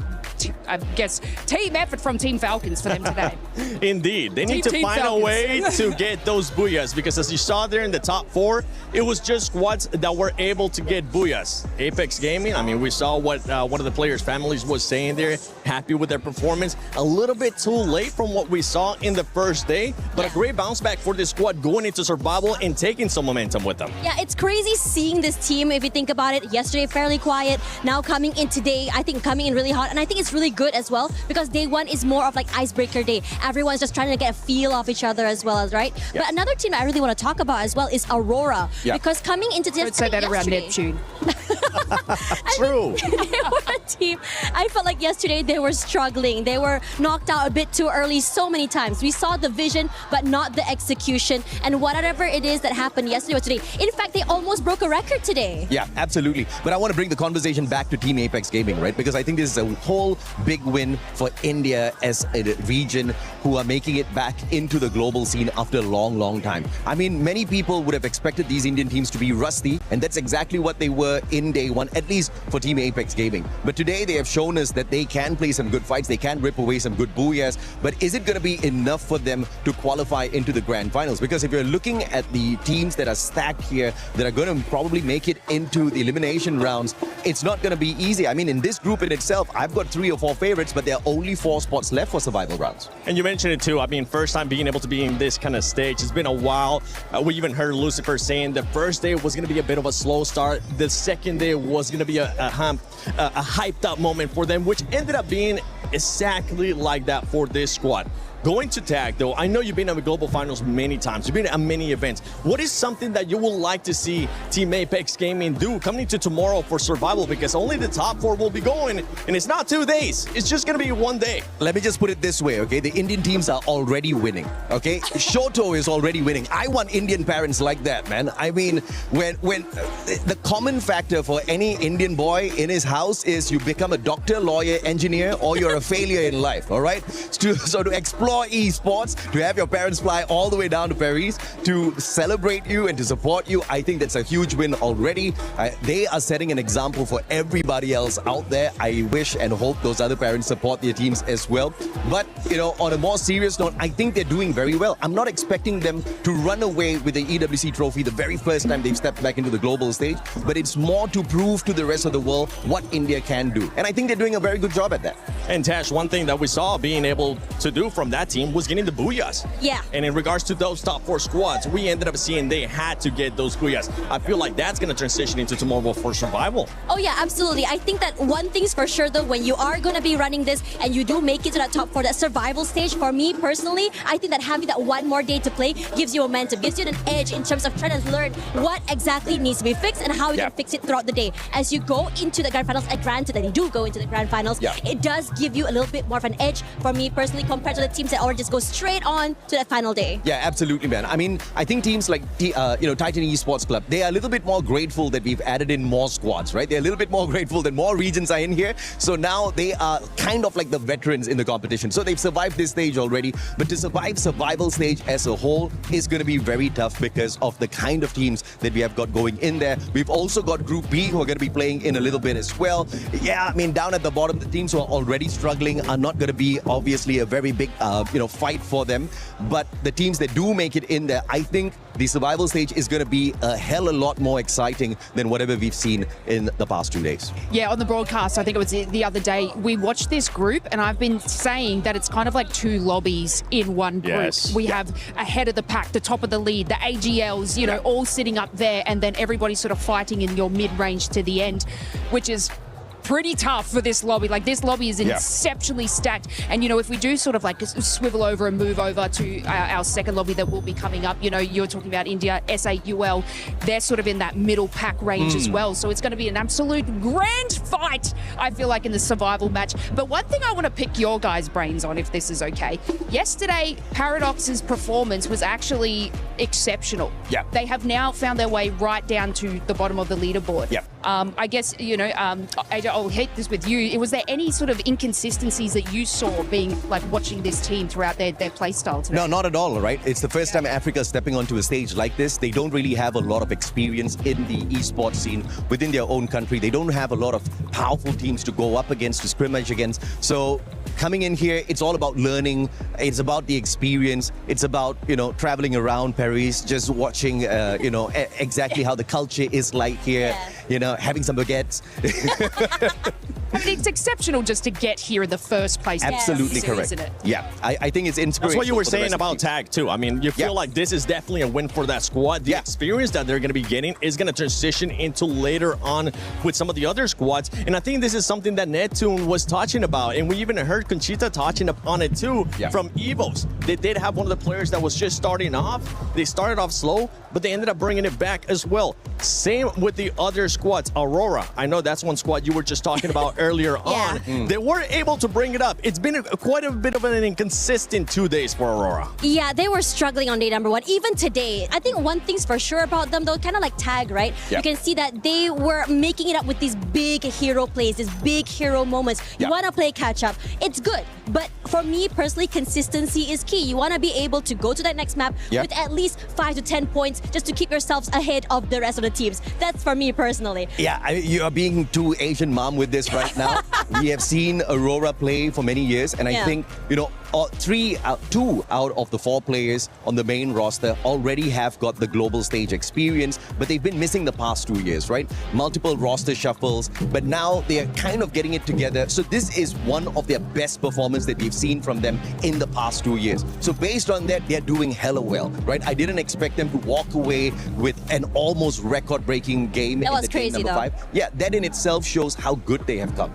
I guess team effort from Team Falcons for them today. Indeed. They need to find a way to get those booyahs, because as you saw there in the top 4, it was just squads that were able to get booyahs. Apex Gaming, I mean, we saw what one of the players' families was saying there, happy with their performance. A little bit too late from what we saw in the first day, but a great bounce back for this squad going into survival and taking some momentum with them. Yeah, it's crazy seeing this team, if you think about it. Yesterday, fairly quiet. Now coming in today, I think coming in really hot. And I think it's really good as well, because day 1 is more of like icebreaker day. Everyone's just trying to get a feel of each other as well, as right? Yep. But another team I really want to talk about as well is Aurora. Yep. Because coming into this, don't say that around Neptune. True. They were a team. I felt like yesterday they were struggling. They were knocked out a bit too early so many times. We saw the vision, but not the execution. And whatever it is that happened yesterday or today, in fact, they almost broke a record today. Yeah, absolutely. But I want to bring the conversation back to Team Apex Gaming, right? Because I think this is a whole big win for India as a region who are making it back into the global scene after a long, long time. I mean, many people would have expected these Indian teams to be rusty, and that's exactly what they were in day one, at least for Team Apex Gaming. But today they have shown us that they can play some good fights, they can rip away some good booyahs, but is it going to be enough for them to qualify into the grand finals? Because if you're looking at the teams that are stacked here, that are going to probably make it into the elimination rounds, it's not going to be easy. I mean, in this group in itself, I've got 3 or 4 favorites, but there are only 4 spots left for survival rounds. And you mentioned it too. I mean, first time being able to be in this kind of stage. It's been a while. We even heard Lucifer saying the first day was going to be a bit of a slow start. The second day was going to be a hyped up moment for them, which ended up being exactly like that for this squad. Going to tag, though, I know you've been at the global finals many times. You've been at many events. What is something that you would like to see Team Apex Gaming do coming to tomorrow for survival? Because only the top 4 will be going, and it's not 2 days. It's just going to be 1 day. Let me just put it this way, okay? The Indian teams are already winning, okay? Shoto is already winning. I want Indian parents like that, man. I mean, when the common factor for any Indian boy in his house is you become a doctor, lawyer, engineer, or you're a failure in life, all right? So to explore esports, to have your parents fly all the way down to Paris to celebrate you and to support you, I think that's a huge win already. They are setting an example for everybody else out there. I wish and hope those other parents support their teams as well. But, you know, on a more serious note, I think they're doing very well. I'm not expecting them to run away with the EWC trophy the very first time they've stepped back into the global stage, but it's more to prove to the rest of the world what India can do. And I think they're doing a very good job at that. And Tash, one thing that we saw being able to do from that team was getting the booyahs. Yeah. And in regards to those top 4 squads, we ended up seeing they had to get those booyahs. I feel like that's going to transition into tomorrow for survival. Oh yeah, absolutely. I think that one thing's for sure though, when you are going to be running this and you do make it to that top 4, that survival stage, for me personally, I think that having that 1 more day to play gives you momentum, gives you an edge in terms of trying to learn what exactly needs to be fixed and how you can fix it throughout the day. As you go into the grand finals, granted that you do go into the grand finals, it does give you a little bit more of an edge for me personally compared to the teams that already just go straight on to that final day. Yeah, absolutely, man. I mean, I think teams like Titan Esports Club, they are a little bit more grateful that we've added in more squads, right? They're a little bit more grateful that more regions are in here. So now they are kind of like the veterans in the competition. So they've survived this stage already, but to survive survival stage as a whole is going to be very tough because of the kind of teams that we have got going in there. We've also got Group B who are going to be playing in a little bit as well. Yeah, I mean, down at the bottom, the teams who are already struggling are not going to be obviously a very big, fight for them. But the teams that do make it in there, I think the survival stage is going to be a hell of a lot more exciting than whatever we've seen in the past 2 days. Yeah, on the broadcast, I think it was the other day, we watched this group and I've been saying that it's kind of like 2 lobbies in one group. Yes. We have ahead of the pack, the top of the lead, the AGLs, you know, all sitting up there, and then everybody sort of fighting in your mid-range to the end, which is pretty tough for this lobby. Like, this lobby is exceptionally stacked. And, you know, if we do sort of like swivel over and move over to our second lobby that will be coming up, you know, you're talking about India, SAUL, they're sort of in that middle pack range as well. So it's going to be an absolute grand fight, I feel like, in the survival match. But one thing I want to pick your guys' brains on, if this is okay. Yesterday, Paradox's performance was actually exceptional. Yeah. They have now found their way right down to the bottom of the leaderboard. Yeah. I guess, you know, I'll hit this with you. Was there any sort of inconsistencies that you saw being like watching this team throughout their play style today? No, not at all, right? It's the first time Africa is stepping onto a stage like this. They don't really have a lot of experience in the esports scene within their own country. They don't have a lot of powerful teams to go up against, to scrimmage against. So coming in here, it's all about learning. It's about the experience. It's about, you know, traveling around Paris, just watching, exactly how the culture is like here, you know, having some baguettes. It's exceptional just to get here in the first place. Absolutely correct. Isn't it? Yeah, I think it's inspirational. That's what you were for the saying rest of the about team. tag too. I mean, you feel like this is definitely a win for that squad. The experience that they're going to be getting is going to transition into later on with some of the other squads. And I think this is something that Neptune was touching about. And we even heard Conchita touching upon it too from EVOS. They did have one of the players that was just starting off. They started off slow, but they ended up bringing it back as well. Same with the other squads. Aurora, I know that's one squad you were just talking about earlier on. They weren't able to bring it up. It's been quite a bit of an inconsistent 2 days for Aurora. Yeah, they were struggling on day number 1. Even today, I think one thing's for sure about them, though, kind of like tag, right? Yeah. You can see that they were making it up with these big hero plays, these big hero moments. You want to play catch up. It's good. But for me personally, consistency is key. You want to be able to go to that next map with at least 5 to 10 points just to keep yourselves ahead of the rest of the teams. That's for me personally. Yeah, you are being too Asian mom with this right now. We have seen Aurora play for many years, and I think, you know, 2 out of the 4 players on the main roster already have got the global stage experience, but they've been missing the past 2 years, right? Multiple roster shuffles, but now they are kind of getting it together. So this is one of their best performances that we've seen from them in the past 2 years. So based on that, they're doing hella well, right? I didn't expect them to walk away with an almost record-breaking game That in was the crazy, game number though. 5. Yeah, that in itself shows how good they have come.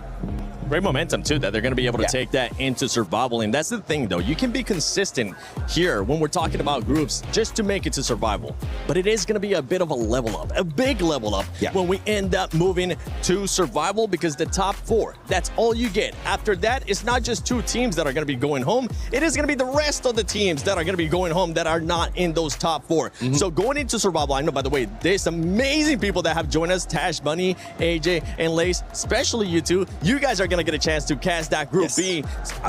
Great momentum too that they're going to be able to take that into survival. And that's the thing though, you can be consistent here when we're talking about groups just to make it to survival, but it is going to be a bit of a level up, a big level up when we end up moving to survival, because the top 4, that's all you get. After that, it's not just 2 teams that are going to be going home, it is going to be the rest of the teams that are going to be going home that are not in those top 4. So going into survival, I know, by the way, there's amazing people that have joined us, Tash, Bunny, AJ, and Lace, especially you two. You guys are going to get a chance to cast that Group B.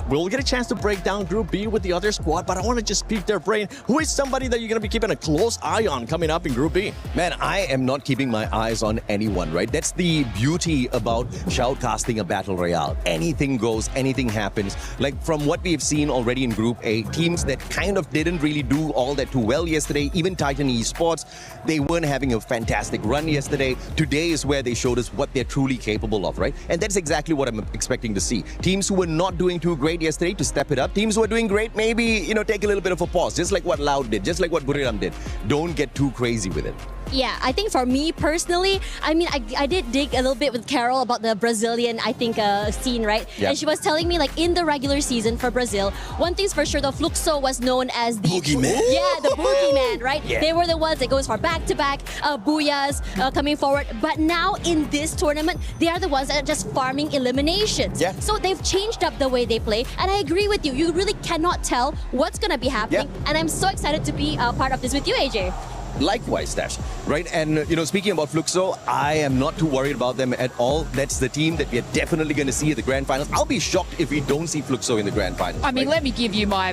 We'll get a chance to break down Group B with the other squad, but I want to just pick their brain. Who is somebody that you're going to be keeping a close eye on coming up in Group B? Man, I am not keeping my eyes on anyone, right? That's the beauty about shoutcasting a battle royale. Anything goes, anything happens. Like from what we've seen already in Group A, teams that kind of didn't really do all that too well yesterday, even Titan Esports, they weren't having a fantastic run yesterday. Today is where they showed us what they're truly capable of, right? And that's exactly what I'm expecting to see. Teams who were not doing too great yesterday to step it up. Teams who are doing great, maybe, you know, take a little bit of a pause, just like what Loud did, just like what Buriram did. Don't get too crazy with it. Yeah, I think for me personally, I mean, I did dig a little bit with Carol about the Brazilian, I think, scene, right? Yeah. And she was telling me, like, in the regular season for Brazil, one thing's for sure, the Fluxo was known as the... Boogeyman. Yeah, the boogeyman, right? Yeah. They were the ones that goes for back-to-back booyahs coming forward. But now, in this tournament, they are the ones that are just farming eliminations. Yeah. So they've changed up the way they play. And I agree with you. You really cannot tell what's going to be happening. And I'm so excited to be a part of this with you, AJ. Likewise, Tash, right? And, you know, speaking about Fluxo, I am not too worried about them at all. That's the team that we are definitely going to see at the Grand Finals. I'll be shocked if we don't see Fluxo in the Grand Finals. I mean, let me give you my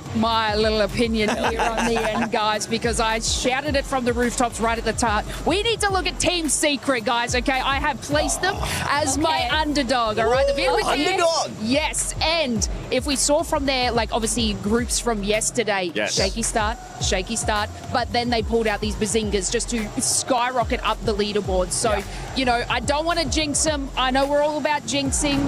little opinion here on the end, guys, because I shouted it from the rooftops right at the top. We need to look at Team Secret, guys, okay? I have placed them as my underdog, all right? The very underdog! Yes, and if we saw from there, like, obviously, groups from yesterday, shaky start, but then they pulled out these Bazingas just to skyrocket up the leaderboard. So, you know, I don't want to jinx them. I know we're all about jinxing,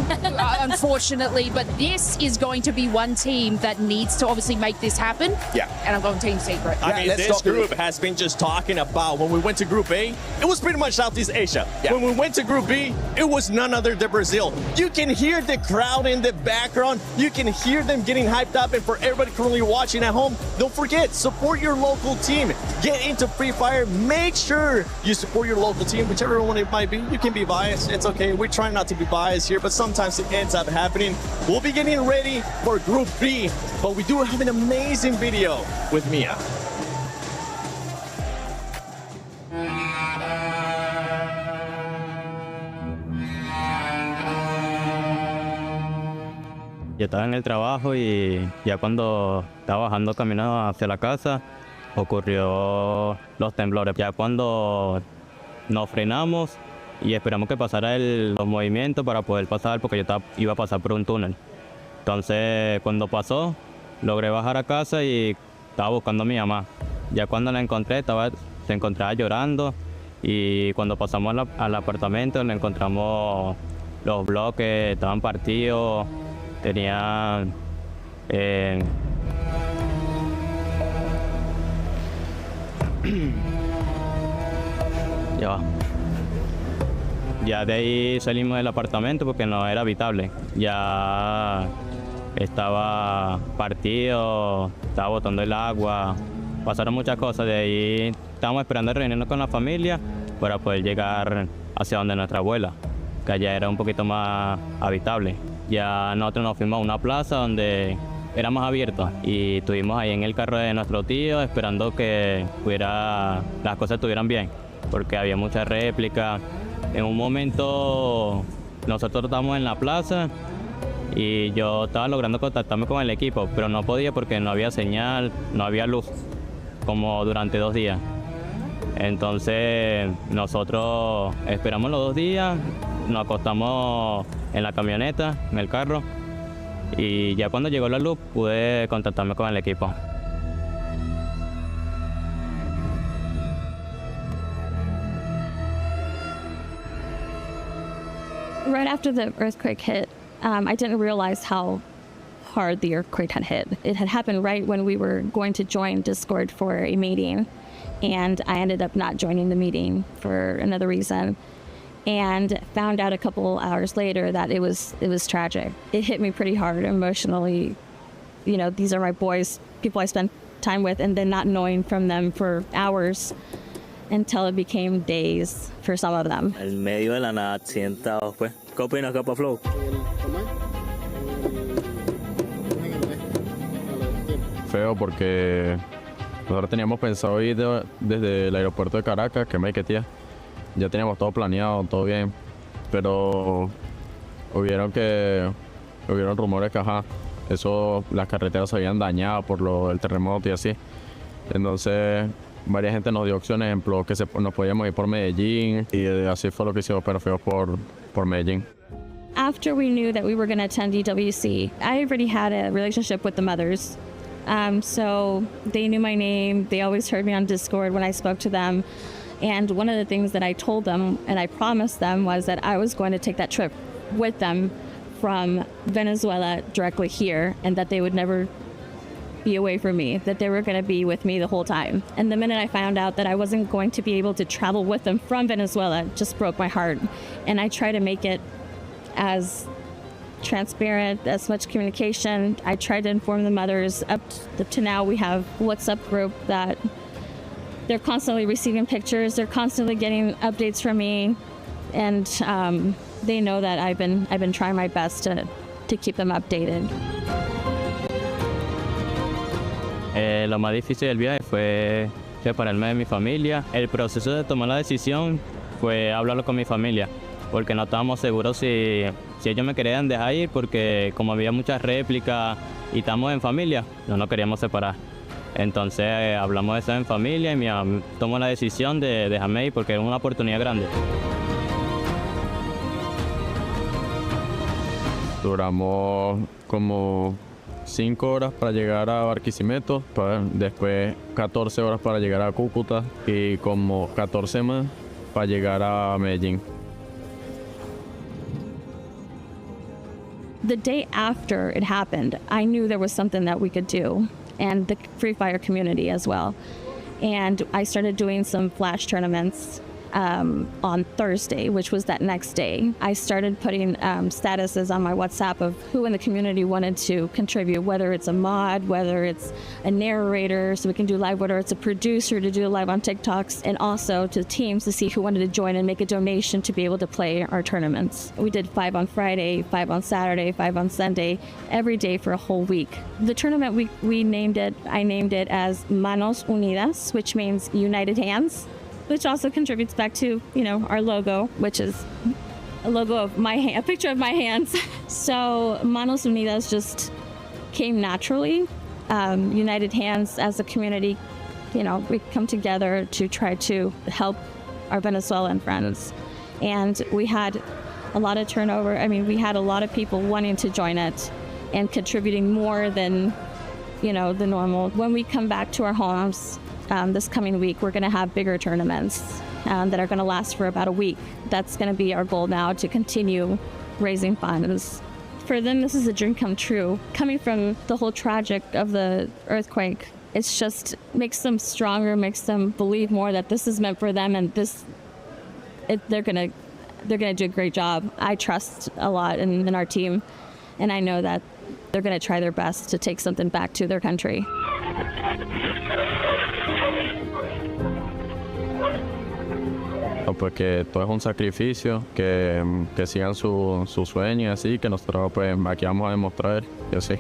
unfortunately, but this is going to be one team that needs to obviously make this happen. Yeah. And I'm going Team Secret. I mean, this group has been just talking about when we went to Group A, it was pretty much Southeast Asia. When we went to Group B, it was none other than Brazil. You can hear the crowd in the background. You can hear them getting hyped up. And for everybody currently watching at home, don't forget, support your local team. Get into Free Fire. Make sure you support your local team, whichever one it might be. You can be biased. It's okay. We try not to be biased here, but sometimes it ends up happening. We'll be getting ready for Group B, but we do have an amazing video with Mia. Yo estaba en el trabajo y ya cuando estaba bajando camino hacia la casa ocurrió los temblores. Ya cuando nos frenamos y esperamos que pasara los movimientos para poder pasar, porque yo iba a pasar por un túnel. Entonces cuando pasó logré bajar a casa y estaba buscando a mi mamá. Ya cuando la encontré se encontraba llorando y cuando pasamos al apartamento la encontramos los bloques estaban partidos, tenían... Ya de ahí salimos del apartamento porque no era habitable. Ya estaba partido, estaba botando el agua, pasaron muchas cosas. De ahí estábamos esperando reunirnos con la familia para poder llegar hacia donde nuestra abuela, que allá era un poquito más habitable. Ya nosotros nos fuimos a una plaza donde era más abierto y estuvimos ahí en el carro de nuestro tío esperando que las cosas estuvieran bien, porque había muchas réplicas. En un momento nosotros estábamos en la plaza y yo estaba logrando contactarme con el equipo, pero no podía porque no había señal, no había luz, como durante 2 días. Entonces nosotros esperamos los 2 días, nos acostamos en la camioneta, en el carro, y ya cuando llegó la luz pude contactarme con el equipo. Right after the earthquake hit, I didn't realize how hard the earthquake had hit. It had happened right when we were going to join Discord for a meeting, and I ended up not joining the meeting for another reason, and found out a couple hours later that it was tragic. It hit me pretty hard emotionally. You know, these are my boys, people I spent time with, and then not knowing from them for hours until it became days for some of them. El medio de la nada accidentado pues. ¿Qué opinas, Capa Flow? Feo porque nosotros teníamos pensado ir desde el aeropuerto de Caracas, que Maiquetía. Ya teníamos todo planeado, todo bien, pero hubieron rumores que las carreteras se habían dañado por el terremoto y así. Entonces varias gente nos dio opciones, ejemplo, que nos podíamos ir por Medellín, y así fue lo que hicimos, pero fue por Medellín. After we knew that we were going to attend EWC, I already had a relationship with the mothers. So they knew my name. They always heard me on Discord when I spoke to them. And one of the things that I told them and I promised them was that I was going to take that trip with them from Venezuela directly here, and that they would never be away from me, that they were going to be with me the whole time. And the minute I found out that I wasn't going to be able to travel with them from Venezuela, it just broke my heart. And I try to make it as transparent, as much communication. I tried to inform the mothers. Up to now, we have a WhatsApp group that they're constantly receiving pictures, they're constantly getting updates from me, and they know that I've been trying my best to keep them updated. Lo más difícil del viaje fue separarme de mi familia. El proceso de tomar la decisión fue hablarlo con mi familia, porque no estábamos seguros si ellos me querían dejar ir, porque como había muchas réplicas y estamos en familia, no nos queríamos separar. Entonces hablamos de eso en familia y mi mamá tomó la decisión de dejarme ir porque era una oportunidad grande. Duramos como 5 horas para llegar a Barquisimeto, después 14 horas para llegar a Cúcuta y como 14 más para llegar a Medellín. The day after it happened, I knew there was something that we could do, and the Free Fire community as well. And I started doing some flash tournaments on Thursday, which was that next day. I started putting statuses on my WhatsApp of who in the community wanted to contribute, whether it's a mod, whether it's a narrator so we can do live, whether it's a producer to do live on TikToks, and also to teams to see who wanted to join and make a donation to be able to play our tournaments. We did 5 on Friday, 5 on Saturday, 5 on Sunday, every day for a whole week. The tournament I named it as Manos Unidas, which means United Hands, which also contributes back to, our logo, which is a logo of a picture of my hands. So Manos Unidas just came naturally. United Hands as a community, we come together to try to help our Venezuelan friends. And we had a lot of turnover. I mean, we had a lot of people wanting to join it and contributing more than, the normal. When we come back to our homes, this coming week, we're going to have bigger tournaments that are going to last for about a week. That's going to be our goal now, to continue raising funds. For them, this is a dream come true. Coming from the whole tragic of the earthquake, it's just makes them stronger, makes them believe more that this is meant for them, and they're gonna do a great job. I trust a lot in our team, and I know that they're gonna try their best to take something back to their country. Pues que todo es un sacrificio, que sigan su sueño, así que nosotros pues aquí vamos a demostrar y así.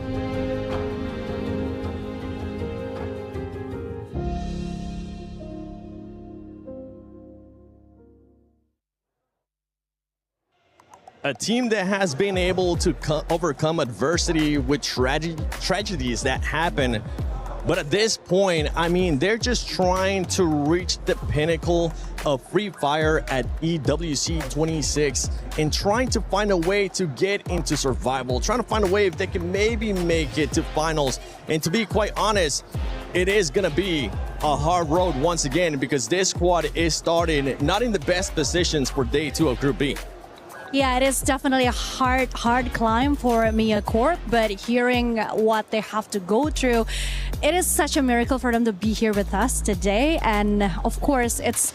A team that has been able to overcome adversity with tragedies that happen. But at this point, I mean, they're just trying to reach the pinnacle of Free Fire at EWC 26 and trying to find a way to get into survival, trying to find a way if they can maybe make it to finals. And to be quite honest, it is going to be a hard road once again because this squad is starting not in the best positions for day 2 of Group B. Yeah, it is definitely a hard climb for Mia Corp, but hearing what they have to go through, it is such a miracle for them to be here with us today. And of course, it's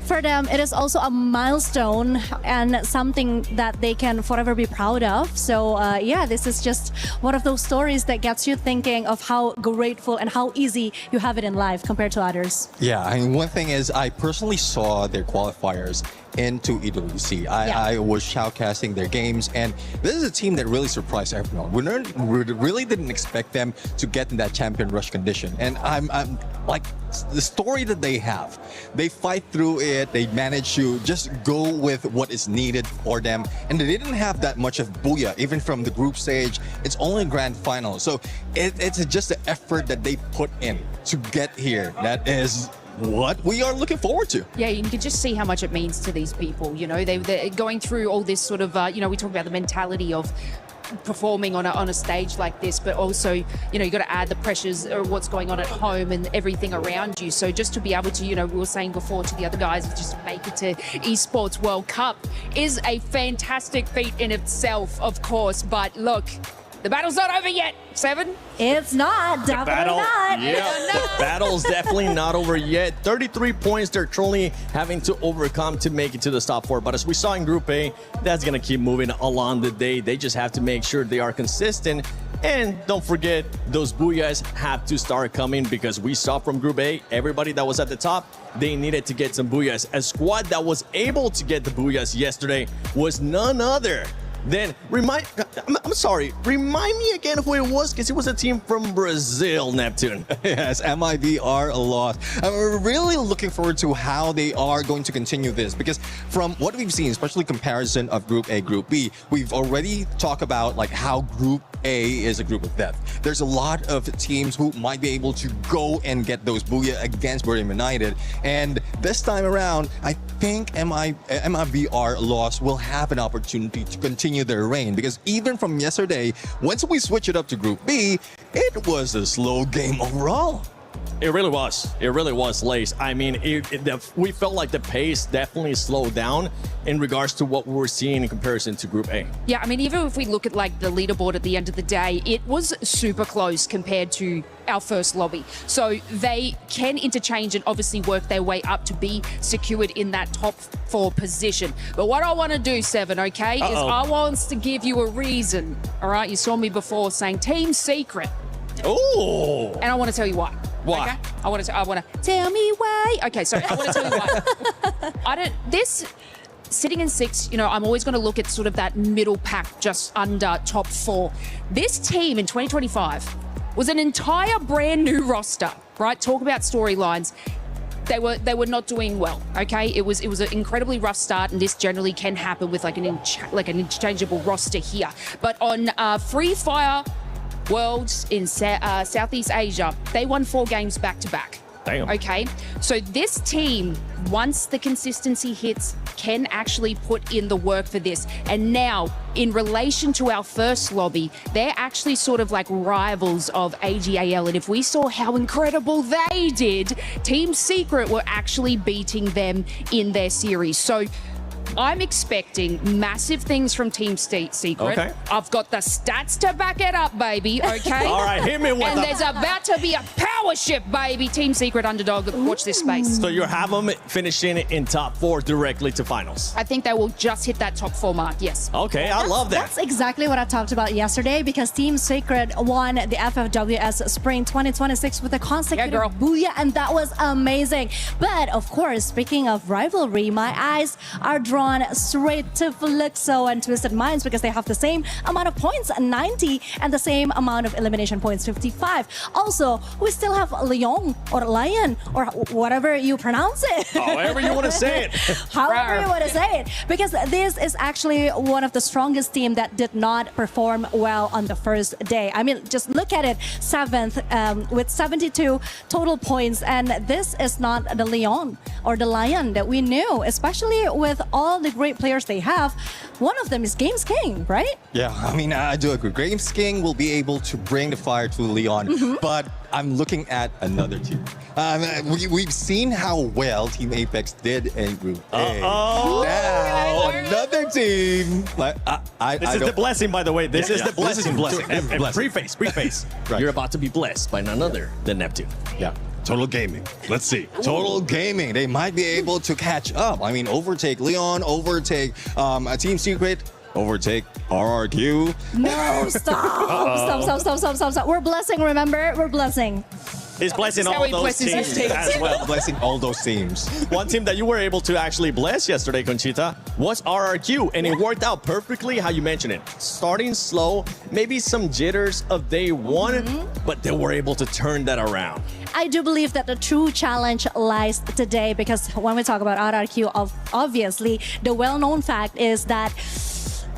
for them, it is also a milestone and something that they can forever be proud of. So yeah, this is just one of those stories that gets you thinking of how grateful and how easy you have it in life compared to others. Yeah, I mean, one thing is I personally saw their qualifiers into EWC. I was shoutcasting their games, and this is a team that really surprised everyone. We really didn't expect them to get in that champion rush condition, and I'm like, the story that they have, they fight through it, they manage to just go with what is needed for them, and they didn't have that much of booyah even from the group stage. It's only grand final, so it's just the effort that they put in to get here that is what we are looking forward to. Yeah, you can just see how much it means to these people. You know, they're going through all this sort of, you know, we talk about the mentality of performing on a stage like this, but also, you know, you got to add the pressures or what's going on at home and everything around you. So just to be able to, you know, we were saying before to the other guys, just make it to Esports World Cup is a fantastic feat in itself, of course. But look, the battle's not over yet, Seven. It's not, definitely not. Yeah, the battle's definitely not over yet. 33 points they're truly having to overcome to make it to the top 4. But as we saw in Group A, that's going to keep moving along the day. They just have to make sure they are consistent. And don't forget, those booyahs have to start coming because we saw from Group A, everybody that was at the top, they needed to get some booyahs. A squad that was able to get the booyahs yesterday was none other then remind me again who it was, because it was a team from Brazil, Neptune. Yes, MIBR lost. We're really looking forward to how they are going to continue this, because from what we've seen, especially comparison of Group A, Group B, we've already talked about like how Group A is a group of death. There's a lot of teams who might be able to go and get those booyah against Buriram United, and this time around, I think MIBR lost will have an opportunity to continue their reign, because even from yesterday, once we switch it up to Group B, it was a slow game overall. It really was. It really was, Lace. I mean, we felt like the pace definitely slowed down in regards to what we were seeing in comparison to Group A. Yeah, I mean, even if we look at like the leaderboard at the end of the day, it was super close compared to our first lobby. So they can interchange and obviously work their way up to be secured in that top 4 position. But what I want to do, Seven, okay, is I want to give you a reason. All right, you saw me before saying Team Secret. Oh! And I want to tell you why. Why? Okay? I want to tell me why. Okay, so I want to tell you why. Sitting in 6, you know, I'm always going to look at sort of that middle pack just under top 4. This team in 2025 was an entire brand new roster, right? Talk about storylines. They were not doing well, okay? It was an incredibly rough start, and this generally can happen with like an interchangeable roster here. But on Free Fire Worlds in Southeast Asia, they won 4 games back-to-back. Damn. Okay, so this team, once the consistency hits, can actually put in the work for this. And now, in relation to our first lobby, they're actually sort of like rivals of AGAL. And if we saw how incredible they did, Team Secret were actually beating them in their series. So I'm expecting massive things from Team Secret. Okay. I've got the stats to back it up, baby, okay? All right, hit me with And them. there's about to be a power shift, baby. Team Secret underdog. Watch this space. So you have them finishing in top 4 directly to finals. I think they will just hit that top 4 mark, yes. Okay, I love that. That's exactly what I talked about yesterday because Team Secret won the FFWS Spring 2026 with a consecutive booyah, and that was amazing. But of course, speaking of rivalry, my eyes are drawn straight to Fluxo and Twisted Minds because they have the same amount of points, 90, and the same amount of elimination points, 55. Also, we still have Leon or Lion or whatever you pronounce it. However you want to say it. However you want to say it. Because this is actually one of the strongest team that did not perform well on the first day. I mean, just look at it, 7th with 72 total points. And this is not the Leon or the Lion that we knew, especially with all the great players they have. One of them is Games King, right? Yeah, I mean, I do agree. Games King will be able to bring the fire to Leon, but I'm looking at another team. We've seen how well Team Apex did in Group A. Now, another team. This is the blessing, by the way. This is the blessing. Blessing. Preface. Right. You're about to be blessed by none other than Neptune. Yeah. Total Gaming. Let's see. Total Gaming. They might be able to catch up. I mean, overtake Leon, overtake Team Secret, overtake RRQ. No, stop. We're blessing, remember? We're blessing. He's blessing That's how all he those blesses his teams teams. as well. Blessing all those teams. One team that you were able to actually bless yesterday, Conchita, was RRQ, and it worked out perfectly how you mentioned it. Starting slow, maybe some jitters of day one, but they were able to turn that around. I do believe that the true challenge lies today because when we talk about RRQ, obviously, the well-known fact is that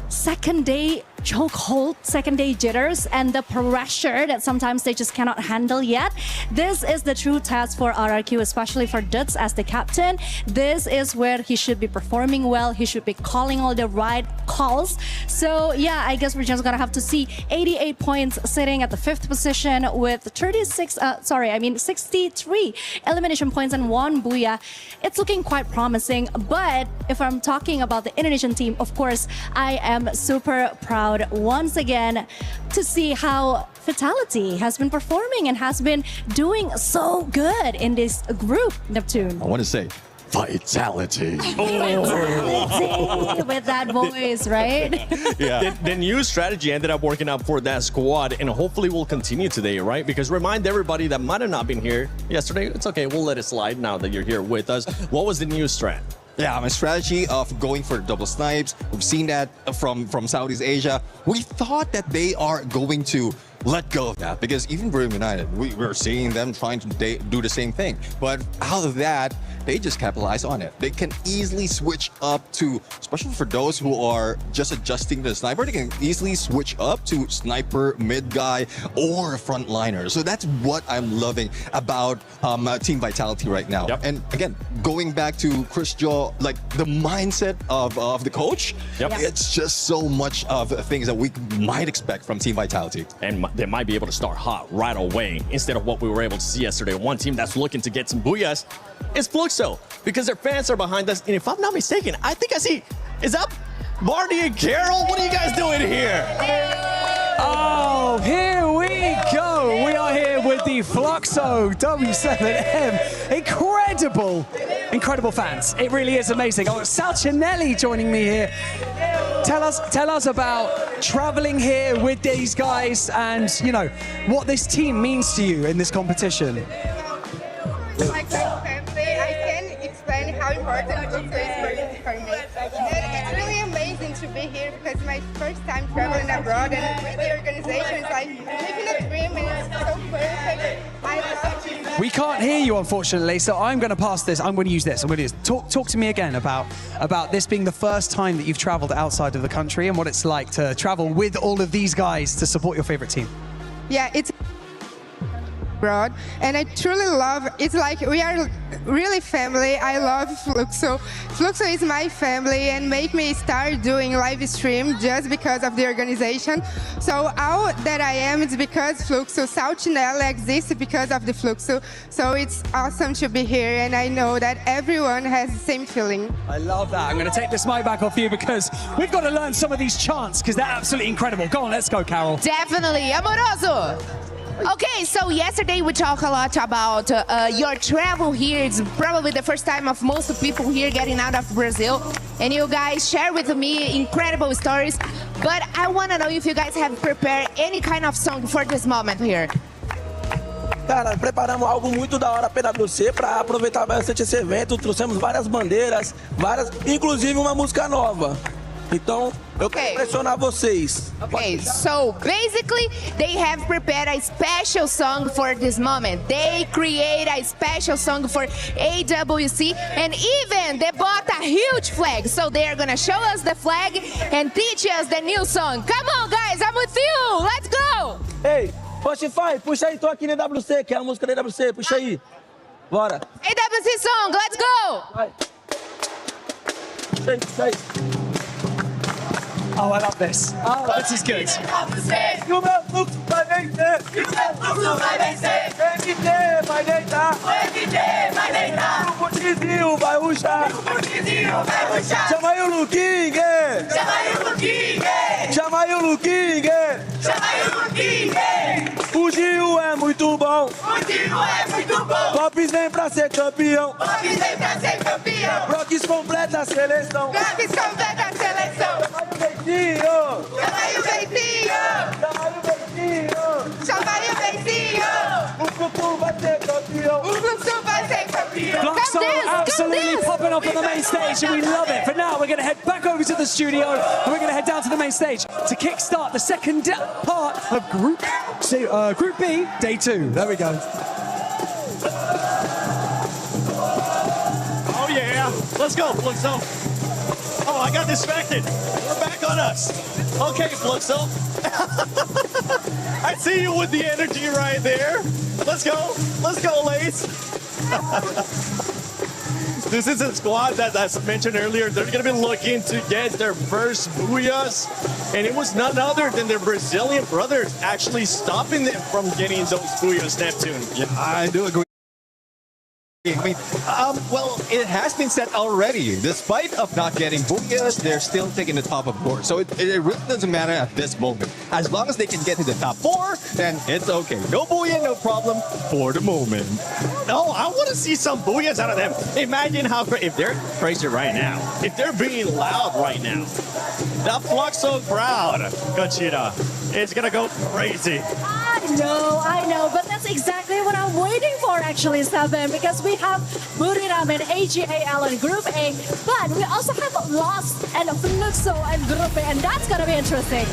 second day chokehold, second day jitters, and the pressure that sometimes they just cannot handle yet. This is the true test for RRQ, especially for Dutz as the captain. This is where he should be performing well. He should be calling all the right calls. So yeah, I guess we're just gonna have to see 88 points sitting at the 5th position with 63 elimination points and 1 booyah. It's looking quite promising. But if I'm talking about the Indonesian team, of course, I am super proud once again to see how Vitality has been performing and has been doing so good in this group, Neptune. I want to say, Vitality. With that voice, right? Yeah. The new strategy ended up working out for that squad, and hopefully will continue today, right? Because remind everybody that might have not been here yesterday, it's okay, we'll let it slide now that you're here with us. What was the new strat? Yeah, my strategy of going for double snipes. We've seen that from Southeast Asia. We thought that they are going to let go of that because even Brim United, we're seeing them trying to do the same thing. But out of that, they just capitalize on it. They can easily switch up to, especially for those who are just adjusting the sniper, they can easily switch up to sniper, mid guy, or frontliner. So that's what I'm loving about Team Vitality right now. Yep. And again, going back to Chris Joe, like the mindset of the coach, it's just so much of things that we might expect from Team Vitality. And they might be able to start hot right away instead of what we were able to see yesterday. One team that's looking to get some booyahs is Fluxo because their fans are behind us. And if I'm not mistaken, I think I see, is that Barney and Carol? What are you guys doing here? Oh, here we go. We are here with the Fluxo W7M. Incredible fans. It really is amazing. Oh, Sal Cinelli joining me here. Tell us about traveling here with these guys and, you know, what this team means to you in this competition. Like family, I can explain how important Fluxo is for me. And it's really amazing to be here because it's my first time traveling abroad and with the organization, it's like living a dream and it's so perfect. I love it. We can't hear you, unfortunately, so I'm going to pass this. I'm going to use this. Talk to me again about this being the first time that you've traveled outside of the country and what it's like to travel with all of these guys to support your favorite team. Yeah, it's abroad, and I truly love. It's like we are really family. I love Fluxo. Fluxo is my family, and make me start doing live stream just because of the organization. So all that I am is because Fluxo. Saltinella exists because of the Fluxo. So it's awesome to be here, and I know that everyone has the same feeling. I love that. I'm going to take this mic back off you because we've got to learn some of these chants because they're absolutely incredible. Go on, let's go, Carol. Definitely. Amoroso. Okay, so yesterday we talked a lot about your travel here. It's probably the first time of most people here getting out of Brazil. And you guys share with me incredible stories. But I want to know if you guys have prepared any kind of song for this moment here. Cara, preparamos algo muito da hora para EWC para aproveitar bastante esse evento. Trouxemos várias bandeiras, inclusive uma música nova. Então, eu quero impressionar vocês. Okay, so basically they have prepared a special song for this moment. They create a special song for EWC, and even they bought a huge flag. So they are gonna show us the flag and teach us the new song. Come on, guys, I'm with you. Let's go. Ei, Spotify, puxa aí, tô aqui na EWC, que é a música da EWC, puxa aí. Bora. EWC song, let's go. Vai. Puxa aí. Oh, I love this. Oh, this is good. E o meu fluxo vai vencer. E o meu fluxo vai vencer. O MT vai deitar. O MT vai deitar. O Curtizinho vai ruxar. O Curtizinho vai ruxar. Chama aí o Luquingue. Chama aí o Luquingue. Chama aí o Luquingue. Chama aí o Luquingue. O Gil é muito bom. O Gil é muito bom. Pops vem pra ser campeão. Pops vem pra ser campeão. Brox completa a seleção. Brox completa a seleção. Chama aí o Bentinho! Chama aí o Bentinho! Chama aí o Bentinho! O Fluxo vai ser campeão! O Fluxo vai ser campeão! Fluxo absolutely popping up on the main stage, and we love it. For now, we're going to head back over to the studio, and we're going to head down to the main stage to kickstart the second part of Group B, Day 2. There we go. Oh yeah, let's go, Fluxo. Oh, I got distracted. We're back on us. Okay, Fluxo. I see you with the energy right there. Let's go. Let's go, Lace. This is a squad that, as mentioned earlier, they're going to be looking to get their first booyahs. And it was none other than their Brazilian brothers actually stopping them from getting those booyahs, Neptune. Yeah, I do agree. I mean, well, it has been said already. Despite of not getting booyahs, they're still taking the top of board. So it really doesn't matter at this moment. As long as they can get to the top 4, then it's okay. No booyah, no problem for the moment. No, I want to see some booyahs out of them. Imagine how if they're crazy right now, if they're being loud right now, the Fluxo crowd, Conchita, it's gonna go crazy. I know, but that's exactly what I'm waiting for, actually, Seven, because we have Buriram and AGAL in Group A, but we also have Lost and Fluxo in Group A, and that's going to be interesting.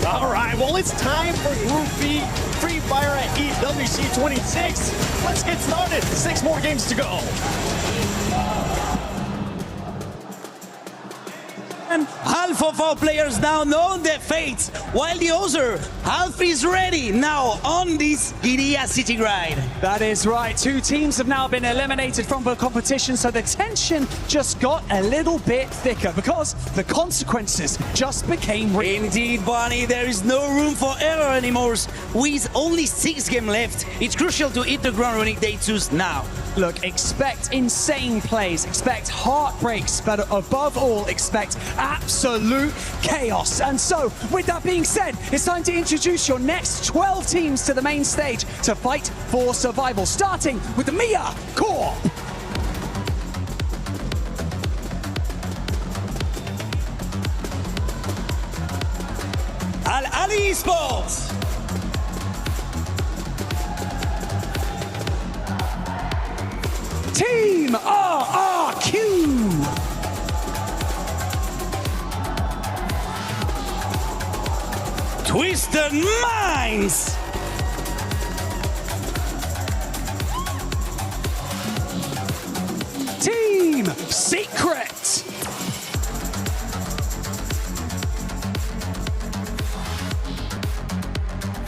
All right, well, it's time for Group B, Free Fire at EWC 26. Let's get started. 6 more games to go. Half of our players now know their fate, while the other half is ready now on this Guiria City Ride. That is right. 2 teams have now been eliminated from the competition, so the tension just got a little bit thicker because the consequences just became real. Indeed, Bonnie, there is no room for error anymore. With only 6 games left, it's crucial to hit the ground running Day 2s now. Look, expect insane plays, expect heartbreaks, but above all, expect absolute chaos. And so, with that being said, it's time to introduce your next 12 teams to the main stage to fight for survival, starting with the Mia Corp. Ali Esports. Team RRQ. Twisted Minds. Team Secret.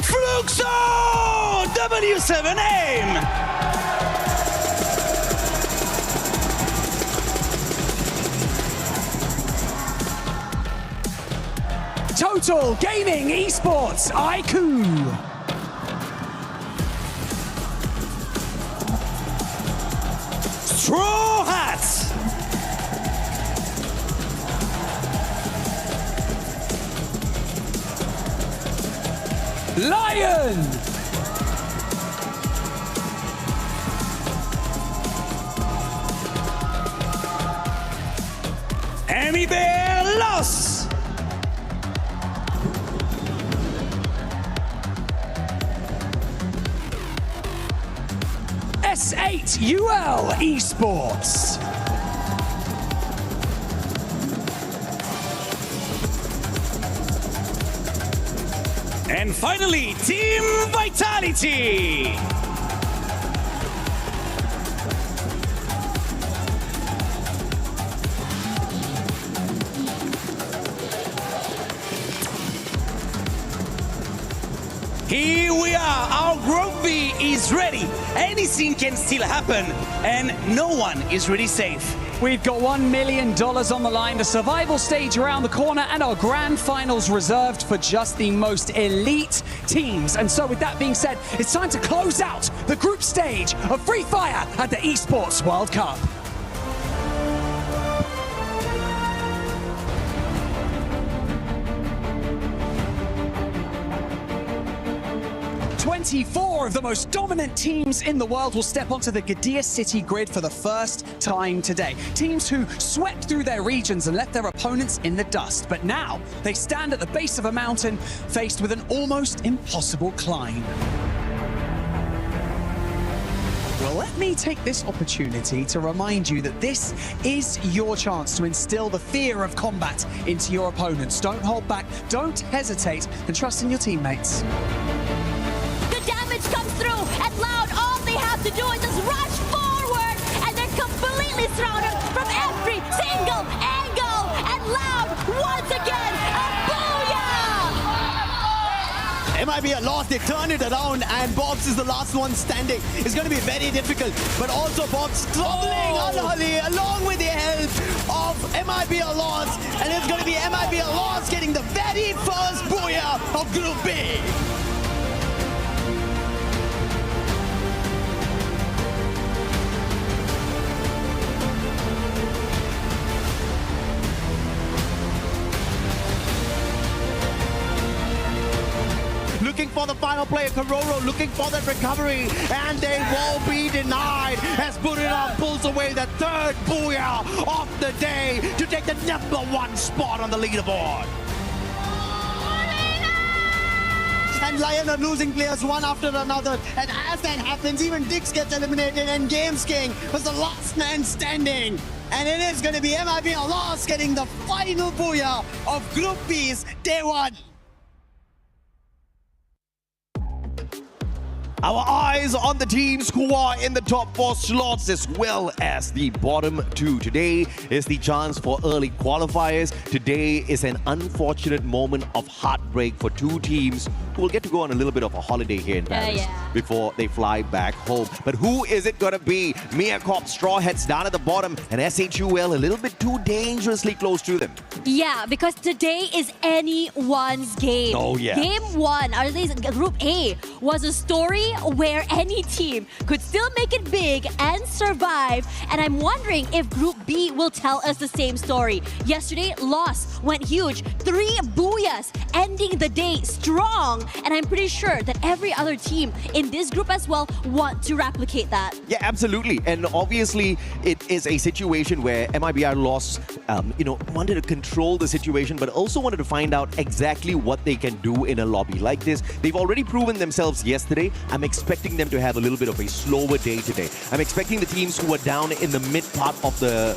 Fluxo, the EWC aim! Total Gaming Esports IQ. Straw Hats. Lion. Emmy Bear Loss. S8UL Esports. And finally, Team Vitality. Here we are, our Group B is ready. Anything can still happen, and no one is really safe. We've got $1 million on the line, the survival stage around the corner, and our grand finals reserved for just the most elite teams. And so with that being said, it's time to close out the group stage of Free Fire at the Esports World Cup. Four of the most dominant teams in the world will step onto the Garena City grid for the first time today. Teams who swept through their regions and left their opponents in the dust. But now they stand at the base of a mountain faced with an almost impossible climb. Well, let me take this opportunity to remind you that this is your chance to instill the fear of combat into your opponents. Don't hold back, don't hesitate, and trust in your teammates. Damage comes through, and Loud, all they have to do is just rush forward, and they're completely surrounded from every single angle, and Loud, once again, a booyah! MIB are lost, they turn it around, and Bobs is the last one standing. It's going to be very difficult, but also Bobs stumbling along with the help of MIB are lost, and it's going to be MIB are lost getting the very first booyah of Group B. Looking for the final player, Kororo looking for that recovery, and they won't be denied as Burinov pulls away the third booyah of the day to take the #1 spot on the leaderboard. And Lion are losing players one after another, and as that happens, even Dix gets eliminated, and Games King was the last man standing. And it is going to be MIB lost getting the final booyah of Group B's Day 1. Our eyes on the teams who are in the top 4 slots as well as the bottom 2. Today is the chance for early qualifiers. Today is an unfortunate moment of heartbreak for 2 teams who will get to go on a little bit of a holiday here in Paris before they fly back home. But who is it going to be? Mia Corp Straw Hats down at the bottom, and SHUL a little bit too dangerously close to them. Yeah, because today is anyone's game. Oh, yeah. Game 1, or at least Group A, was a story where any team could still make it big and survive. And I'm wondering if Group B will tell us the same story. Yesterday, loss went huge. 3 booyahs, ending the day strong. And I'm pretty sure that every other team in this group as well want to replicate that. Yeah, absolutely. And obviously, it is a situation where MIBR lost, wanted to control the situation, but also wanted to find out exactly what they can do in a lobby like this. They've already proven themselves yesterday. I'm expecting them to have a little bit of a slower day today. I'm expecting the teams who are down in the mid part of the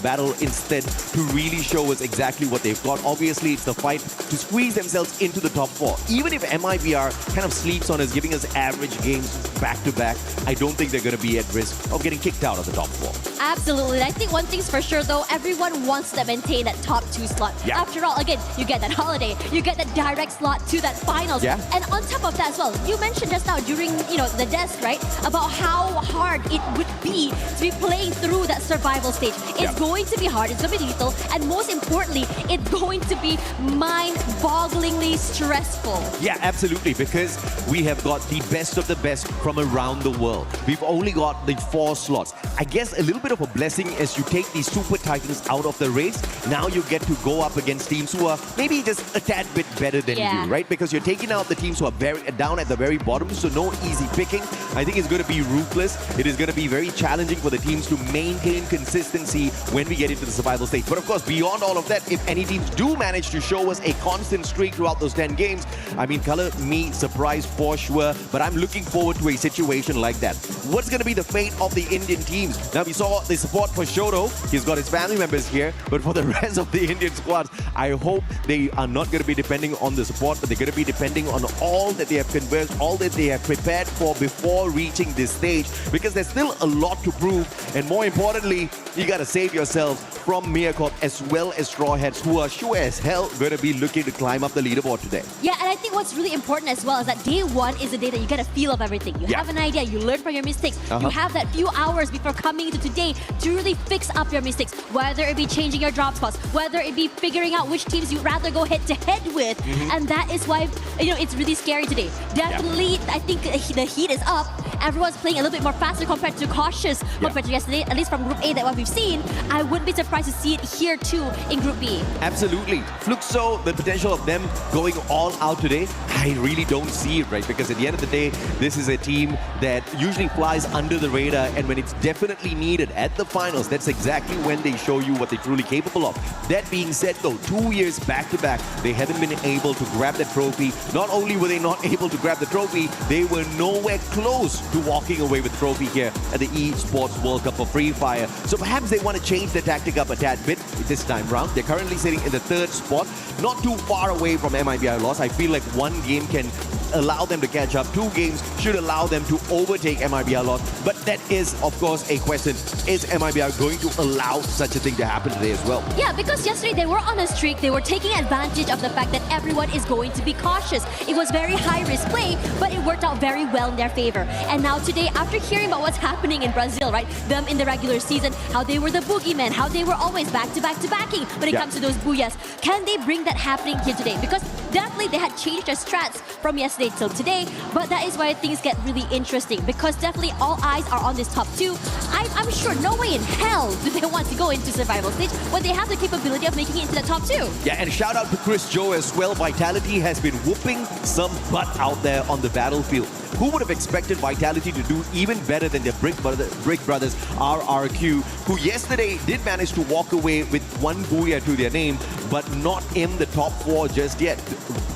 battle instead to really show us exactly what they've got. Obviously, it's the fight to squeeze themselves into the top 4. Even if MIBR kind of sleeps on us, giving us average games back to back, I don't think they're going to be at risk of getting kicked out of the top 4. Absolutely. I think one thing's for sure though, everyone wants to maintain that top 2 slot. Yeah. After all, again, you get that holiday, you get that direct slot to that finals. Yeah. And on top of that as well, you mentioned just now during, the desk, right? About how hard it would be to be playing through that survival stage. It's going to be hard, it's going to be lethal, and most importantly, it's going to be mind-bogglingly stressful. Yeah, absolutely, because we have got the best of the best from around the world. We've only got the 4 slots. I guess a little bit of a blessing as you take these Super Titans out of the race. Now you get to go up against teams who are maybe just a tad bit better than you, right? Because you're taking out the teams who are down at the very bottom, so no easy picking. I think it's going to be ruthless. It is going to be very challenging for the teams to maintain consistency when we get into the survival stage. But of course, beyond all of that, if any teams do manage to show us a constant streak throughout those 10 games, I mean, color me surprised for sure, but I'm looking forward to a situation like that. What's going to be the fate of the Indian teams? Now, we saw the support for Shoto. He's got his family members here, but for the rest of the Indian squads, I hope they are not going to be depending on the support, but they're going to be depending on all that they have conversed, all that they have prepared for before reaching this stage, because there's still a lot to prove, and more importantly, you got to save yourselves from Miracorp as well as Straw Hats, who are sure as hell going to be looking to climb up the leaderboard today. Yeah, and I think what's really important as well is that day 1 is the day that you get a feel of everything. You have an idea, you learn from your mistakes. You have that few hours before coming into today to really fix up your mistakes, whether it be changing your drop spots, whether it be figuring out which teams you'd rather go head-to-head with. And that is why, it's really scary today. Definitely, I think the heat is up. Everyone's playing a little bit more faster compared to cautious compared to yesterday, at least from Group A that what we've seen. I wouldn't be surprised to see it here too in Group B. Absolutely. Fluxo, the potential of them going all out today, I really don't see it, right? Because at the end of the day, this is a team that usually flies under the radar, and when it's definitely needed at the finals, that's exactly when they show you what they're truly capable of. That being said though, 2 years back-to-back, they haven't been able to grab that trophy. Not only were they not able to grab the trophy, they were nowhere close to walking away with the trophy here at the Esports World Cup for Free Fire. So perhaps they want to change their tactic up a tad bit this time round. They're currently sitting in the 3rd spot, not too far away from MIBR loss. I feel like 1 game can allow them to catch up. 2 games should allow them to overtake MIBR loss. But that is, of course, a question. Is MIBR going to allow such a thing to happen today as well? Yeah, because yesterday they were on a streak. They were taking advantage of the fact that everyone is going to be cautious. It was very high-risk play, but it worked out very well in their favor. And now today, after hearing about what's happening in Brazil, right? Them in the regular season, how they were the boogeymen, how they were always back-to-back-to-backing when it comes to those booyahs. Can they bring that happening here today? Because definitely they had changed their strats from yesterday till today, but that is why things get really interesting, because definitely all eyes are on this top 2. I'm sure no way in hell do they want to go into survival stage when they have the capability of making it into the top 2. Yeah, and shout out to Chris Joe as well. Vitality has been whooping some butt out there on the battlefield. Who would have expected Vitality to do even better than their Brick Brothers RRQ, who yesterday did manage to walk away with 1 booyah to their name, but not in the top 4 just yet.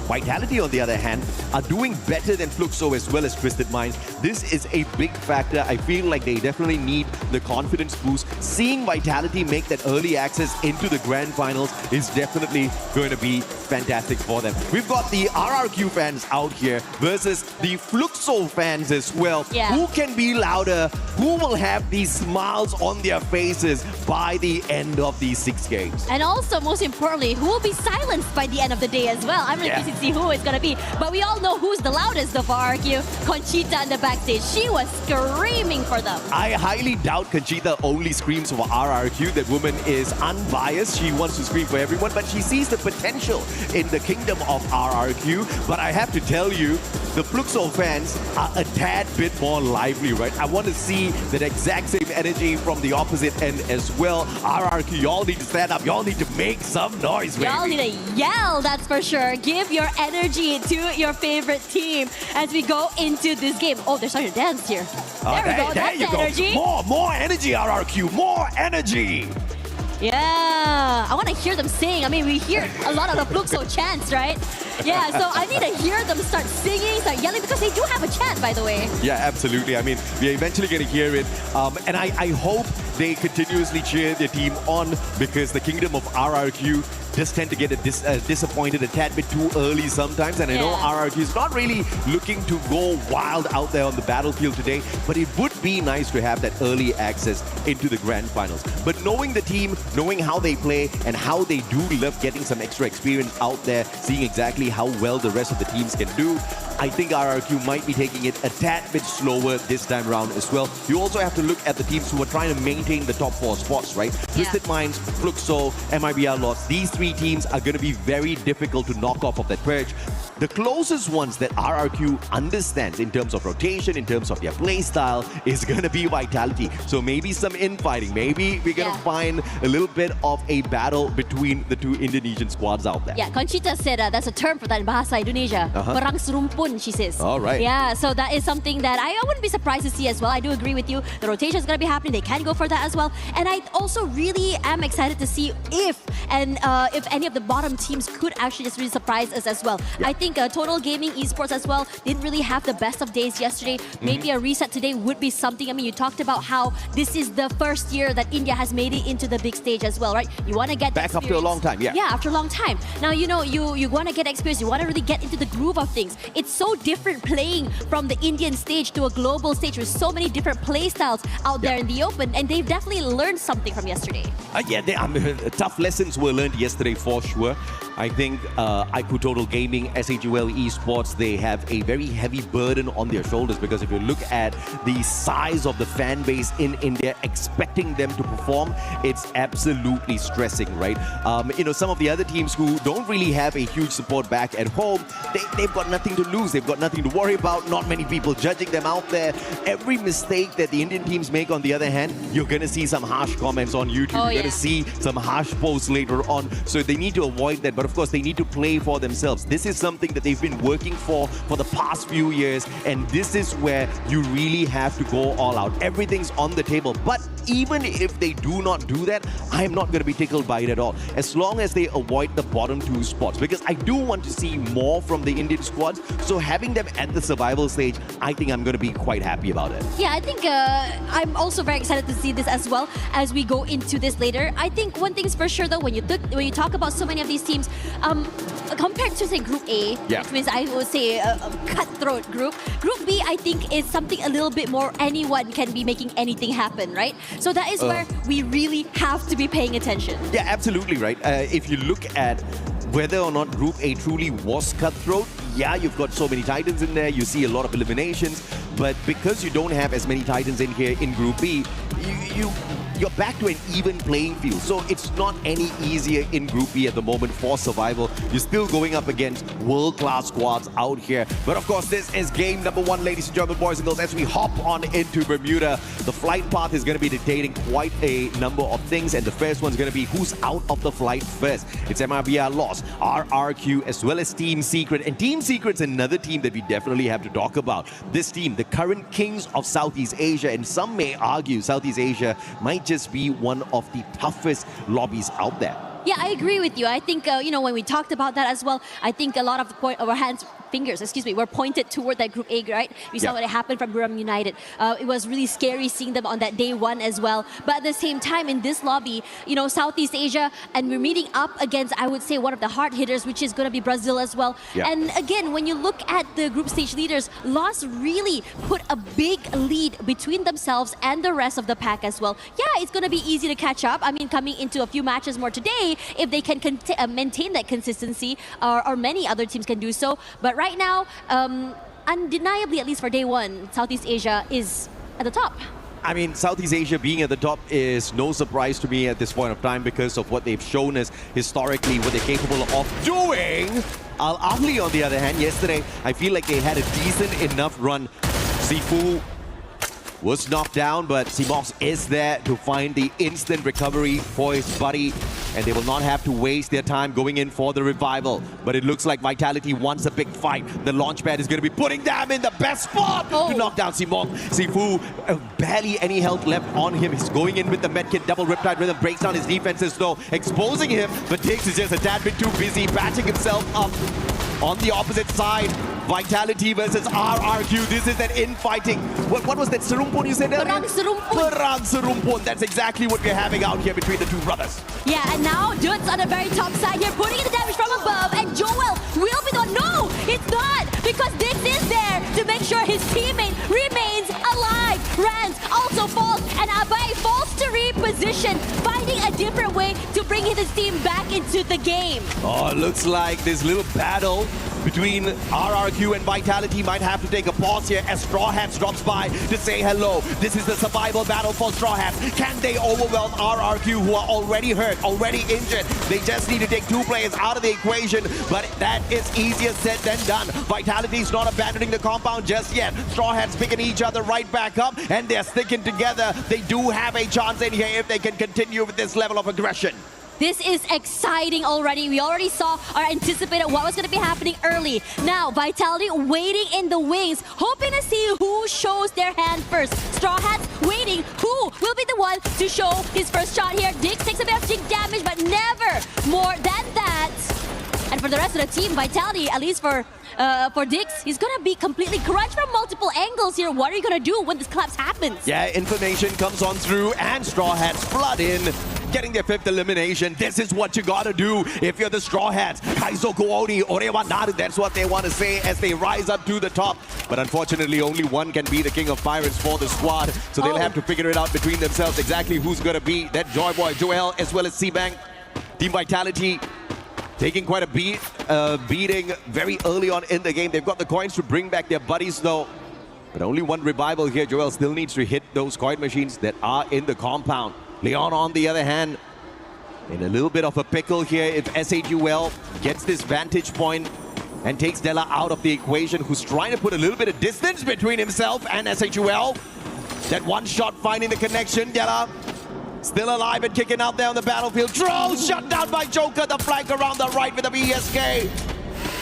Vitality, on the other hand, are doing better than Fluxo as well as Twisted Minds. This is a big factor. I feel like they definitely need the confidence boost. Seeing Vitality make that early access into the grand finals is definitely going to be fantastic for them. We've got the RRQ fans out here versus the Fluxo fans as well. Yeah. Who can be louder? Who will have these smiles on their faces by the end of these 6 games? And also, most importantly, who will be silenced by the end of the day as well? I'm really curious to see who it's going to be. But we all know who's the loudest of RRQ. Conchita in the backstage. She was screaming for them. I highly doubt Conchita only screams for RRQ. That woman is unbiased. She wants to scream for everyone, but she sees the potential in the kingdom of RRQ. But I have to tell you, the Fluxo fans are a tad bit more lively, right? I want to see that exact same energy from the opposite end as well. RRQ, y'all need to stand up. Y'all need to make some noise, baby. Y'all need to yell, that's for sure. Give your energy to your favorite team as we go into this game. Oh, they're starting to dance here. There we go. That's the energy. More energy, RRQ. More energy. Yeah, I want to hear them sing. I mean, we hear a lot of the Fluxo chants, right? Yeah, so I need to hear them start singing, start yelling, because they do have a chant, by the way. Yeah, absolutely. I mean, we're eventually going to hear it. And I hope they continuously cheer their team on, because the kingdom of RRQ just tend to get disappointed a tad bit too early sometimes. And I know RRQ is not really looking to go wild out there on the battlefield today, but it would be nice to have that early access into the grand finals. But knowing the team, knowing how they play and how they do love getting some extra experience out there, seeing exactly how well the rest of the teams can do, I think RRQ might be taking it a tad bit slower this time around as well. You also have to look at the teams who are trying to maintain the top 4 spots, right? Twisted Minds, Fluxo, MIBR Lots. These 3 teams are going to be very difficult to knock off of that perch. The closest ones that RRQ understands in terms of rotation, in terms of their play style, is going to be Vitality. So maybe some infighting. Maybe we're going to find a little bit of a battle between the 2 Indonesian squads out there. Yeah, Conchita said that's a term for that in Bahasa Indonesia. Perang serumpun, she says. All right. Yeah, so that is something that I wouldn't be surprised to see as well. I do agree with you. The rotation is going to be happening. They can go for that as well. And I also really am excited to see if any of the bottom teams could actually just really surprise us as well. I think Total Gaming Esports as well didn't really have the best of days yesterday. Maybe a reset today would be something. I mean, you talked about how this is the first year that India has made it into the big stage as well, right? You want to get back after a long time, Yeah, after a long time. Now, you know, you want to get experience. You want to really get into the groove of things. It's so different playing from the Indian stage to a global stage with so many different play styles out there in the open, and they've definitely learned something from yesterday. Tough lessons were learned yesterday for sure. I think IQ Total Gaming, SHUL Esports, they have a very heavy burden on their shoulders, because if you look at the size of the fan base in India, expecting them to perform, it's absolutely stressing, right? Some of the other teams who don't really have a huge support back at home, they've got nothing to lose. They've got nothing to worry about. Not many people judging them out there. Every mistake that the Indian teams make, on the other hand, you're going to see some harsh comments on YouTube. You're going to see some harsh posts later on. So they need to avoid that. But of course, they need to play for themselves. This is something that they've been working for the past few years. And this is where you really have to go all out. Everything's on the table. But even if they do not do that, I'm not going to be tickled by it at all. As long as they avoid the bottom 2 spots. Because I do want to see more from the Indian squads. So having them at the survival stage, I think I'm going to be quite happy about it. Yeah, I think I'm also very excited to see this as well as we go into this later. I think one thing's for sure though, when you talk about so many of these teams, compared to say Group A, which means I would say a cutthroat group, Group B I think is something a little bit more anyone can be making anything happen, right? So that is where we really have to be paying attention. Yeah, absolutely right. If you look at whether or not Group A truly was cutthroat, yeah, you've got so many Titans in there, you see a lot of eliminations, but because you don't have as many Titans in here in Group B, you're back to an even playing field. So it's not any easier in Group B at the moment for survival. You're still going up against world-class squads out here. But of course, this is game number 1, ladies and gentlemen, boys and girls, as we hop on into Bermuda. The flight path is going to be dictating quite a number of things, and the first one's going to be who's out of the flight first. It's MIBR Lost, RRQ, as well as Team Secret. And Team Secret's another team that we definitely have to talk about. This team, the current kings of Southeast Asia, and some may argue Southeast Asia might just be one of the toughest lobbies out there. Yeah, I agree with you. I think, when we talked about that as well, I think a lot of our fingers were pointed toward that Group A, right? We saw what happened from Buram United. It was really scary seeing them on that day 1 as well. But at the same time, in this lobby, Southeast Asia, and we're meeting up against, I would say, one of the hard hitters, which is going to be Brazil as well. And again, when you look at the group stage leaders, Lost really put a big lead between themselves and the rest of the pack as well. Yeah, it's going to be easy to catch up. I mean, coming into a few matches more today, if they can maintain that consistency, or many other teams can do so. But right now, undeniably, at least for day 1, Southeast Asia is at the top. I mean, Southeast Asia being at the top is no surprise to me at this point of time, because of what they've shown us historically, what they're capable of doing. Al Ahly, on the other hand, yesterday, I feel like they had a decent enough run. Sifu was knocked down, but Simox is there to find the instant recovery for his buddy, and they will not have to waste their time going in for the revival. But it looks like Vitality wants a big fight. The launchpad is going to be putting them in the best spot to knock down Simox. Sifu, barely any health left on him. He's going in with the medkit, double Riptide Rhythm, breaks down his defenses though, exposing him, but Diggs is just a tad bit too busy, patching himself up. On the opposite side, Vitality versus RRQ. This is an infighting. What was that? Serumpun you said earlier? Perang serumpun. Perang serumpun. That's exactly what we're having out here between the two brothers. Yeah, and now Dudes on the very top side here, putting in the damage from above, and Joel will be the one. No, it's not, because Dix is there to make sure his teammate remains alive. Rans also falls, and Abai falls to reposition, finding a different way to bring his team back into the game. Oh, looks like this little battle between RRQ and Vitality might have to take a pause here as Straw Hats drops by to say hello. This is the survival battle for Straw Hats. Can they overwhelm RRQ, who are already hurt, already injured? They just need to take 2 players out of the equation, but that is easier said than done. Vitality is not abandoning the compound just yet. Straw Hats picking each other right back up, and they're sticking together. They do have a chance in here if they can continue with this level of aggression. This is exciting already. We already saw or anticipated what was going to be happening early. Now, Vitality waiting in the wings, hoping to see who shows their hand first. Straw Hats waiting. Who will be the one to show his first shot here? Dix takes a bit of jig damage, but never more than that. And for the rest of the team, Vitality, at least for Dix, he's gonna be completely crunched from multiple angles here. What are you gonna do when this collapse happens? Yeah, information comes on through, and Straw Hats flood in, getting their 5th elimination. This is what you gotta do if you're the Straw Hats. Kaizoku Oni, Orewa Naru, that's what they want to say as they rise up to the top. But unfortunately, only one can be the King of Pirates for the squad, so they'll have to figure it out between themselves exactly who's gonna be that Joy Boy, Joel, as well as C-Bank. Team Vitality taking quite a beating very early on in the game. They've got the coins to bring back their buddies though. But only one revival here. Joel still needs to hit those coin machines that are in the compound. Leon, on the other hand, in a little bit of a pickle here if SHUL gets this vantage point and takes Della out of the equation, who's trying to put a little bit of distance between himself and SHUL. That one shot finding the connection. Della still alive and kicking out there on the battlefield. Troll shut down by Joker. The flank around the right with the BSK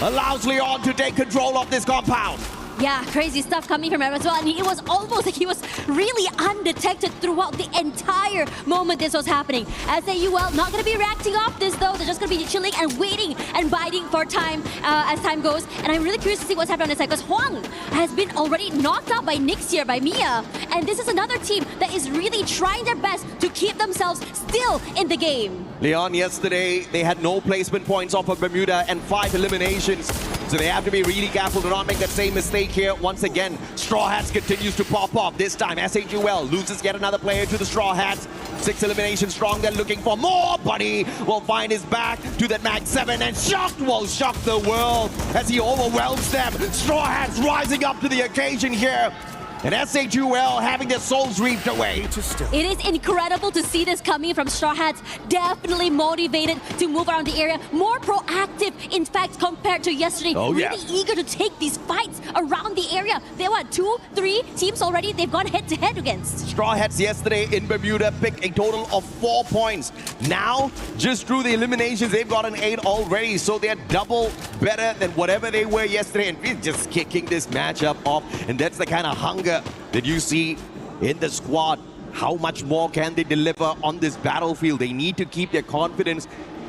allows Leon to take control of this compound. Yeah, crazy stuff coming from him as well. And it was almost like he was really undetected throughout the entire moment this was happening. SAUL not going to be reacting off this though. They're just going to be chilling and waiting and biding for time as time goes. And I'm really curious to see what's happening on this side, because Huang has been already knocked out by Nix here, by Mia. And this is another team that is really trying their best to keep themselves still in the game. Leon, yesterday, they had no placement points off of Bermuda and 5 eliminations. So they have to be really careful to not make that same mistake here. Once again, Straw Hats continues to pop off. This time, SHUL loses yet another player to the Straw Hats. 6 eliminations strong. They're looking for more. Buddy will find his back to that Mag 7, and Shocked will shock the world as he overwhelms them. Straw Hats rising up to the occasion here. And SHUL having their souls reaped away. It is incredible to see this coming from Straw Hats. Definitely motivated to move around the area. More proactive, in fact, compared to yesterday. Oh, yeah. Really eager to take these fights around the area. There were 2, 3 teams already they've gone head-to-head against. Straw Hats yesterday in Bermuda picked a total of 4 points. Now, just through the eliminations, they've got an 8 already. So they're double better than whatever they were yesterday. And we're just kicking this matchup off. And that's the kind of hunger that you see in the squad. How much more can they deliver on this battlefield? They need to keep their confidence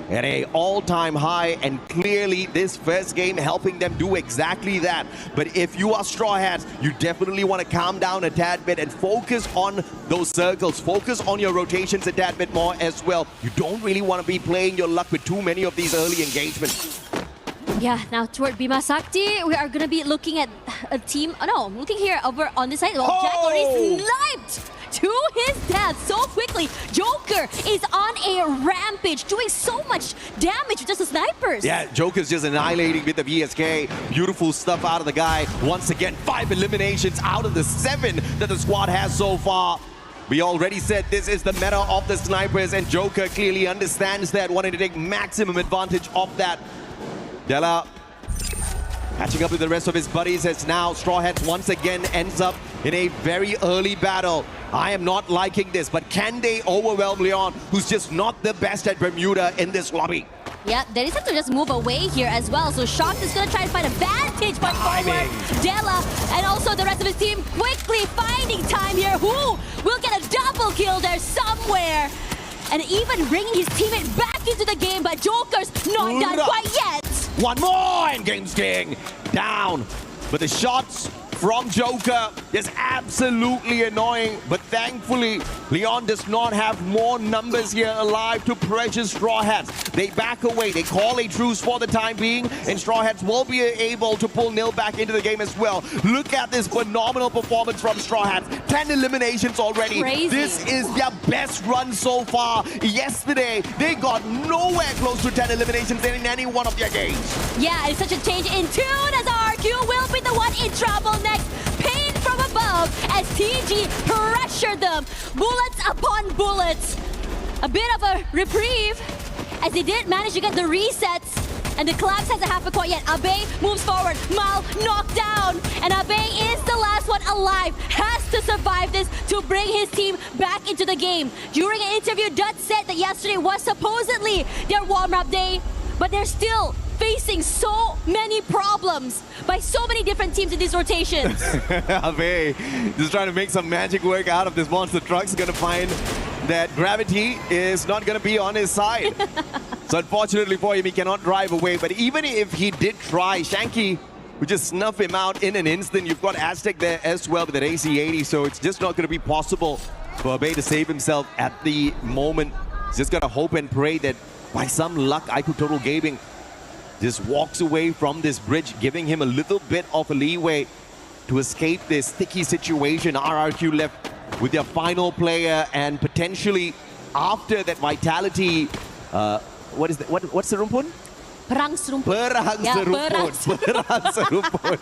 at an all-time high, and clearly this first game helping them do exactly that. But if you are Straw Hats, you definitely want to calm down a tad bit and focus on those circles, focus on your rotations a tad bit more as well. You don't really want to be playing your luck with too many of these early engagements. Yeah, now toward Bima Sakti, we are going to be looking at a team. Oh no, looking here over on this side. Well, Jack already sniped to his death so quickly. Joker is on a rampage, doing so much damage with just the snipers. Yeah, Joker's just annihilating with the VSK. Beautiful stuff out of the guy. Once again, 5 eliminations out of the 7 that the squad has so far. We already said this is the meta of the snipers, and Joker clearly understands that, wanting to take maximum advantage of that. Della catching up with the rest of his buddies as now Straw Hats once again ends up in a very early battle. I am not liking this, but can they overwhelm Leon, who's just not the best at Bermuda in this lobby? Yeah, they just have to just move away here as well. So Shocked is going to try and find a vantage point forward. Della and also the rest of his team quickly finding time here. Who will get a double kill there somewhere? And even bringing his teammate back into the game, but Joker's not done quite yet. One more, and Game Sting down. But the shots from Joker is absolutely annoying. But thankfully, Leon does not have more numbers here alive to pressure Straw Hats. They back away. They call a truce for the time being, and Straw Hats will be able to pull Nil back into the game as well. Look at this phenomenal performance from Straw Hats. 10 eliminations already. Crazy. This is their best run so far. Yesterday, they got nowhere close to 10 eliminations in any one of their games. Yeah, it's such a change in tune as RQ will be the one in trouble next. Pain from above as TG pressure them. Bullets upon bullets. A bit of a reprieve as they did manage to get the resets. And the Collapse hasn't happened quite yet. Abe moves forward. Mal knocked down. And Abe is the last one alive. Has to survive this to bring his team back into the game. During an interview, Dut said that yesterday was supposedly their warm-up day. But they're still facing so many problems by so many different teams in these rotations. Abe just trying to make some magic work out of this monster truck's gonna find that gravity is not gonna be on his side. So unfortunately for him, he cannot drive away. But even if he did try, Shanky would just snuff him out in an instant. You've got Aztec there as well with an AC-80, so it's just not gonna be possible for Abe to save himself at the moment. He's just gotta hope and pray that by some luck, IQ Total Gaming just walks away from this bridge, giving him a little bit of a leeway to escape this sticky situation. RRQ left with their final player, and potentially after that Vitality, what is that? What's the rumpun? Perang serumput. Perang Yeah, serumput. Perang serumput.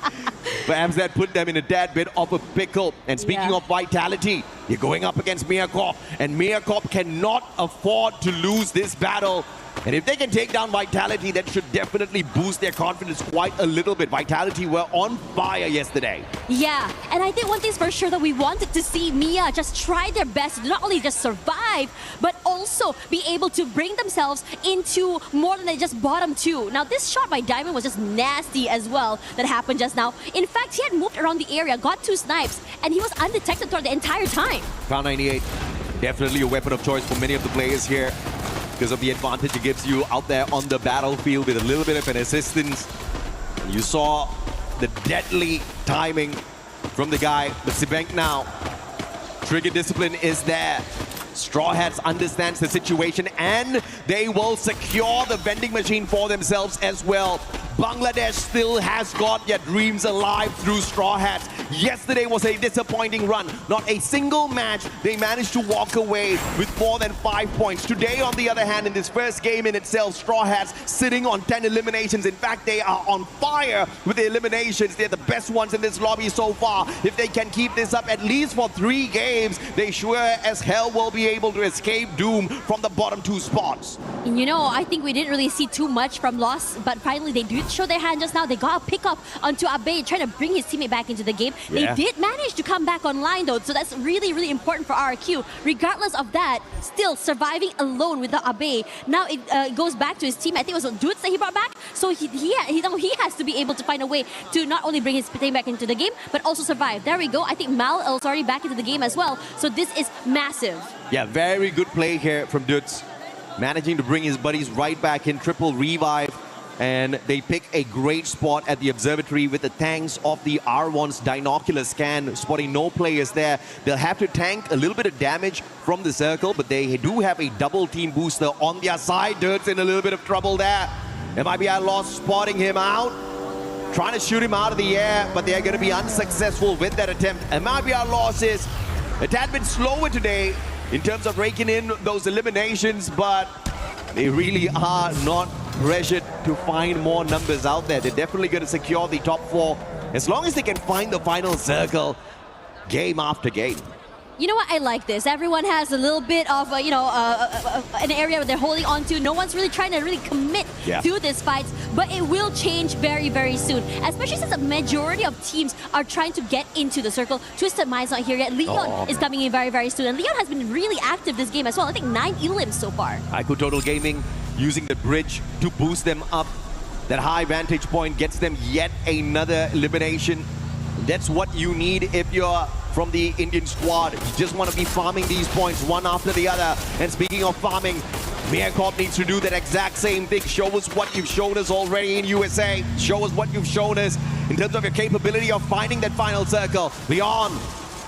Perhaps that put them in a tad bit of a pickle. And speaking of Vitality, you're going up against Miacorp, and Miacorp cannot afford to lose this battle. And if they can take down Vitality, that should definitely boost their confidence quite a little bit. Vitality were on fire yesterday. Yeah, and I think one thing's for sure that we wanted to see Mia just try their best to not only just survive, but also be able to bring themselves into more than they just bottom two. Now, this shot by Diamond was just nasty as well that happened just now. In fact, he had moved around the area, got 2 snipes, and he was undetected throughout the entire time. Crown 98, definitely a weapon of choice for many of the players here, because of the advantage it gives you out there on the battlefield with a little bit of an assistance. You saw the deadly timing from the guy, but Sibank now. Trigger discipline is there. Straw Hats understands the situation, and they will secure the vending machine for themselves as well. Bangladesh still has got their dreams alive through Straw Hats. Yesterday was a disappointing run. Not a single match they managed to walk away with more than 5 points. Today, on the other hand, in this first game in itself, Straw Hats sitting on 10 eliminations. In fact, they are on fire with the eliminations. They're the best ones in this lobby so far. If they can keep this up at least for 3 games, they sure as hell will be able to escape doom from the bottom 2 spots. And you know, I think we didn't really see too much from Lost, but finally they did show their hand just now. They got a pick up onto Abe, trying to bring his teammate back into the game. Yeah. They did manage to come back online though, so that's really, really important for RRQ. Regardless of that, still surviving alone with the Abe. Now it goes back to his team. I think it was Dudes that he brought back. So he has to be able to find a way to not only bring his team back into the game, but also survive. There we go. I think Mal is already back into the game as well. So this is massive. Yeah, very good play here from Dudes. Managing to bring his buddies right back in, triple revive. And they pick a great spot at the observatory with the tanks of the R1's Dinocular scan, spotting no players there. They'll have to tank a little bit of damage from the circle, but they do have a double team booster on their side. Dirt's in a little bit of trouble there. MIBI lost spotting him out, trying to shoot him out of the air, but they're going to be unsuccessful with that attempt. MIBI loss is a tad bit slower today in terms of raking in those eliminations, but they really are not pressured to find more numbers out there. They're definitely going to secure the top 4 as long as they can find the final circle game after game. You know what? I like this. Everyone has a little bit of, an area where they're holding on to. No one's really trying to really commit to this fight, but it will change very, very soon. Especially since the majority of teams are trying to get into the circle. Twisted Mind's not here yet. Leon is coming in very, very soon. And Leon has been really active this game as well. I think 9 elims so far. IQ Total Gaming using the bridge to boost them up. That high vantage point gets them yet another elimination. That's what you need if you're from the Indian squad. You just want to be farming these points one after the other. And speaking of farming, Miacorp needs to do that exact same thing. Show us what you've shown us already in USA. Show us what you've shown us in terms of your capability of finding that final circle. Leon,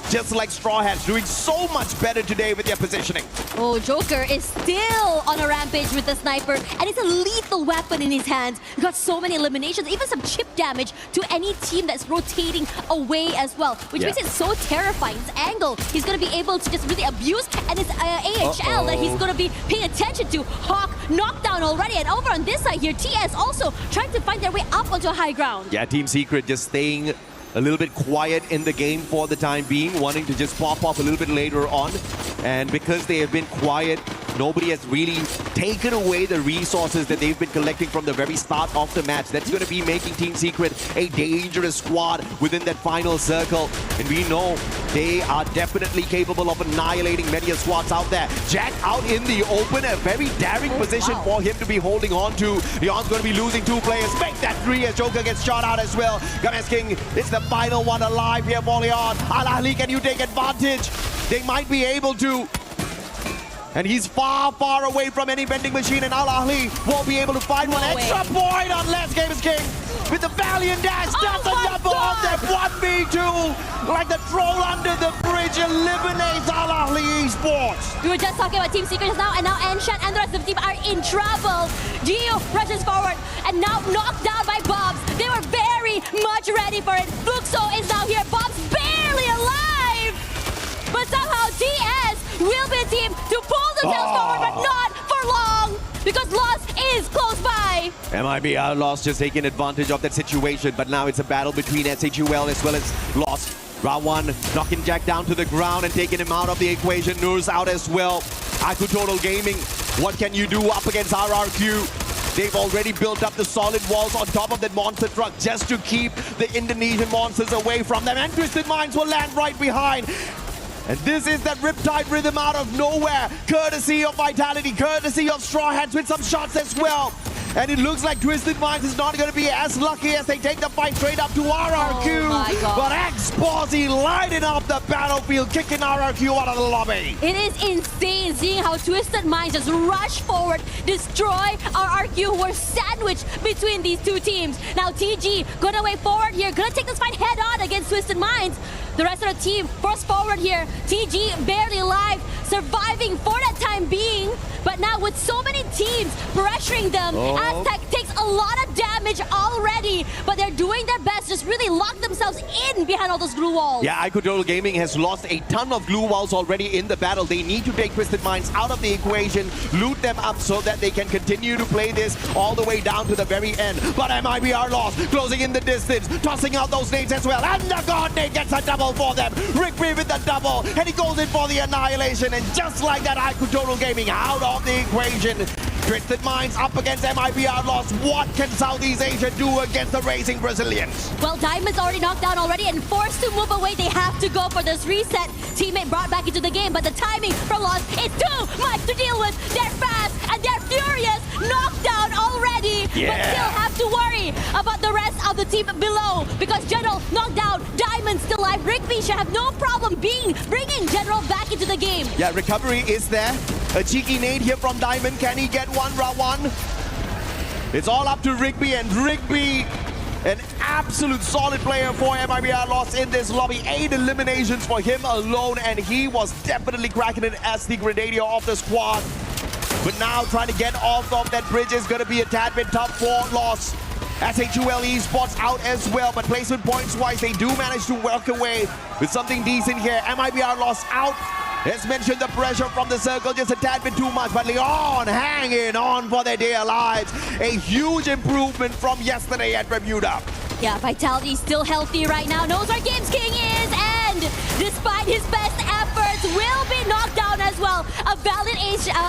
just like Straw Hats, doing so much better today with their positioning. Oh, Joker is still on a rampage with the sniper, and it's a lethal weapon in his hands. He got so many eliminations, even some chip damage to any team that's rotating away as well, which makes it so terrifying. His angle, he's going to be able to just really abuse, and it's AHL that he's going to be paying attention to. Hawk knocked down already, and over on this side here, TS also trying to find their way up onto a high ground. Yeah, Team Secret just staying a little bit quiet in the game for the time being, wanting to just pop off a little bit later on. And because they have been quiet, nobody has really taken away the resources that they've been collecting from the very start of the match. That's going to be making Team Secret a dangerous squad within that final circle. And we know they are definitely capable of annihilating many squads out there. Jack out in the open, a very daring position for him to be holding on to. Leon's going to be losing 2 players. Make that 3 as Joker gets shot out as well. Games King, it's the final one alive here for Leon. Al Ahly, can you take advantage? They might be able to. And he's far, far away from any vending machine, and Al Ahly won't be able to find one extra point unless Games King with the valiant dash does a double on them. 1v2, like the troll under the bridge, eliminates Al Ahly Esports. We were just talking about Team Secret just now, and now Anshan and the rest of the team are in trouble. Gio rushes forward, and now knocked down by Bobs. They were very much ready for it. Fluxo is now here. Bobs barely alive, but somehow TS will be the team to pull themselves forward, but not for long, because Lost is close by. MIB Outlaws just taking advantage of that situation, but now it's a battle between SHUL as well as Lost. Ra1 knocking Jack down to the ground and taking him out of the equation. Noor's out as well. Aku Total Gaming, what can you do up against RRQ? They've already built up the solid walls on top of that monster truck just to keep the Indonesian monsters away from them, and Twisted Minds will land right behind. And this is that Riptide rhythm out of nowhere, courtesy of Vitality, courtesy of Straw Hats with some shots as well. And it looks like Twisted Minds is not going to be as lucky as they take the fight straight up to RRQ. But X-Bossy lighting up the battlefield, kicking RRQ out of the lobby. It is insane seeing how Twisted Minds just rush forward, destroy RRQ, who were sandwiched between these two teams. Now TG going way forward here, going to take this fight head on against Twisted Minds. The rest of the team forced forward here. TG barely alive, surviving for that time being. But now with so many teams pressuring them, Aztec takes a lot of damage already. But they're doing their best, just really lock themselves in behind all those glue walls. Yeah, Aku Total Gaming has lost a ton of glue walls already in the battle. They need to take Twisted Minds out of the equation, loot them up so that they can continue to play this all the way down to the very end. But MIB are lost, closing in the distance, tossing out those nades as well. And the God Nade gets a double for them. Rigby with the double, and he goes in for the annihilation. And just like that, Aku Total Gaming out of the equation. Twisted Minds up against MIB Outlaws. What can Southeast Asia do against the racing Brazilians? Well, Diamond's already knocked down already and forced to move away. They have to go for this reset. Teammate brought back into the game, but the timing from Lost is too much to deal with. They're fast and they're furious. Knocked down already, but still have to worry about the rest of the team below, because General knocked down, Diamond still alive. Rigby should have no problem bringing General back into the game. Yeah, recovery is there. A cheeky nade here from Diamond. Can he get one? Ra1. It's all up to Rigby, and Rigby, an absolute solid player for MIB Outlaws in this lobby. 8 eliminations for him alone, and he was definitely cracking it as the Grenadier of the squad. But now trying to get off of that bridge is going to be a tad bit tough for Lost. SHUL Esports out as well, but placement points wise, they do manage to walk away with something decent here. MIB Outlaws out. As mentioned, the pressure from the circle just a tad bit too much, but Leon hanging on for their dear lives. A huge improvement from yesterday at Bermuda. Yeah, Vitality still healthy right now, knows where Games King is, and despite his best efforts, will be knocked down as well. A valiant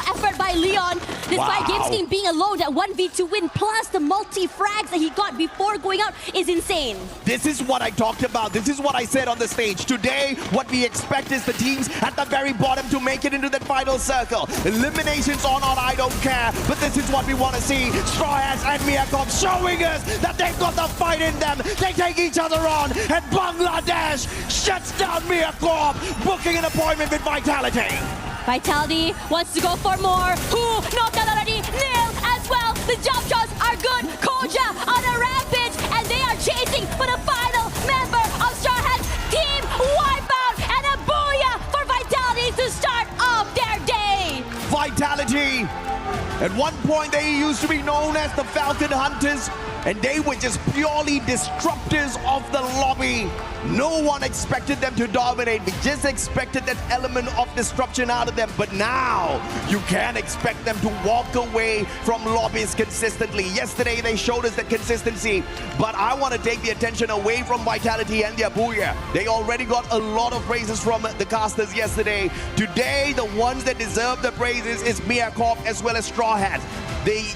effort by Leon, despite Games King being alone. That 1v2 win plus the multi-frags that he got before going out is insane. This is what I talked about. This is what I said on the stage. Today, what we expect is the teams at the very bottom to make it into that final circle. Eliminations or not, I don't care, but this is what we want to see. Straw Hats and Miakov showing us that they've got the fight in them. They take each other on, and Bangladesh shuts down Miakov, booking an appointment with Vitality. Vitality wants to go for more. Who knocked out already? Nil as well. The jump shots are good. Koja on a rampage, and they are chasing for the final member of Straw Hats Team Wipeout, and a booyah for Vitality to start off their day. Vitality. At one point, they used to be known as the Falcon Hunters, and they were just purely disruptors of the lobby. No one expected them to dominate. We just expected that element of disruption out of them. But now, you can't expect them to walk away from lobbies consistently. Yesterday, they showed us that consistency. But I want to take the attention away from Vitality and their booyah. They already got a lot of praises from the casters yesterday. Today, the ones that deserve the praises is Mia Corp as well as Straw Hats. The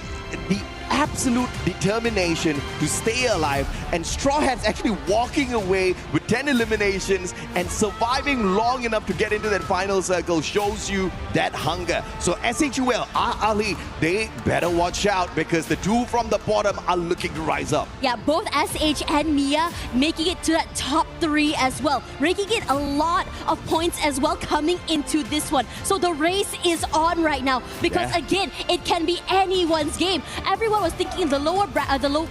absolute determination to stay alive, and Straw Hats actually walking away with 10 eliminations and surviving long enough to get into that final circle shows you that hunger. So SHUL, Ali, they better watch out because the two from the bottom are looking to rise up. Yeah, both SH and Mia making it to that top 3 as well, raking in a lot of points as well coming into this one. So the race is on right now because again, it can be anyone's game. Everyone was thinking the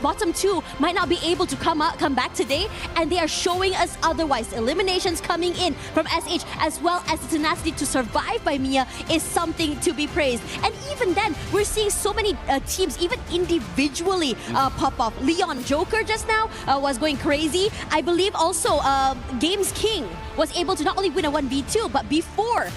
bottom 2 might not be able to come back today, and they are showing us otherwise. Eliminations coming in from SH as well as the tenacity to survive by Mia is something to be praised. And even then, we're seeing so many teams even individually pop off. Leon Joker just now was going crazy. I believe also Games King was able to not only win a 1v2, but before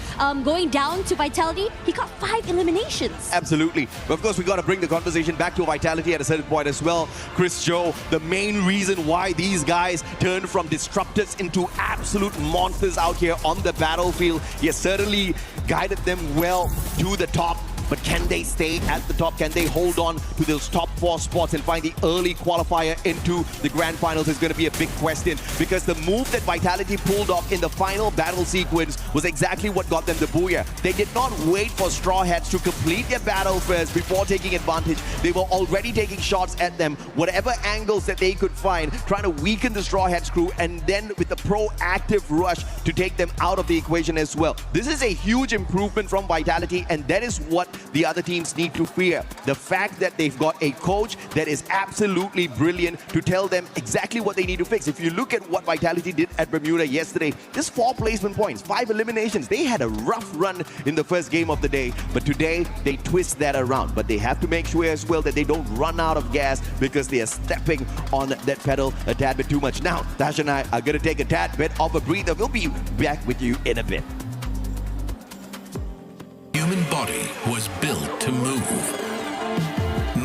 going down to Vitality, he got 5 eliminations. Absolutely. But of course, we got to bring the conversation back to Vitality at a certain point as well. Chris Joe, the main reason why these guys turned from disruptors into absolute monsters out here on the battlefield. He has certainly guided them well to the top. But can they stay at the top? Can they hold on to those top 4 spots and find the early qualifier into the grand finals is going to be a big question, because the move that Vitality pulled off in the final battle sequence was exactly what got them the booyah. They did not wait for Straw Hats to complete their battle first before taking advantage. They were already taking shots at them, whatever angles that they could find, trying to weaken the Straw Hats crew, and then with a proactive rush to take them out of the equation as well. This is a huge improvement from Vitality, and that is what the other teams need to fear. The fact that they've got a coach that is absolutely brilliant to tell them exactly what they need to fix. If you look at what Vitality did at Bermuda yesterday, just 4 placement points, 5 eliminations. They had a rough run in the first game of the day, but today they twist that around. But they have to make sure as well that they don't run out of gas because they are stepping on that pedal a tad bit too much. Now, Dash and I are going to take a tad bit of a breather. We'll be back with you in a bit. Human body was built to move,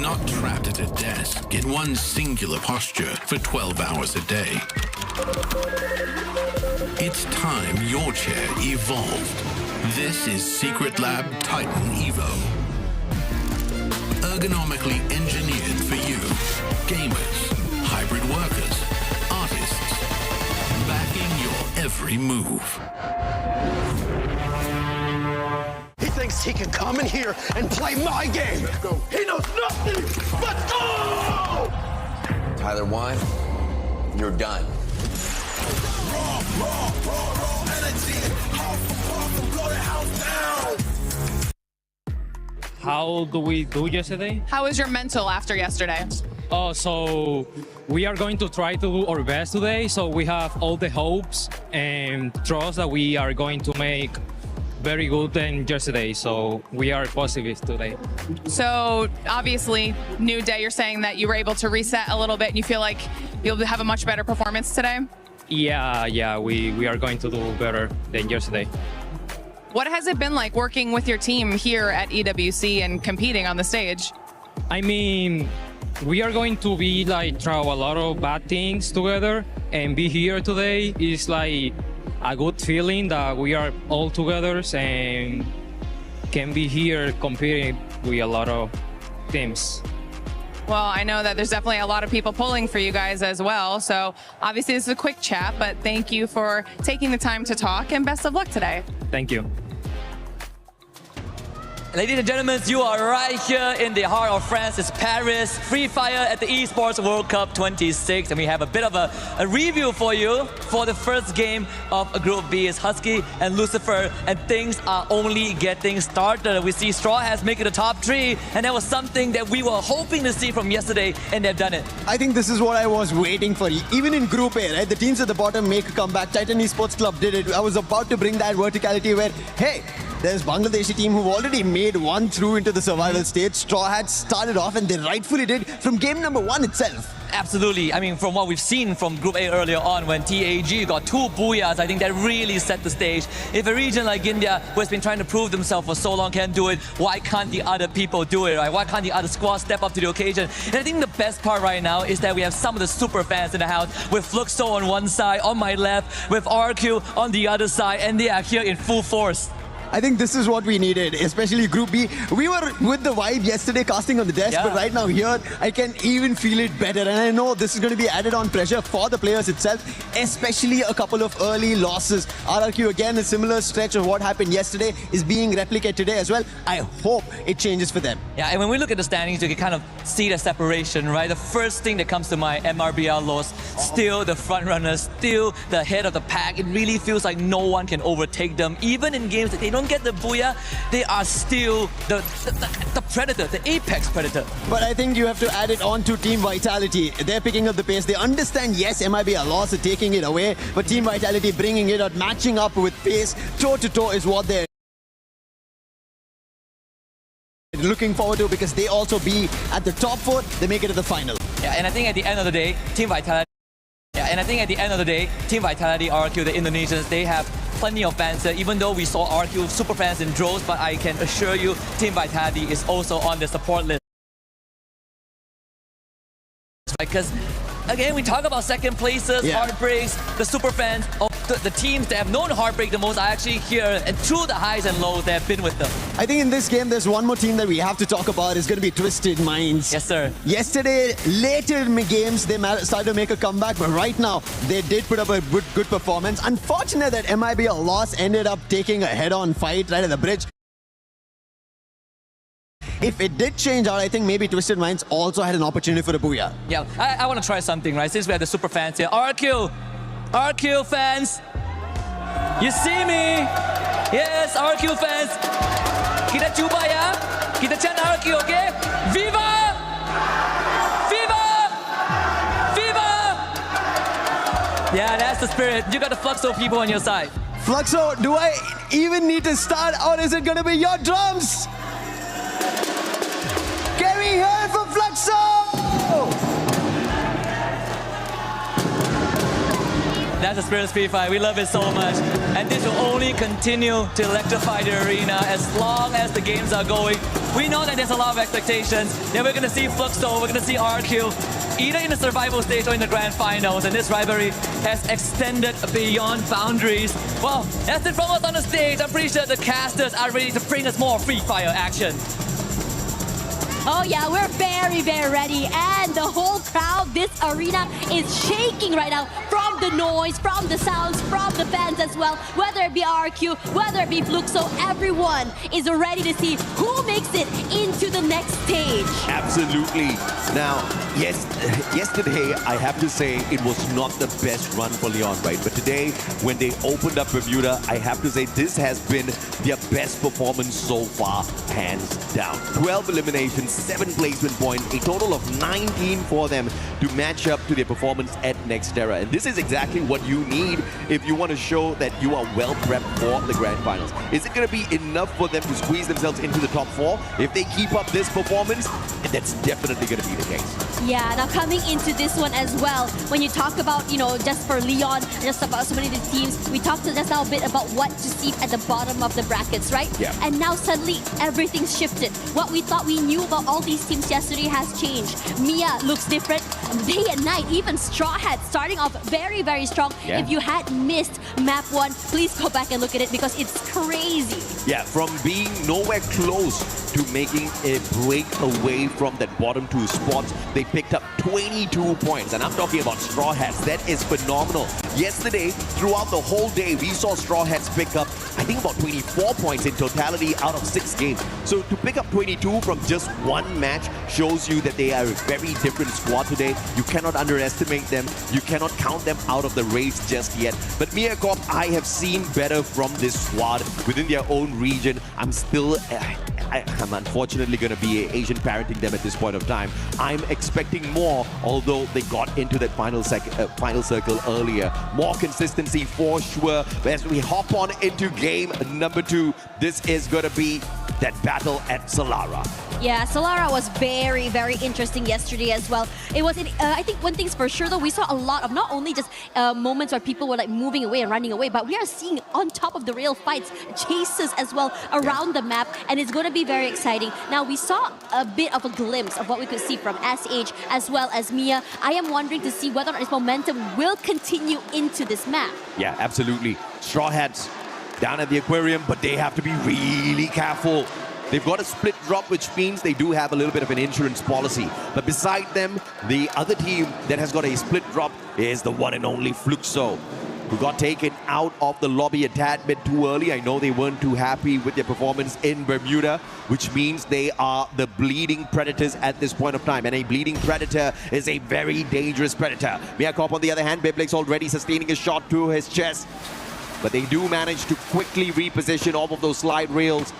not trapped at a desk in one singular posture for 12 hours a day. It's time your chair evolved. This is Secret Lab Titan Evo. Ergonomically engineered for you, gamers, hybrid workers, artists, backing your every move. He thinks he can come in here and play my game. He knows nothing but go! Tyler 1, you're done. Raw energy. Blow the house down. How do we do yesterday? How was your mental after yesterday? Oh, so we are going to try to do our best today. So we have all the hopes and trust that we are going to make very good than yesterday, so we are positive today. So obviously, new day, you're saying that you were able to reset a little bit and you feel like you'll have a much better performance today? Yeah, we are going to do better than yesterday. What has it been like working with your team here at EWC and competing on the stage? I mean, we are going to be like try a lot of bad things together, and be here today is like a good feeling that we are all together and can be here competing with a lot of teams. Well, I know that there's definitely a lot of people pulling for you guys as well. So obviously this is a quick chat, but thank you for taking the time to talk and best of luck today. Thank you. Ladies and gentlemen, you are right here in the heart of France. It's Paris, Free Fire at the Esports World Cup 26. And we have a bit of a review for you for the first game of Group B. It's Husky and Lucifer, and things are only getting started. We see Straw Hats making the top 3, and that was something that we were hoping to see from yesterday, and they've done it. I think this is what I was waiting for. Even in Group A, right? The teams at the bottom make a comeback. Titan Esports Club did it. I was about to bring that verticality where, hey, there's Bangladeshi team who've already made one through into the survival stage. Straw Hats started off, and they rightfully did from game number 1 itself. Absolutely. I mean, from what we've seen from Group A earlier on, when TAG got 2 booyahs, I think that really set the stage. If a region like India, who has been trying to prove themselves for so long, can do it, why can't the other people do it, right? Why can't the other squads step up to the occasion? And I think the best part right now is that we have some of the super fans in the house, with Fluxo on one side, on my left, with RQ on the other side, and they are here in full force. I think this is what we needed, especially Group B. We were with the vibe yesterday casting on the desk, but right now here, I can even feel it better. And I know this is going to be added on pressure for the players itself, especially a couple of early losses. RRQ, again, a similar stretch of what happened yesterday is being replicated today as well. I hope it changes for them. Yeah, and when we look at the standings, you can kind of see the separation, right? The first thing that comes to mind, MRBR loss, still the front runners, still the head of the pack. It really feels like no one can overtake them. Even in games that they don't get the booyah, they are still the predator, the apex predator. But I think you have to add it on to Team Vitality. They're picking up the pace. They understand, yes, MIB a loss of taking it away, but Team Vitality bringing it out, matching up with pace, toe-to-toe is what they're looking forward to, because they also be at the top 4, they make it to the final. Yeah, and I think at the end of the day, Team Vitality, RQ, the Indonesians, they have plenty of fans there, even though we saw RQ super fans in droves, but I can assure you Team Vitality is also on the support list. Because again, we talk about second places, heartbreaks, the super fans of the teams that have known heartbreak the most are actually here, and through the highs and lows they have been with them. I think in this game there's one more team that we have to talk about. It's going to be Twisted Minds. Yes, sir. Yesterday, later in the games, they started to make a comeback, but right now they did put up a good performance. Unfortunate that MIB a loss ended up taking a head-on fight right at the bridge. If it did change out, I think maybe Twisted Minds also had an opportunity for a booyah. Yeah, I want to try something, right? Since we have the super fans here. RQ fans, you see me? Yes, RQ fans. Kita cuba ya. Kita chant RQ, okay? Viva! Viva! Viva! Yeah, that's the spirit. You got the Fluxo people on your side. Fluxo, do I even need to start, or is it going to be your drums? Can we hear from Fluxo? That's the spirit of Free Fire. We love it so much. And this will only continue to electrify the arena as long as the games are going. We know that there's a lot of expectations. Then we're going to see Fluxo, we're going to see RQ, either in the survival stage or in the grand finals. And this rivalry has extended beyond boundaries. Well, that's it from us on the stage. I'm pretty sure the casters are ready to bring us more Free Fire action. Oh yeah, we're very, very ready. And the whole crowd, this arena is shaking right now from the noise, from the sounds, from the fans as well. Whether it be RQ, whether it be Fluxo, everyone is ready to see who makes it into the next stage. Absolutely. Now, yesterday, I have to say it was not the best run for Leon, right? But today, when they opened up Bermuda, I have to say this has been their best performance so far, hands down. 12 eliminations, 7 placement points, a total of 19 for them to match up to their performance at Nixaro. And this is exactly what you need if you want to show that you are well prepped for the grand finals. Is it going to be enough for them to squeeze themselves into the top 4? If they keep up this performance, that's definitely going to be the case. Yeah, now coming into this one as well, when you talk about, just for Leon, just about so many of the teams, we talked just now a bit about what to see at the bottom of the brackets, right? Yeah. And now suddenly everything's shifted. What we thought we knew about all these teams yesterday has changed. Mia looks different day and night. Even Straw Hats starting off very, very strong. Yeah. If you had missed map 1, please go back and look at it because it's crazy. Yeah, from being nowhere close to making a break away from that bottom 2 spots, they picked up 22 points. And I'm talking about Straw Hats. That is phenomenal. Yesterday, throughout the whole day, we saw Straw Hats pick up I think about 24 points in totality out of 6 games. So to pick up 22 from just one match shows you that they are a very different squad today. You cannot underestimate them. You cannot count them out of the race just yet. But MiaCorp, I have seen better from this squad within their own region. I'm still... I'm unfortunately going to be Asian parenting them at this point of time. I'm expecting more, although they got into that final circle earlier. More consistency for sure. As we hop on into game number 2, this is going to be that battle at Solara. Yeah, Solara was very, very interesting yesterday as well. It was, I think one thing's for sure though, we saw a lot of not only just moments where people were like moving away and running away, but we are seeing on top of the rail fights, chases as well around the map, and it's going to be very exciting. Now, we saw a bit of a glimpse of what we could see from SH as well as Mia. I am wondering to see whether or not this momentum will continue into this map. Yeah, absolutely. Straw Hats down at the aquarium, but they have to be really careful. They've got a split drop, which means they do have a little bit of an insurance policy. But beside them, the other team that has got a split drop is the one and only Fluxo, who got taken out of the lobby a tad bit too early. I know they weren't too happy with their performance in Bermuda, which means they are the bleeding predators at this point of time. And a bleeding predator is a very dangerous predator. MiaCorp, on the other hand, Beyblades already sustaining a shot to his chest. But they do manage to quickly reposition off of those slide rails,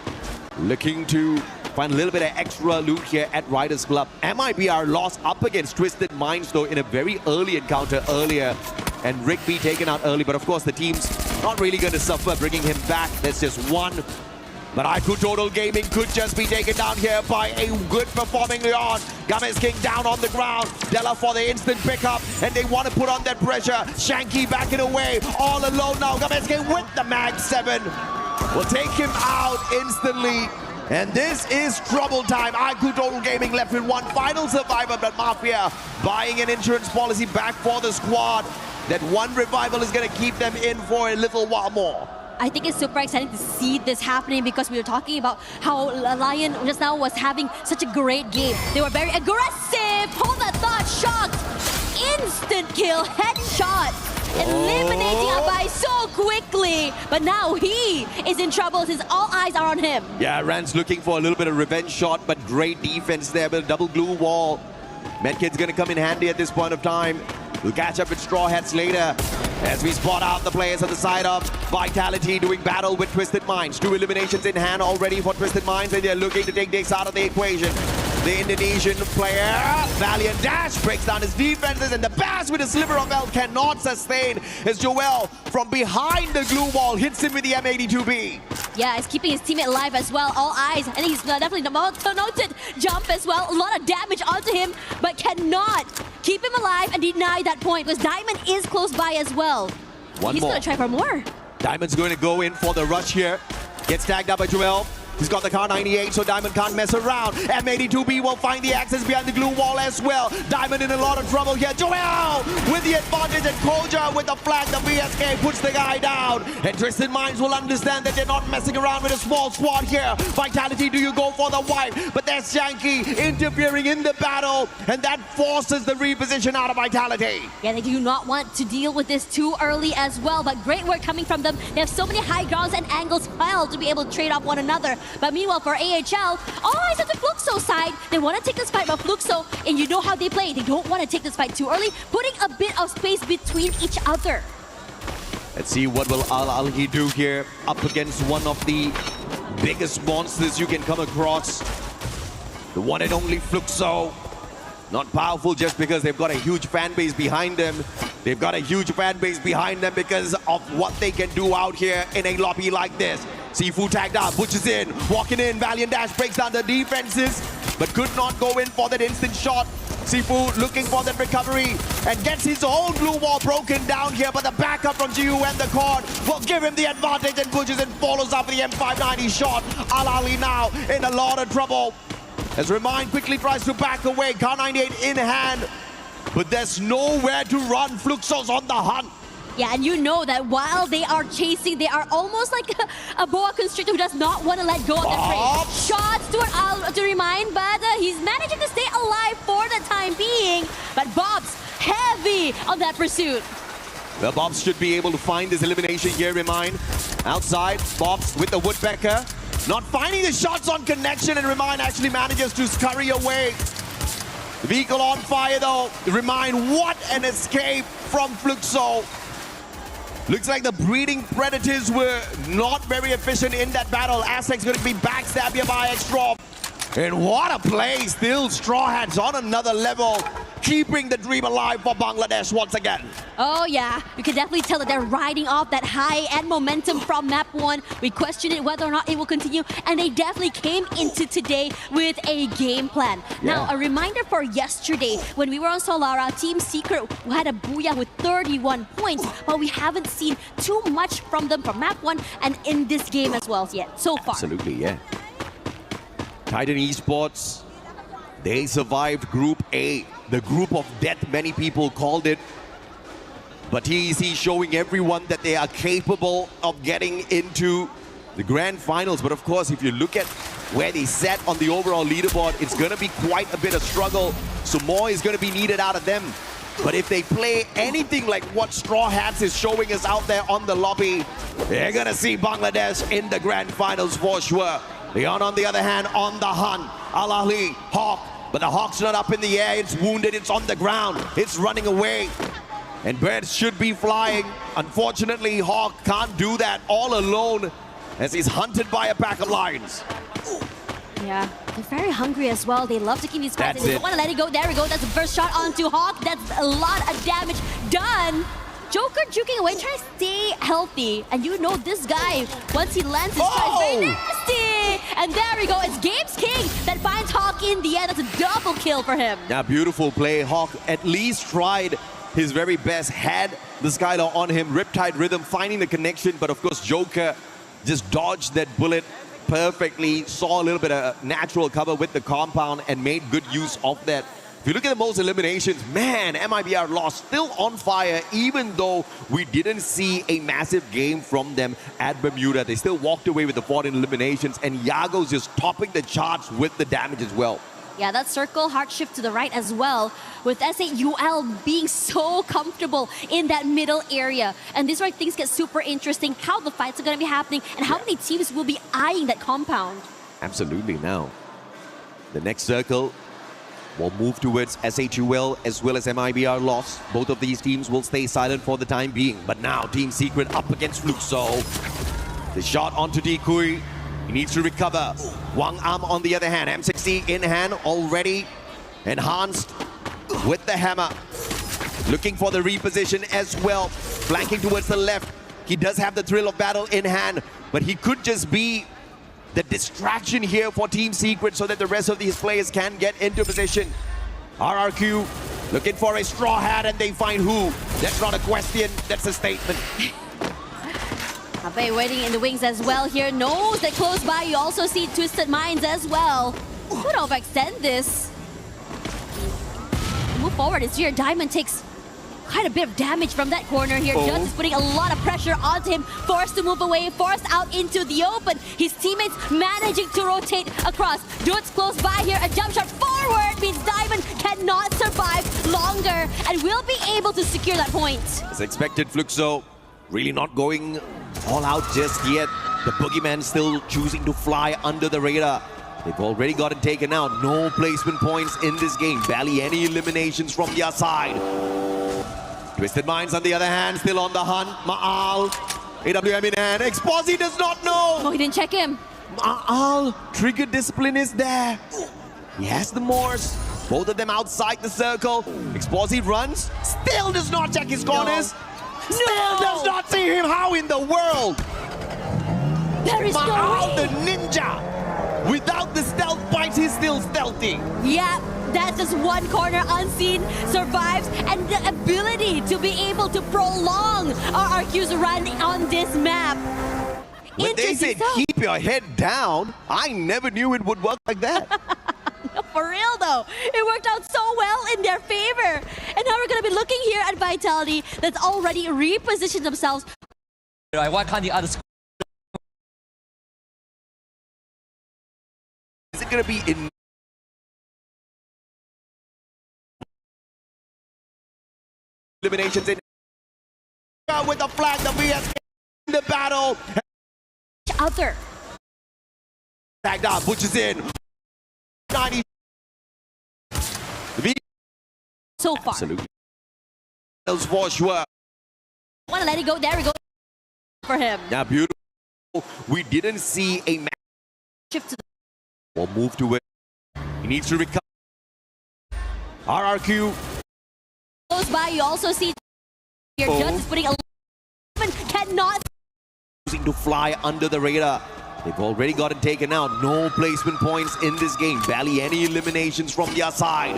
looking to find a little bit of extra loot here at Riders Club. MIBR lost up against Twisted Minds though in a very early encounter earlier, and Rigby taken out early, but of course the team's not really going to suffer bringing him back. That's just one. But IQ Total Gaming could just be taken down here by a good performing Leon. Games King down on the ground. Della for the instant pickup, and they want to put on that pressure. Shanky backing away, all alone now. Games King with the Mag 7 will take him out instantly. And this is trouble time. IQ Total Gaming left with one final survivor, but Mafia buying an insurance policy back for the squad. That one revival is going to keep them in for a little while more. I think it's super exciting to see this happening because we were talking about how Lion just now was having such a great game. They were very aggressive. Hold that thought, shocked. Instant kill, headshot. Eliminating Abai so quickly. But now he is in trouble since all eyes are on him. Yeah, Rand's looking for a little bit of revenge shot, but great defense there with a double glue wall. Medkit's going to come in handy at this point of time. We'll catch up with Straw Hats later as we spot out the players on the side of Vitality doing battle with Twisted Minds. 2 eliminations in hand already for Twisted Minds, and they're looking to take this out of the equation. The Indonesian player, Valiant Dash, breaks down his defenses, and the Bass with a sliver of health cannot sustain as Joel from behind the glue wall hits him with the M82B. Yeah, he's keeping his teammate alive as well. All eyes, and he's definitely noted jump as well. A lot of damage onto him, but cannot keep him alive and deny that point because Diamond is close by as well. He's going to try for more. Diamond's going to go in for the rush here. Gets tagged up by Joel. He's got the car 98, so Diamond can't mess around. M82B will find the access behind the glue wall as well. Diamond in a lot of trouble here. Joel with the advantage, and Koja with the flag. The VSK puts the guy down. And Twisted Minds will understand that they're not messing around with a small squad here. Vitality, do you go for the wipe? But there's Shanky interfering in the battle, and that forces the reposition out of Vitality. Yeah, they do not want to deal with this too early as well, but great work coming from them. They have so many high grounds and angles held to be able to trade off one another. But meanwhile, for AHL, all eyes on the Fluxo side. They want to take this fight, but Fluxo, and you know how they play, they don't want to take this fight too early, putting a bit of space between each other. Let's see what will Al-Alhi do here up against one of the biggest monsters you can come across. The one and only Fluxo. Not powerful just because they've got a huge fan base behind them. They've got a huge fan base behind them because of what they can do out here in a lobby like this. Sifu tagged up, Butch is in, walking in, Valiant Dash breaks down the defenses, but could not go in for that instant shot. Sifu looking for that recovery and gets his own blue wall broken down here, but the backup from GU and the Cord will give him the advantage, and Butch is in, follows up with the M590 shot. Al-Ali now in a lot of trouble. As Remind quickly tries to back away, Car 98 in hand, but there's nowhere to run. Fluxo's on the hunt. Yeah, and you know that while they are chasing, they are almost like a boa constrictor who does not want to let go of the prey. Shots to Remind, but he's managing to stay alive for the time being. But Bob's heavy on that pursuit. The Bobs should be able to find this elimination here, Remind. Outside, Bobs with the Woodpecker. Not finding the shots on connection, and Remind actually manages to scurry away. The vehicle on fire though. Remind, what an escape from Fluxo. Looks like the breeding predators were not very efficient in that battle. Aztec's going to be backstabbed here by Extra. And what a play, still Straw Hats on another level, keeping the dream alive for Bangladesh once again. Oh yeah, you can definitely tell that they're riding off that high and momentum from map 1. We questioned it whether or not it will continue, and they definitely came into today with a game plan. Now, a reminder for yesterday, when we were on Solara, Team Secret had a booyah with 31 points, but we haven't seen too much from them from map 1 and in this game as well yet, so far. Absolutely, yeah. Titan Esports, they survived Group A, the group of death many people called it. But TEC showing everyone that they are capable of getting into the grand finals. But of course, if you look at where they sat on the overall leaderboard, it's going to be quite a bit of struggle. So more is going to be needed out of them. But if they play anything like what Straw Hats is showing us out there on the lobby, they're going to see Bangladesh in the grand finals for sure. Leon, on the other hand, on the hunt. Al-Ahli, Hawk, but the Hawk's not up in the air, it's wounded, it's on the ground, it's running away. And birds should be flying. Unfortunately, Hawk can't do that all alone as he's hunted by a pack of lions. Yeah, they're very hungry as well. They love to keep these fights. They don't want to let it go. There we go. That's the first shot onto Hawk. That's a lot of damage done. Joker juking away, trying to stay healthy. And you know this guy, once he lands his shot, is very nasty. And there we go. It's Games King that finds Hawk in the end. That's a double kill for him. Yeah, beautiful play. Hawk at least tried his very best, had the Skylar on him. Riptide Rhythm finding the connection, but of course Joker just dodged that bullet perfectly, saw a little bit of natural cover with the compound and made good use of that. If you look at the most eliminations, man, MIBR lost, still on fire, even though we didn't see a massive game from them at Bermuda. They still walked away with the 14 eliminations, and Yago's just topping the charts with the damage as well. Yeah, that circle hard shift to the right as well, with S8UL being so comfortable in that middle area. And this is where things get super interesting, how the fights are going to be happening, and how many teams will be eyeing that compound. Absolutely. Now, the next circle will move towards S8UL as well as MIBR loss. Both of these teams will stay silent for the time being. But now, Team Secret up against Fluxo. The shot onto Dekui. He needs to recover. Wang Am on the other hand. M60 in hand already. Enhanced with the hammer. Looking for the reposition as well. Flanking towards the left. He does have the thrill of battle in hand, but he could just be the distraction here for Team Secret so that the rest of these players can get into position. RRQ looking for a straw hat, and they find who? That's not a question, that's a statement. Abe waiting in the wings as well here. Knows that close by you also see Twisted Minds as well. Could overextend this. Move forward. It's here. Diamond takes quite a bit of damage from that corner here. Just is putting a lot of pressure onto him. Forced to move away, forced out into the open. His teammates managing to rotate across. Dude's close by here. A jump shot forward means Diamond cannot survive longer and will be able to secure that point. As expected, Fluxo really not going all out just yet. The Boogeyman still choosing to fly under the radar. They've already gotten taken out. No placement points in this game. Barely any eliminations from their side. Twisted Minds on the other hand, still on the hunt. Ma'al, AWM in hand. Exposi does not know. Oh, he didn't check him. Ma'al, trigger discipline is there. He has the Morse. Both of them outside the circle. Exposi runs, still does not check his corners. Still does not see him. How in the world? There is Ma'al, the ninja. Without the stealth bites, he's still stealthy. Yeah, that's just one corner unseen, survives, and the ability to be able to prolong RRQ's run on this map. When they said keep your head down, I never knew it would work like that. No, for real though, it worked out so well in their favor. And now we're going to be looking here at Vitality that's already repositioned themselves. Why can't the other Is it going to be in eliminations in out with the flag. The VS in the battle. Other. Tagged up, Butch in. 90. So far. Absolutely. For sure. Want to let it go. There we go. For him. Yeah, beautiful. We didn't see a match. Shift to the We'll move to it. He needs to recover. RRQ. Goes by. You also see your judge is putting a cannot Using to fly under the radar. They've already gotten taken out. No placement points in this game. Barely any eliminations from their side.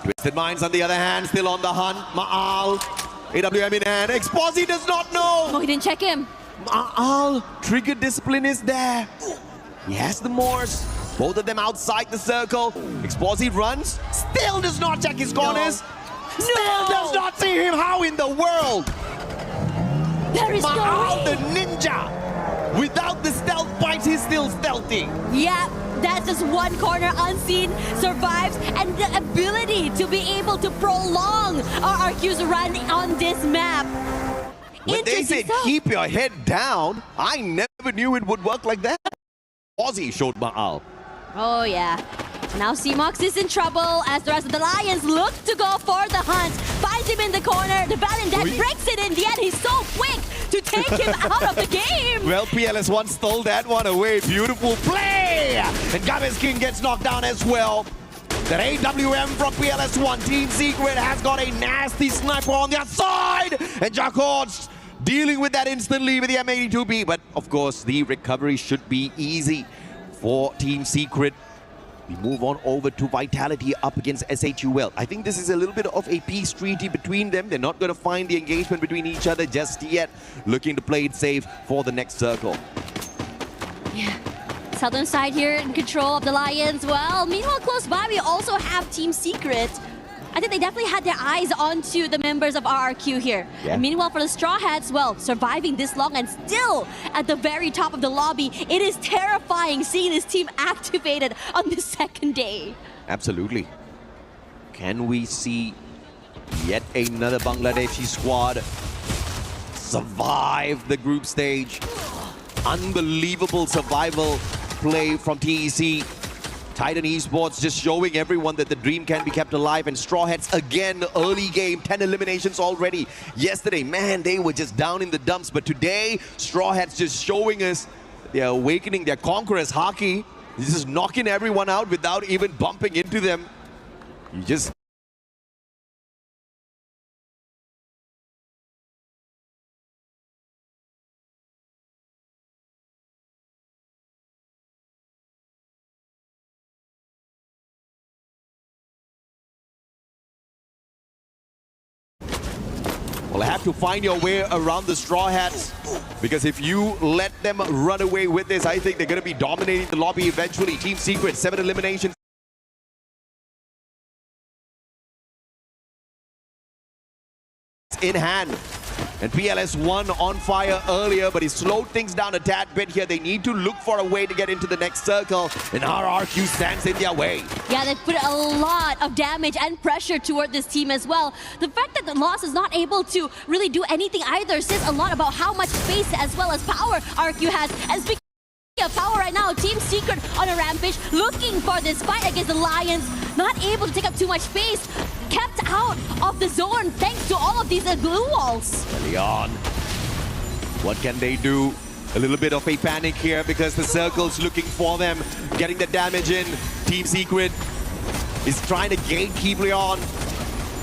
Twisted Minds on the other hand, still on the hunt. Ma'al, AWM in hand. Exposi does not know. Oh, he didn't check him. Ma'al, trigger discipline is there. He has the Morse. Both of them outside the circle. Exposi runs. Still does not check his corners. No. Still does not see him. How in the world? There is Ma'al, no the ninja. Without the stealth bites, he's still stealthy. Yeah, that's just one corner unseen, survives, and the ability to be able to prolong RRQ's run on this map. When they said keep your head down, I never knew it would work like that. Aussie showed Ma'al. Oh yeah. Now CMOX is in trouble as the rest of the Lions look to go for the hunt. Finds him in the corner. The Valiant Deck breaks it in the end. He's so quick to take him out of the game. Well, PLS1 stole that one away. Beautiful play! And Gabez King gets knocked down as well. That AWM from PLS1. Team Secret has got a nasty sniper on their side. And Jacquard's dealing with that instantly with the M82B. But of course, the recovery should be easy for Team Secret. We move on over to Vitality up against SHUL. I think this is a little bit of a peace treaty between them. They're not going to find the engagement between each other just yet. Looking to play it safe for the next circle. Yeah. Southern side here in control of the Lions. Well, meanwhile, close by, we also have Team Secret. I think they definitely had their eyes onto the members of RRQ here. Yeah. And meanwhile, for the Straw Hats, well, surviving this long and still at the very top of the lobby, it is terrifying seeing this team activated on the second day. Absolutely. Can we see yet another Bangladeshi squad survive the group stage? Unbelievable survival play from TEC. Titan Esports just showing everyone that the dream can be kept alive. And Straw Hats again, early game, 10 eliminations already. Yesterday, man, they were just down in the dumps. But today, Straw Hats just showing us they're awakening their conquerors hockey. This is knocking everyone out without even bumping into them. You just... Well, have to find your way around the Straw Hats, because if you let them run away with this, I think they're going to be dominating the lobby eventually. Team Secret, 7 eliminations in hand. And PLS1 on fire earlier, but he slowed things down a tad bit here. They need to look for a way to get into the next circle, and RRQ stands in their way. Yeah, they put a lot of damage and pressure toward this team as well. The fact that the Lost is not able to really do anything either says a lot about how much space as well as power RRQ has. And speaking of power right now, Team Secret on a rampage, looking for this fight against the Lions, not able to take up too much space, kept out of the zone thanks to all of these glue walls. Early on, what can they do? A little bit of a panic here because the circle's looking for them, getting the damage in. Team Secret is trying to gatekeep Leon.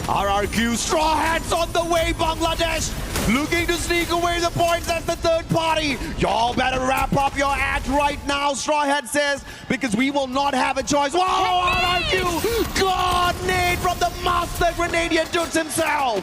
RRQ, Straw Hats on the way, Bangladesh looking to sneak away the points as the third party. Y'all better wrap up your act right now, Straw Hat says, because we will not have a choice. Whoa, RRQ! God, nade from the master Grenadier Dukes himself.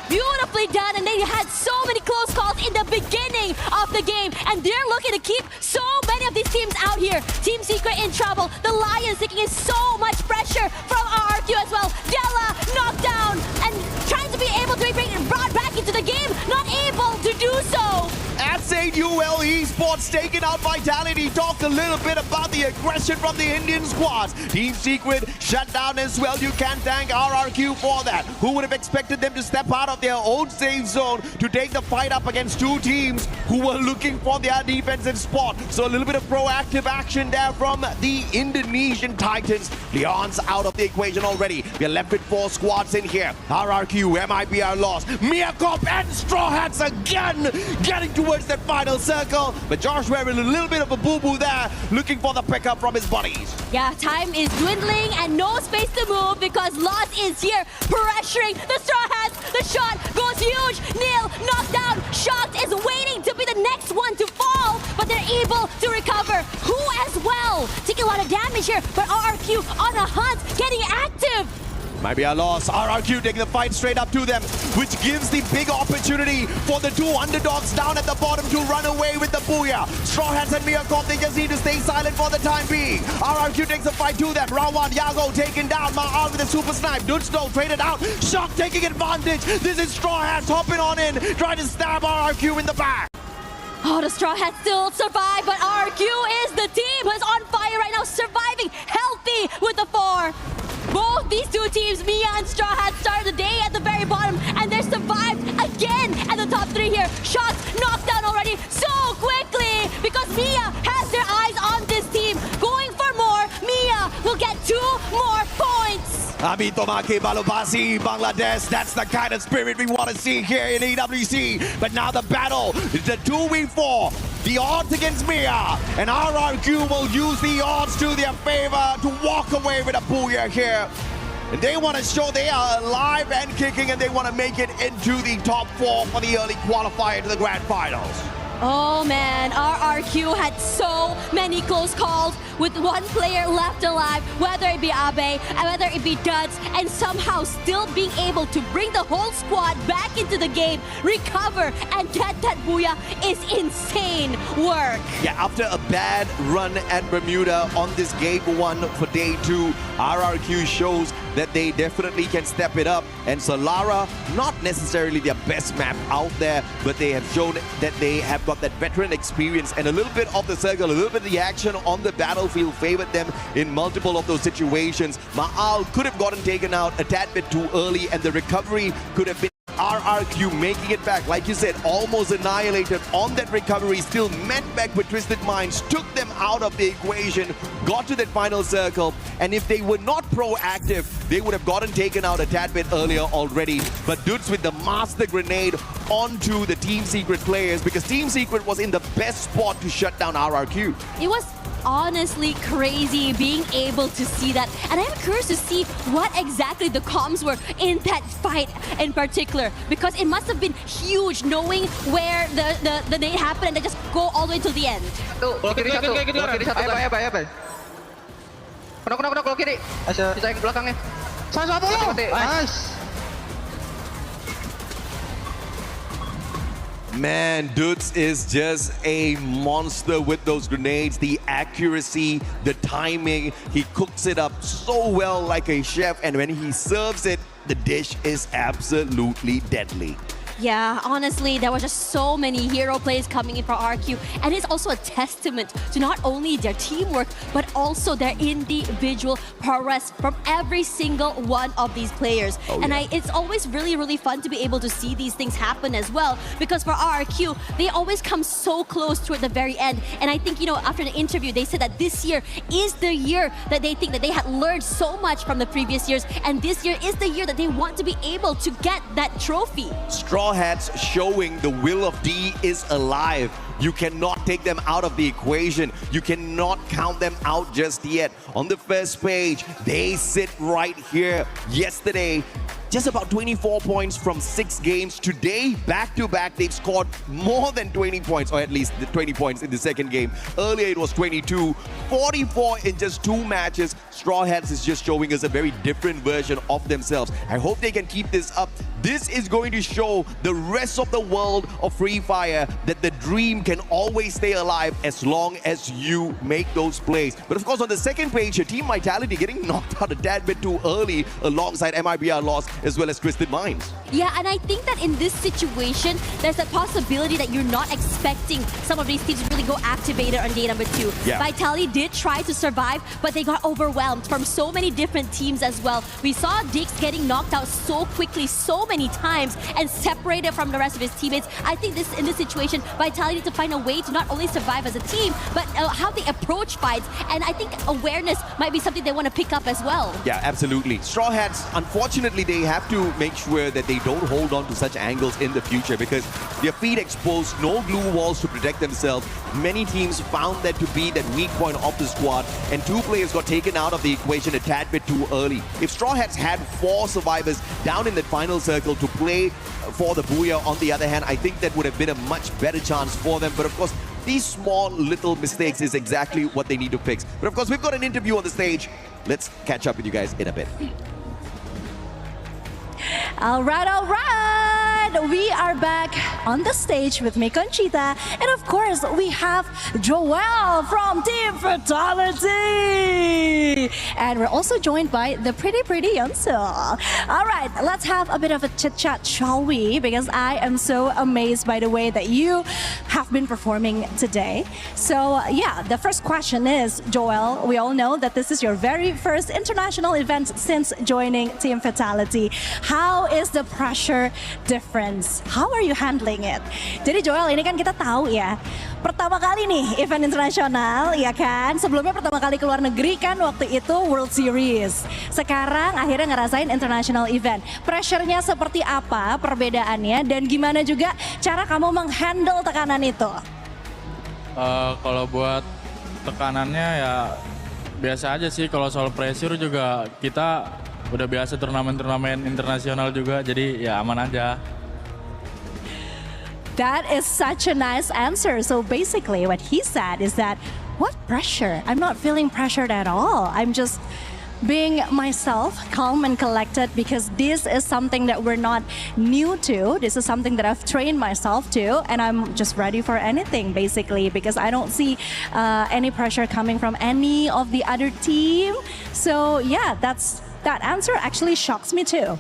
Beautifully done, and they had so many close calls in the beginning of the game, and they're looking to keep so many of these teams out here. Team Secret in trouble. The Lions taking in so much pressure from RRQ as well. Della knocked down and trying to be able to be brought back into the game, not able to do so. at St. UL Esports, taking out Vitality. Talked a little bit about the aggression from the Indian squads. Team Secret shut down as well. You can thank RRQ for that. Who would have expected them to step out of their own safe zone to take the fight up against two teams who were looking for their defensive spot? So a little bit of proactive action there from the Indonesian Titans. Leon's out of the equation already. We're left with 4 squads in here. RRQ, MIBR lost. Miakop and Straw Hats again getting towards that final circle. But Josh wearing a little bit of a boo-boo there, looking for the pickup from his buddies. Yeah, time is dwindling and no space to move because Lost is here pressuring the Straw Hats. The shot goes huge. Neil knocked down. Shocked is waiting to be the next one to fall, but they're able to recover. Who as well? Taking a lot of damage here, but RRQ on a hunt, getting active. Might be a loss. RRQ taking the fight straight up to them, which gives the big opportunity for the two underdogs down at the bottom to run away with the booyah. Straw Hats and Miakop, they just need to stay silent for the time being. RRQ takes the fight to them. Round 1, Yago taken down. Ma'al with a super snipe. Dutzdo traded out. Shock taking advantage. This is Straw Hats hopping on in, trying to stab RRQ in the back. Oh, the Straw Hats still survive, but RRQ is the team who's on fire right now, surviving healthy with the 4. Both these two teams, Mia and Straw Hats, started the day at the very bottom, and they're survived again at the top 3 here. Shots knocked down already so quickly because Mia has their eyes on this team. Going for more, Mia will get 2 more points. Abitomaki Balubasi, Bangladesh, that's the kind of spirit we want to see here in EWC. But now the battle is the 2v4. The odds against Mia, and RRQ will use the odds to their favor to walk away with a booyah here. And they want to show they are alive and kicking, and they want to make it into the top 4 for the early qualifier to the grand finals. Oh man, RRQ had so many close calls with one player left alive, whether it be Abe, whether it be Duds, and somehow still being able to bring the whole squad back into the game, recover, and get that booyah is insane work. Yeah, after a bad run at Bermuda on this game 1 for day 2, RRQ shows that they definitely can step it up. And Solara, not necessarily their best map out there, but they have shown that they have got that veteran experience, and a little bit of the circle, a little bit of the action on the battlefield favored them in multiple of those situations. Ma'al could have gotten taken out a tad bit too early, and the recovery could have been RRQ making it back, like you said, almost annihilated on that recovery, still met back with Twisted Minds, took them out of the equation, got to that final circle, and if they were not proactive, they would have gotten taken out a tad bit earlier already. But Dudes with the master grenade onto the Team Secret players, because Team Secret was in the best spot to shut down RRQ. It was honestly crazy being able to see that, and I'm curious to see what exactly the comms were in that fight in particular, because it must have been huge knowing where the nade happened and they just go all the way to the end. Gol kiri satu, gol kiri satu. Ayo. Knock, gol kiri. Bisa yang belakangnya. Mati. Nice. Man, Dudes is just a monster with those grenades. The accuracy, the timing, he cooks it up so well like a chef, and when he serves it, the dish is absolutely deadly. Yeah, honestly, there was just so many hero plays coming in for RQ, and it's also a testament to not only their teamwork, but also their individual prowess from every single one of these players. It's always really, really fun to be able to see these things happen as well, because for RQ, they always come so close toward the very end. And I think, you know, after the interview, they said that this year is the year that they think that they had learned so much from the previous years, and this year is the year that they want to be able to get that trophy. Straw Hats showing the will of D is alive. You cannot take them out of the equation. You cannot count them out just yet. On the first page, they sit right here. Yesterday, just about 24 points from 6 games. Today, back-to-back, they've scored more than 20 points, or at least the 20 points in the second game. Earlier, it was 22. 44 in just 2 matches. Straw Hats is just showing us a very different version of themselves. I hope they can keep this up. This is going to show the rest of the world of Free Fire that the dream can always stay alive as long as you make those plays. But of course, on the second page, Team Vitality getting knocked out a tad bit too early alongside MIBR loss as well as Twisted Minds. Yeah, and I think that in this situation, there's a possibility that you're not expecting some of these teams to really go activated on day number 2. Yeah. Vitality did try to survive, but they got overwhelmed from so many different teams as well. We saw Dix getting knocked out so quickly, so many times, and separated from the rest of his teammates. I think in this situation, Vitality need to find a way to not only survive as a team, but how they approach fights. And I think awareness might be something they want to pick up as well. Yeah, absolutely. Straw Hats, unfortunately, they have to make sure that they don't hold on to such angles in the future because their feet exposed, no glue walls to protect themselves. Many teams found that to be that weak point of the squad, and 2 players got taken out of the equation a tad bit too early. If Straw Hats had 4 survivors down in that final circle to play for the Booyah, on the other hand, I think that would have been a much better chance for them. But of course, these small little mistakes is exactly what they need to fix. But of course, we've got an interview on the stage. Let's catch up with you guys in a bit. All right. We are back on the stage with me, Conchita. And of course, we have Joel from Team Fatality. And we're also joined by the pretty Yunsu. All right, let's have a bit of a chit-chat, shall we? Because I am so amazed by the way that you have been performing today. So yeah, the first question is, Joel, we all know that this is your very first international event since joining Team Fatality. How is the pressure difference? How are you handling it? Jadi Joel, ini kan kita tahu ya, pertama kali nih event internasional, ya kan? Sebelumnya pertama kali keluar negeri kan waktu itu World Series. Sekarang akhirnya ngerasain international event. Pressure-nya seperti apa perbedaannya dan gimana juga cara kamu menghandle tekanan itu? Kalau buat tekanannya ya biasa aja sih. Kalau soal pressure juga kita udah biasa turnamen-turnamen internasional juga, jadi ya aman aja. That is such a nice answer. So basically what he said is that, what pressure? I'm not feeling pressured at all. I'm just being myself, calm and collected, because this is something that we're not new to. This is something that I've trained myself to, and I'm just ready for anything basically, because I don't see any pressure coming from any of the other team. So yeah, that answer actually shocks me too.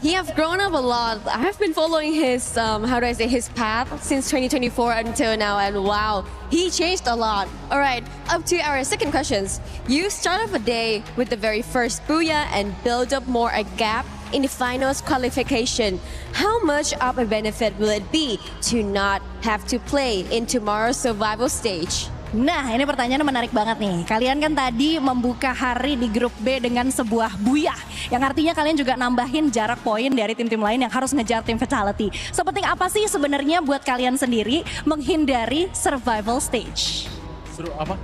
He have grown up a lot. I have been following his, his path since 2024 until now, and wow, he changed a lot. All right, up to our second questions. You start off a day with the very first Booyah and build up more a gap in the finals qualification. How much of a benefit will it be to not have to play in tomorrow's survival stage? Nah, ini pertanyaannya menarik banget nih. Kalian kan tadi membuka hari di grup B dengan sebuah booyah, yang artinya kalian juga nambahin jarak poin dari tim-tim lain yang harus ngejar tim Fatality. Sepenting apa sih sebenarnya buat kalian sendiri menghindari survival stage? Seru apa?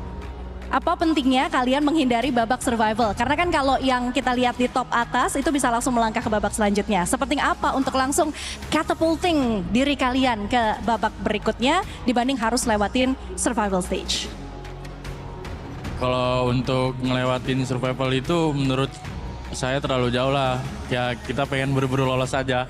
Apa pentingnya kalian menghindari babak survival? Karena kan kalau yang kita lihat di top atas itu bisa langsung melangkah ke babak selanjutnya. Sepenting apa untuk langsung catapulting diri kalian ke babak berikutnya dibanding harus lewatin survival stage? Kalau untuk ngelewatin survival itu menurut saya terlalu jauh lah. Ya kita pengen buru-buru lolos aja.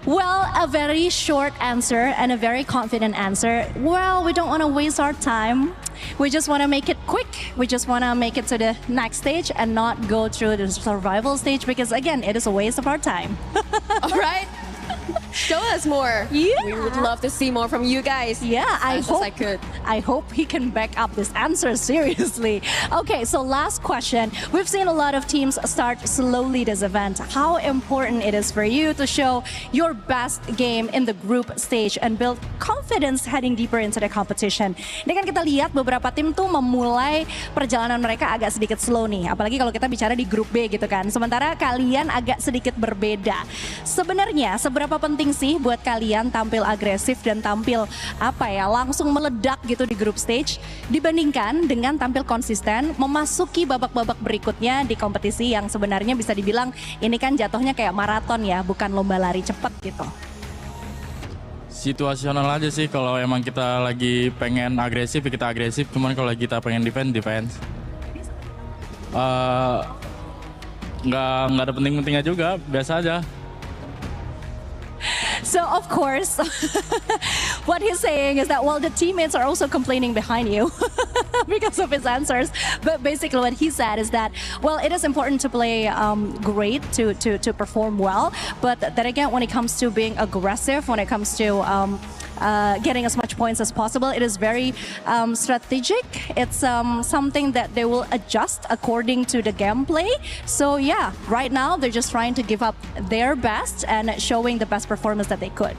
Well, a very short answer and a very confident answer. Well, we don't want to waste our time. We just want to make it quick. We just want to make it to the next stage and not go through the survival stage because, again, it is a waste of our time. All right. Show us more. Yeah. We would love to see more from you guys. Yeah, I hope he can back up this answer seriously. Okay, so last question. We've seen a lot of teams start slowly this event. How important it is for you to show your best game in the group stage and build confidence heading deeper into the competition. Ini kan kita lihat beberapa tim tuh memulai perjalanan mereka agak sedikit slow nih. Apalagi kalau kita bicara di grup B gitu kan. Sementara kalian agak sedikit berbeda. Sebenarnya seberapa penting sih buat kalian tampil agresif dan tampil langsung meledak gitu di group stage dibandingkan dengan tampil konsisten memasuki babak-babak berikutnya di kompetisi yang sebenarnya bisa dibilang ini kan jatuhnya kayak maraton ya, bukan lomba lari cepat gitu. Situasional aja sih, kalau emang kita lagi pengen agresif ya kita agresif, cuman kalau kita pengen defense. Nggak ada penting-pentingnya juga, biasa aja. So of course, what he's saying is that, well, the teammates are also complaining behind you because of his answers. But basically what he said is that, well, it is important to play great, to perform well. But then again, when it comes to being aggressive, when it comes to getting as much points as possible, it is very strategic. It's something that they will adjust according to the gameplay. So yeah, right now they're just trying to give up their best and showing the best performance that they could.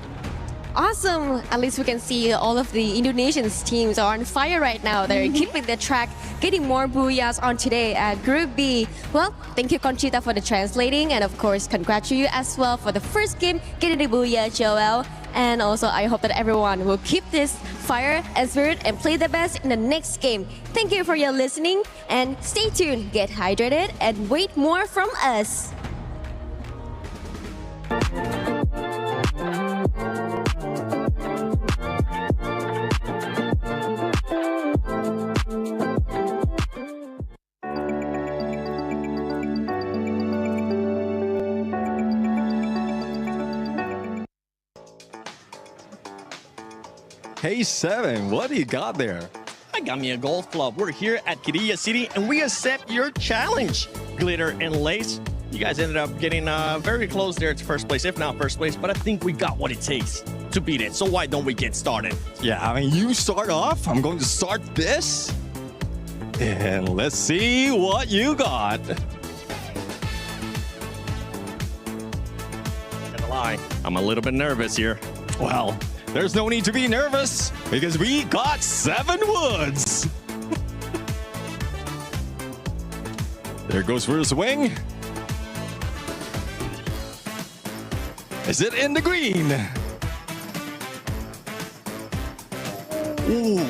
Awesome. At least we can see all of the Indonesian teams are on fire right now. They're keeping the track, getting more booyahs on today at Group B. Well, thank you, Conchita, for the translating. And of course, congratulate you as well for the first game, getting the booyah, Joel. And also, I hope that everyone will keep this fire and spirit and play the best in the next game. Thank you for your listening and stay tuned, get hydrated, and wait more from us. Hey, Seven, what do you got there? I got me a golf club. We're here at Garena City and we accept your challenge. Glitter and Lace. You guys ended up getting very close there to first place, if not first place, but I think we got what it takes to beat it. So why don't we get started? Yeah, I mean, you start off. I'm going to start this. And let's see what you got. Gonna lie, I'm a little bit nervous here. Well, there's no need to be nervous because we got 7 woods. There goes for a swing. Is it in the green? Ooh,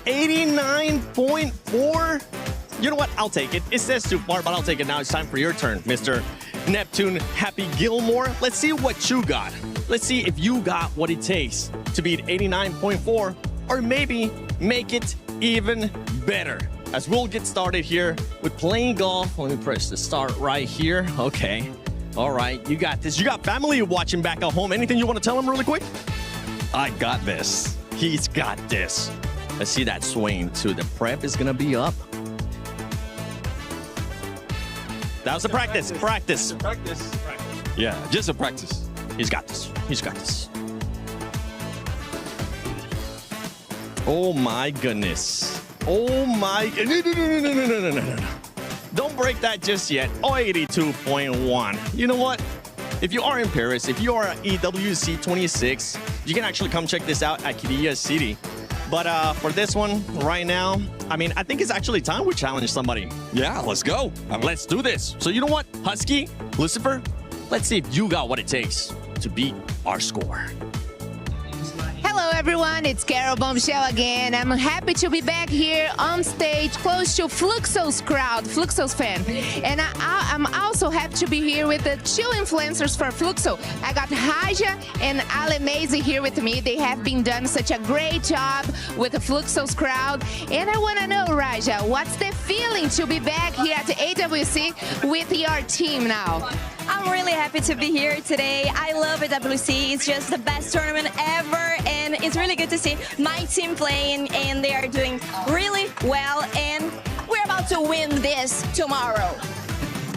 89.4. You know what? I'll take it. It says too far, but I'll take it now. It's time for your turn, Mr. Neptune Happy Gilmore. Let's see what you got. Let's see if you got what it takes to beat 89.4 or maybe make it even better. As we'll get started here with playing golf. Let me press the start right here. Okay. All right. You got this. You got family watching back at home. Anything you want to tell them really quick? I got this. He's got this. Let's see that swing too. The prep is going to be up. That was a practice. Practice. Yeah, just a practice. He's got this. He's got this. Oh my goodness. Oh my. No. Don't break that just yet. Oh, 82.1. You know what? If you are in Paris, if you are at EWC 26, you can actually come check this out at Garena City. But for this one right now, I mean, I think it's actually time we challenge somebody. Yeah, let's go. Let's do this. So you know what, Husky, Lucifer, let's see if you got what it takes to beat our score. Hello everyone, it's Carol Bombshell again. I'm happy to be back here on stage close to Fluxo's crowd, Fluxo's fan. And I'm also happy to be here with the 2 influencers for Fluxo. I got Raja and Ale Mazy here with me. They have been done such a great job with the Fluxo's crowd. And I want to know, Raja, what's the feeling to be back here at the EWC with your team now? I'm really happy to be here today. I love EWC. It's just the best tournament ever, and it's really good to see my team playing, and they are doing really well, and we're about to win this tomorrow.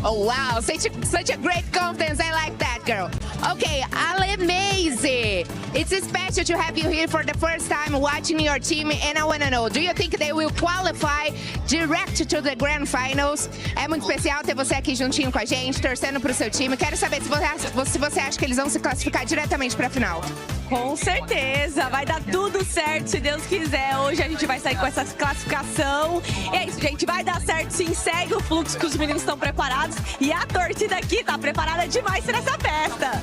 Oh wow, such a great confidence. I like that, girl. Okay, Ale Mazy. It's special to have you here for the first time watching your team, and I want to know, do you think they will qualify direct to the Grand Finals? É muito especial ter você aqui juntinho com a gente, torcendo pro seu time. Quero saber se você acha que eles vão se classificar diretamente para a final. Com certeza, vai dar tudo certo, se Deus quiser. Hoje a gente vai sair com essa classificação. E é isso, gente, vai dar certo sim. Segue o fluxo que os meninos estão preparados. E a torcida aqui tá preparada demais para essa festa.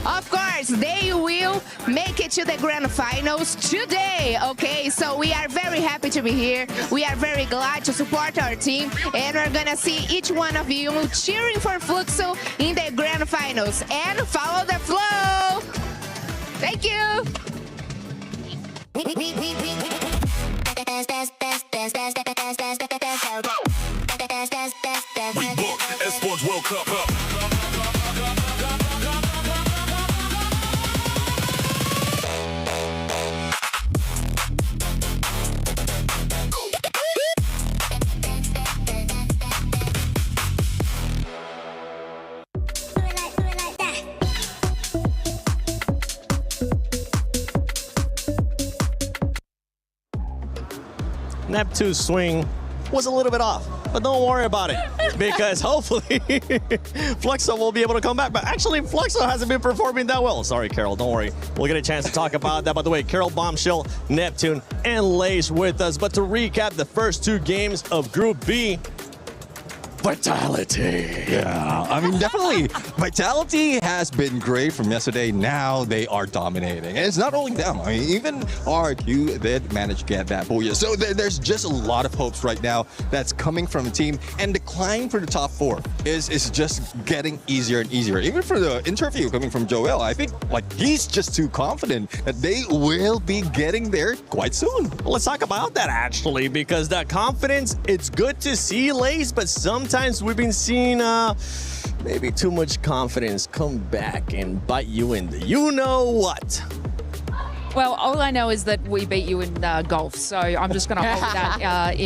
Of course, they will make it to the Grand Finals today, okay? So we are very happy to be here. We are very glad to support our team. And we're gonna see each one of you cheering for Fluxo in the Grand Finals. And follow the flow! Thank you! We booked Esports World Cup. Neptune's swing was a little bit off. But don't worry about it, because hopefully Fluxo will be able to come back. But actually, Fluxo hasn't been performing that well. Sorry, Carol, don't worry. We'll get a chance to talk about that. By the way, Carol, Bombshell, Neptune, and Lace with us. But to recap the first 2 games of Group B, Vitality. Yeah, I mean, definitely. Vitality has been great from yesterday. Now they are dominating. And it's not only them. I mean, even RQ did manage to get that booyah. So there's just a lot of hopes right now that's coming from the team. And the climb for the top 4 is just getting easier and easier. Even for the interview coming from Joel, I think like he's just too confident that they will be getting there quite soon. Well, let's talk about that actually, because that confidence, it's good to see, Lace, but sometimes we've been seeing maybe too much confidence come back and bite you in the you-know-what. Well, all I know is that we beat you in golf, so I'm just going to hold that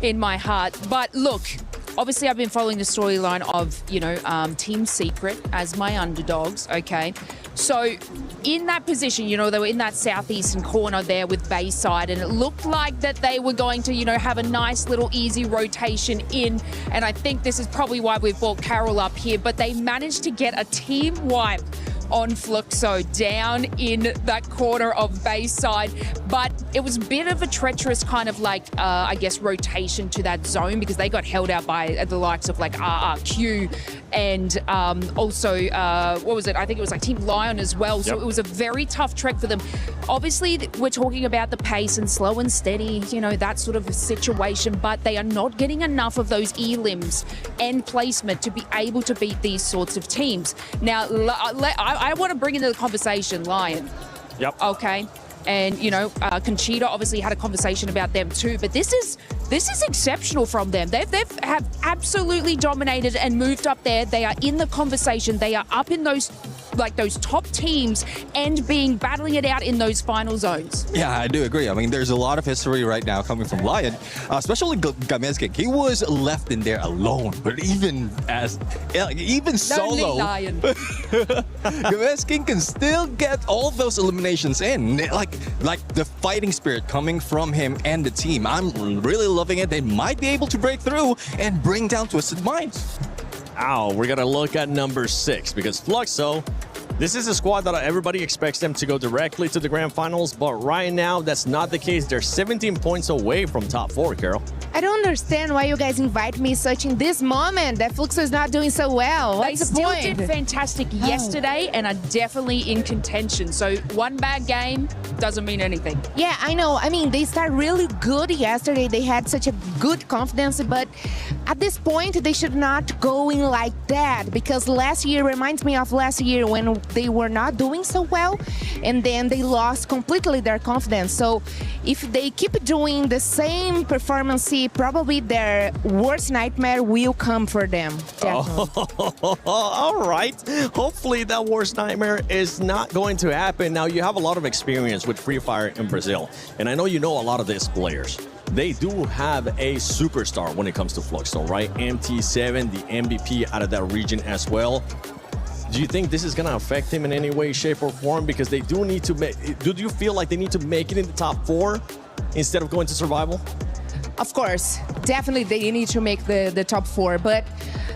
in my heart. But look, obviously I've been following the storyline of, Team Secret as my underdogs, okay? So in that position, they were in that southeastern corner there with Bayside, and it looked like that they were going to, have a nice little easy rotation in. And I think this is probably why we've brought Carol up here, but they managed to get a team wipe on Fluxo down in that corner of Bayside. But it was a bit of a treacherous kind of rotation to that zone, because they got held out by the likes of RRQ and also, what was it? I think it was Team Lion as well. So it was a very tough trek for them. Obviously, we're talking about the pace and slow and steady, that sort of a situation, but they are not getting enough of those E-limbs and placement to be able to beat these sorts of teams. Now, I want to bring into the conversation Lion. Yep. Okay. And, Conchita obviously had a conversation about them too, but this is exceptional from them. They have absolutely dominated and moved up there. They are in the conversation. They are up in those top teams and battling it out in those final zones. Yeah, I do agree. I mean, there's a lot of history right now coming from Lion, especially Gamesking. He was left in there alone, but even solo, Lion. Gamesking can still get all those eliminations in. Like the fighting spirit coming from him and the team. I'm really loving it. They might be able to break through and bring down Twisted Minds. We're going to look at number 6, because Fluxo, this is a squad that everybody expects them to go directly to the grand finals, but right now that's not the case. They're 17 points away from top 4, Carol. I don't understand why you guys invite me such in this moment that Fluxo is not doing so well. What's the point? They still did fantastic yesterday and are definitely in contention. So one bad game doesn't mean anything. Yeah, I know. I mean, they started really good yesterday. They had such a good confidence, but at this point, they should not going like that, because last year reminds me of last year when they were not doing so well, and then they lost completely their confidence. So if they keep doing the same performance, probably their worst nightmare will come for them. All right. Hopefully that worst nightmare is not going to happen. Now, you have a lot of experience with Free Fire in Brazil, and I know you know a lot of these players. They do have a superstar when it comes to Fluxo, right? MT7, the MVP out of that region as well. Do you think this is going to affect him in any way, shape, or form? Because they do need to do you feel like they need to make it in the top 4 instead of going to survival? Of course, definitely they need to make the top 4, but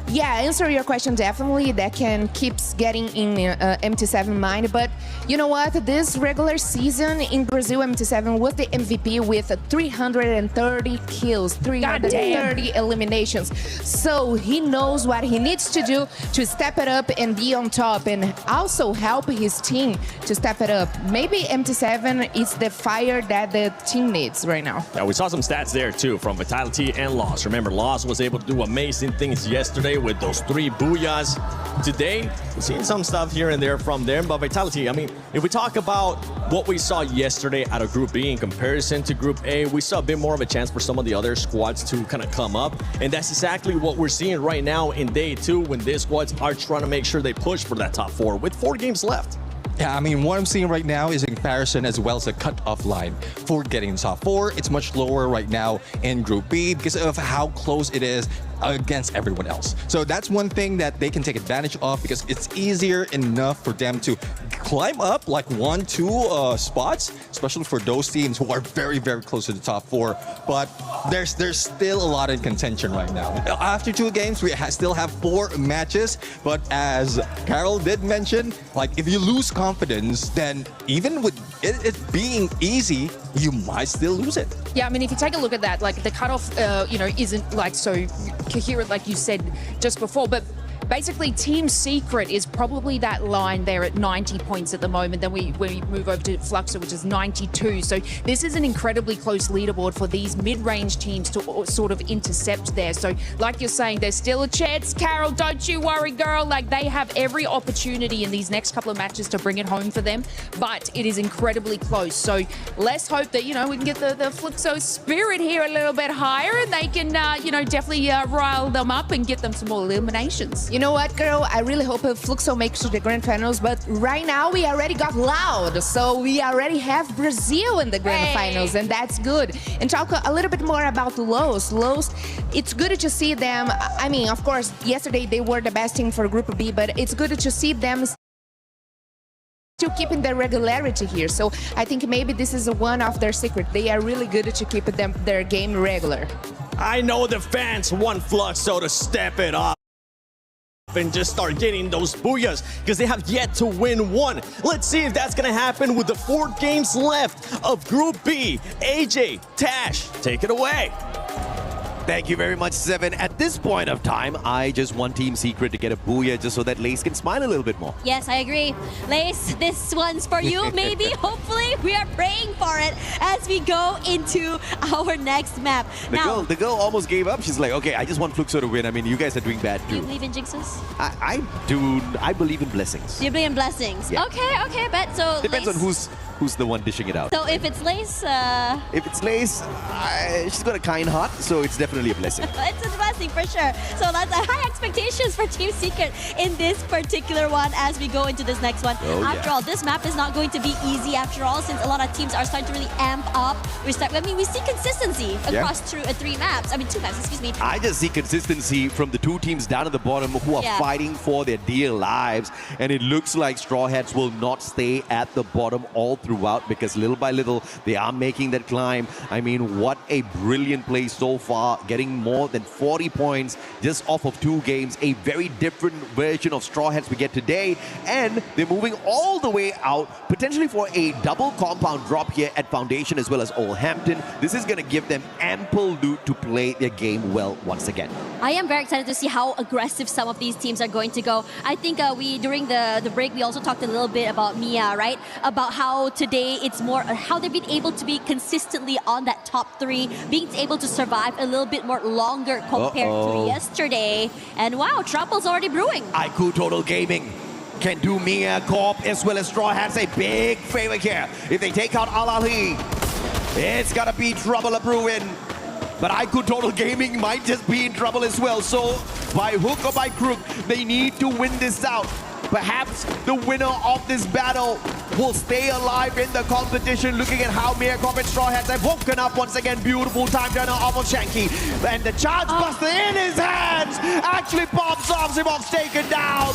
yeah, answer your question, definitely that can keeps getting in MT7 mind. But you know what, this regular season in Brazil, MT7 was the MVP with 330 kills, 330 eliminations. So he knows what he needs to do to step it up and be on top, and also help his team to step it up. Maybe MT7 is the fire that the team needs right now. Yeah, we saw some stats there too from Vitality and Loss. Remember, Loss was able to do amazing things yesterday with those 3 booyahs. Today, we've seen some stuff here and there from them, but Vitality, I mean, if we talk about what we saw yesterday out of Group B in comparison to Group A, we saw a bit more of a chance for some of the other squads to kind of come up, and that's exactly what we're seeing right now in Day 2 when these squads are trying to make sure they push for that top 4 with 4 games left. Yeah, I mean, what I'm seeing right now is in comparison as well as a cut-off line for getting top 4. It's much lower right now in Group B because of how close it is against everyone else. So that's one thing that they can take advantage of, because it's easier enough for them to climb up like 1-2 spots, especially for those teams who are very, very close to the top 4. But there's still a lot in contention right now. After 2 games, we still have 4 matches. But as Carol did mention, like if you lose confidence, then even with it being easy, you might still lose it. Yeah, I mean, if you take a look at that, like the cutoff, isn't like so coherent, like you said just before, but basically Team Secret is probably that line there at 90 points at the moment. Then we move over to Fluxo, which is 92. So this is an incredibly close leaderboard for these mid-range teams to sort of intercept there. So like you're saying, there's still a chance. Carol, don't you worry, girl. Like they have every opportunity in these next couple of matches to bring it home for them, but it is incredibly close. So let's hope that, we can get the Fluxo spirit here a little bit higher, and they can, definitely rile them up and get them some more eliminations. You know what, girl? I really hope Fluxo makes to the grand finals, but right now we already got loud, so we already have Brazil in the grand finals, and that's good. And talk a little bit more about Los. It's good to see them. I mean, of course, yesterday they were the best team for Group B, but it's good to see them still keeping their regularity here. So I think maybe this is one of their secret. They are really good to keep their game regular. I know the fans want Fluxo to step it up and just start getting those booyahs, because they have yet to win one. Let's see if that's going to happen with the 4 games left of Group B. AJ, Tash, take it away. Thank you very much, Seven. At this point of time, I just want Team Secret to get a booyah just so that Lace can smile a little bit more. Yes, I agree. Lace, this one's for you, maybe. Hopefully, we are praying for it as we go into our next map. The girl almost gave up. She's like, okay, I just want Fluxo to win. I mean, you guys are doing bad too. Do you believe in jinxes? I do. I believe in blessings. Do you believe in blessings? Yeah. Okay, bet. So depends Lace, on who's the one dishing it out. So if it's Lace, if it's Lace, she's got a kind heart, so it's definitely a blessing. It's a blessing for sure. So that's high expectations for Team Secret in this particular one as we go into this next one. After all, this map is not going to be easy after all, since a lot of teams are starting to really amp up. We see consistency across 3 maps. I mean, 2 maps, excuse me. I just see consistency from the 2 teams down at the bottom who are fighting for their dear lives. And it looks like Straw Hats will not stay at the bottom all throughout, because little by little, they are making that climb. I mean, what a brilliant play so far, getting more than 40 points just off of 2 games. A very different version of Straw Hats we get today. And they're moving all the way out, potentially for a double compound drop here at Foundation as well as Old Hampton. This is going to give them ample loot to play their game well once again. I am very excited to see how aggressive some of these teams are going to go. I think during the break, we also talked a little bit about Mia, right? About how today it's more how they've been able to be consistently on that top 3, being able to survive a little bit more longer compared to yesterday. And wow, trouble's already brewing. IQ Total Gaming can do Mia, Corp, as well as Straw Hats a big favor here. If they take out Al-Ali, it's gonna be trouble a-brewing. But IQ Total Gaming might just be in trouble as well. So by hook or by crook, they need to win this out. Perhaps the winner of this battle will stay alive in the competition. Looking at how Mia, Corp, and Straw Hats have woken up once again. Beautiful time turner off of Shanky. And the charge buster in his hands actually pops off. Zimok's taken down.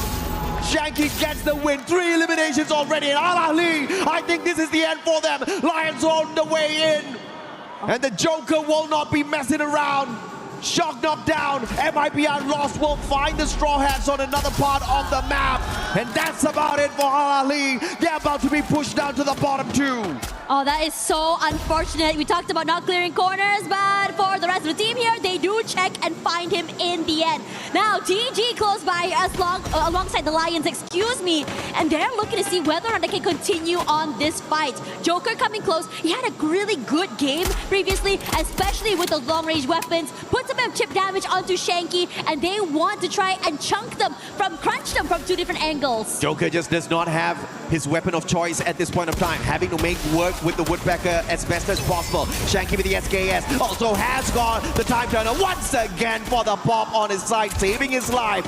Shanky gets the win. 3 eliminations already. And Al-Ali, I think this is the end for them. Lions on the way in. And the Joker will not be messing around. Shock knocked down. MIBR Lost will find the Straw Hats on another part of the map. And that's about it for Al-Ali. They're about to be pushed down to the bottom 2. Oh, that is so unfortunate. We talked about not clearing corners, but for the rest of the team here, they do check and find him in the end. Now, TG close by alongside the Lions, excuse me, and they're looking to see whether or not they can continue on this fight. Joker coming close. He had a really good game previously, especially with the long-range weapons. Puts a bit of chip damage onto Shanky, and they want to try and crunch them from 2 different angles. Joker just does not have his weapon of choice at this point of time, having to make work with the Woodpecker as best as possible. Shanky with the SKS also has got the time turner once again for the pop on his side, saving his life.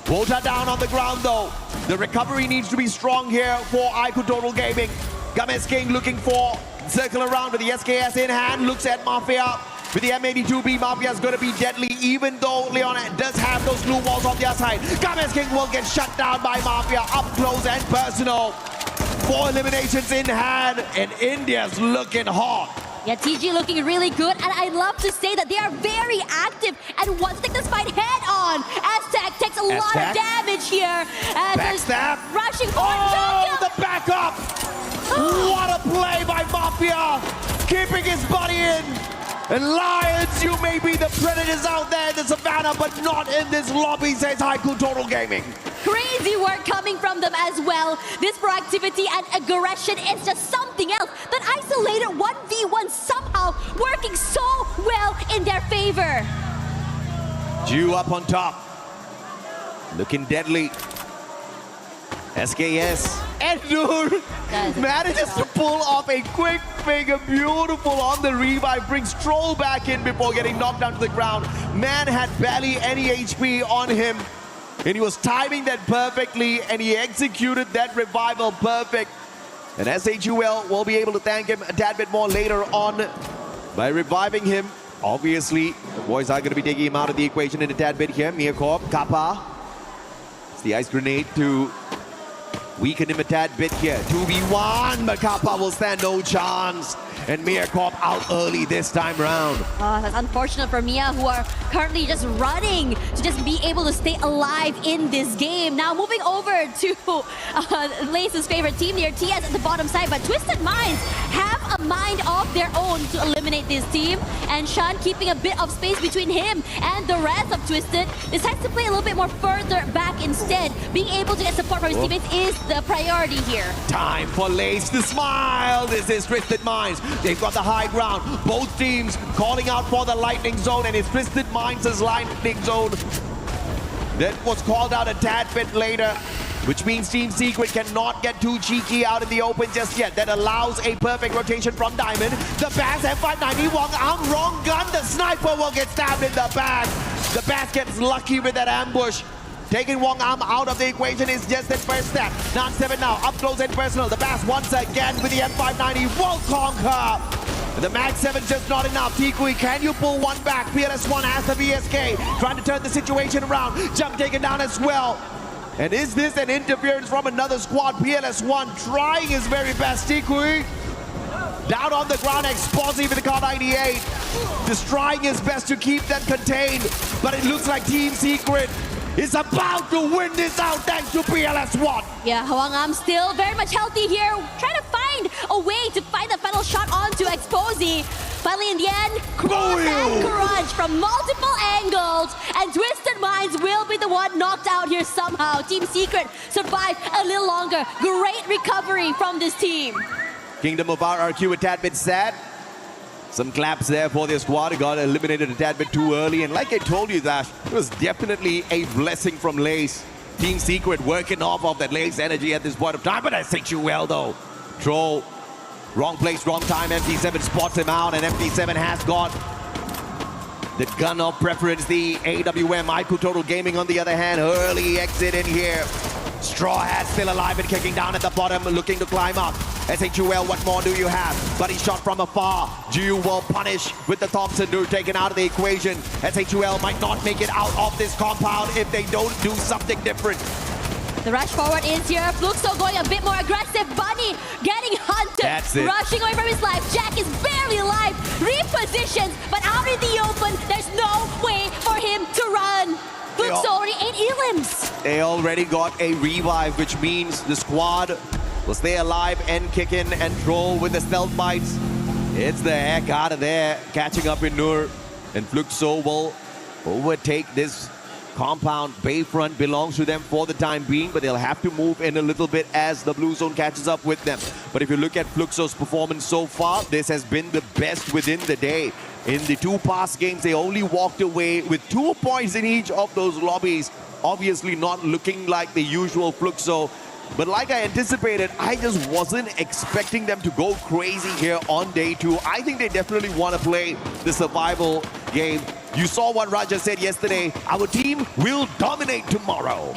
Wota down on the ground though. The recovery needs to be strong here for IQ Total Gaming. Games King looking for circle around with the SKS in hand, looks at Mafia. with the M82B, Mafia is going to be deadly, even though Leon does have those blue walls on their side. Gomez King will get shut down by Mafia up close and personal. 4 eliminations in hand, and India's looking hot. Yeah, TG looking really good, and I'd love to say that they are very active and want to take this fight head on. Aztec takes a lot of damage here. Backstab. Rushing for the backup! What a play by Mafia! Keeping his body in. And Lions, you may be the predators out there in the savannah, but not in this lobby, says Haiku Total Gaming. Crazy work coming from them as well. This proactivity and aggression is just something else. That isolated 1v1 somehow working so well in their favor. Jew up on top. Looking deadly. SKS. And Noor manages to pull off a quick finger, beautiful on the revive, brings Troll back in before getting knocked down to the ground. Man had barely any HP on him, and he was timing that perfectly, and he executed that revival perfect. And SHUL will be able to thank him a tad bit more later on by reviving him. Obviously, the boys are going to be taking him out of the equation in a tad bit here. Miacorp, Kappa. It's the ice grenade to weaken him a tad bit here. 2v1, but Kappa will stand no chance. And Miacorp out early this time round. Oh, that's unfortunate for Mia, who are currently just running to just be able to stay alive in this game. Now moving over to Lace's favorite team, their TS at the bottom side, but Twisted Minds have a mind of their own to eliminate this team. And Shan keeping a bit of space between him and the rest of Twisted, decides to play a little bit more further back instead. Being able to get support from his teammates is the priority here. Time for Lace to smile. This is Twisted Minds. They've got the high ground. Both teams calling out for the lightning zone, and it's Twisted Minds' lightning zone that was called out a tad bit later, which means Team Secret cannot get too cheeky out in the open just yet. That allows a perfect rotation from Diamond. The Bass M590, Wong Am, wrong gun. The sniper will get stabbed in the back. The Bass gets lucky with that ambush. Taking Wong Am out of the equation is just the first step. 9-7 now, up close and personal. The Bass once again with the M590 will conquer. The Mag 7 just not enough. Tikui, can you pull one back? PLS1 has the VSK, trying to turn the situation around. Jump taken down as well. And is this an interference from another squad? PLS1 trying his very best. Tikui down on the ground, explosive with the Car 98. Just trying his best to keep them contained. But it looks like Team Secret is about to win this out thanks to PLS1. Yeah, Hwang Am still very much healthy here, trying to find a way to find the final shot onto Exposy. Finally, in the end, cross and crunch from multiple angles, and Twisted Minds will be the one knocked out here somehow. Team Secret survived a little longer. Great recovery from this team. Kingdom of RRQ a tad bit sad. Some claps there for their squad. Got eliminated a tad bit too early. And like I told you, Dash, it was definitely a blessing from Lace. Team Secret working off of that Lace energy at this point of time. But I think you well, though. Troll, wrong place, wrong time. MT7 spots him out. And MT7 has got the gun of preference. The AWM, Haiku Total Gaming, on the other hand. Early exit in here. Straw Hat still alive and kicking down at the bottom, looking to climb up. SHUL, what more do you have? Buddy shot from afar. Ju will punish with the Thompson Dude taken out of the equation. SHUL might not make it out of this compound if they don't do something different. The rush forward is here. Fluxo going a bit more aggressive. Bunny getting hunted. That's it. Rushing away from his life. Jack is barely alive. Repositions, but out in the open, there's no way for him to run. Fluxo already 8 elims. They already got a revive, which means the squad will stay alive and kick in and Troll with the stealth bites. It's the heck out of there, catching up in Nur. And Fluxo will overtake this compound. Bayfront belongs to them for the time being, but they'll have to move in a little bit as the blue zone catches up with them. But if you look at Fluxo's performance so far, this has been the best within the day. In the 2 past games, they only walked away with 2 points in each of those lobbies. Obviously not looking like the usual Fluxo. But like I anticipated, I just wasn't expecting them to go crazy here on day 2. I think they definitely want to play the survival game You saw what Raja said yesterday. Our team will dominate tomorrow.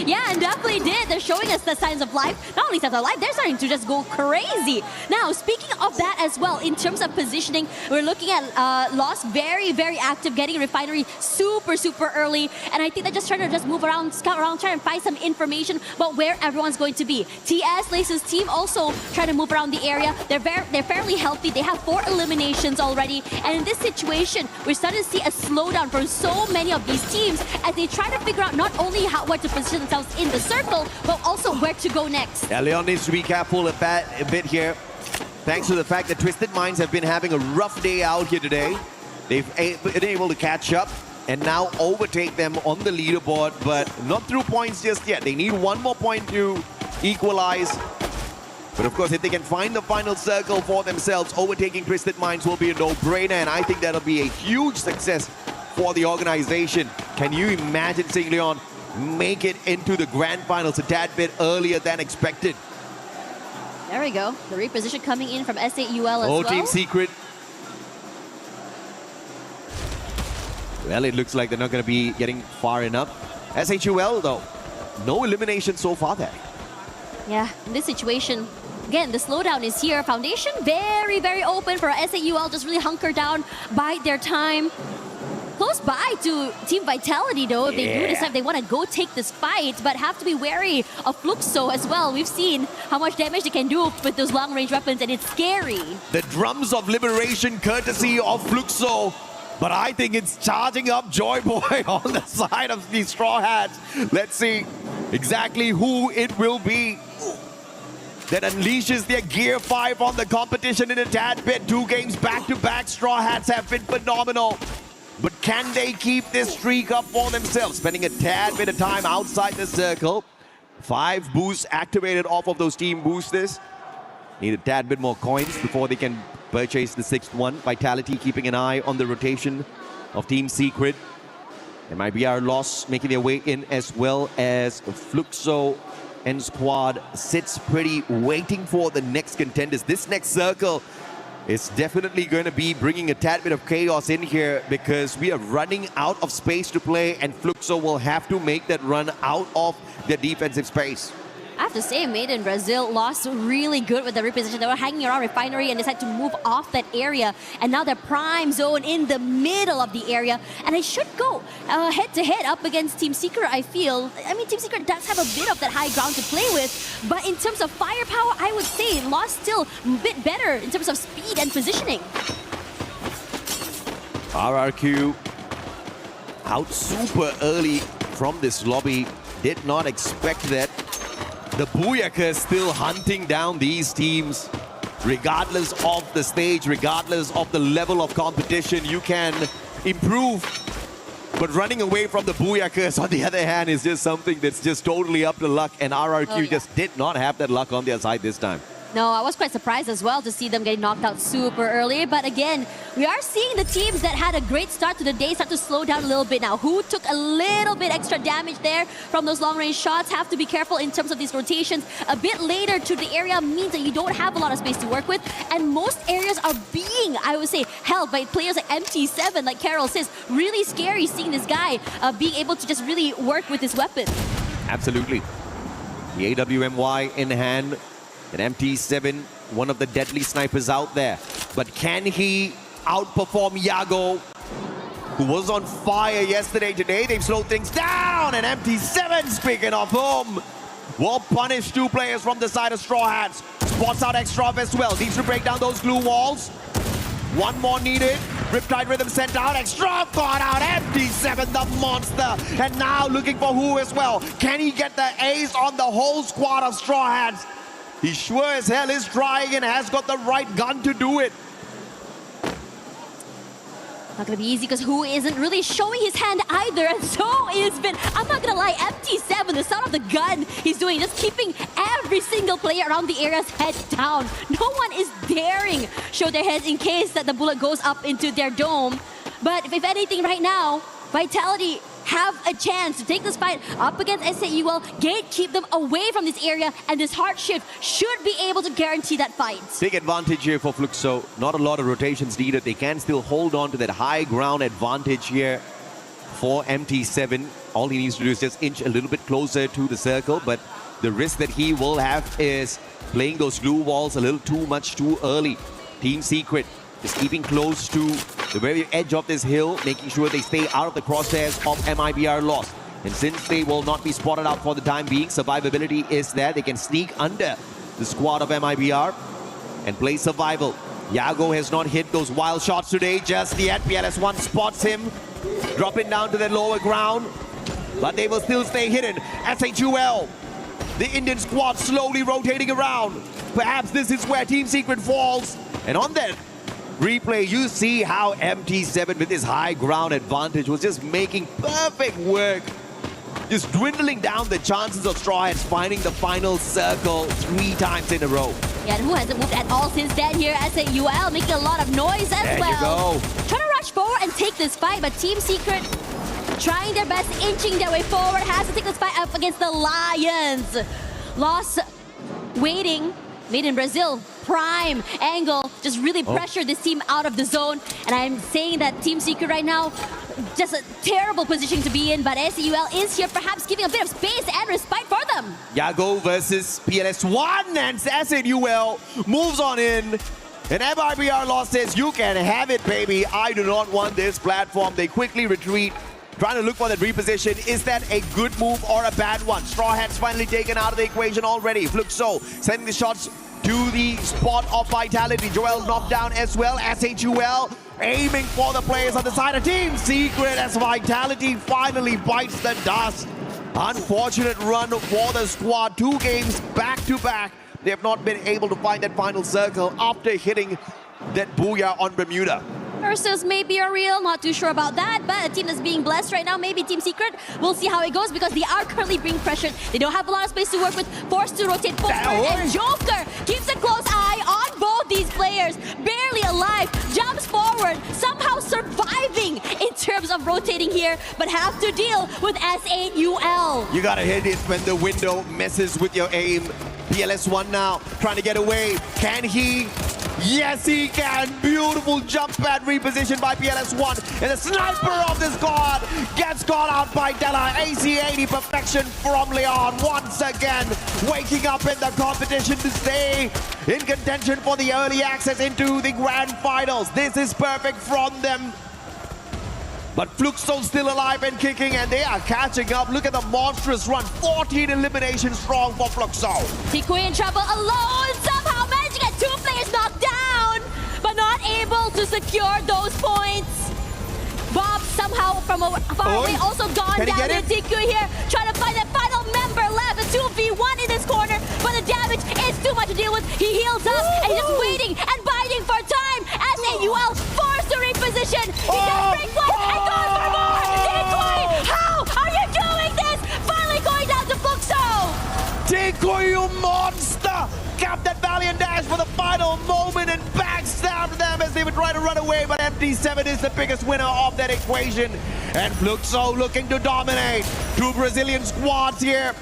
Yeah, and definitely did. They're showing us the signs of life. Not only signs of life, they're starting to just go crazy. Now, speaking of that as well, in terms of positioning, we're looking at Lost very, very active, getting Refinery super, super early. And I think they're just trying to just move around, scout around, try and find some information about where everyone's going to be. TS, Lace's team also trying to move around the area. They're fairly healthy. They have 4 eliminations already. And in this situation, we're starting to see a slowdown for so many of these teams as they try to figure out not only where to position themselves in the circle, but also where to go next. Yeah, Leon needs to be careful a bit here. Thanks to the fact that Twisted Minds have been having a rough day out here today. They've been able to catch up and now overtake them on the leaderboard, but not through points just yet. They need one more point to equalize. But of course, if they can find the final circle for themselves, overtaking Twisted Minds will be a no-brainer, and I think that'll be a huge success for the organization. Can you imagine seeing Leon make it into the grand finals a tad bit earlier than expected? There we go. The reposition coming in from SAUL as well. Team Secret. Well, it looks like they're not going to be getting far enough. SHUL, though, no elimination so far there. Yeah, in this situation, again, the slowdown is here. Foundation very, very open for SAUL, just really hunker down, bide their time. Close by to Team Vitality, though, if they do decide they want to go take this fight, but have to be wary of Fluxo as well. We've seen how much damage they can do with those long-range weapons, and it's scary. The drums of liberation courtesy of Fluxo, but I think it's charging up Joy Boy on the side of the Straw Hats. Let's see exactly who it will be that unleashes their Gear 5 on the competition in a tad bit. 2 games back-to-back. Straw Hats have been phenomenal. But can they keep this streak up for themselves? Spending a tad bit of time outside the circle. 5 boosts activated off of those team boosters. Need a tad bit more coins before they can purchase the 6th one. Vitality keeping an eye on the rotation of Team Secret. There might be our loss making their way in, as well as Fluxo and squad sits pretty, waiting for the next contenders. This next circle is definitely going to be bringing a tad bit of chaos in here, because we are running out of space to play, and Fluxo will have to make that run out of their defensive space. I have to say, Made in Brazil lost really good with the reposition. They were hanging around Refinery and decided to move off that area. And now they're prime zone in the middle of the area. And I should go head-to-head up against Team Secret, I feel. I mean, Team Secret does have a bit of that high ground to play with. But in terms of firepower, I would say Lost still a bit better in terms of speed and positioning. RRQ out super early from this lobby. Did not expect that. The Booyaka still hunting down these teams. Regardless of the stage, regardless of the level of competition, you can improve. But running away from the Booyakas, on the other hand, is just something that's just totally up to luck. And RRQ just did not have that luck on their side this time. No, I was quite surprised as well to see them getting knocked out super early. But again, we are seeing the teams that had a great start to the day start to slow down a little bit now. Who took a little bit extra damage there from those long-range shots? Have to be careful in terms of these rotations. A bit later to the area means that you don't have a lot of space to work with. And most areas are being, I would say, held by players like MT7, like Carol says. Really scary seeing this guy being able to just really work with his weapon. Absolutely. The AWMY in hand. And MT7, one of the deadly snipers out there. But can he outperform Yago, who was on fire yesterday? Today they've slowed things down, and MT7, speaking of whom, will punish 2 players from the side of Straw Hats. Spots out Extra as well. Needs to break down those glue walls. 1 more needed. Riptide Rhythm sent out. Extra thought out. MT7, the monster. And now looking for who as well. Can he get the ace on the whole squad of Straw Hats? He sure as hell is trying and has got the right gun to do it. Not gonna be easy because Who isn't really showing his hand either, and so is been, I'm not gonna lie, MT7, the sound of the gun he's doing, just keeping every single player around the area's head down. No one is daring show their heads in case that the bullet goes up into their dome. But if anything right now, Vitality have a chance to take this fight up against SAUL, keep them away from this area, and this hard shift should be able to guarantee that fight. Big advantage here for Fluxo. Not a lot of rotations needed. They can still hold on to that high ground advantage here for MT7. All he needs to do is just inch a little bit closer to the circle, but the risk that he will have is playing those glue walls a little too much too early. Team Secret is keeping close to the very edge of this hill, making sure they stay out of the crosshairs of MIBR Lost. And since they will not be spotted out for the time being, survivability is there. They can sneak under the squad of MIBR and play survival. Yago has not hit those wild shots today just yet. PLS1 spots him, dropping down to the lower ground, but they will still stay hidden. SHUL, the Indian squad slowly rotating around. Perhaps this is where Team Secret falls. And on that replay, you see how MT7 with his high ground advantage was just making perfect work. Just dwindling down the chances of Straw Hats finding the final circle 3 times in a row. Yeah, and who hasn't moved at all since then here? SAUL making a lot of noise as well. There you go. Trying to rush forward and take this fight, but Team Secret trying their best, inching their way forward, has to take this fight up against the Lions. Lost waiting, made in Brazil. Prime angle, just really pressure this team out of the zone. And I'm saying that Team Secret right now, just a terrible position to be in, but SAUL is here perhaps giving a bit of space and respite for them. Yago versus PLS1, and SAUL moves on in. And MIBR Lost says, you can have it, baby. I do not want this platform. They quickly retreat, trying to look for that reposition. Is that a good move or a bad one? Straw Hats finally taken out of the equation already. Fluxo sending the shots to the spot of Vitality. Joel knocked down as well. SHUL aiming for the players on the side of Team Secret as Vitality finally bites the dust. Unfortunate run for the squad. 2 games back to back. They have not been able to find that final circle after hitting that booyah on Bermuda. Versus maybe a real, not too sure about that, but a team that's being blessed right now, maybe Team Secret. We'll see how it goes because they are currently being pressured. They don't have a lot of space to work with, forced to rotate forward, and Joker keeps a close eye on both these players. Barely alive, jumps forward, somehow surviving in terms of rotating here, but have to deal with SAUL. You gotta hit it when the window messes with your aim. PLS1 now trying to get away. Can he? Yes, he can. Beautiful jump pad reposition by PLS1. And the sniper of the squad gets caught out by Della. AC80 perfection from Leon. Once again, waking up in the competition to stay in contention for the early access into the grand finals. This is perfect from them. But Fluxo still alive and kicking, and they are catching up. Look at the monstrous run. 14 eliminations strong for Fluxo. Tikui in trouble alone, somehow managed to get 2 players knocked down, but not able to secure those points. Bob somehow from far away also gone down to Tikui here, trying to find that final member left. A 2v1 in this corner, but the damage is too much to deal with. He heals up, and he's just waiting and biding for time. SAUL forced to reposition. He does break one and goes for more. Tikui, how are you doing this? Finally going down to Fluxo. Tikui, you monster! Capped that valiant dash for the final moment and backstabbed them as they would try to run away, but MT7 is the biggest winner of that equation. And Fluxo looking to dominate. 2 Brazilian squads here.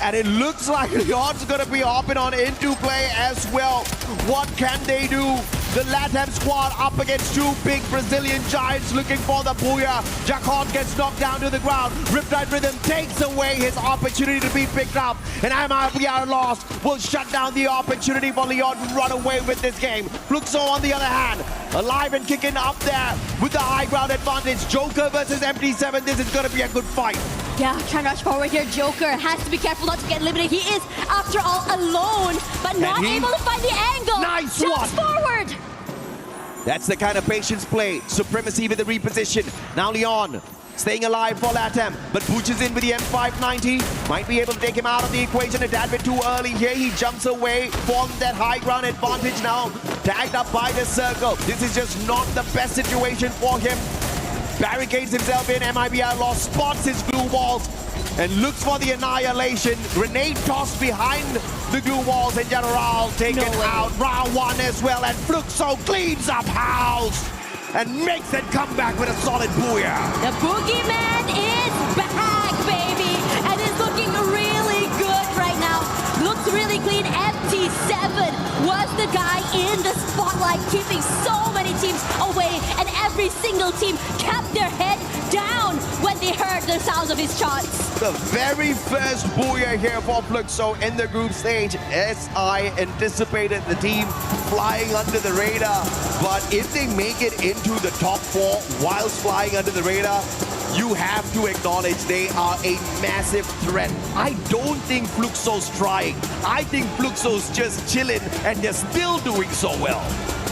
And it looks like Leon's gonna be hopping on into play as well. What can they do? The LATAM squad up against 2 big Brazilian giants looking for the booyah. Jacon gets knocked down to the ground. Riptide Rhythm takes away his opportunity to be picked up. And MIBR Lost will shut down the opportunity for Leon to run away with this game. Fluxo on the other hand, alive and kicking up there with the high ground advantage. Joker versus MT7, this is gonna be a good fight. Yeah, trying to rush forward here. Joker has to be careful not to get eliminated. He is, after all, alone, but not able to find the angle. Nice Jumps forward. That's the kind of patience play. Supremacy with the reposition. Now Leon staying alive for LATAM, but pushes in with the M590. Might be able to take him out of the equation a tad bit too early here. He jumps away from that high ground advantage now. Tagged up by the circle. This is just not the best situation for him. Barricades himself in. MIBR Lost spots his glue walls and looks for the annihilation. Grenade toss behind the glue walls, and General taken out. Round 1 as well, and Fluxo cleans up house. and makes that comeback with a solid booyah. The boogeyman is back, baby, and it's looking really good right now. Looks really clean. MT7 was the guy in the spotlight, keeping so many teams away, and every single team kept their head down when they heard the sounds of his shots. The very first booyah here for Fluxo in the group stage. SI anticipated the team flying under the radar, but if they make it into the top 4 whilst flying under the radar, you have to acknowledge they are a massive threat. I don't think Fluxo's trying. I think Fluxo's just chilling and they're still doing so well.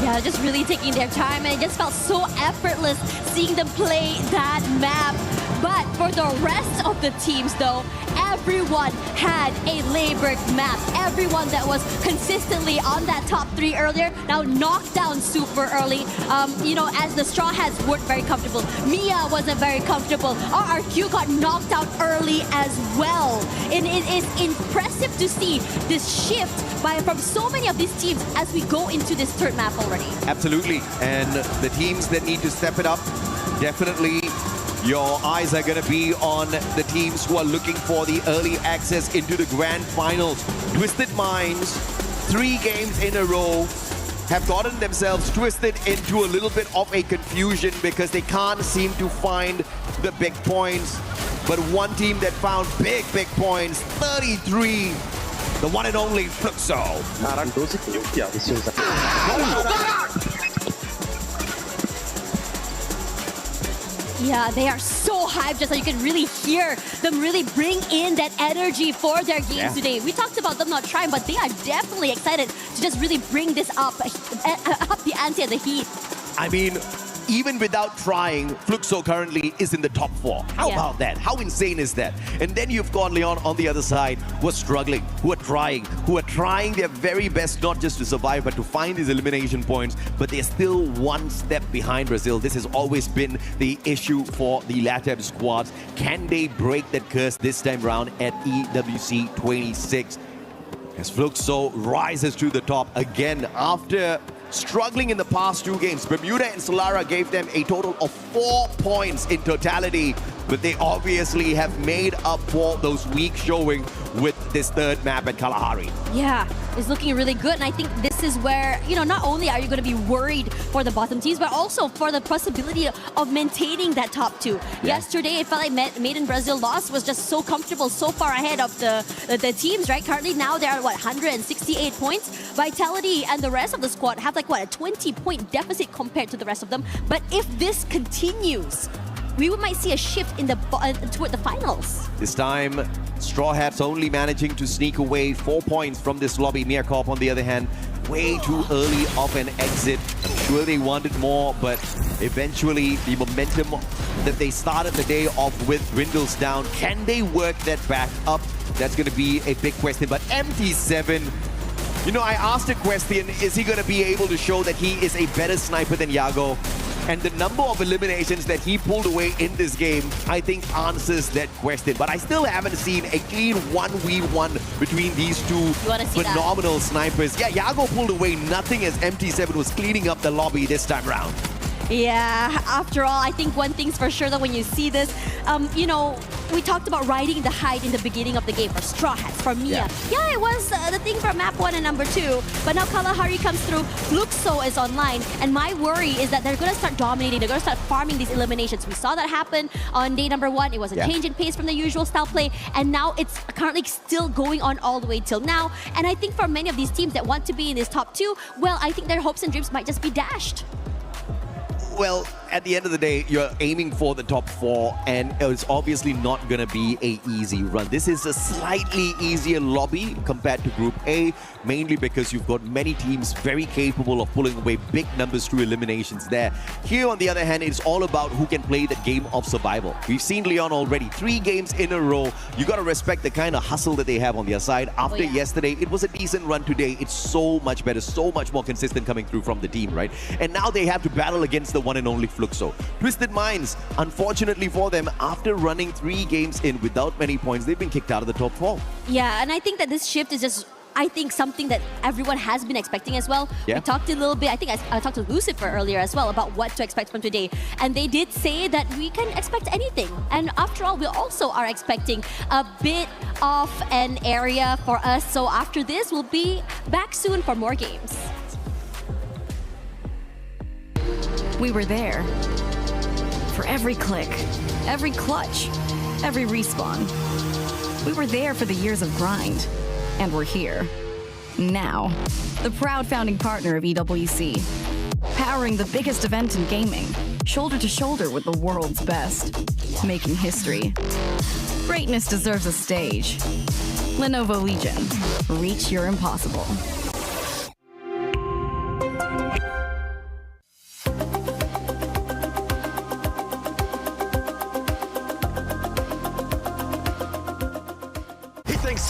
Yeah, just really taking their time, and it just felt so effortless seeing them play that map. But for the rest of the teams, though, everyone had a labored map. Everyone that was consistently on that top 3 earlier now knocked down super early. You know, as the Straw Hats weren't very comfortable. Mia wasn't very comfortable. RRQ got knocked out early as well. And it is impressive to see this shift from so many of these teams as we go into this third map already. Absolutely. And the teams that need to step it up, definitely your eyes are going to be on the teams who are looking for the early access into the grand finals. Twisted Minds, 3 games in a row, have gotten themselves twisted into a little bit of a confusion because they can't seem to find the big points. But one team that found big points, 33, the one and only Fluxo. Yeah, they are so hyped, just so you can really hear them really bring in that energy for their games today. We talked about them not trying, but they are definitely excited to just really bring this up the ante and the heat. I mean, even without trying, Fluxo currently is in the top 4. How about that? How insane is that? And then you've got Leon on the other side who are struggling, who are trying their very best not just to survive, but to find these elimination points, but they're still one step behind Brazil. This has always been the issue for the LATAM squads. Can they break that curse this time round at EWC 26? As Fluxo rises to the top again after struggling in the past 2 games. Bermuda and Solara gave them a total of 4 points in totality, but they obviously have made up for those weak showing with this third map at Kalahari. Yeah, it's looking really good, and I think this is where, you know, not only are you going to be worried for the bottom teams, but also for the possibility of maintaining that top 2. Yesterday, it felt like Made in Brazil lost was just so comfortable, so far ahead of the teams, right? Currently now they're at, 168 points. Vitality and the rest of the squad have a 20-point deficit compared to the rest of them. But if this continues, we might see a shift in toward the finals. This time, Straw Hats only managing to sneak away 4 points from this lobby. Mierkop, on the other hand, way too early of an exit. I'm sure they wanted more, but eventually the momentum that they started the day off with dwindles down. Can they work that back up? That's going to be a big question. But MT7, you know, I asked a question, is he going to be able to show that he is a better sniper than Yago? And the number of eliminations that he pulled away in this game, I think answers that question. But I still haven't seen a clean 1v1 between these 2 phenomenal snipers. Yeah, Yago pulled away nothing as MT7 was cleaning up the lobby this time round. Yeah, after all, I think one thing's for sure that when you see this, you know, we talked about riding the height in the beginning of the game for Straw Hats, for Mia. Yeah, it was the thing for map 1 and number 2. But now Kalahari comes through, Fluxo is online, and my worry is that they're going to start dominating, they're going to start farming these eliminations. We saw that happen on day number 1. It was a change in pace from the usual style play, and now it's currently still going on all the way till now. And I think for many of these teams that want to be in this top 2, well, I think their hopes and dreams might just be dashed. Well, at the end of the day, you're aiming for the top 4, and it's obviously not going to be an easy run. This is a slightly easier lobby compared to Group A, mainly because you've got many teams very capable of pulling away big numbers through eliminations there. Here, on the other hand, it's all about who can play the game of survival. We've seen Leon already 3 games in a row. You got to respect the kind of hustle that they have on their side. After yesterday, it was a decent run today. It's so much better, so much more consistent coming through from the team, right? And now they have to battle against the one and only Fluxo. Twisted Minds, unfortunately for them, after running 3 games in without many points, they've been kicked out of the top 4. Yeah, and I think that this shift is just I think something that everyone has been expecting as well. Yeah. We talked a little bit, I think I talked to Lucifer earlier as well about what to expect from today. And they did say that we can expect anything. And after all, we also are expecting a bit of an area for us. So after this, we'll be back soon for more games. We were there. For every click, every clutch, every respawn. We were there for the years of grind. And we're here. Now. The proud founding partner of EWC. Powering the biggest event in gaming. Shoulder to shoulder with the world's best. Making history. Greatness deserves a stage. Lenovo Legion. Reach your impossible.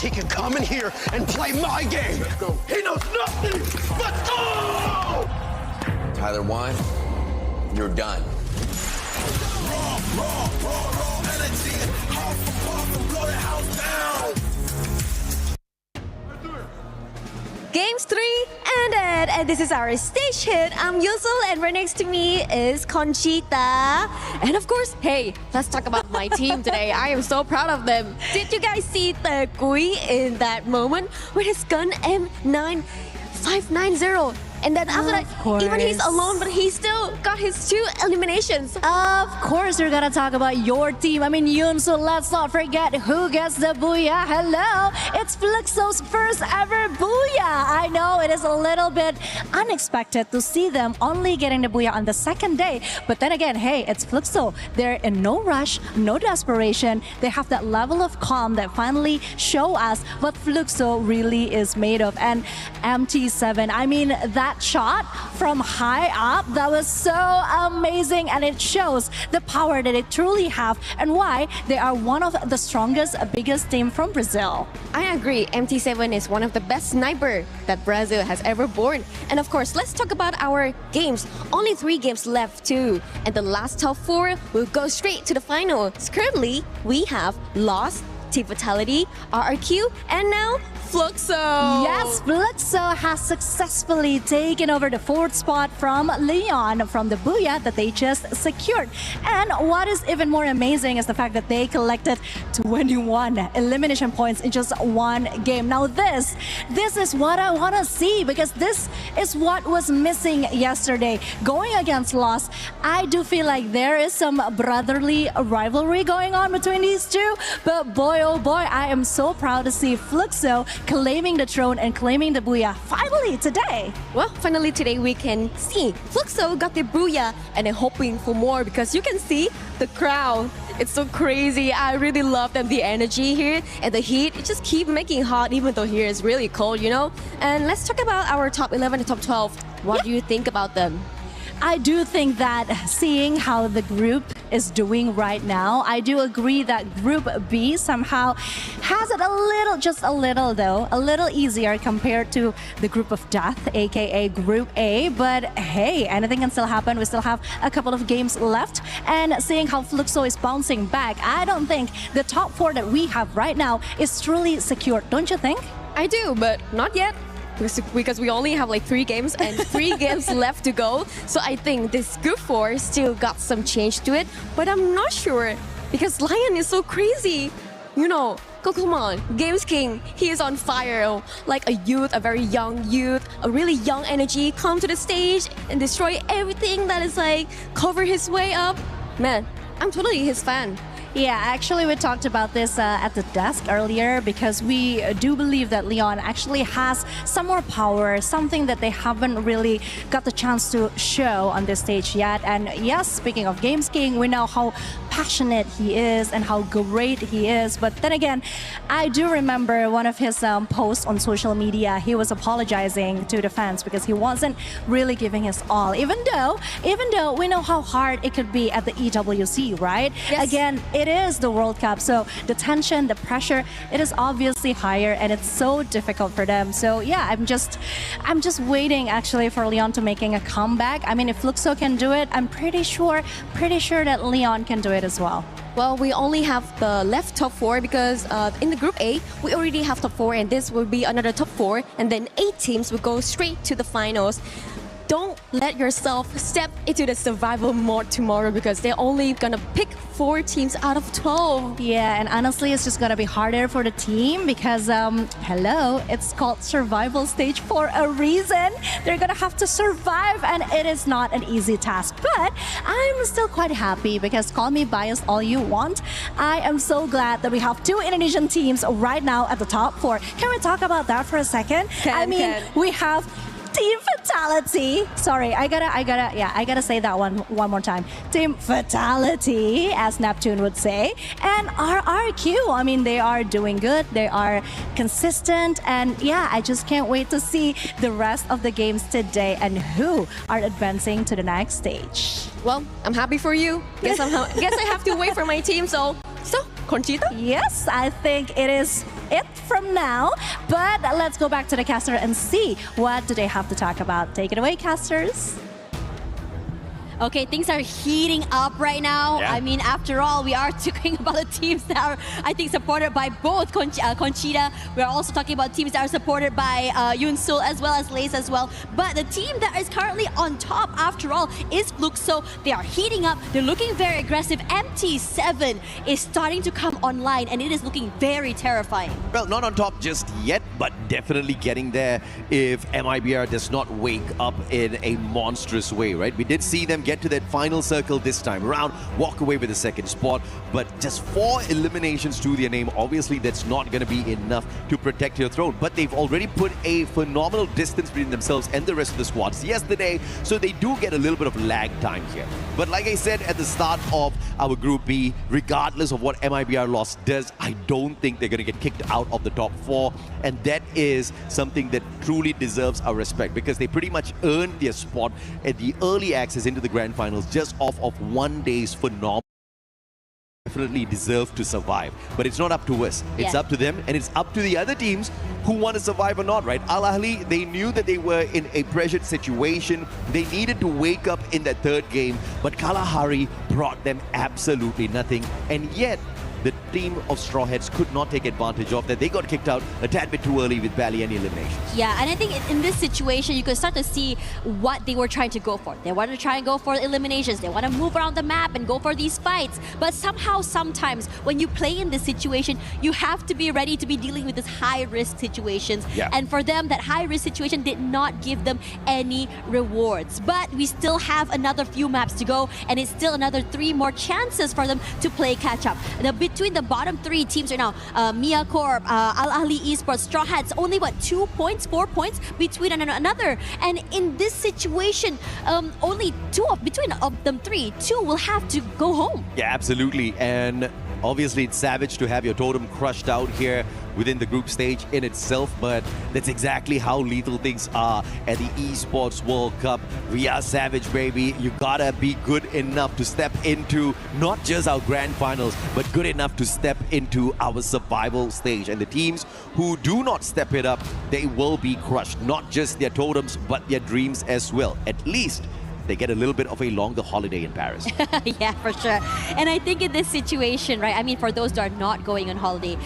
He can come in here and play my game. He knows nothing but go! Tyler Wine, you're done. Games 3 ended, and this is our stage hit. I'm Yusul, and right next to me is Conchita. And of course, hey, let's talk about my team today. I am so proud of them. Did you guys see the Gui in that moment with his gun M9590? And then after that, even he's alone, but he still got his 2 eliminations. Of course, we're gonna talk about your team. I mean, Yoon, so let's not forget who gets the booyah. Hello, it's Fluxo's first ever booyah. I know it is a little bit unexpected to see them only getting the booyah on the second day. But then again, hey, it's Fluxo. They're in no rush, no desperation. They have that level of calm that finally show us what Fluxo really is made of. And MT7, I mean, that shot from high up, that was so amazing, and it shows the power that they truly have and why they are one of the strongest, biggest team from Brazil. I agree, MT7 is one of the best sniper that Brazil has ever born. And of course, let's talk about our games. Only 3 games left too, and the last top 4 will go straight to the finals. Currently, we have Lost, Team Vitality, RRQ, and now Fluxo. Yes, Fluxo has successfully taken over the 4th spot from Leon from the booyah that they just secured. And what is even more amazing is the fact that they collected 21 elimination points in just 1 game. Now this is what I want to see, because this is what was missing yesterday. Going against Lost, I do feel like there is some brotherly rivalry going on between these two, but boy oh boy, I am so proud to see Fluxo claiming the throne and claiming the booyah finally today. Well, finally today we can see Fluxo got the booyah, and I'm hoping for more because you can see the crowd. It's so crazy. I really love them, the energy here and the heat. It just keep making hot even though here is really cold, you know? And let's talk about our top 11 and top 12. What do you think about them? I do think that seeing how the group is doing right now, I do agree that Group B somehow has it a little, just a little though, a little easier compared to the Group of Death, aka Group A. But hey, anything can still happen. We still have a couple of games left. And seeing how Fluxo is bouncing back, I don't think the top 4 that we have right now is truly secure. Don't you think? I do, but not yet. Because we only have like 3 games and 3 games left to go. So I think this Group 4 still got some change to it, but I'm not sure because Lion is so crazy. You know, come on, Games King, he is on fire. Like a youth, a very young youth, a really young energy, come to the stage and destroy everything that is like cover his way up. Man, I'm totally his fan. Yeah, actually we talked about this at the desk earlier because we do believe that Leon actually has some more power, something that they haven't really got the chance to show on this stage yet. And yes, speaking of Games King, we know how passionate he is and how great he is. But then again, I do remember one of his posts on social media. He was apologizing to the fans because he wasn't really giving his all, even though we know how hard it could be at the EWC, right? Yes. Again, it is the World Cup, so the tension, the pressure, it is obviously higher and it's so difficult for them. So yeah, I'm just waiting actually for Leon to making a comeback. I mean, if Fluxo can do it, I'm pretty sure that Leon can do it it as well? Well, we only have the left top 4 because in the Group A, we already have top 4 and this will be another top 4 and then 8 teams will go straight to the finals. Don't let yourself step into the survival mode tomorrow because they're only gonna pick 4 teams out of 12. Yeah, and honestly, it's just gonna be harder for the team because, hello, it's called survival stage for a reason. They're gonna have to survive and it is not an easy task. But I'm still quite happy because call me biased all you want. I am so glad that we have 2 Indonesian teams right now at the top 4. Can we talk about that for a second? We have Team Fatality. Sorry, I gotta say that one more time. Team Fatality, as Neptune would say, and RRQ. I mean, they are doing good. They are consistent, and yeah, I just can't wait to see the rest of the games today and who are advancing to the next stage. Well, I'm happy for you. Guess I have to wait for my team. So, Conchita? Yes, I think it is it from now. But let's go back to the caster and see what do they have to talk about. Take it away, casters. Okay, things are heating up right now. Yeah. I mean, after all, we are talking about the teams that are, I think, supported by both Conchita. We're also talking about teams that are supported by Yunsul as well as Lace as well. But the team that is currently on top, after all, is Fluxo. They are heating up. They're looking very aggressive. MT7 is starting to come online, and it is looking very terrifying. Well, not on top just yet, but definitely getting there if MIBR does not wake up in a monstrous way, right? We did see them get to that final circle this time around, walk away with the second spot, but just 4 eliminations to their name. Obviously, that's not going to be enough to protect your throne, but they've already put a phenomenal distance between themselves and the rest of the squads yesterday, so they do get a little bit of lag time here. But like I said at the start of our Group B, regardless of what MIBR loss does, I don't think they're going to get kicked out of the top 4, and that is something that truly deserves our respect because they pretty much earned their spot at the early access into the grand finals just off of one day's phenomenal. Definitely deserve to survive, but it's not up to us. It's up to them, and it's up to the other teams who want to survive or not, right? Al Ahly, they knew that they were in a pressured situation. They needed to wake up in that third game, but Kalahari brought them absolutely nothing, and yet the team of Straw Hats could not take advantage of that. They got kicked out a tad bit too early with barely any eliminations. Yeah, and I think in this situation, you could start to see what they were trying to go for. They wanted to try and go for eliminations. They want to move around the map and go for these fights. But somehow, sometimes, when you play in this situation, you have to be ready to be dealing with these high-risk situations. Yeah. And for them, that high-risk situation did not give them any rewards. But we still have another few maps to go, and it's still another 3 more chances for them to play catch-up. Between the bottom 3 teams right now, Mia Corp, Al Ahly Esports, Straw Hats, only 2 points, 4 points between another. And in this situation, only between them 3, 2 will have to go home. Yeah, absolutely. And obviously, it's savage to have your totem crushed out here within the group stage in itself, but that's exactly how lethal things are at the Esports World Cup. We are savage, baby. You gotta be good enough to step into not just our grand finals, but good enough to step into our survival stage. And the teams who do not step it up, they will be crushed. Not just their totems, but their dreams as well. At least they get a little bit of a longer holiday in Paris. Yeah, for sure. And I think in this situation, right, I mean, for those that are not going on holiday,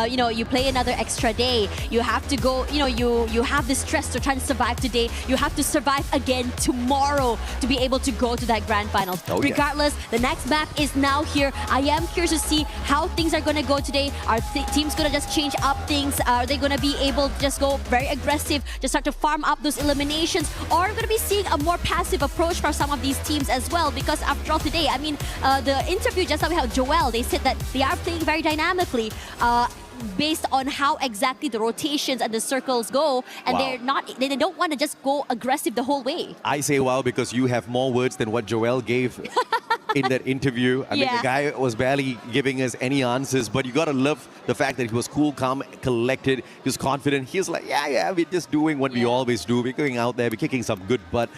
you know, you play another extra day, you have to go, you know, you have the stress to try and survive today, you have to survive again tomorrow to be able to go to that grand final. Regardless, the next map is now here. I am curious to see how things are going to go today. Are teams going to just change up things? Are they going to be able to just go very aggressive, just start to farm up those eliminations? Or are we going to be seeing a more passive approach for some of these teams as well? Because after all today, I mean, the interview just now we have Joel, they said that they are playing very dynamically based on how exactly the rotations and the circles go, and they don't want to just go aggressive the whole way. I say wow because you have more words than what Joel gave in that interview. I mean, the guy was barely giving us any answers, but you gotta love the fact that he was cool, calm, collected, he was confident. He was like, yeah, we're just doing what we always do. We're going out there, we're kicking some good butt.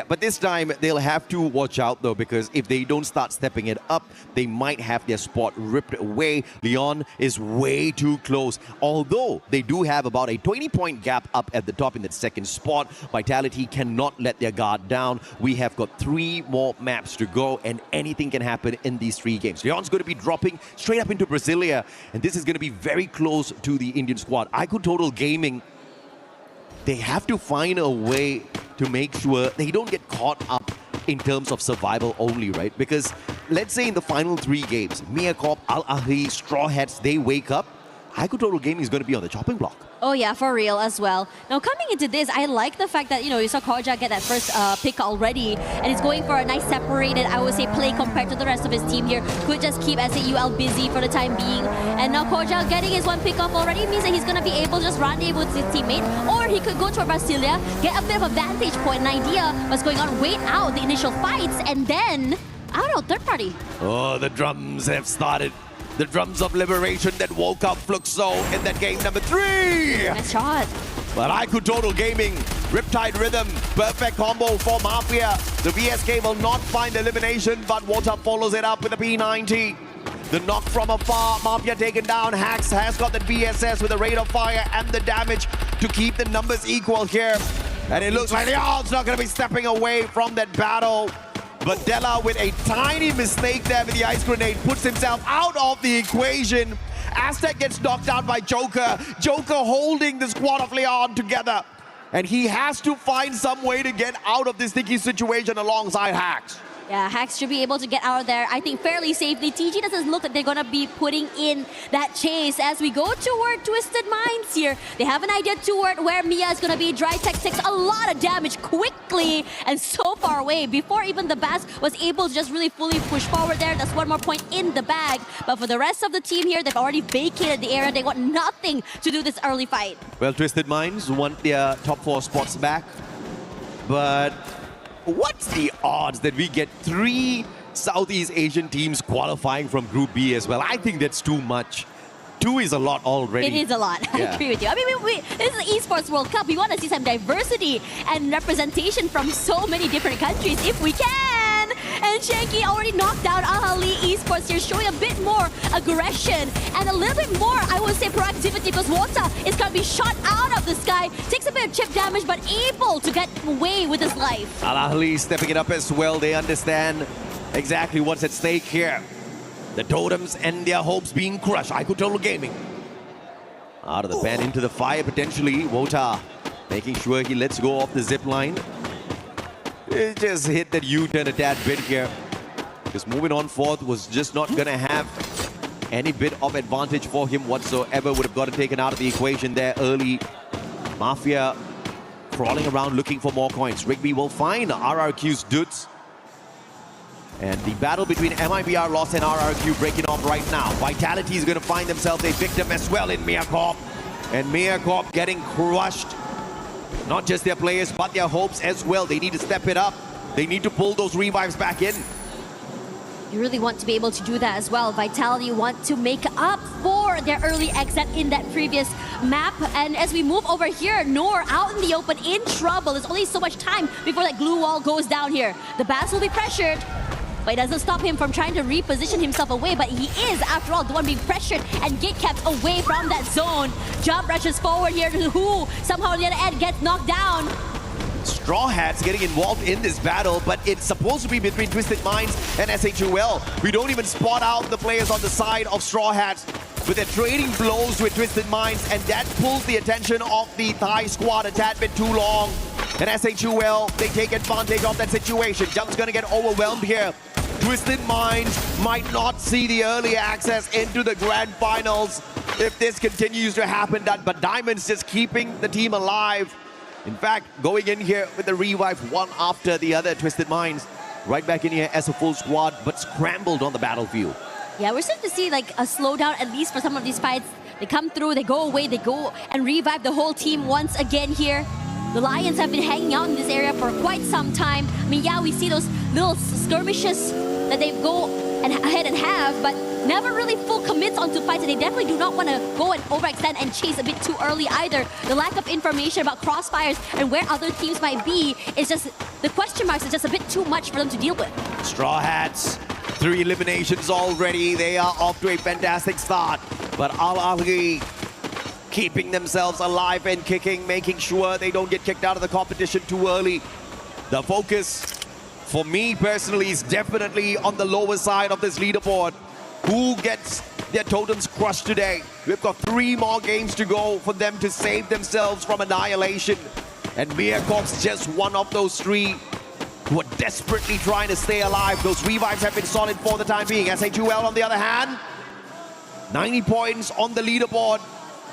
But this time, they'll have to watch out though, because if they don't start stepping it up, they might have their spot ripped away. Leon is way too close. Although they do have about a 20-point gap up at the top in that second spot, Vitality cannot let their guard down. We have got 3 more maps to go, and anything can happen in these 3 games. Leon's going to be dropping straight up into Brasilia, and this is going to be very close to the Indian squad. iQOO Total Gaming, they have to find a way to make sure they don't get caught up in terms of survival only, right? Because let's say in the final 3 games, MiaCorp, Al Ahly, Straw Hats, they wake up, iQOO Total Gaming is going to be on the chopping block. Oh yeah, for real as well. Now coming into this, I like the fact that, you saw Koja get that first pick already, and he's going for a nice separated, I would say, play compared to the rest of his team here. Could just keep SAUL busy for the time being. And now Koja getting his 1 pick off already means that he's going to be able to just rendezvous with his teammate, or he could go to Brasilia, get a bit of a vantage point, an idea what's going on, wait out the initial fights, and then, I don't know, third party. Oh, the drums have started. The drums of liberation that woke up Fluxo in that game number 3. Nice shot. But iQOO Total Gaming, Riptide Rhythm, perfect combo for Mafia. The VSK will not find elimination, but Wota follows it up with a P90. The knock from afar, Mafia taken down. Hax has got the VSS with the rate of fire and the damage to keep the numbers equal here. And it looks like Leon's not going to be stepping away from that battle. But Della, with a tiny mistake there with the ice grenade, puts himself out of the equation. Aztec gets knocked out by Joker. Joker holding the squad of Leon together. And he has to find some way to get out of this sticky situation alongside Hax. Yeah, Hax should be able to get out of there, I think, fairly safely. TG doesn't look like they're going to be putting in that chase as we go toward Twisted Minds here. They have an idea toward where Mia is going to be. Dry Tech takes a lot of damage quickly and so far away before even the Bass was able to just really fully push forward there. That's 1 more point in the bag. But for the rest of the team here, they've already vacated the area. They want nothing to do this early fight. Well, Twisted Minds want their top 4 spots back. But what's the odds that we get 3 Southeast Asian teams qualifying from Group B as well? I think that's too much. 2 is a lot already. It is a lot. Yeah. I agree with you. I mean, this is the Esports World Cup. We want to see some diversity and representation from so many different countries if we can. And Shanky already knocked down Ahly Esports here, showing a bit more aggression and a little bit more, I would say, proactivity, because Wota is going to be shot out of the sky. Takes a bit of chip damage, but able to get away with his life. Al Ahly stepping it up as well. They understand exactly what's at stake here. The totems and their hopes being crushed. iQOO Total Gaming. Out of the pen into the fire potentially. Wota making sure he lets go off the zip line. It just hit that U-turn a tad bit here. Just moving on forth was just not going to have any bit of advantage for him whatsoever. Would have got it taken out of the equation there early. Mafia crawling around looking for more coins. Rigby will find RRQ's dudes. And the battle between MIBR Lost and RRQ breaking off right now. Vitality is going to find themselves a victim as well in MiaCorp. And MiaCorp getting crushed. Not just their players, but their hopes as well. They need to step it up. They need to pull those revives back in. You really want to be able to do that as well. Vitality want to make up for their early exit in that previous map. And as we move over here, Noor out in the open in trouble. There's only so much time before that glue wall goes down here. The Bass will be pressured, but it doesn't stop him from trying to reposition himself away. But he is, after all, the one being pressured and gate kept away from that zone. Jump rushes forward here to Who. Somehow on the other end gets knocked down. Straw Hats getting involved in this battle, but it's supposed to be between Twisted Minds and SHUL. We don't even spot out the players on the side of Straw Hats, but they're trading blows with Twisted Minds, and that pulls the attention of the Thai squad a tad bit too long. And SHUL, they take advantage of that situation. Jump's gonna get overwhelmed here. Twisted Minds might not see the early access into the grand finals if this continues to happen, but Diamond's just keeping the team alive. In fact, going in here with the revive one after the other. Twisted Minds right back in here as a full squad, but scrambled on the battlefield. Yeah, we're starting to see like a slowdown, at least for some of these fights. They come through, they go away, they go and revive the whole team once again here. The Lions have been hanging out in this area for quite some time. I mean, yeah, we see those little skirmishes that they go and ahead and have, but never really full commits onto fights, and they definitely do not want to go and overextend and chase a bit too early either. The lack of information about crossfires and where other teams might be is just, the question marks is just a bit too much for them to deal with. Straw Hats, 3 eliminations already. They are off to a fantastic start, but Al Ahly keeping themselves alive and kicking, making sure they don't get kicked out of the competition too early. The focus For me personally, is definitely on the lower side of this leaderboard. Who gets their totems crushed today? We've got 3 more games to go for them to save themselves from annihilation. And Miacorp's just one of those 3 who are desperately trying to stay alive. Those revives have been solid for the time being. SHUL, on the other hand, 90 points on the leaderboard.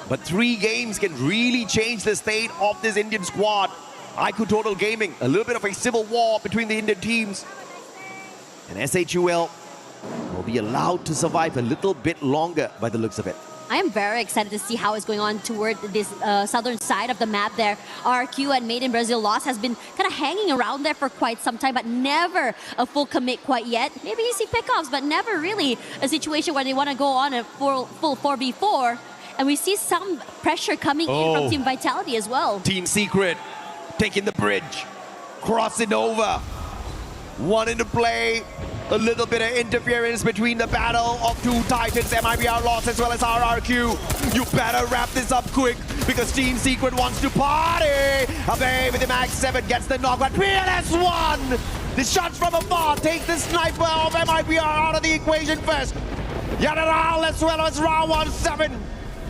But 3 games can really change the state of this Indian squad. IQ Total Gaming, a little bit of a civil war between the Indian teams. And SHUL will be allowed to survive a little bit longer by the looks of it. I am very excited to see how it's going on toward this southern side of the map there. RQ and Made in Brazil Lost has been kind of hanging around there for quite some time, but never a full commit quite yet. Maybe easy pickoffs, but never really a situation where they want to go on a full 4v4. And we see some pressure coming in from Team Vitality as well. Team Secret taking the bridge, crossing over. 1 into play. A little bit of interference between the battle of 2 titans, MIBR Lost as well as RRQ. You better wrap this up quick because Team Secret wants to party. Abe with the Max 7 gets the knock, but PLS1! The shots from afar take the sniper of MIBR out of the equation first. Yadaral as well as round 1-7.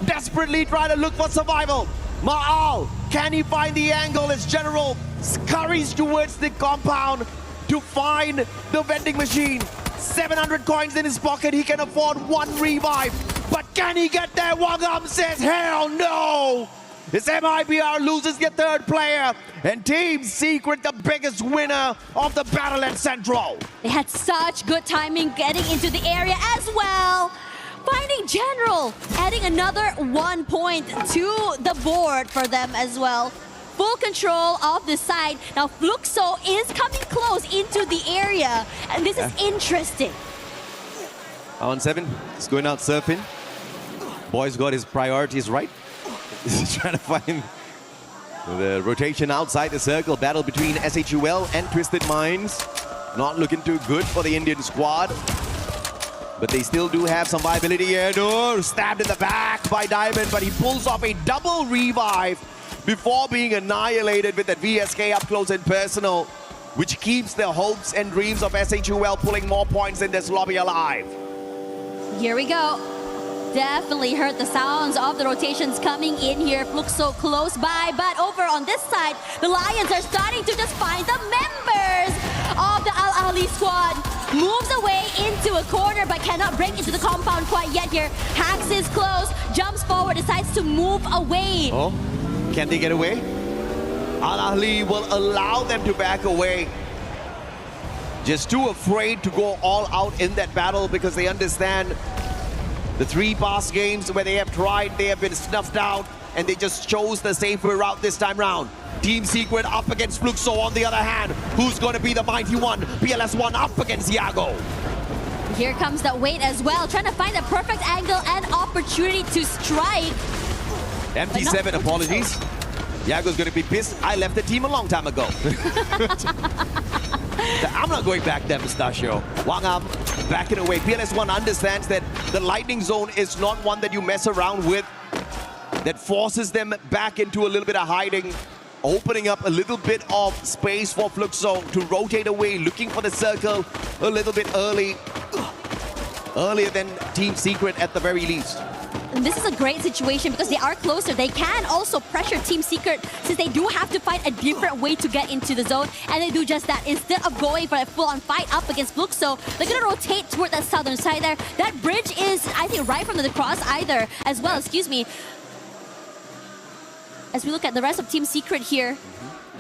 Desperately trying to look for survival. Ma'al, can he find the angle as General scurries towards the compound to find the vending machine? 700 coins in his pocket, he can afford 1 revive. But can he get there? Wangam says, hell no! This MIBR loses their 3rd player, and Team Secret the biggest winner of the battle at Central. They had such good timing getting into the area as well. Finding General, adding another 1 point to the board for them as well. Full control of the side. Now Fluxo is coming close into the area, and this is interesting. On 7, he's going out surfing. Boy's got his priorities right. He's trying to find the rotation outside the circle. Battle between SHUL and Twisted Minds. Not looking too good for the Indian squad. But they still do have some viability here. Noor stabbed in the back by Diamond, but he pulls off a double revive before being annihilated with that VSK up close and personal, which keeps the hopes and dreams of SHUL pulling more points in this lobby alive. Here we go. Definitely heard the sounds of the rotations coming in here. Fluxo close by, but over on this side, the Lions are starting to just find the members of the Al Ahly squad. Moves away into a corner, but cannot break into the compound quite yet here. Hax is close, jumps forward, decides to move away. Oh, can they get away? Al Ahly will allow them to back away. Just too afraid to go all out in that battle because they understand the 3 past games where they have tried, they have been snuffed out, and they just chose the safer route this time round. Team Secret up against Fluxo on the other hand. Who's going to be the mighty one? PLS1 up against Yago. Here comes the weight as well, trying to find a perfect angle and opportunity to strike. MT7, apologies. Yago's going to be pissed. I left the team a long time ago. I'm not going back there, Mustachio. Wangam backing away. PLS1 understands that the lightning zone is not one that you mess around with. That forces them back into a little bit of hiding, opening up a little bit of space for Fluxo to rotate away, looking for the circle a little bit earlier than Team Secret at the very least. And this is a great situation because they are closer. They can also pressure Team Secret since they do have to find a different way to get into the zone. And they do just that. Instead of going for a full-on fight up against Fluxo, they're going to rotate toward that southern side there. That bridge is, I think, right from the cross either as well, excuse me. As we look at the rest of Team Secret here,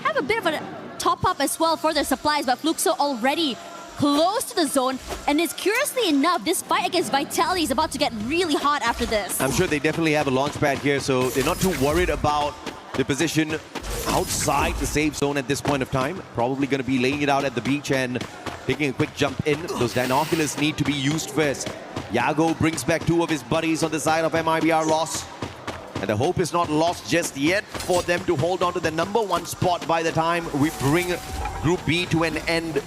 have a bit of a top-up as well for their supplies, but Fluxo already close to the zone, and it's curiously enough, this fight against Vitality is about to get really hot after this. I'm sure they definitely have a launch pad here, so they're not too worried about the position outside the safe zone at this point of time. Probably going to be laying it out at the beach and taking a quick jump in. Those binoculars need to be used first. Yago brings back 2 of his buddies on the side of MIBR Lost. And the hope is not lost just yet for them to hold on to the #1 spot by the time we bring Group B to an end.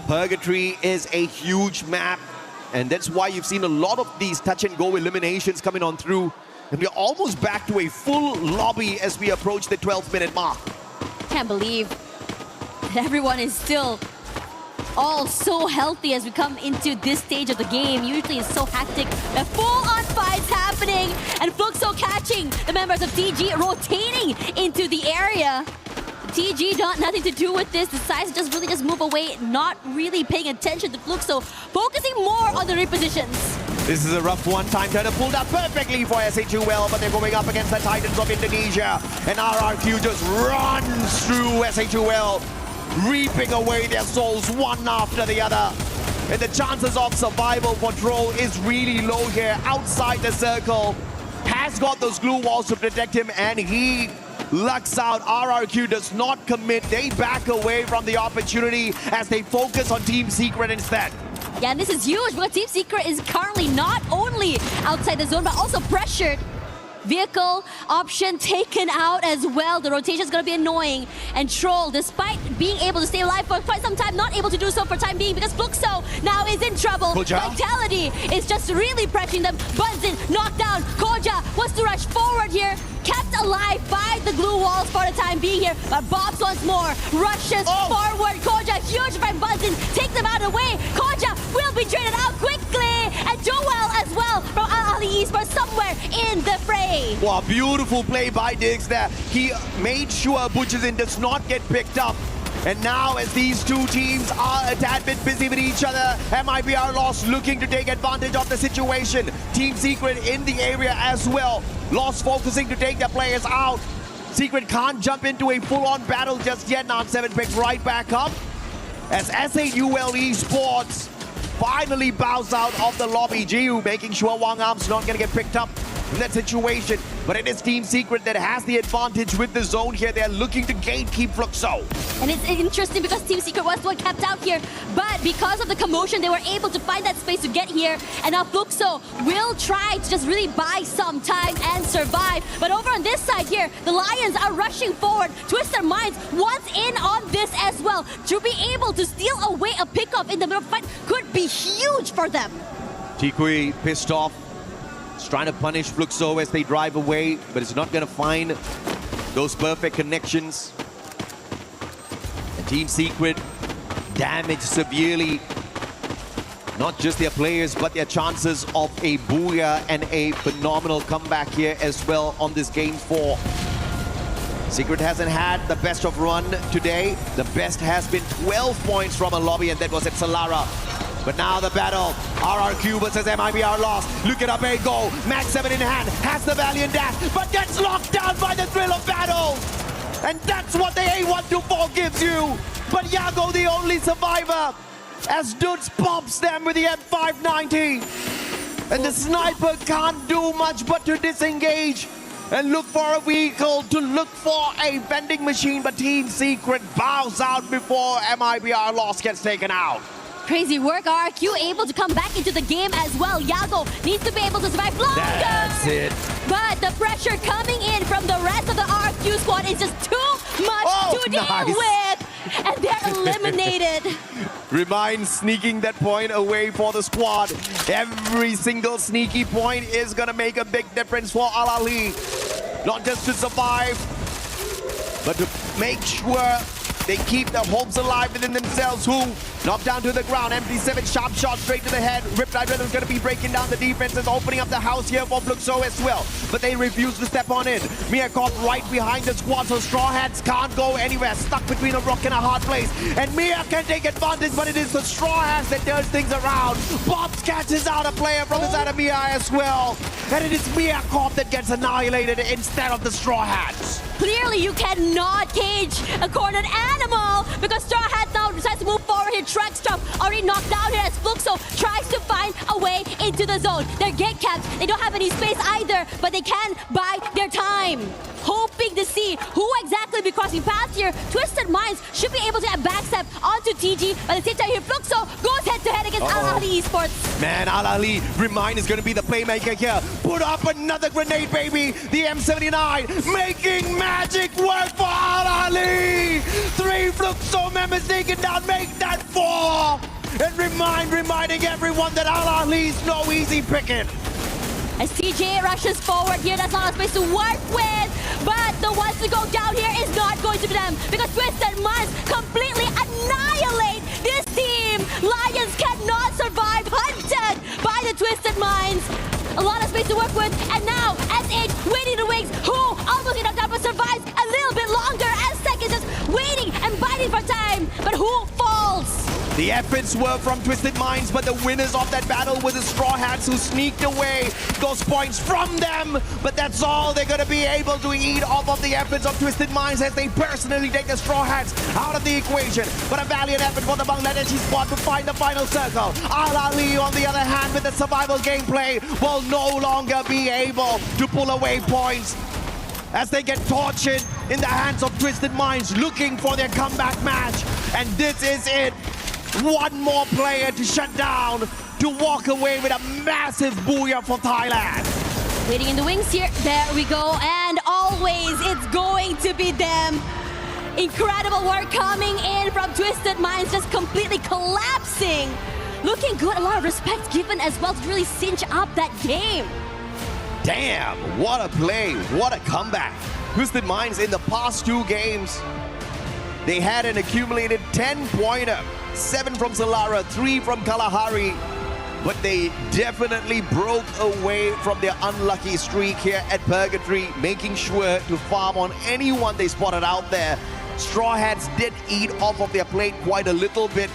Purgatory is a huge map, and that's why you've seen a lot of these touch-and-go eliminations coming on through. And we're almost back to a full lobby as we approach the 12-minute mark. Can't believe Everyone is still all so healthy as we come into this stage of the game. Usually it's so hectic. The full-on fights happening, and Fluxo catching the members of TG, rotating into the area. TG nothing to do with this. Decides to just move away, not really paying attention to Fluxo, focusing more on the repositions. This is a rough one. Time turner pulled up perfectly for SHUL, but they're going up against the Titans of Indonesia. And RRQ just runs through SHUL, reaping away their souls one after the other. And the chances of survival for Troll is really low here. Outside the circle, has got those glue walls to protect him, and he lucks out. RRQ does not commit. They back away from the opportunity as they focus on Team Secret instead. Yeah, and this is huge because Team Secret is currently not only outside the zone, but also pressured. Vehicle option taken out as well. The rotation is going to be annoying. And Troll, despite being able to stay alive for quite some time, not able to do so for time being because Fluxo now is in trouble. Koja. Vitality is just really pressuring them. Bunzin knocked down. Koja wants to rush forward here. Kept alive by the glue walls for the time being here. But Bobs once more rushes forward. Koja, huge by Bunzin. Take them out of the way. Koja will be traded out quickly. And Joel as well from Ali Esports somewhere in the fray. Wow, beautiful play by Diggs there. He made sure Butchizin does not get picked up. And now as these two teams are a tad bit busy with each other, MIBR Lost looking to take advantage of the situation. Team Secret in the area as well. Lost focusing to take their players out. Secret can't jump into a full-on battle just yet. Now 7 picks right back up as SAUL Esports finally bows out of the lobby. GU making sure Wang Arm's not going to get picked up in that situation, but it is Team Secret that has the advantage with the zone here. They're looking to gatekeep Fluxo. And it's interesting because Team Secret was the one kept out here, but because of the commotion, they were able to find that space to get here, and now Fluxo will try to just really buy some time and survive. But over on this side here, the Lions are rushing forward. Twisted Minds once in on this as well. To be able to steal away a pickup in the middle of the fight could be huge for them. Tikui pissed off. He's trying to punish Fluxo as they drive away, but it's not going to find those perfect connections. And Team Secret damaged severely, not just their players, but their chances of a booyah and a phenomenal comeback here as well on this Game 4. Secret hasn't had the best of run today. The best has been 12 points from a lobby, and that was at Solara. But now the battle, RRQ versus MIBR Lost. Look it up, a goal. Max 7 in hand, has the Valiant dash, but gets locked down by the thrill of battle. And that's what the A124 gives you. But Yago, the only survivor, as Dudes pops them with the M590. And the sniper can't do much but to disengage and look for a vehicle, to look for a vending machine. But Team Secret bows out before MIBR Lost gets taken out. Crazy work. RRQ able to come back into the game as well. Yago needs to be able to survive longer. That's it. But the pressure coming in from the rest of the RRQ squad is just too much to deal with. And they're eliminated. Remind sneaking that point away for the squad. Every single sneaky point is going to make a big difference for Al Ali. Not just to survive, but to make sure they keep their hopes alive within themselves. Who knocked down to the ground. MD7 sharp shot straight to the head. Riptide Rhythm's going to be breaking down the defenses, opening up the house here for Fluxo as well. But they refuse to step on in. Miyakov right behind the squad, so Straw Hats can't go anywhere. Stuck between a rock and a hard place. And Mia can take advantage, but it is the Straw Hats that turns things around. Bobs catches out a player from the side of Mia as well. And it is Miyakov that gets annihilated instead of the Straw Hats. Clearly, you cannot cage a cornered animal because Straw Hat now decides to move forward here. Truckstop already knocked down here as Fluxo tries to find a way into the zone. They're gate capped. They don't have any space either, but they can buy their time. Hoping to see who exactly will be crossing paths here. Twisted Minds should be able to backstep onto TG. But at the same time here, Fluxo goes head-to-head against Al Ali Esports. Man, Al Ali, Remind is going to be the playmaker here. Put up another grenade, baby. The M79 making magic work for Al Ali. 3 Fluxo members taken down, make that 4. And reminding everyone that Al Ali's no easy picking. As TJ rushes forward here, that's not a space to work with. But the ones to go down here is not going to be them, because Twisted Minds completely annihilate this team. Lions cannot survive, hunted by the Twisted Minds. A lot of space to work with, and now SH waiting the wings, who almost enough time but survives a little bit longer as Sek is just waiting and biting for time, but who falls? The efforts were from Twisted Minds, but the winners of that battle were the Straw Hats, who sneaked away those points from them. But that's all they're going to be able to eat off of the efforts of Twisted Minds as they personally take the Straw Hats out of the equation. But a valiant effort for the Bangladeshi squad to find the final circle. Al Ali, on the other hand, with the survival gameplay, will no longer be able to pull away points as they get tortured in the hands of Twisted Minds, looking for their comeback match. And this is it. One more player to shut down, to walk away with a massive booyah for Thailand. Waiting in the wings here. There we go. And always it's going to be them. Incredible work coming in from Twisted Minds, just completely collapsing. Looking good. A lot of respect given as well to really cinch up that game. Damn, what a play, what a comeback. Twisted Minds in the past 2 games, they had an accumulated 10-pointer. 7 from Solara, 3 from Kalahari, but they definitely broke away from their unlucky streak here at Purgatory, making sure to farm on anyone they spotted out there. Straw Hats did eat off of their plate quite a little bit,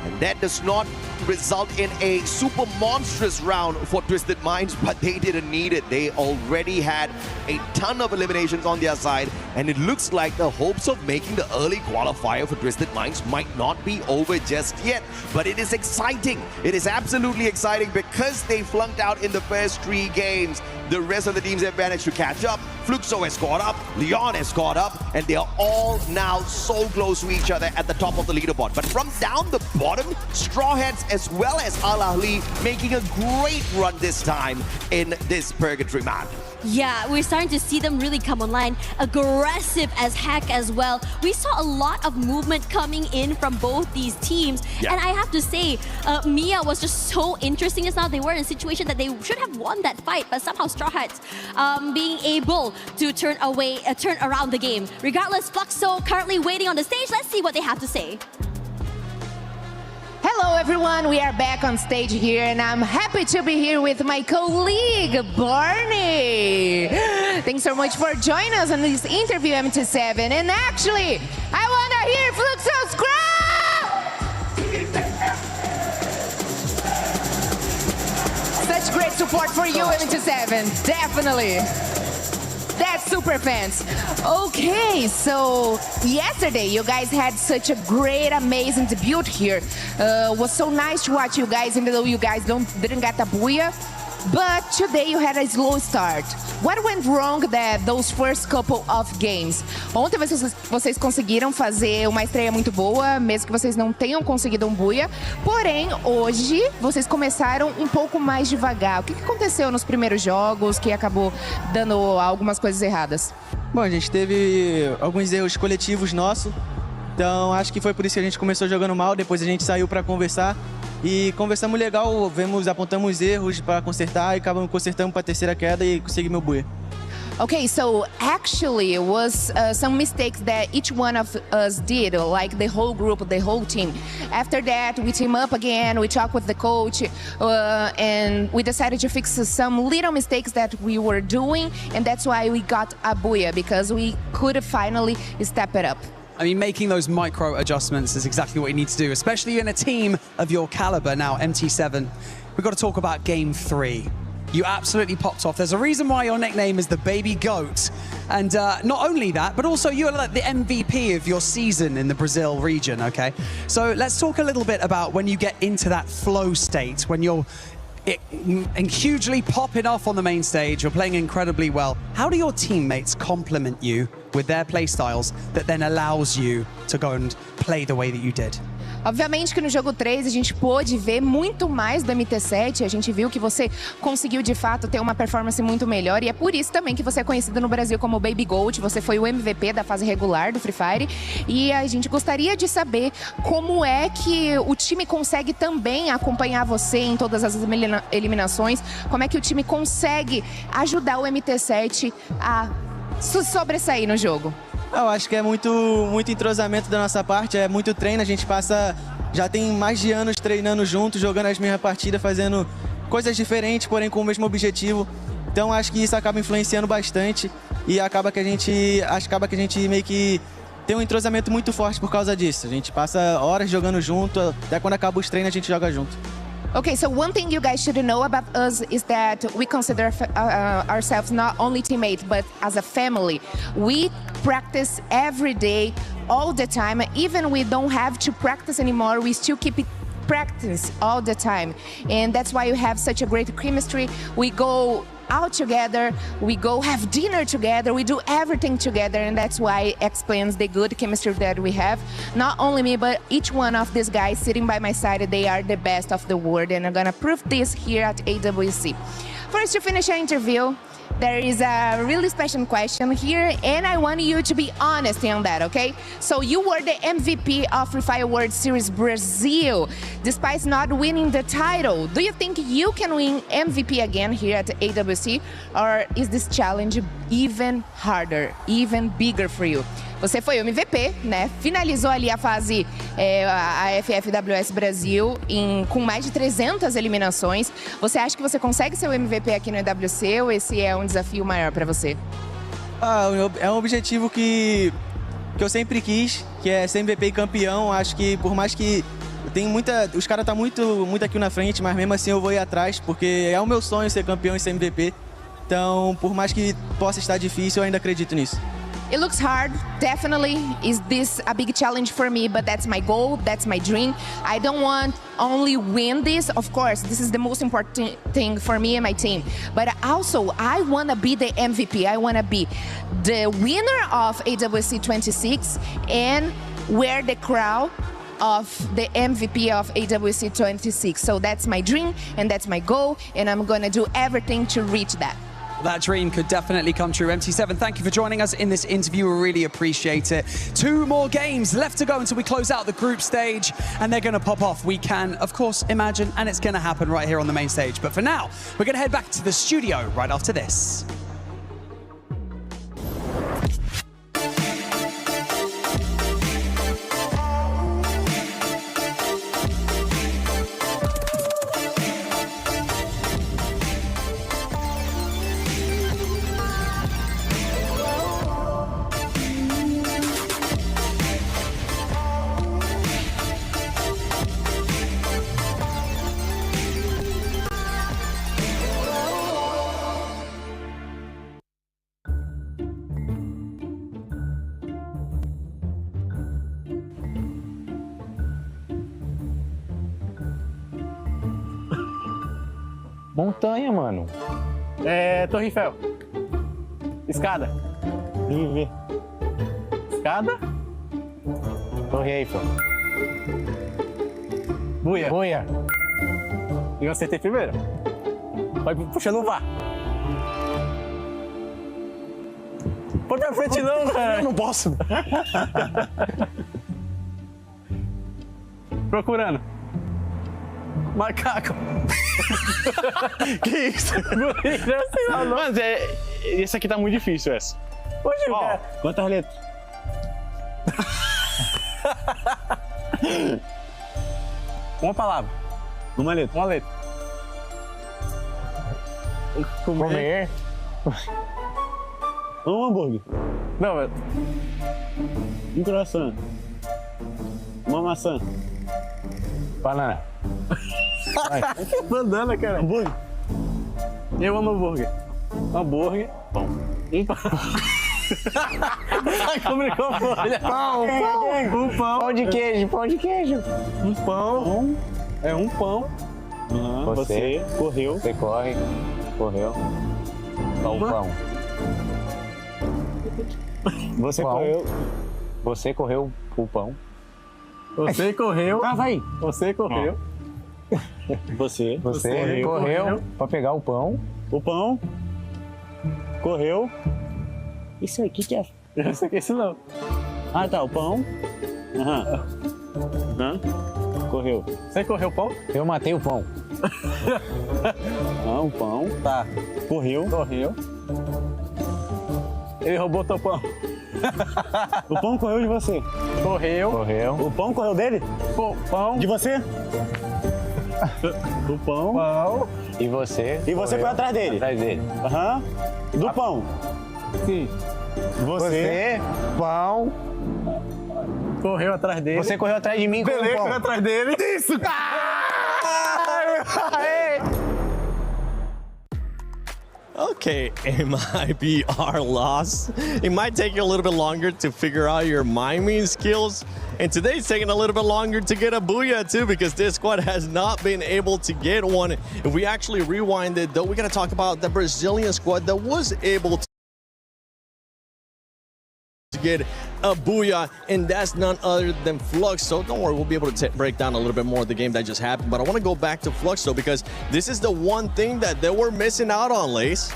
and that does not result in a super monstrous round for Twisted Minds, but they didn't need it. They already had a ton of eliminations on their side, and it looks like the hopes of making the early qualifier for Twisted Minds might not be over just yet. But it is exciting. It is absolutely exciting because they flunked out in the first 3 games. The rest of the teams have managed to catch up. Fluxo has caught up, Leon has caught up, and they are all now so close to each other at the top of the leaderboard. But from down the bottom, Straw Hats as well as Al Ahly making a great run this time in this Purgatory map. Yeah, we're starting to see them really come online. Aggressive as heck as well. We saw a lot of movement coming in from both these teams. Yeah. And I have to say, Mia was just so interesting just now. They were in a situation that they should have won that fight, but somehow Straw Hats being able to turn around the game. Regardless, Fluxo currently waiting on the stage. Let's see what they have to say. Hello everyone, we are back on stage here and I'm happy to be here with my colleague, Barney. Thanks so much for joining us on this interview, MT7. And actually, I want to hear Fluxo's crowd! Such great support for you, MT7, definitely. That's super fans. Okay, so yesterday you guys had such a great, amazing debut here. Was so nice to watch you guys, even though you guys didn't get a booyah. But today you had a slow start. What went wrong those first couple of games? Ontem vocês conseguiram fazer uma estreia muito boa, mesmo que vocês não tenham conseguido um booyah. Porém, hoje vocês começaram um pouco mais devagar. O que aconteceu nos primeiros jogos que acabou dando algumas coisas erradas? Bom, a gente teve alguns erros coletivos nossos. Então, acho que foi por isso que a gente começou jogando mal. Depois a gente saiu para conversar. E conversamos legal, apontamos erros para consertar e acabamos consertando para a terceira queda e conseguimos meu booyah. Okay, so actually it was some mistakes that each one of us did, like the whole group, the whole team. After that, we team up again, we talked with the coach, and we decided to fix some little mistakes that we were doing, and that's why we got a booyah, because we could finally step it up. I mean, making those micro adjustments is exactly what you need to do, especially in a team of your caliber now, MT7. We've got to talk about Game 3. You absolutely popped off. There's a reason why your nickname is the Baby Goat. And not only that, but also you're like the MVP of your season in the Brazil region, okay? So let's talk a little bit about when you get into that flow state, when you're hugely popping off on the main stage, you're playing incredibly well. How do your teammates complement you with their play styles that then allows you to go and play the way that you did? Obviamente que no jogo 3 a gente pôde ver muito mais do MT7, a gente viu que você conseguiu de fato ter uma performance muito melhor e é por isso também que você é conhecido no Brasil como Baby Gold, você foi o MVP da fase regular do Free Fire e a gente gostaria de saber como é que o time consegue também acompanhar você em todas as eliminações, como é que o time consegue ajudar o MT7 a sobressair no jogo. Eu acho que é muito entrosamento da nossa parte, é muito treino, a gente já tem mais de anos treinando juntos, jogando as mesmas partidas, fazendo coisas diferentes, porém com o mesmo objetivo. Então acho que isso acaba influenciando bastante e acaba que a gente meio que tem um entrosamento muito forte por causa disso. A gente passa horas jogando junto, até quando acaba os treinos a gente joga junto. Okay, so one thing you guys should know about us is that we consider ourselves not only teammates, but as a family. We practice every day, all the time. Even we don't have to practice anymore, we still keep it practice all the time. And that's why you have such a great chemistry. We go out together, we go have dinner together, we do everything together, and that's why it explains the good chemistry that we have. Not only me, but each one of these guys sitting by my side, they are the best of the world, and I'm gonna prove this here at EWC. First, to finish our interview, there is a really special question here, and I want you to be honest on that, okay? So you were the MVP of Free Fire World Series Brazil, despite not winning the title. Do you think you can win MVP again here at AWC, or is this challenge even harder, even bigger for you? Você foi o MVP, né? Finalizou ali a fase, a FFWS Brasil, com mais de 300 eliminações. Você acha que você consegue ser o MVP aqui no EWC ou esse é um desafio maior para você? É um objetivo que eu sempre quis, que é ser MVP e campeão. Acho que por mais que tem os caras estão muito aqui na frente, mas mesmo assim eu vou ir atrás, porque é o meu sonho ser campeão e ser MVP. Então, por mais que possa estar difícil, eu ainda acredito nisso. It looks hard, definitely. Is this a big challenge for me? But that's my goal, that's my dream. I don't want only win this. Of course, this is the most important thing for me and my team. But also, I want to be the MVP. I want to be the winner of AWC 26 and wear the crown of the MVP of AWC 26. So that's my dream and that's my goal, and I'm going to do everything to reach that. That dream could definitely come true. MT7, thank you for joining us in this interview. We really appreciate it. 2 more games left to go until we close out the group stage, and they're going to pop off. We can, of course, imagine, and it's going to happen right here on the main stage. But for now, we're going to head back to the studio right after this. Montanha, mano. Torre Eiffel. Escada. Viver. Escada. Torre Eiffel. Buia. Buia. Eu acertei primeiro. Vai puxando o VAR. Põe pra frente não, cara. Eu não posso. Procurando. Macaco. Que isso? Mano, esse aqui tá muito difícil, essa. Hoje, ó, quantas letras? Uma palavra. Uma letra. Uma letra. Comer. Um hambúrguer. Não, um croissant. Uma maçã. Banana. Banana, cara. Hambúrguer. Eu amo hambúrguer. Hambúrguer. Pão. Um pão. Complicou a folha. Pão. Um pão. Pão de queijo. Pão de queijo. Um pão. É um pão. Você correu. Você corre. Correu. Um pão. Você correu. Você correu o pão. Você correu. Trava aí. Você correu. Você correu pra pegar o pão. O pão. Correu. Isso aí, o que é? Isso aqui, isso não. Ah, tá, o pão. Correu. Você correu o pão? Eu matei o pão. Não, o pão. Tá. Correu. Ele roubou teu pão. O pão correu de você. Correu. O pão correu dele? Pão. De você? Do pão. E você? E você foi atrás dele? Atrás dele. Do pão. Sim. Você, pão. Correu atrás dele. Você correu atrás de mim com o pão. Correu atrás dele. Isso! Okay, it might be our loss. It might take you a little bit longer to figure out your miming skills. And today's taking a little bit longer to get a booyah too, because this squad has not been able to get one. If we actually rewind it, though, we gotta talk about the Brazilian squad that was able to get a booyah, and that's none other than Fluxo. Don't worry, we'll be able to break down a little bit more of the game that just happened, but I want to go back to Fluxo because this is the one thing that they were missing out on, Lace.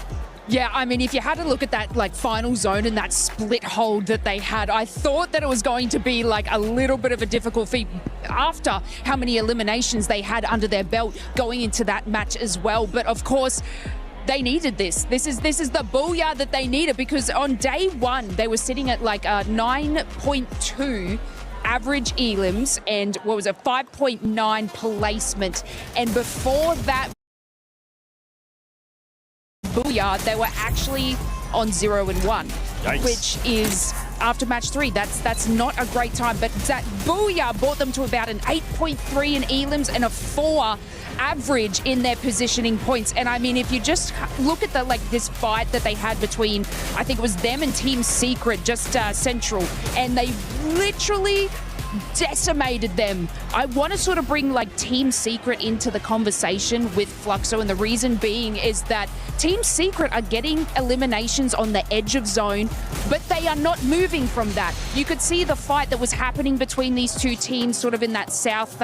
Yeah, I mean, if you had to look at that like final zone and that split hold that they had, I thought that it was going to be like a little bit of a difficult feat after how many eliminations they had under their belt going into that match as well. But of course, they needed this. This is the booyah that they needed, because on day one, they were sitting at like a 9.2 average elims and what was it, 5.9 placement. And before that booyah, they were actually on 0-1, Yikes. which is after match 3. That's not a great time, but that booyah brought them to about an 8.3 in elims and a 4 average in their positioning points. And I mean, if you just look at the this fight that they had between, I think it was them and Team Secret, just Central, and they literally decimated them. I want to sort of bring like Team Secret into the conversation with Fluxo, and the reason being is that Team Secret are getting eliminations on the edge of zone, but they are not moving from that. You could see the fight that was happening between these two teams sort of in that south,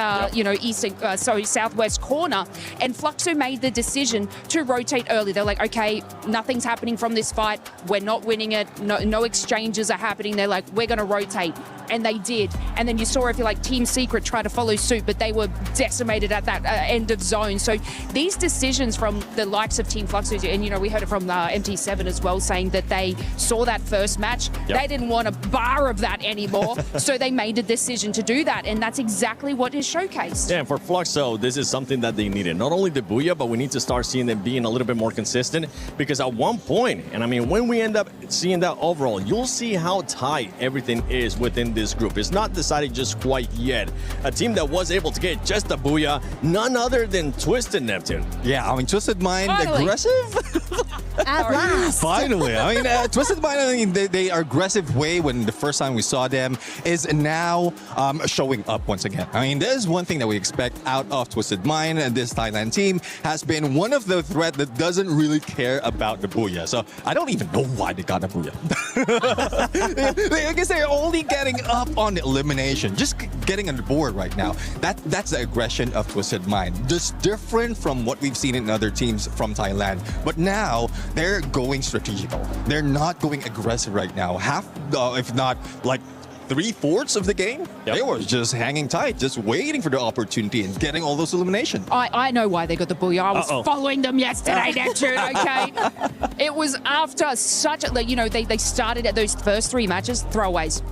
southwest corner, and Fluxo made the decision to rotate early. They're like, okay, nothing's happening from this fight. We're not winning it. No exchanges are happening. They're like, we're going to rotate. And they did. And then you saw, if you like, Team Secret try to follow suit, but they were decimated at that end of zone. So these decisions from the likes of Team Fluxo, and we heard it from MT7 as well, saying that they saw that first match. Yep. They didn't want a bar of that anymore. So they made a decision to do that. And that's exactly what is showcased. Yeah, and for Fluxo, this is something that they needed. Not only the booyah, but we need to start seeing them being a little bit more consistent, because at one point, and I mean, when we end up seeing that overall, you'll see how tight everything is within this group. It's not decided just quite yet. A team that was able to get just a booyah, none other than Twisted Neptune. Yeah, I mean, Twisted Mind, aggressive? At last. Finally. I mean, Twisted Mind, I mean, they are aggressive way when the first time we saw them is now showing up once again. I mean, there's one thing that we expect out of Twisted Mind, and this Thailand team has been one of the threat that doesn't really care about the booyah. So I don't even know why they got a booyah. I guess they're only getting up on the elimination, just getting on the board right now. That's the aggression of Twisted Mind. Just different from what we've seen in other teams from Thailand. But now they're going strategical. They're not going aggressive right now. Half, if not like 3/4 of the game, they were just hanging tight, just waiting for the opportunity and getting all those eliminations. I know why they got the booyah. I was following them yesterday, Neptune, okay? It was after such a, they started at those first 3 matches, throwaways.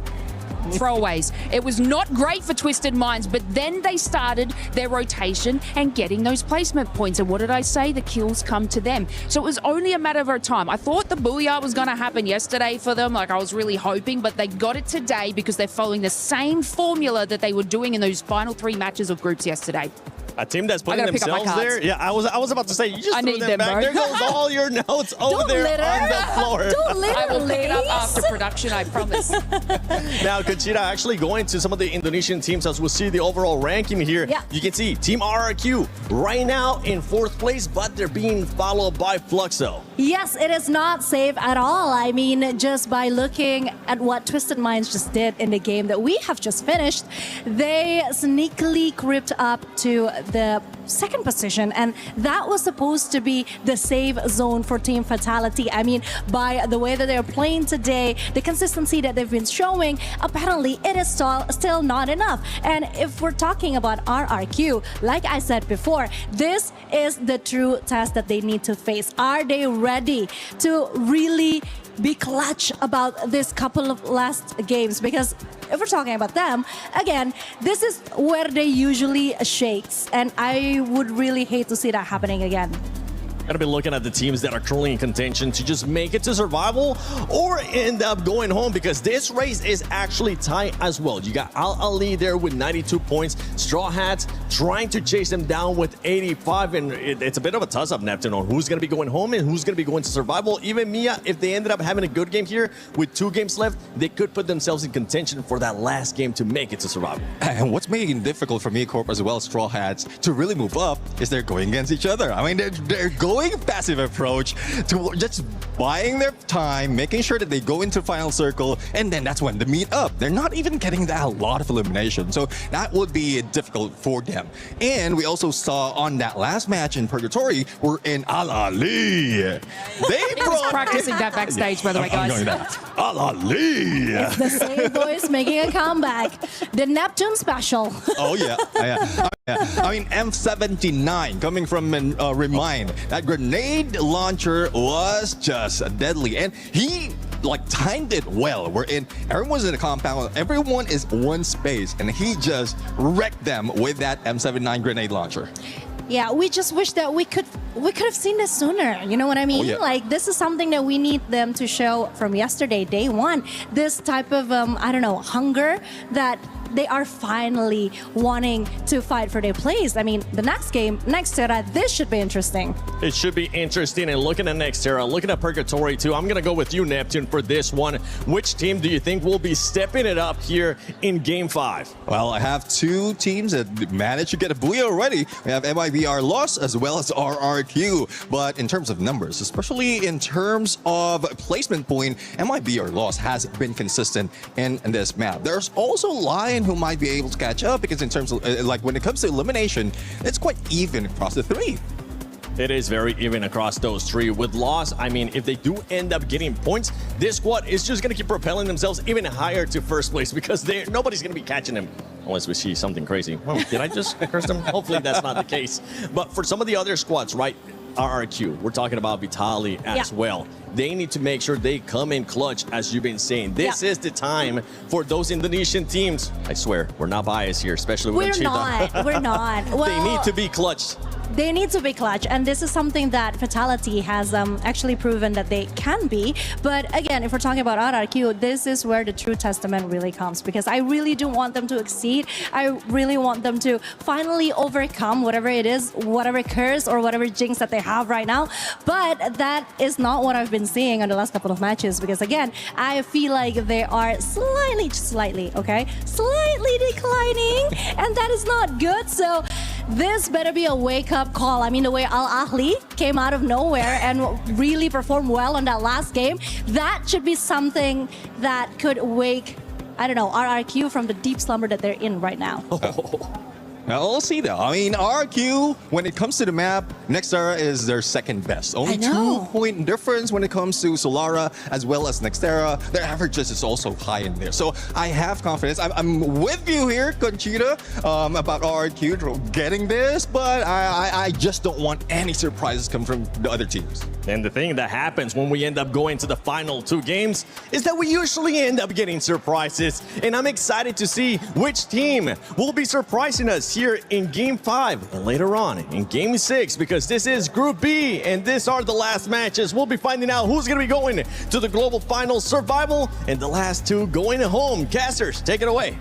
It was not great for Twisted Minds, but then they started their rotation and getting those placement points. And what did I say? The kills come to them. So it was only a matter of time. I thought the booyah was going to happen yesterday for them, like I was really hoping, but they got it today because they're following the same formula that they were doing in those final 3 matches of groups yesterday. A team that's putting gotta pick up my themselves there. cards. Yeah, I was about to say, you just I threw need them them, back. bro. There goes all your notes over Don't there litter. on the floor. Don't litter, I will pick it up ladies. after production, I promise. Now, Conchita, actually going to some of the Indonesian teams as we'll see the overall ranking here. Yeah. You can see Team RRQ right now in 4th place, but they're being followed by Fluxo. Yes, it is not safe at all. I mean, just by looking at what Twisted Minds just did in the game that we have just finished, they sneakily crept up to the 2nd position, and that was supposed to be the safe zone for Team Fatality. I mean, by the way that they're playing today, the consistency that they've been showing, apparently it is still not enough. And if we're talking about RRQ, like I said before, this is the true test that they need to face. Are they ready to really be clutch about this couple of last games? Because if we're talking about them, again, this is where they usually shakes, and I would really hate to see that happening again. Gonna be looking at the teams that are currently in contention to just make it to survival or end up going home, because this race is actually tight as well. You got Al Ali there with 92 points. Straw Hats trying to chase them down with 85, and it's a bit of a toss-up, Neptune, on who's gonna be going home and who's gonna be going to survival. Even Mia, if they ended up having a good game here with 2 games left, they could put themselves in contention for that last game to make it to survival. And what's making it difficult for me, Corp, as well as Straw Hats, to really move up is they're going against each other. I mean, they're going passive approach to just buying their time, making sure that they go into final circle, and then that's when they meet up. They're not even getting that a lot of elimination, so that would be difficult for them. And we also saw on that last match in Purgatory, we're in Al Ali. They was practicing that backstage, by the way, guys. Al Ali. It's the same boys making a comeback. The Neptune special. Oh yeah. I mean, M79 coming from Remind. That grenade launcher was just deadly, and he timed it well. Everyone's in a compound, everyone is one space, and he just wrecked them with that M79 grenade launcher. Yeah, we just wish that we could have seen this sooner. You know what I mean? Oh, yeah. Like, this is something that we need them to show from yesterday, day one. This type of hunger that they are finally wanting to fight for their place. I mean, the next game, Nixaro, this should be interesting. It should be interesting. And looking at Nixaro, looking at Purgatory too, I'm going to go with you, Neptune, for this one. Which team do you think will be stepping it up here in Game 5? Well, I have 2 teams that managed to get a booyah already. We have MIBR Loss as well as RRQ. But in terms of numbers, especially in terms of placement point, MIBR Loss has been consistent in this map. There's also Lion who might be able to catch up, because in terms of when it comes to elimination, it's quite even across the 3. It is very even across those 3. With Loss, I mean, if they do end up getting points, this squad is just going to keep propelling themselves even higher to 1st place, because nobody's going to be catching them unless we see something crazy. Oh, did I just curse them? Hopefully that's not the case. But for some of the other squads, right, RRQ, we're talking about Vitali as well. They need to make sure they come in clutch, as you've been saying. This is the time for those Indonesian teams. I swear, we're not biased here, especially with Conchita. We're not. Well, they need to be clutch. They need to be clutch, and this is something that Fatality has actually proven that they can be. But again, if we're talking about RRQ, this is where the true testament really comes, because I really do want them to exceed. I really want them to finally overcome whatever it is, whatever curse or whatever jinx that they have right now. But that is not what I've been seeing on the last couple of matches, because again, I feel like they are slightly declining, and that is not good. So this better be a wake-up call. I mean, the way Al Ahly came out of nowhere and really performed well on that last game, that should be something that could wake, RRQ from the deep slumber that they're in right now. Now, we'll see though. I mean, RQ, when it comes to the map, Nixaro is their 2nd best. Only 2-point difference when it comes to Solara as well as Nixaro. Their averages is also high in there. So I have confidence. I'm with you here, Conchita, about RQ getting this, but I just don't want any surprises coming from the other teams. And the thing that happens when we end up going to the final 2 games is that we usually end up getting surprises. And I'm excited to see which team will be surprising us here in Game 5 and later on in Game 6, because this is Group B and these are the last matches. We'll be finding out who's going to be going to the Global Finals Survival and the last 2 going home. Casters, take it away.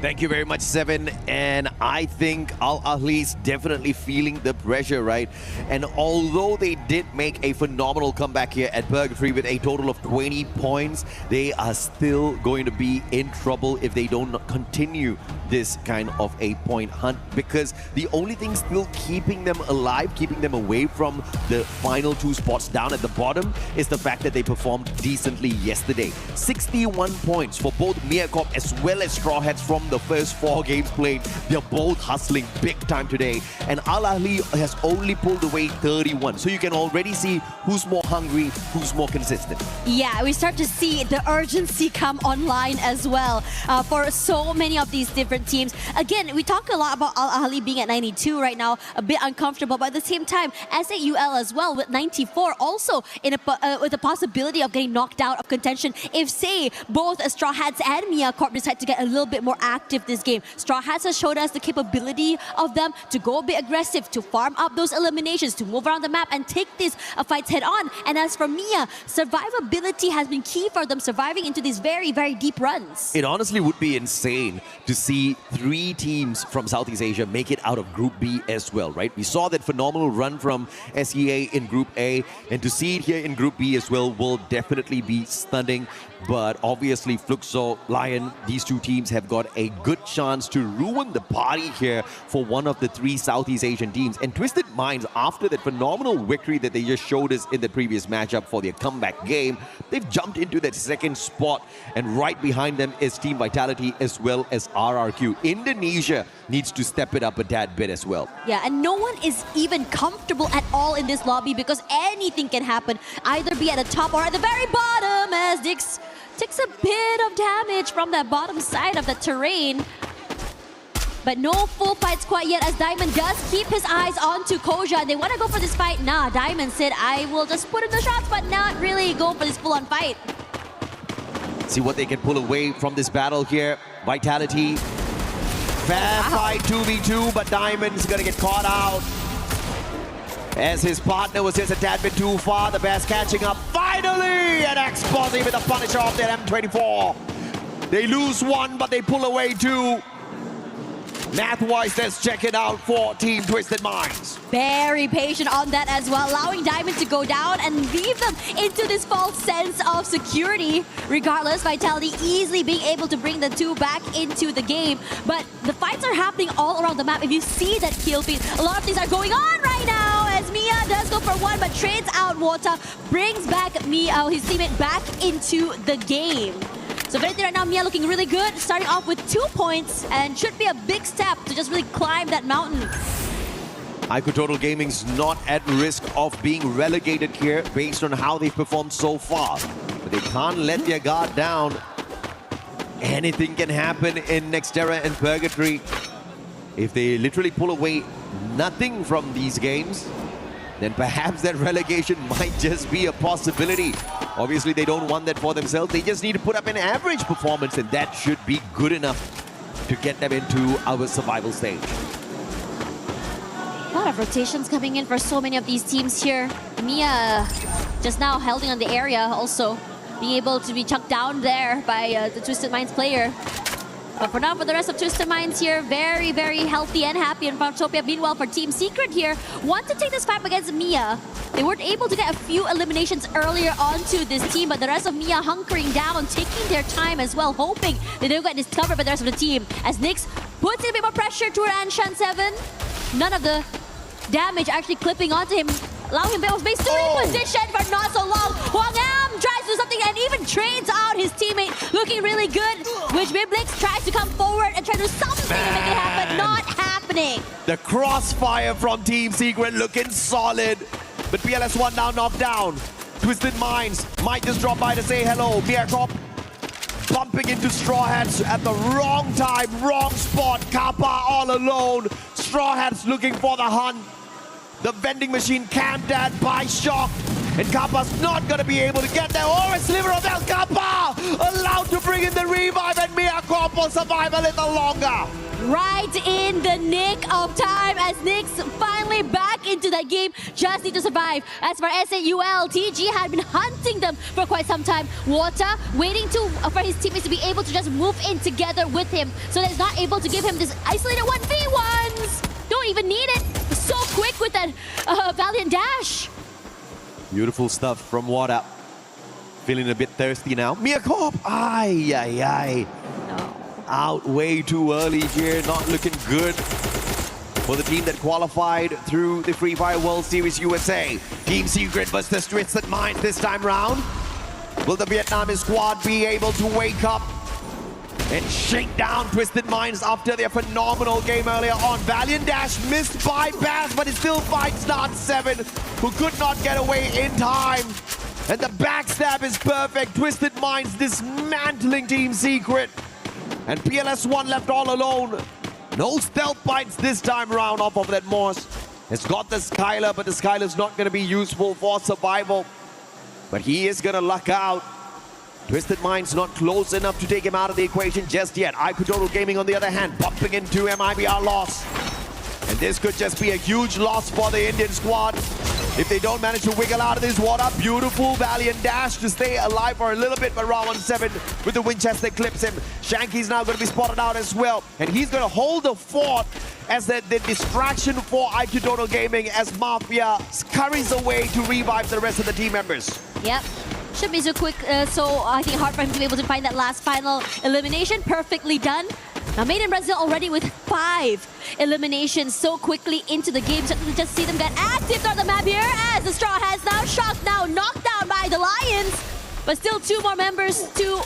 Thank you very much, Seven. And I think Al Ahly's definitely feeling the pressure, right? And although they did make a phenomenal comeback here at Purgatory with a total of 20 points, they are still going to be in trouble if they don't continue this kind of a point hunt, because the only thing still keeping them alive, keeping them away from the final 2 spots down at the bottom, is the fact that they performed decently yesterday. 61 points for both Miracorp as well as Straw Hats from the first 4 games played. They're both hustling big time today, and Al Ahly has only pulled away 31. So you can already see who's more hungry, who's more consistent. Yeah, we start to see the urgency come online as well for so many of these different teams. Again, we talk a lot about Al Ahly being at 92 right now, a bit uncomfortable, but at the same time, SAUL as well with 94, also with the possibility of getting knocked out of contention if, say, both Straw Hats and Miracorp decide to get a little bit more active this game. Straw Hats has showed us the capability of them to go a bit aggressive, to farm up those eliminations, to move around the map and take these fights head on. And as for Mia, survivability has been key for them, surviving into these very, very deep runs. It honestly would be insane to see 3 teams from Southeast Asia make it out of Group B as well, right? We saw that phenomenal run from SEA in Group A, and to see it here in Group B as well will definitely be stunning. But obviously, Fluxo, Lion, these 2 teams have got a good chance to ruin the party here for one of the 3 Southeast Asian teams. And Twisted Minds, after that phenomenal victory that they just showed us in the previous matchup for their comeback game, they've jumped into that 2nd spot. And right behind them is Team Vitality as well as RRQ. Indonesia needs to step it up a tad bit as well. Yeah, and no one is even comfortable at all in this lobby because anything can happen, either be at the top or at the very bottom, as Dix takes a bit of damage from that bottom side of the terrain. But no full fights quite yet, as Diamond does keep his eyes onto Koja. They want to go for this fight. Nah, Diamond said, I will just put in the shots, but not really go for this full-on fight. See what they can pull away from this battle here. Vitality. Fair fight 2v2, but Diamond's gonna get caught out, as his partner was just a tad bit too far. The Bears catching up finally, and Exposy with the Punisher of their M24. They lose 1, but they pull away 2. Math-wise, let's check it out for Team Twisted Minds. Very patient on that as well, allowing Diamond to go down and leave them into this false sense of security. Regardless, Vitality easily being able to bring the 2 back into the game. But the fights are happening all around the map. If you see that kill feed, a lot of things are going on right now, as Mia does go for 1, but trades out Wota, brings back Mia, his teammate, back into the game. So Verity right now, Mia looking really good, starting off with 2 points, and should be a big step to just really climb that mountain. Ico Total Gaming's not at risk of being relegated here based on how they've performed so far. But they can't let their guard down. Anything can happen in Nixaro and Purgatory. If they literally pull away nothing from these games, then perhaps that relegation might just be a possibility. Obviously, they don't want that for themselves. They just need to put up an average performance, and that should be good enough to get them into our survival stage. A lot of rotations coming in for so many of these teams here. Mia just now holding on the area, also being able to be chucked down there by the Twisted Minds player. But for now, for the rest of Twisted Minds here, very, very healthy and happy in Farmtopia. Meanwhile, for Team Secret here, want to take this fight against Mia. They weren't able to get a few eliminations earlier onto this team, but the rest of Mia hunkering down, taking their time as well, hoping they don't get discovered by the rest of the team. As Nyx puts in a bit more pressure to Anshan 7. None of the damage actually clipping onto him, allowing him to be still in position for not so long. Huang Am tries to do something and even trades out his teammate, looking really good, which Biblix tries to come forward and try to do something to make it happen. Not happening. The crossfire from Team Secret looking solid, but PLS1 now knocked down. Twisted Minds might just drop by to say hello. Miracorp bumping into Straw Hats at the wrong time, wrong spot. Kappa all alone. Straw Hats looking for the hunt. The vending machine camped at by Shock. And Kappa's not going to be able to get there. Oh, a sliver of El Kappa allowed to bring in the revive, and Mia Corp will survive a little longer. Right in the nick of time as Nix finally back into that game. Just need to survive. As for SAUL, TG had been hunting them for quite some time. Water waiting for his teammates to be able to just move in together with him, so that he's not able to give him this isolated 1v1s. Don't even need it. So quick with that Valiant dash. Beautiful stuff from Water. Feeling a bit thirsty now. Mia Corp, ay. Out way too early here, not looking good for the team that qualified through the Free Fire World Series USA. Team Secret versus Twisted Minds this time round. Will the Vietnamese squad be able to wake up and shake down Twisted Minds after their phenomenal game earlier on? Valiant Dash missed by Bass, but it still fights Not7, who could not get away in time. And the backstab is perfect. Twisted Minds dismantling Team Secret. And PLS1 left all alone. No stealth bites this time around off of that Morse. It's got the Skylar, but the Skylar's not going to be useful for survival. But he is going to luck out. Twisted Minds not close enough to take him out of the equation just yet. IQ Total Gaming, on the other hand, bumping into MIBR loss. And this could just be a huge loss for the Indian squad if they don't manage to wiggle out of this water. Beautiful Valiant dash to stay alive for a little bit, but Ra17 with the Winchester clips him. Shanky's now going to be spotted out as well, and he's going to hold the fort as the distraction for IQ Total Gaming as Mafia scurries away to revive the rest of the team members. Yep. Should be so quick, so I think hard for him to be able to find that last final elimination. Perfectly done. Now, Made in Brazil already with 5 eliminations so quickly into the game. So we just see them get active on the map here as the Straw Hats now shocked, now knocked down by the Lions. But still 2 more members to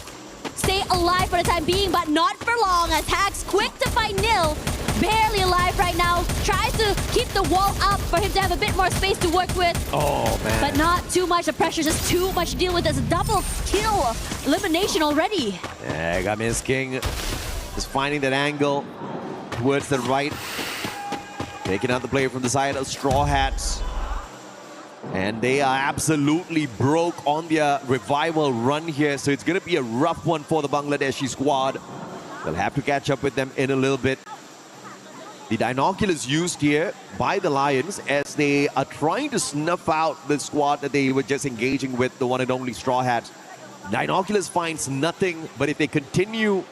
stay alive for the time being, but not for long as Hax quick to find Nil. Barely alive right now. Tries to keep the wall up for him to have a bit more space to work with. Oh, man. But not too much. The pressure, just too much to deal with. There's a double kill elimination already. Yeah, got Miss King just finding that angle towards the right. Taking out the player from the side of Straw Hats. And they are absolutely broke on their revival run here. So it's going to be a rough one for the Bangladeshi squad. They'll have to catch up with them in a little bit. The Dinoculus used here by the Lions as they are trying to snuff out the squad that they were just engaging with, the one and only Straw Hats. Dinoculus finds nothing, but if they continue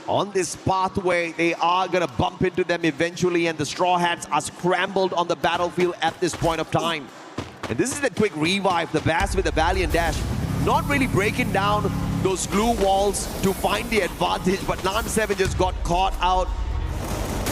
on this pathway, they are going to bump into them eventually, and the Straw Hats are scrambled on the battlefield at this point of time. And this is the quick revive, the Bass with the Valiant dash. Not really breaking down those glue walls to find the advantage, but Nan7 just got caught out.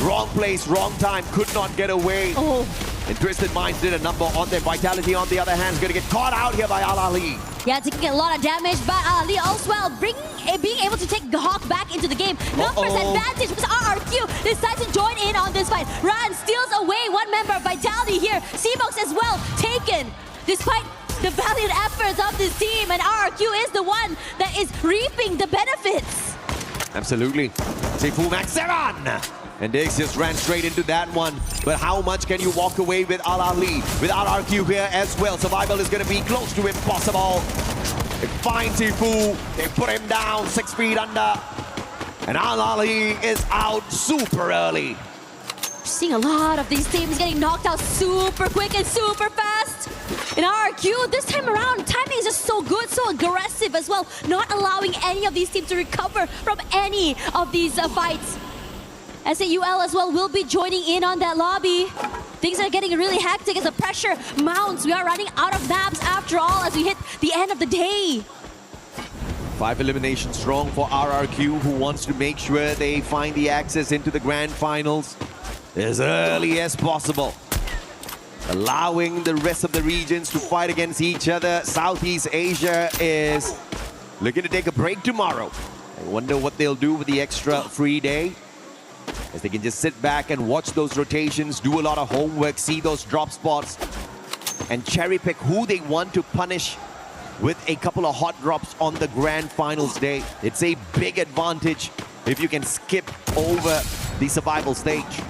Wrong place, wrong time, could not get away. And Twisted Minds did a number on their Vitality, on the other hand, is going to get caught out here by Al Ali. Yeah, taking a lot of damage, but Ali also being able to take the Hawk back into the game. Numbers advantage because RRQ decides to join in on this fight. Ran steals away 1 member of Vitality here. Seabox as well taken, despite the valiant efforts of this team, and RRQ is the one that is reaping the benefits. Absolutely. Seifu Max 7! And Diggs just ran straight into that one. But how much can you walk away with Al Ali? With RRQ here as well. Survival is going to be close to impossible. They find Seifu. They put him down 6 feet under. And Al Ali is out super early. Seeing a lot of these teams getting knocked out super quick and super fast. And RRQ, this time around, timing is just so good, so aggressive as well. Not allowing any of these teams to recover from any of these fights. SAUL as well will be joining in on that lobby. Things are getting really hectic as the pressure mounts. We are running out of maps after all as we hit the end of the day. 5 eliminations strong for RRQ, who wants to make sure they find the access into the grand finals as early as possible. Allowing the rest of the regions to fight against each other. Southeast Asia is looking to take a break tomorrow. I wonder what they'll do with the extra free day, as they can just sit back and watch those rotations, do a lot of homework, see those drop spots, and cherry pick who they want to punish with a couple of hot drops on the grand finals day. It's a big advantage if you can skip over the survival stage.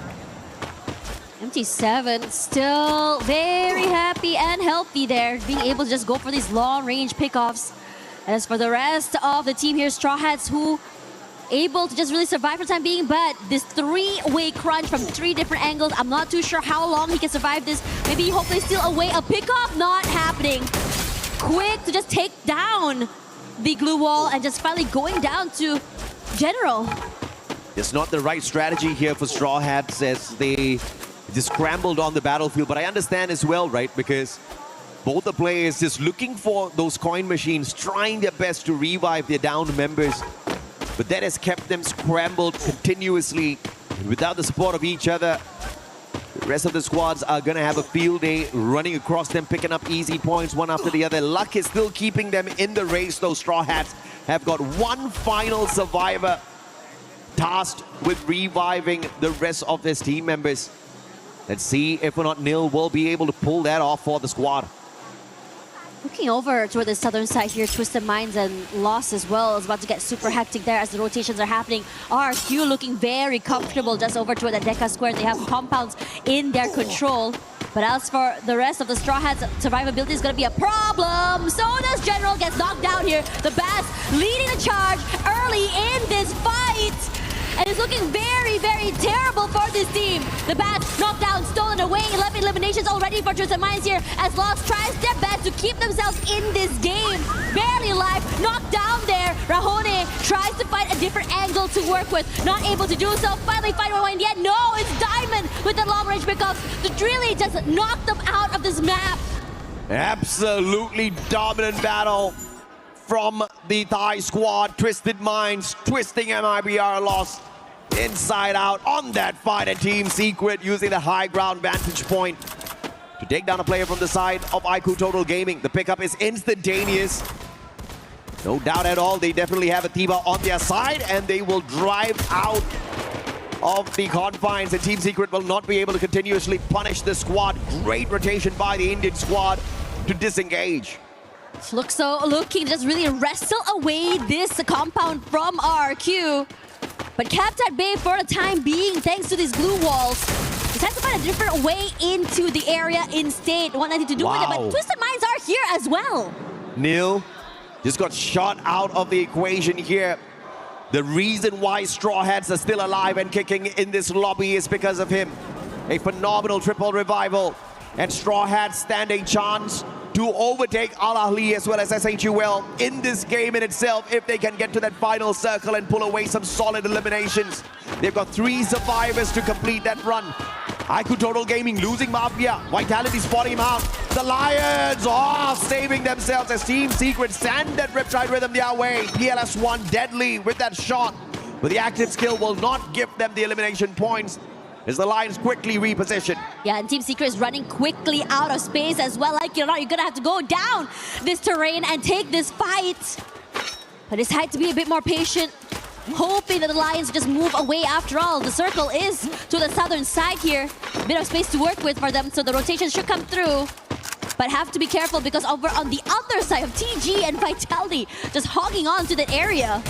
MT7 still very happy and healthy there, being able to just go for these long-range pickoffs. As for the rest of the team here, Straw Hats, who able to just really survive for the time being, but this three-way crunch from three different angles, I'm not too sure how long he can survive this. Maybe hopefully steal away a pickoff, not happening. Quick to just take down the glue wall and just finally going down to General. It's not the right strategy here for Straw Hats as they just scrambled on the battlefield, but I understand as well, right? Because both the players just looking for those coin machines, trying their best to revive their downed members. But that has kept them scrambled continuously. Without the support of each other, the rest of the squads are going to have a field day running across them, picking up easy points one after the other. Luck is still keeping them in the race. Those Straw Hats have got one final survivor tasked with reviving the rest of his team members. Let's see if or not Nil will be able to pull that off for the squad. Looking over toward the southern side here, Twisted Minds and Lost as well is about to get super hectic there as the rotations are happening. RQ looking very comfortable just over toward the Deca Square. They have compounds in their control. But as for the rest of the Straw Hats, survivability is going to be a problem. So does General, gets knocked down here. The Bats leading the charge early in this fight. And it's looking very, very terrible for this team. The Bats knocked down, stolen away. 11 eliminations already for Twisted Minds here as Lost tries their best to keep themselves in this game. Barely alive, knocked down there. Rahone tries to find a different angle to work with. Not able to do so. Finally find one in the end. No, it's Diamond with the long range pickups to really just knock them out of this map. Absolutely dominant battle from the Thai squad. Twisted Minds, twisting MIBR Lost inside out on that fight, and Team Secret using the high ground vantage point to take down a player from the side of IQ Total Gaming. The pickup is instantaneous. No doubt at all, they definitely have a Tiba on their side, and they will drive out of the confines, and Team Secret will not be able to continuously punish the squad. Great rotation by the Indian squad to disengage. Fluxo looking to just really wrestle away this compound from RQ. But kept at bay for the time being thanks to these glue walls. Just has to find a different way into the area instead. Want nothing to do with it, but Twisted Minds are here as well. Nil just got shot out of the equation here. The reason why Straw Hats are still alive and kicking in this lobby is because of him. A phenomenal triple revival. And Straw Hats stand a chance to overtake Al Ahly as well as SHUL in this game in itself if they can get to that final circle and pull away some solid eliminations. They've got 3 survivors to complete that run. IQ Total Gaming losing Mafia. Vitality spotting him out. The Lions saving themselves as Team Secret send that Riptide Rhythm their way. PLS1 deadly with that shot. But the active skill will not give them the elimination points as the Lions quickly reposition. Yeah, and Team Secret is running quickly out of space as well. Like it or not, you're gonna have to go down this terrain and take this fight. But it's had to be a bit more patient, hoping that the Lions just move away. After all, the circle is to the southern side here. A bit of space to work with for them, so the rotation should come through. But have to be careful because over on the other side of TG and Vitality just hogging on to that area.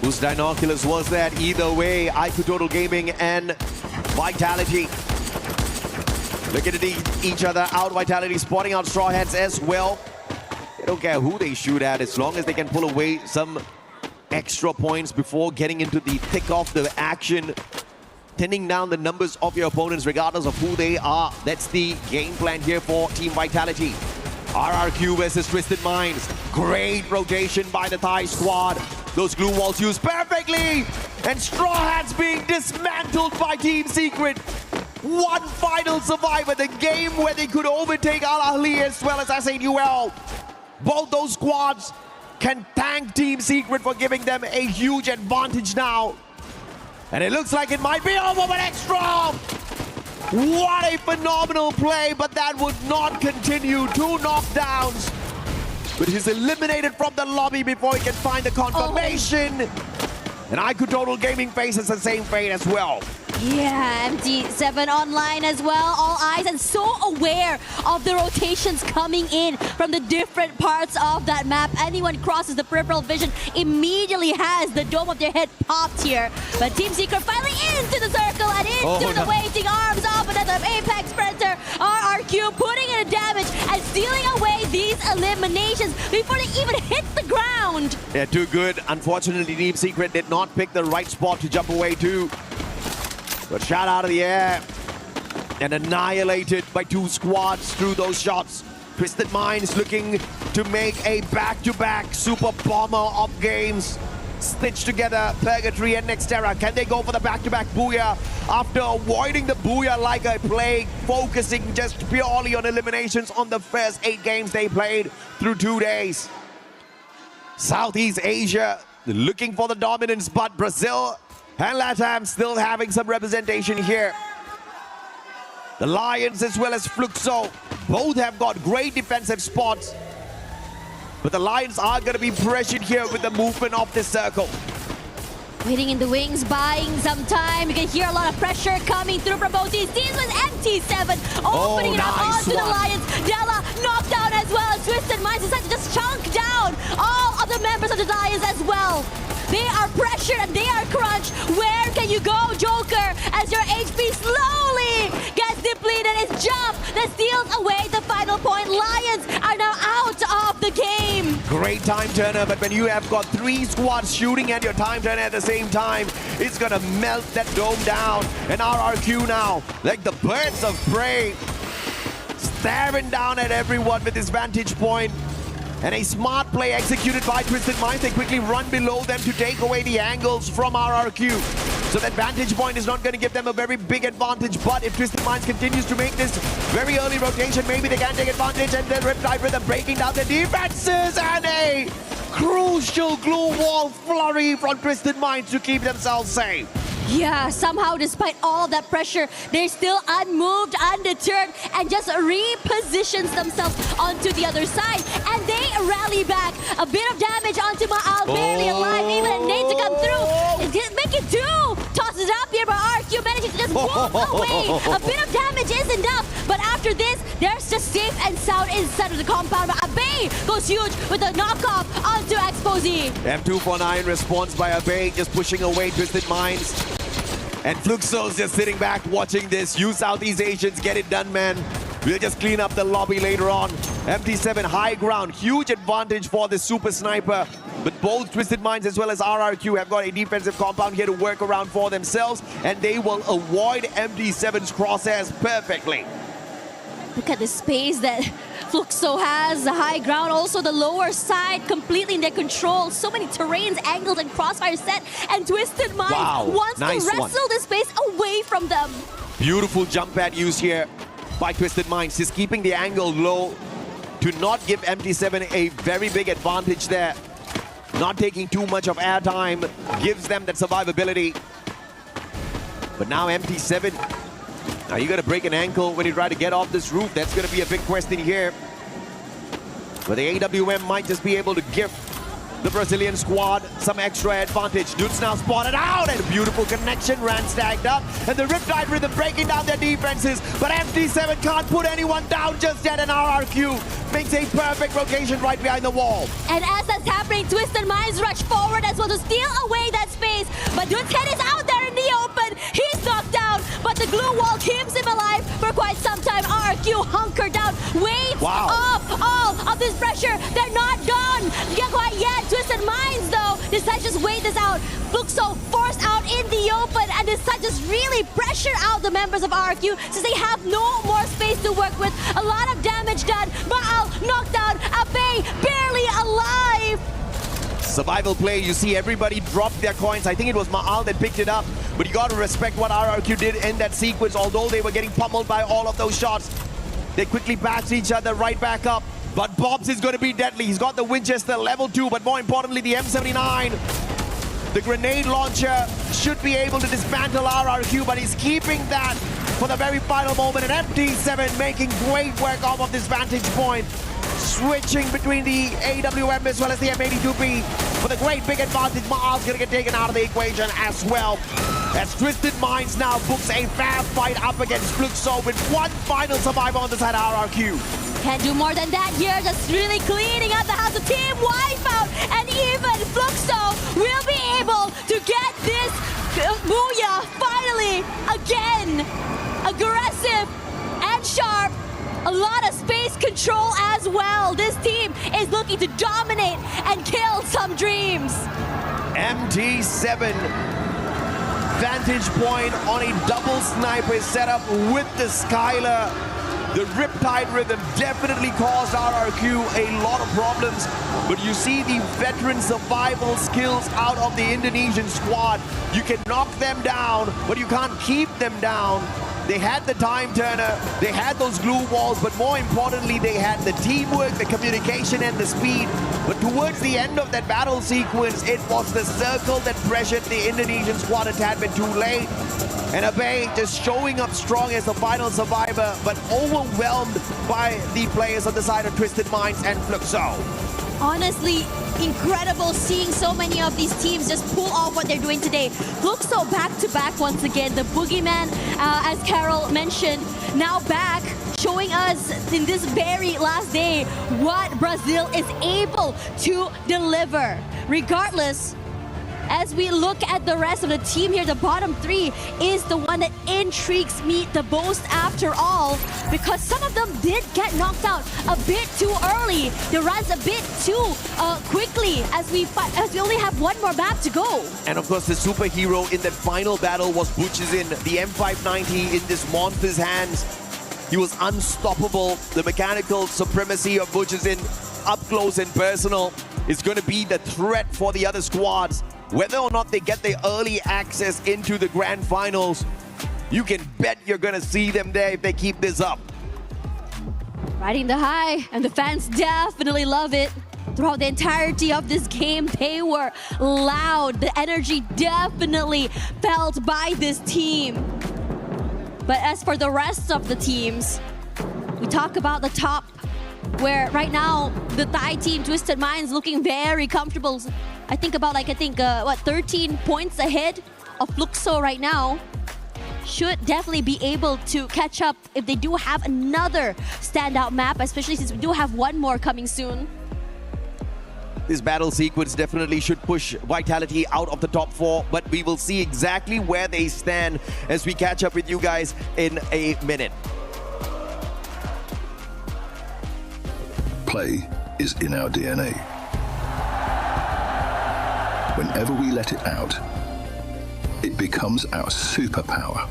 Whose binoculars was that? Either way, IQ Total Gaming and Vitality looking at each other out. Vitality spotting out Straw Hats as well. They don't care who they shoot at as long as they can pull away some extra points before getting into the thick of the action, thinning down the numbers of your opponents regardless of who they are. That's the game plan here for Team Vitality. RRQ versus Twisted Minds. Great rotation by the Thai squad. Those glue walls used perfectly. And Straw Hats being dismantled by Team Secret. One final survivor. The game where they could overtake Al Ahly as well as SAUL. Both those squads can thank Team Secret for giving them a huge advantage now. And it looks like it might be over, but extra! What a phenomenal play, but that would not continue. 2 knockdowns. But he's eliminated from the lobby before he can find the confirmation. And IQ Total Gaming faces the same fate as well. Yeah, MT7 online as well. All eyes and so aware of the rotations coming in from the different parts of that map. Anyone crosses the peripheral vision immediately has the dome of their head popped here. But Team Secret finally into the circle and into the waiting arms of another before they even hit the ground. Yeah, too good. Unfortunately, Team Secret did not pick the right spot to jump away to. But shot out of the air and annihilated by two squads through those shots. Twisted Minds looking to make a back-to-back super bomber of games. Stitched together Purgatory and Nixaro. Can they go for the back-to-back booyah after avoiding the booyah like a plague, focusing just purely on eliminations on the first 8 games they played through 2 days? Southeast Asia looking for the dominance, but Brazil and LATAM still having some representation here. The Lions as well as Fluxo both have got great defensive spots. But the Lions are going to be pressured here with the movement of this circle. Waiting in the wings, buying some time. You can hear a lot of pressure coming through from both these teams with MT7 opening it up onto the Lions. Della knocked down as well as Twisted Minds decided to just chunk down all of the members of the Lions as well. They are pressured and they are crunched. Where can you go, Joker? As your HP slowly gets depleted, it's Jump that steals away the final point. Lions are now out of the game. Great time turner, but when you have got 3 squads shooting at your time turner at the same time, it's gonna melt that dome down. And RRQ now, like the birds of prey, staring down at everyone with his vantage point. And a smart play executed by Twisted Minds. They quickly run below them to take away the angles from RRQ. So that vantage point is not going to give them a very big advantage. But if Twisted Minds continues to make this very early rotation, maybe they can take advantage. And then Riptide Rhythm breaking down the defenses. And a crucial glue wall flurry from Twisted Minds to keep themselves safe. Yeah, somehow despite all of that pressure, they're still unmoved, undeterred, and just repositions themselves onto the other side. And they rally back. A bit of damage onto Maal, barely alive, even a nade to come through. Make it 2! Tosses up here, but RQ manages to just walk away. A bit of damage is enough, but after this, there's just safe and sound inside of the compound. But Abe goes huge with a knockoff onto Exposé. M249 response by Abe, just pushing away Twisted Minds. And Fluxo's just sitting back watching this. You Southeast Asians, get it done, man. We'll just clean up the lobby later on. MT7 high ground, huge advantage for the super sniper. But both Twisted Minds as well as RRQ have got a defensive compound here to work around for themselves. And they will avoid MT7's crosshairs perfectly. Look at the space that Fluxo has, the high ground, also the lower side completely in their control. So many terrains, angles, and crossfire set. And Twisted Minds wants to wrestle this space away from them. Beautiful jump pad use here by Twisted Minds. He's keeping the angle low to not give MT7 a very big advantage there. Not taking too much of airtime gives them that survivability. But now MT7, now you got to break an ankle when you try to get off this roof. That's going to be a big question here. But the AWM might just be able to give the Brazilian squad some extra advantage. Dudes now spotted out, and a beautiful connection ran stacked up. And the Riptide Rhythm breaking down their defenses. But MT7 can't put anyone down just yet, and RRQ makes a perfect rotation right behind the wall. And as that's happening, Twisted Minds rush forward as well to steal away that space. But Dude's head is out there in the open. He's knocked down, but the glue wall keeps him alive for quite some time. RRQ hunkered down, waits off all of this pressure. They're not done quite yet. Twisted Minds, though, decide to just wait this out. Fluxo forced out in the open and decide to just really pressure out the members of RRQ since they have no more space to work with. A lot of damage done. Maal knocked down. Abe barely alive. Survival play, you see everybody drop their coins. I think it was Maal that picked it up, but you got to respect what RRQ did in that sequence. Although they were getting pummeled by all of those shots, they quickly patched each other right back up. But Bobs is going to be deadly. He's got the Winchester level 2, but more importantly, the M79. The grenade launcher should be able to dismantle RRQ, but he's keeping that for the very final moment. And MT7 making great work off of this vantage point. Switching between the AWM as well as the M82B for the great big advantage. Maal's going to get taken out of the equation as well. As Twisted Minds now books a fair fight up against Fluxo with one final survivor on the side of RRQ. Can't do more than that here, just really cleaning up the house. The team wipeout, and even Fluxo will be able to get this booyah finally again. Aggressive and sharp, a lot of space control. control as well. This team is looking to dominate and kill some dreams. MT7 vantage point on a double sniper setup with the Skylar. The Riptide Rhythm definitely caused RRQ a lot of problems, but you see the veteran survival skills out of the Indonesian squad. You can knock them down, but you can't keep them down. They had the time turner, they had those glue walls, but more importantly, they had the teamwork, the communication, and the speed. But towards the end of that battle sequence, it was the circle that pressured the Indonesian squad a tad bit too late. And Abe just showing up strong as the final survivor, but overwhelmed by the players on the side of Twisted Minds and Fluxo. Honestly, incredible seeing so many of these teams just pull off what they're doing today. Fluxo back-to-back once again. The Boogeyman, as Carol mentioned, now back, showing us in this very last day what Brazil is able to deliver. Regardless, as we look at the rest of the team here, the bottom three is the one that intrigues me the most after all, because some of them did get knocked out a bit too early. They ran a bit too quickly as we only have one more map to go. And of course, the superhero in that final battle was Butchizin, the M590 in this monster's hands. He was unstoppable. The mechanical supremacy of Butchizin up close and personal is going to be the threat for the other squads. Whether or not they get the early access into the grand finals, you can bet you're going to see them there if they keep this up. Riding the high, and the fans definitely love it. Throughout the entirety of this game, they were loud. The energy definitely felt by this team. But as for the rest of the teams, we talk about the top, where right now the Thai team, Twisted Minds, looking very comfortable. I think about 13 points ahead of Fluxo right now. Should definitely be able to catch up if they do have another standout map, especially since we do have one more coming soon. This battle sequence definitely should push Vitality out of the top four, but we will see exactly where they stand as we catch up with you guys in a minute. Play is in our DNA. Whenever we let it out, it becomes our superpower.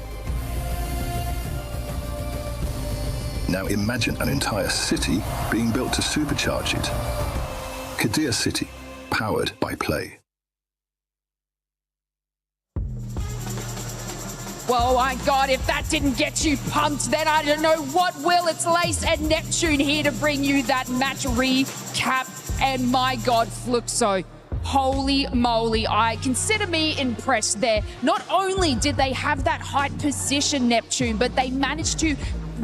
Now imagine an entire city being built to supercharge it. Kadir City, powered by Play. Well, my God, if that didn't get you pumped, then I don't know what will. It's Lace and Neptune here to bring you that match recap. And my God, Fluxo. Holy moly, I consider me impressed there. Not only did they have that height position, Neptune, but they managed to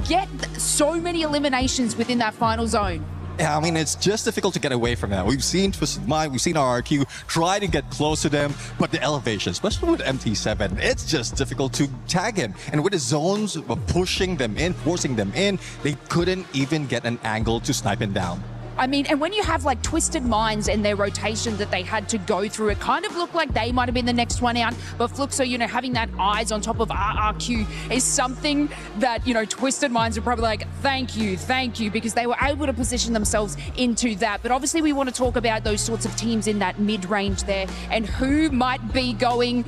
get so many eliminations within that final zone. Yeah, I mean, it's just difficult to get away from that. We've seen Twisted Mind, we've seen RRQ try to get close to them, but the elevation, especially with MT7, it's just difficult to tag him. And with the zones pushing them in, forcing them in, they couldn't even get an angle to snipe him down. I mean, and when you have like Twisted Minds and their rotation that they had to go through, it kind of looked like they might have been the next one out. But Fluxo, you know, having that eyes on top of RRQ is something that, you know, Twisted Minds are probably like, thank you, because they were able to position themselves into that. But obviously we want to talk about those sorts of teams in that mid-range there and who might be going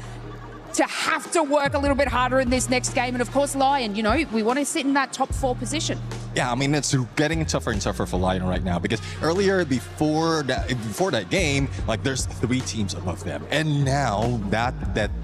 to have to work a little bit harder in this next game. And of course, Lion, you know, we want to sit in that top 4 position. Yeah, I mean, it's getting tougher and tougher for Lion right now because earlier, before that game, like there's 3 teams above them. And now that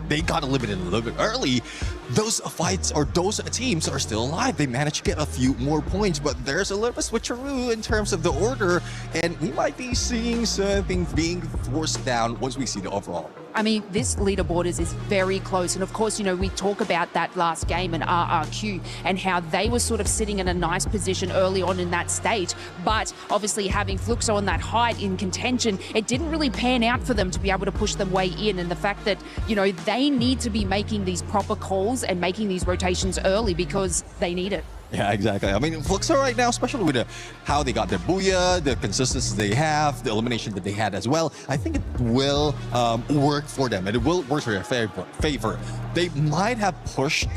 they got eliminated a little bit early, those fights or those teams are still alive. They managed to get a few more points, but there's a little bit switcheroo in terms of the order. And we might be seeing something being forced down once we see the overall. I mean, this leaderboard is very close. And of course, you know, we talk about that last game in RRQ and how they were sort of sitting in a nice position early on in that stage. But obviously having Fluxo on that height in contention, it didn't really pan out for them to be able to push them way in. And the fact that, you know, they need to be making these proper calls and making these rotations early because they need it. Yeah, exactly. I mean, Fluxo right now, especially with how they got their booyah, the consistency they have, the elimination that they had as well, I think it will work for them and it will work for their favor. They might have pushed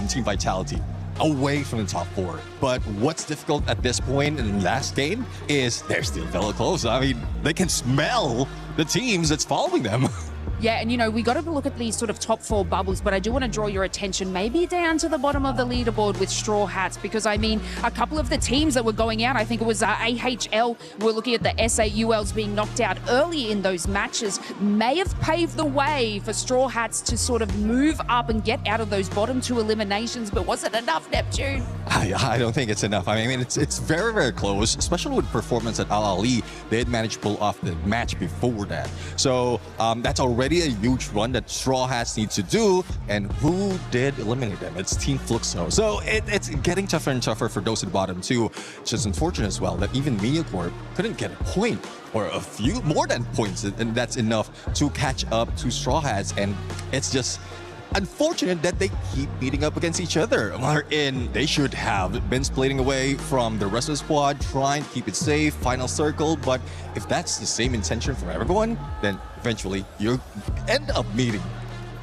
Team Vitality away from the top 4. But what's difficult at this point in the last game is they're still very close. I mean, they can smell the teams that's following them. Yeah, and we got to look at these sort of top 4 bubbles, but I do want to draw your attention maybe down to the bottom of the leaderboard with Straw Hats, because I mean, a couple of the teams that were going out, I think it was AHL, we're looking at the SAULs being knocked out early in those matches, may have paved the way for Straw Hats to sort of move up and get out of those bottom 2 eliminations, but was it enough, Neptune? I don't think it's enough. I mean, it's very, very close, especially with performance at Al Ali. They had managed to pull off the match before that. So that's already a huge run that Straw Hats need to do. And who did eliminate them? It's Team Fluxo. So it's getting tougher and tougher for those at the bottom too. It's just unfortunate as well that even MediaCorp couldn't get a point or a few more than points, and that's enough to catch up to Straw Hats. And it's just unfortunate that they keep beating up against each other. Wherein they should have been splitting away from the rest of the squad, trying to keep it safe, final circle. But if that's the same intention for everyone, then eventually you end up meeting.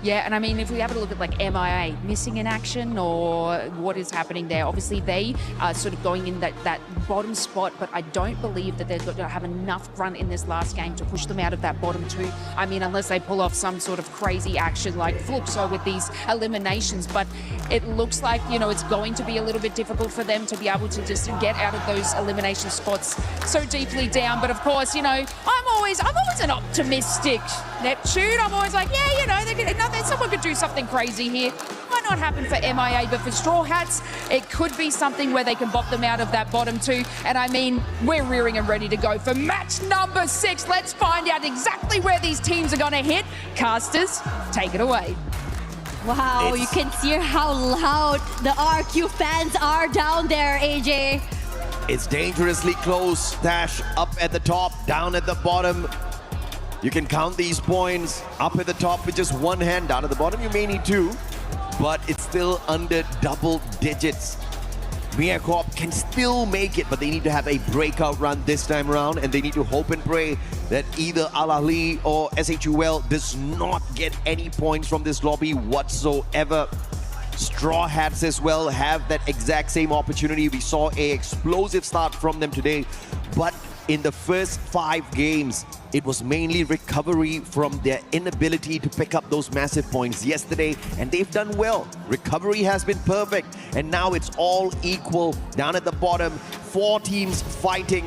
Yeah, and I mean, if we have a look at like MIA, missing in action or what is happening there, obviously they are sort of going in that bottom spot, but I don't believe that they're going to have enough grunt in this last game to push them out of that bottom 2. I mean, unless they pull off some sort of crazy action like Fluxo with these eliminations, but it looks like, it's going to be a little bit difficult for them to be able to just get out of those elimination spots so deeply down. But of course, I'm always an optimistic Neptune. I'm always like, someone could do something crazy here. Might not happen for MIA, but for Straw Hats, it could be something where they can bop them out of that bottom 2. And I mean, we're rearing and ready to go for match number 6. Let's find out exactly where these teams are going to hit. Casters, take it away. Wow, you can see how loud the RQ fans are down there, AJ. It's dangerously close. Dash up at the top, down at the bottom. You can count these points up at the top with just one hand. Down at the bottom, you may need 2, but it's still under double digits. MediaCorp can still make it, but they need to have a breakout run this time around, and they need to hope and pray that either Al Ali or SHUL does not get any points from this lobby whatsoever. Straw Hats as well have that exact same opportunity. We saw an explosive start from them today, but in the first 5 games, it was mainly recovery from their inability to pick up those massive points yesterday, and they've done well. Recovery has been perfect, and now it's all equal down at the bottom. 4 teams fighting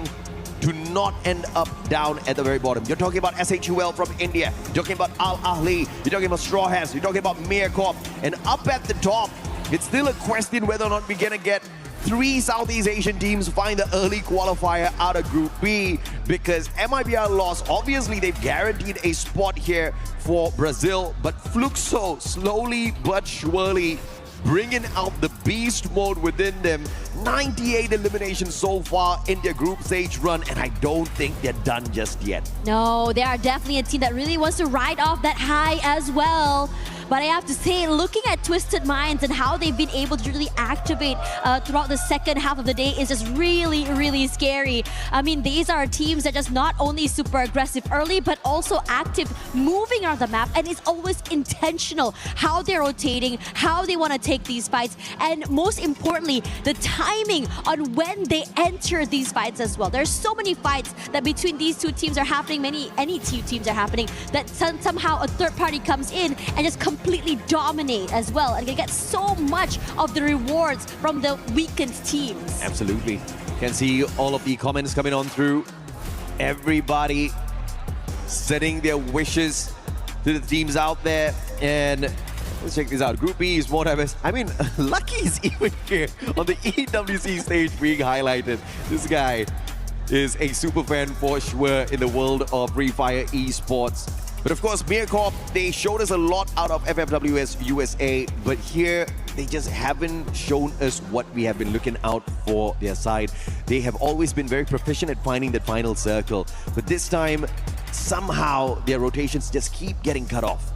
to not end up down at the very bottom. You're talking about SHUL from India, you're talking about Al Ahly, you're talking about Straw Hats, you're talking about MediaCorp, and up at the top, it's still a question whether or not we're gonna get 3 Southeast Asian teams find the early qualifier out of Group B, because MIBR lost. Obviously, they've guaranteed a spot here for Brazil, but Fluxo slowly but surely bringing out the beast mode within them. 98 eliminations so far in their group stage run, and I don't think they're done just yet. No, they are definitely a team that really wants to ride off that high as well. But I have to say, looking at Twisted Minds and how they've been able to really activate throughout the second half of the day is just really, really scary. I mean, these are teams that just not only super aggressive early, but also active, moving on the map, and it's always intentional how they're rotating, how they want to take these fights, and most importantly, the timing on when they enter these fights as well. There's so many fights that between these 2 teams are happening, any 2 teams are happening, that somehow a third party comes in and just completely dominate as well, and they get so much of the rewards from the weakened teams. Absolutely. Can see all of the comments coming on through. Everybody setting their wishes to the teams out there, and let's check this out. Group B is more diverse. I mean, Lucky is even here on the EWC stage being highlighted. This guy is a super fan for sure in the world of Free Fire esports. But of course, MediaCorp, they showed us a lot out of FFWS USA, but here they just haven't shown us what we have been looking out for their side. They have always been very proficient at finding that final circle, but this time, somehow their rotations just keep getting cut off.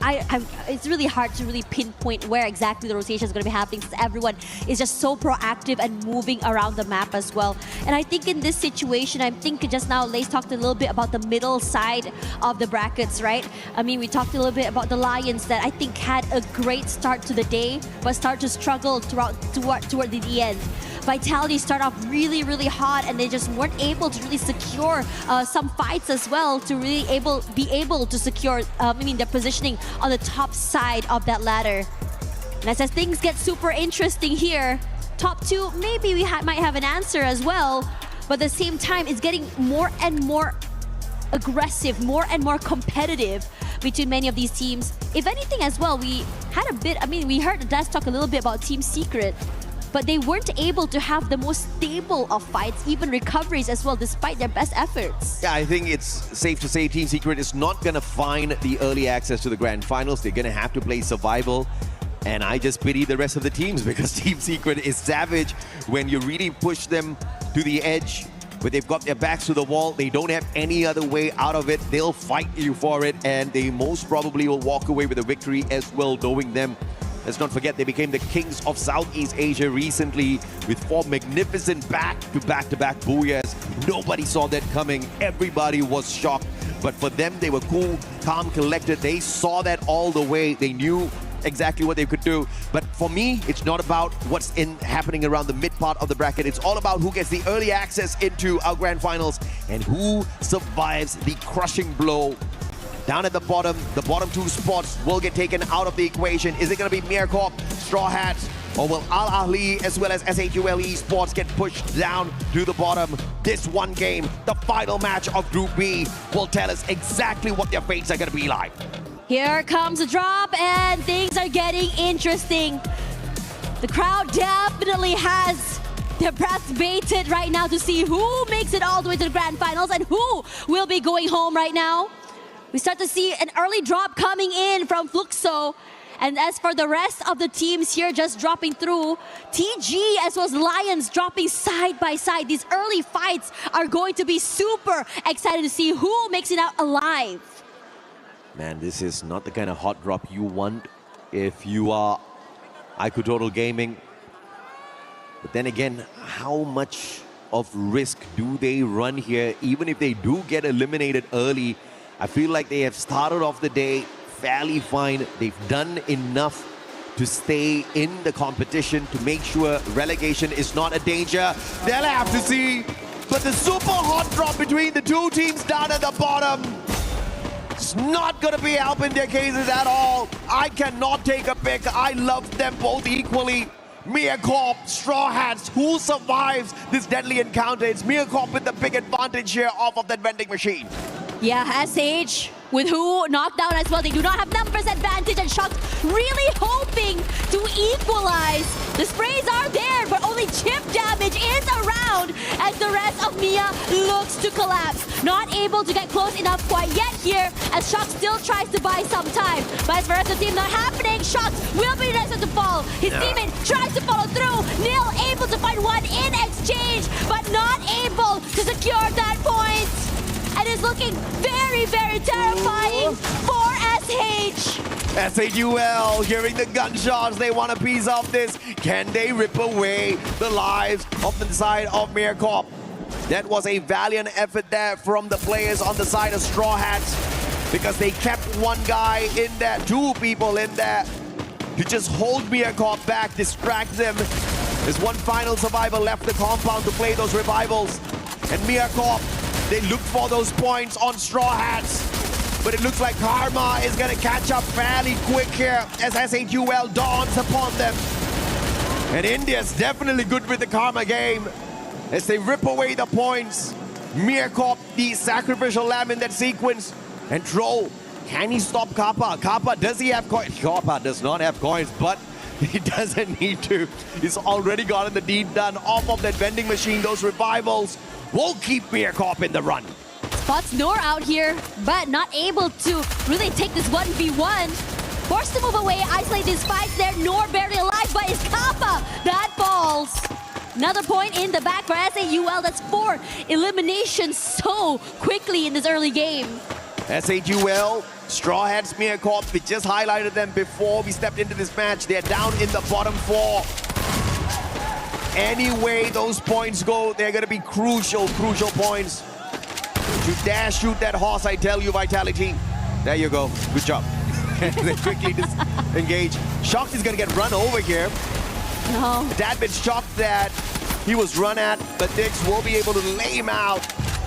it's really hard to really pinpoint where exactly the rotation is going to be happening, since everyone is just so proactive and moving around the map as well. And I think in this situation, I think just now Lace talked a little bit about the middle side of the brackets, right? I mean, we talked a little bit about the Lions that I think had a great start to the day, but started to struggle toward the end. Vitality start off really, really hot, and they just weren't able to really secure some fights as well to really be able to secure, their positioning on the top side of that ladder. And as things get super interesting here, top two, maybe we might have an answer as well, but at the same time, it's getting more and more aggressive, more and more competitive between many of these teams. If anything as well, we had a bit, we heard Des talk a little bit about Team Secret, but they weren't able to have the most stable of fights, even recoveries as well, despite their best efforts. Yeah, I think it's safe to say Team Secret is not going to find the early access to the Grand Finals. They're going to have to play survival. And I just pity the rest of the teams because Team Secret is savage when you really push them to the edge, where they've got their backs to the wall. They don't have any other way out of it. They'll fight you for it, and they most probably will walk away with a victory as well, knowing them. Let's not forget, they became the kings of Southeast Asia recently with 4 magnificent back-to-back booyahs. Nobody saw that coming. Everybody was shocked. But for them, they were cool, calm, collected. They saw that all the way. They knew exactly what they could do. But for me, it's not about what's happening around the mid part of the bracket. It's all about who gets the early access into our Grand Finals and who survives the crushing blow. Down at the bottom 2 spots will get taken out of the equation. Is it going to be Mircorp, Straw Hats, or will Al Ahly as well as SHUL Esports get pushed down to the bottom? This one game, the final match of Group B, will tell us exactly what their fates are going to be like. Here comes a drop, and things are getting interesting. The crowd definitely has their breath baited right now to see who makes it all the way to the Grand Finals and who will be going home right now. We start to see an early drop coming in from Fluxo. And as for the rest of the teams here just dropping through, TG as well as Lions dropping side by side. These early fights are going to be super excited to see who makes it out alive. Man, this is not the kind of hot drop you want if you are IQ Total Gaming. But then again, how much of risk do they run here? Even if they do get eliminated early, I feel like they have started off the day fairly fine. They've done enough to stay in the competition to make sure relegation is not a danger. They'll have to see. But the super hot drop between the 2 teams down at the bottom, it's not going to be helping their cases at all. I cannot take a pick. I love them both equally. Mircorp, Straw Hats, who survives this deadly encounter? It's Mircorp with the big advantage here off of that vending machine. Yeah, SH with who knocked down as well. They do not have numbers advantage, and Shocked really hoping to equalize. The sprays are there, but only chip damage is around as the rest of Mia looks to collapse. Not able to get close enough quite yet here as Shocked still tries to buy some time. But as for the rest of the team, not happening. Shocked will be the next one to fall. His teammate tries to follow through. Nil able to find one in exchange, but not able to secure that point. And it's looking very, very terrifying for SH. SHUL hearing the gunshots. They want a piece of this. Can they rip away the lives of the side of Mircorp? That was a valiant effort there from the players on the side of Straw Hats because they kept one guy in there, 2 people in there to just hold Mircorp back, distract them. There's one final survivor left the compound to play those revivals. And Mircorp, they look for those points on Straw Hats, but it looks like Karma is going to catch up fairly quick here as SHUL dawns upon them. And India's definitely good with the Karma game as they rip away the points. Mircorp, the sacrificial lamb in that sequence. And Troll, can he stop Kappa? Kappa, does he have coins? Kappa does not have coins, but he doesn't need to. He's already gotten the deed done off of that vending machine. Those revivals will keep Mircorp in the run. Spots Nor out here, but not able to really take this 1v1. Forced to move away, isolate these fights there. Nor barely alive, but it's Kappa that falls. Another point in the back for SHUL. That's 4 eliminations so quickly in this early game. SHUL, Straw Hat Smear Corps, we just highlighted them before we stepped into this match. They're down in the bottom 4. Any way those points go, they're going to be crucial points. To dare shoot that horse, I tell you, Vitality. There you go. Good job. They quickly disengage. Shocked is going to get run over here. No. That bit shocked that he was run at, but Nix will be able to lay him out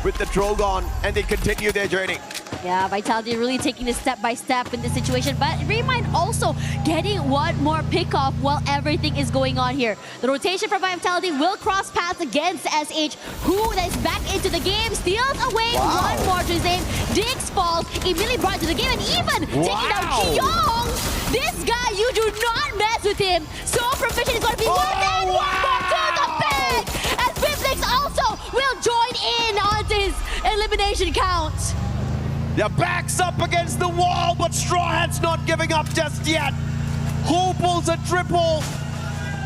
with the Drogon, and they continue their journey. Yeah, Vitality really taking this step by step in this situation, but Remind also getting one more pickoff while everything is going on here. The rotation for Vitality will cross paths against SH, who is back into the game, steals away one more to his name. Dix falls, immediately brought to the game, and even taking down Kyong. This guy, you do not mess with him. So proficient is going to be worth it. To the bag, as Biblix also will join in on his elimination count. Their backs up against the wall, but Straw Hat's not giving up just yet. Who pulls a triple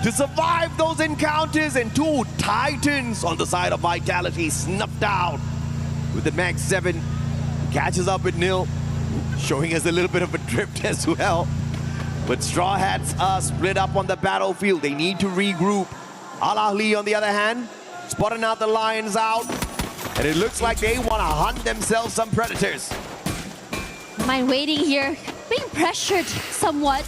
to survive those encounters, and 2 Titans on the side of Vitality snuffed out with the Max 7. Catches up with Nil, showing us a little bit of a drift as well. But Straw Hats are split up on the battlefield. They need to regroup. Al Ahly, on the other hand, spotting out the Lions out. And it looks like they want to hunt themselves some predators. Mind waiting here, being pressured somewhat,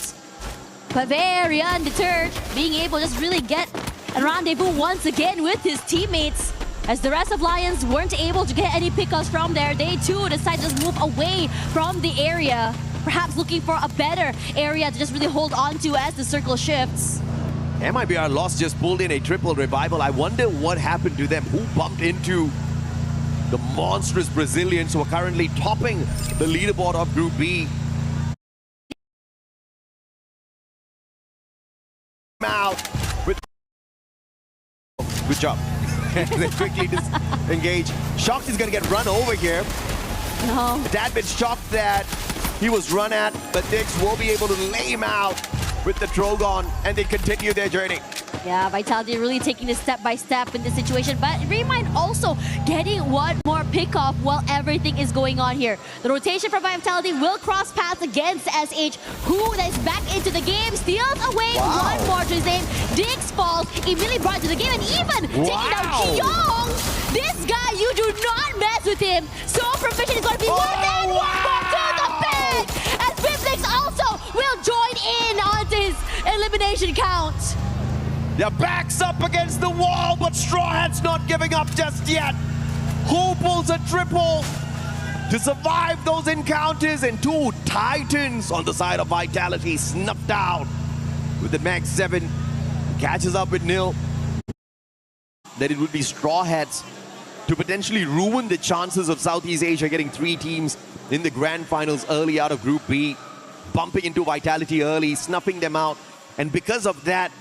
but very undeterred, being able to just really get a rendezvous once again with his teammates. As the rest of Lions weren't able to get any pickups from there, they too decided to just move away from the area, perhaps looking for a better area to just really hold on to as the circle shifts. MIBR Lost just pulled in a triple revival. I wonder what happened to them. Who bumped into the monstrous Brazilians who are currently topping the leaderboard of Group B? Out with good job. They quickly disengage. Shocked is going to get run over here. No. That bit shocked that he was run at, but Nix will be able to lay him out with the Drogon, and they continue their journey. Yeah, Vitality really taking this step by step in this situation, but Remind also getting one more pickoff while everything is going on here. The rotation for Vitality will cross paths against SH, who is back into the game, steals away one more to his name. Dix falls, immediately brought to the game, and even taking down Kyong. This guy, you do not mess with him. So proficient is going to be worth it. To the bag, as Biblix also will join in on his elimination count. Their backs up against the wall, but Straw Hat's not giving up just yet. Who pulls a triple to survive those encounters, and 2 Titans on the side of Vitality snuffed out with the Max 7. Catches up with Nil. That it would be Straw Hats to potentially ruin the chances of Southeast Asia getting 3 teams in the grand finals early out of Group B, bumping into Vitality early, snuffing them out. And because of that,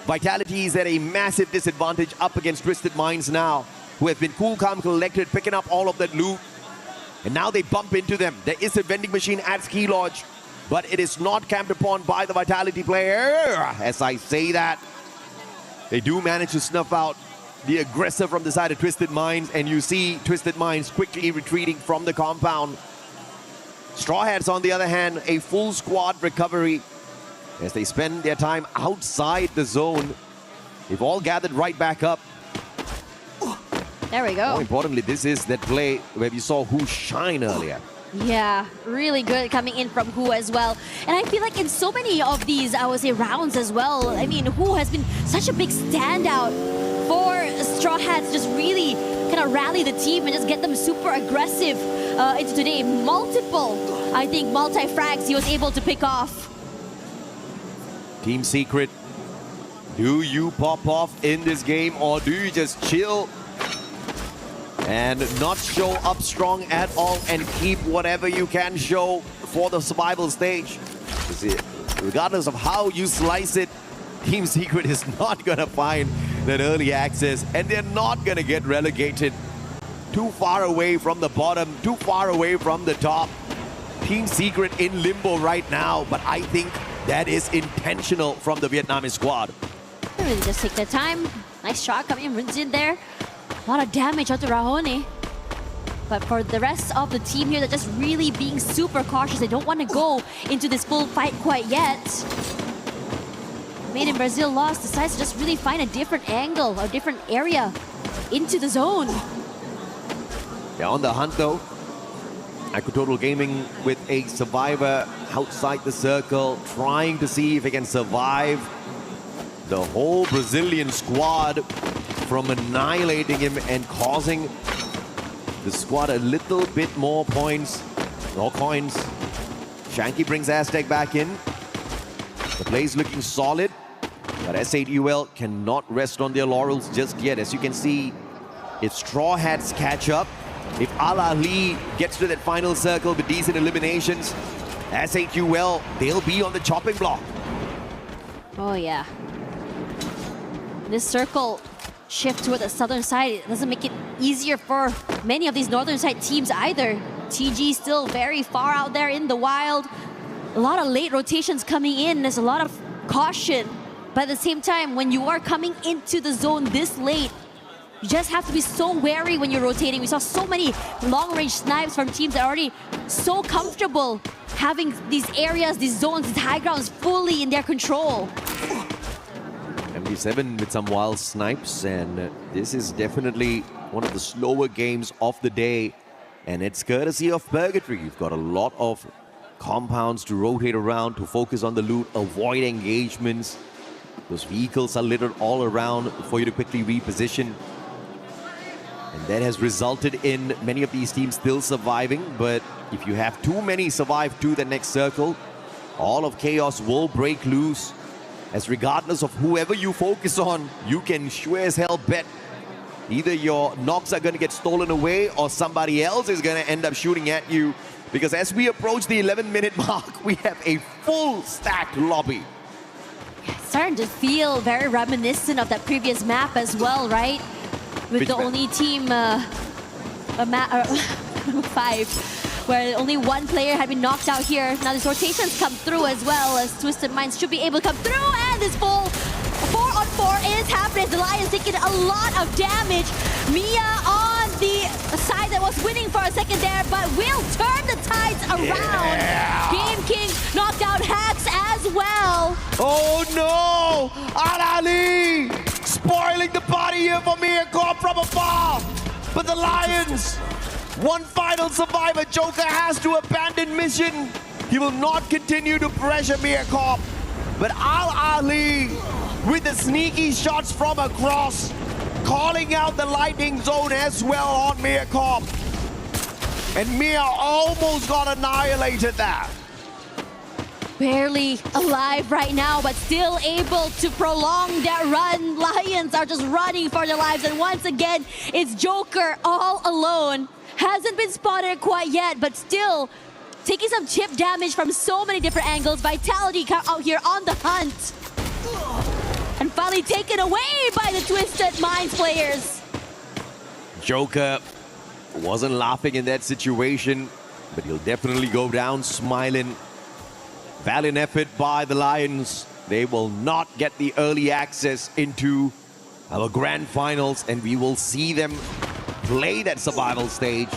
Vitality is at a massive disadvantage up against Twisted Minds now, who have been cool, calm, collected, picking up all of that loot. And now they bump into them. There is a vending machine at Ski Lodge, but it is not camped upon by the Vitality player. As I say that, they do manage to snuff out the aggressor from the side of Twisted Minds, and you see Twisted Minds quickly retreating from the compound. Straw Hats, on the other hand, a full squad recovery as they spend their time outside the zone. They've all gathered right back up. There we go. More importantly, this is that play where we saw Who shine earlier. Yeah, really good coming in from Who as well. And I feel like in so many of these, I would say, rounds as well, I mean, Who has been such a big standout for Straw Hats, just really kind of rally the team and just get them super aggressive into today. Multiple, I think, multi-frags he was able to pick off. Team Secret, do you pop off in this game, or do you just chill and not show up strong at all and keep whatever you can show for the survival stage? Regardless of how you slice it, Team Secret is not going to find that early access, and they're not going to get relegated too far away from the bottom, too far away from the top. Team Secret in limbo right now, but I think that is intentional from the Vietnamese squad. They really just take their time. Nice shot coming in, runs in there. A lot of damage onto Rahone. But for the rest of the team here, they're just really being super cautious. They don't want to go into this full fight quite yet. Made in Brazil Lost decides to just really find a different angle, a different area into the zone. Yeah, on the hunt though. Total Gaming with a survivor outside the circle, trying to see if he can survive the whole Brazilian squad from annihilating him and causing the squad a little bit more points, or coins. Shanky brings Aztec back in. The play's looking solid, but S8UL cannot rest on their laurels just yet. As you can see, if Straw Hats catch up, if Al Ahly gets to that final circle with decent eliminations, S8UL, they'll be on the chopping block. Oh yeah. This circle shift toward the southern side, it doesn't make it easier for many of these northern side teams either. TG still very far out there in the wild. A lot of late rotations coming in. There's a lot of caution. But at the same time, when you are coming into the zone this late, you just have to be so wary when you're rotating. We saw so many long-range snipes from teams that are already so comfortable having these areas, these zones, these high grounds fully in their control. MD7 with some wild snipes, and this is definitely one of the slower games of the day, and it's courtesy of Purgatory. You've got a lot of compounds to rotate around, to focus on the loot, avoid engagements. Those vehicles are littered all around for you to quickly reposition. And that has resulted in many of these teams still surviving, but if you have too many survive to the next circle, all of chaos will break loose. As regardless of whoever you focus on, you can sure as hell bet either your knocks are going to get stolen away or somebody else is going to end up shooting at you. Because as we approach the 11-minute mark, we have a full stacked lobby. Starting to feel very reminiscent of that previous map as well, right? With Which the map? only team, 5, where only one player had been knocked out here. Now these rotations come through as well, as Twisted Minds should be able to come through, and this full 4-on-4 is happening. The Lions taking a lot of damage. Mia on the side that was winning for a second there, but will turn the tides around. Yeah. Game King knocked out Hacks as well. Oh no! Al Ahly spoiling the party here for Mircorp from afar. But the Lions, one final survivor. Joker has to abandon mission. He will not continue to pressure Mircorp. But Al Ahly with the sneaky shots from across, calling out the lightning zone as well on Mircorp. And Mia almost got annihilated there. Barely alive right now, but still able to prolong their run. Lions are just running for their lives, and once again, it's Joker all alone. Hasn't been spotted quite yet, but still taking some chip damage from so many different angles. Vitality out here on the hunt. And finally taken away by the Twisted Minds players. Joker wasn't laughing in that situation, but he'll definitely go down smiling. Valiant effort by the Lions. They will not get the early access into our grand finals, and we will see them play that survival stage.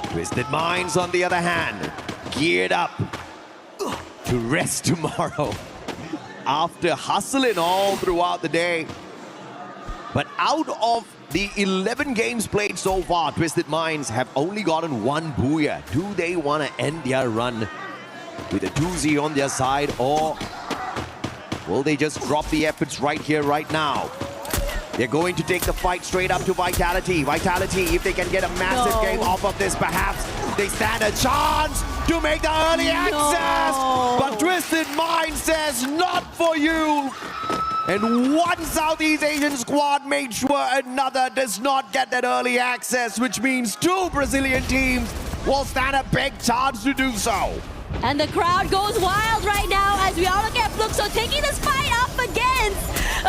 Twisted Minds, on the other hand, geared up to rest tomorrow after hustling all throughout the day. But out of the 11 games played so far, Twisted Minds have only gotten one booyah. Do they want to end their run with a 2-0 on their side, or will they just drop the efforts right here, right now? They're going to take the fight straight up to Vitality. Vitality, if they can get a massive game off of this, perhaps they stand a chance to make the early access. But Twisted Mind says, not for you. And one Southeast Asian squad made sure another does not get that early access, which means 2 Brazilian teams will stand a big chance to do so. And the crowd goes wild right now as we all look at Fluxo taking this fight up against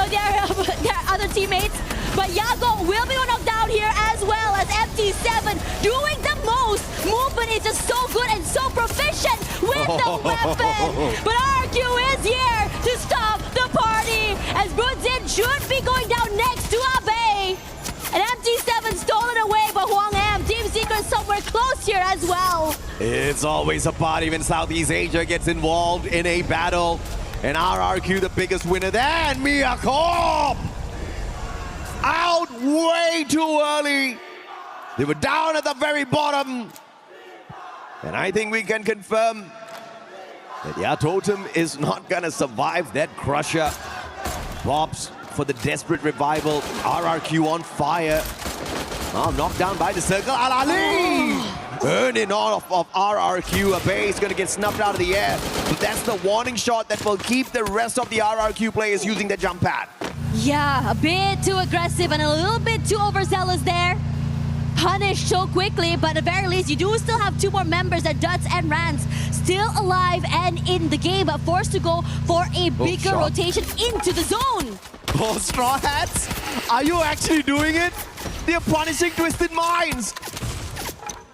their other teammates. But Yago will be knocked down here as well as MT7 doing the most. Movement is just so good and so proficient with the weapon. But RQ is here to stop the party as Brunzin should be going down next to Abe. And MT7 stolen away, but Huang Am, Team Secret somewhere It's always a party when Southeast Asia gets involved in a battle. And RRQ, the biggest winner. Then Miyako out way too early. They were down at the very bottom. And I think we can confirm that yeah, Totem is not gonna survive that crusher. Bobs for the desperate revival. RRQ on fire. Oh, knocked down by the circle. Al-Ali! Earning off of RRQ. A base gonna get snuffed out of the air. But that's the warning shot that will keep the rest of the RRQ players using the jump pad. Yeah, a bit too aggressive and a little bit too overzealous there. Punished so quickly, but at the very least, you do still have two more members, at Duts and Rans, still alive and in the game, but forced to go for a bigger rotation into the zone. Oh, Straw Hats, are you actually doing it? They're punishing Twisted Minds.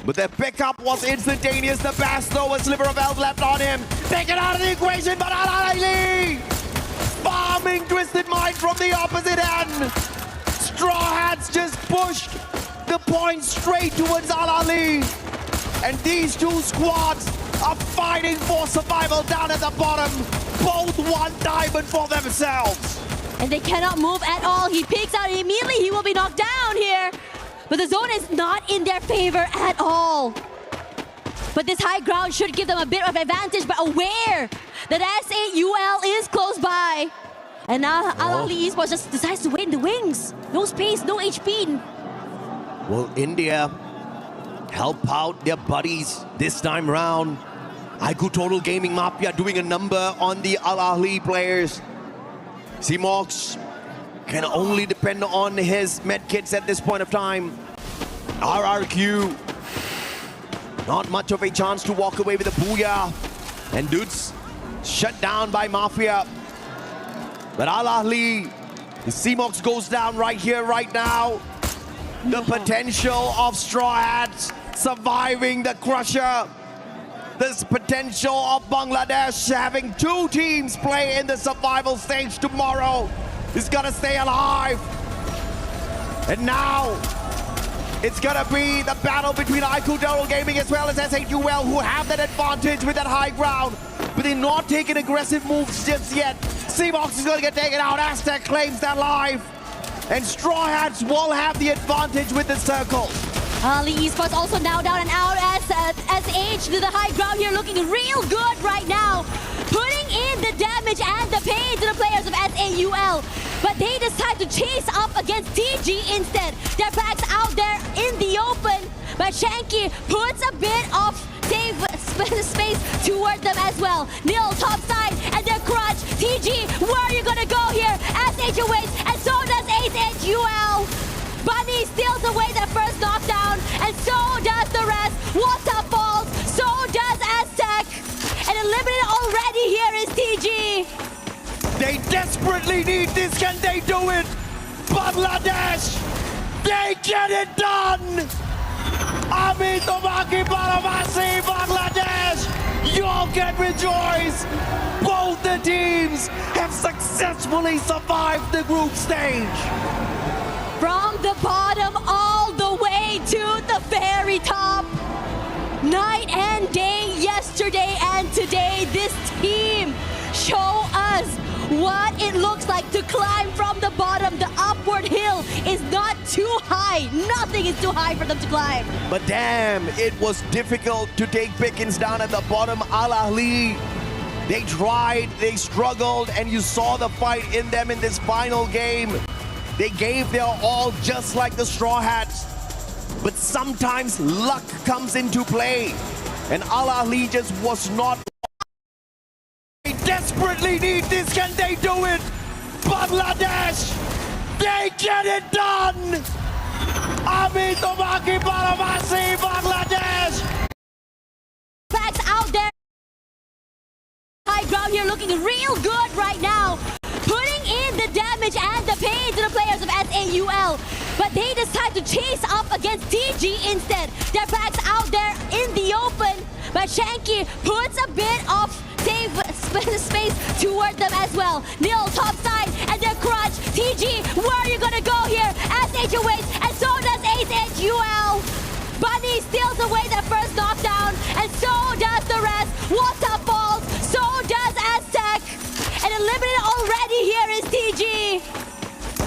But their pickup was instantaneous. The Bass, though, a sliver of health left on him. Take it out of the equation, but Al-Ali farming Twisted Minds from the opposite end. Straw Hats just pushed the point straight towards Al-Ali. And these two squads are fighting for survival down at the bottom. Both one diamond for themselves. And they cannot move at all. He peeks out and immediately he will be knocked down here. But the zone is not in their favor at all. But this high ground should give them a bit of advantage, but aware that S8UL is close by. And now Al-Ali Esports just decides to wait in the wings. No space, no HP. Will India help out their buddies this time round? IQ Total Gaming Mafia doing a number on the Al-Ali players. Cmox can only depend on his medkits at this point of time. RRQ, not much of a chance to walk away with a booyah. And Dudes shut down by Mafia. But Al-Ali, the Cmox goes down right here, right now. The potential of Straw Hats surviving the crusher. This potential of Bangladesh having two teams play in the survival stage tomorrow is gonna stay alive. And now, it's gonna be the battle between IQ Total Gaming as well as S8UL, who have that advantage with that high ground. But they're not taking aggressive moves just yet. Cmox is gonna get taken out. Aztec claims that life. And Straw Hats will have the advantage with the circle. Ali Esports also now down and out as SH to the high ground here, looking real good right now. Putting in the damage and the pain to the players of S8UL. But they decide to chase up against TG instead. Their backs out there in the open. But Shanky puts a bit of save space toward them as well. Nil top side and their crutch. TG, where are you gonna go here? SH awaits and so does S8UL. Bunny steals away their first knockdown, and so does the rest. Waterfalls, so does Aztec. And eliminated already here is TG. They desperately need this. Can they do it? Bangladesh, they get it done. Amit Omaki Baramasi, Bangladesh, you all can rejoice. Both the teams have successfully survived the group stage. From the bottom all the way to the very top. Night and day, yesterday and today, this team show us what it looks like to climb from the bottom. The upward hill is not too high. Nothing is too high for them to climb. But damn, it was difficult to take Pickens down at the bottom. Al-Ali, they tried, they struggled, and you saw the fight in them in this final game. They gave their all just like the Straw Hats. But sometimes luck comes into play. And Al-Ali just was not. They desperately need this. Can they do it? Bangladesh, they get it done. Amit Omaki Baramasi, Bangladesh. Backs out there. High ground here looking real good right now. Putting in the damage and the pain to the players of S8UL. But they decide to chase up against TG instead. Their backs out there in the open. But Shanky puts a bit of save space toward them as well. Nil top side and their crutch. TG, where are you gonna go here? SH awaits and so does S8UL. Bunny steals away their first knockdown and so So does the rest. Wata falls. So does Aztec. And eliminated already here is TG.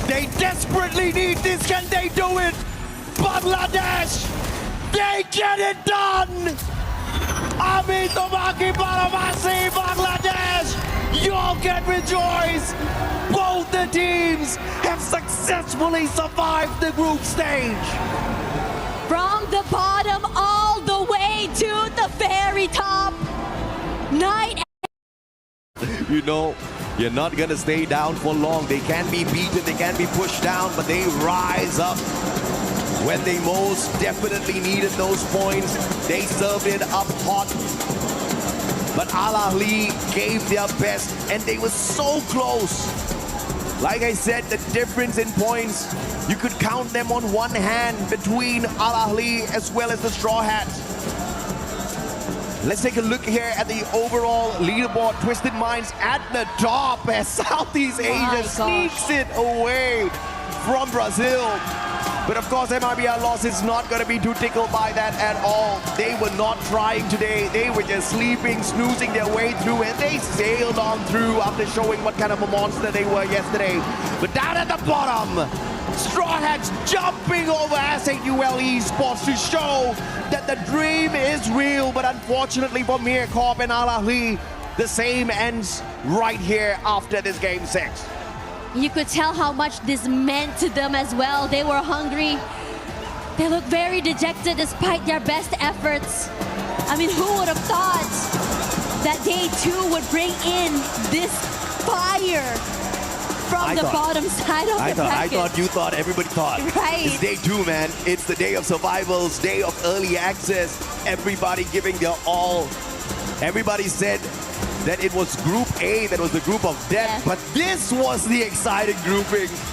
They desperately need this. Can they do it? Bangladesh, they get it done. Ami Tomaki Paramasi, Bangladesh, you all can rejoice. Both the teams have successfully survived the group stage. From the bottom all the way to the very top. Night. You know, you're not gonna stay down for long. They can be beaten, they can be pushed down, but they rise up. When they most definitely needed those points, they served it up hot. But Al Ahly gave their best, and they were so close. Like I said, the difference in points, you could count them on one hand between Al Ahly as well as the Straw Hats. Let's take a look here at the overall leaderboard. Twisted Minds at the top as Southeast Asia sneaks it away from Brazil. But of course, MIBR loss is not going to be too tickled by that at all. They were not trying today. They were just sleeping, snoozing their way through, and they sailed on through after showing what kind of a monster they were yesterday. But down at the bottom, Straw Hats jumping over SAUL Esports to show that the dream is real. But unfortunately for Mir Corp and Al Ahly, the same ends right here after this game 6. You could tell how much this meant to them as well. They were hungry. They look very dejected despite their best efforts. I mean, who would have thought that they too would bring in this fire from the bottom side of the bracket? I thought you thought, everybody thought. Right. It's day 2, man. It's the day of survivals, day of early access. Everybody giving their all. Everybody said that it was Group A that was the group of death, but this was the exciting grouping.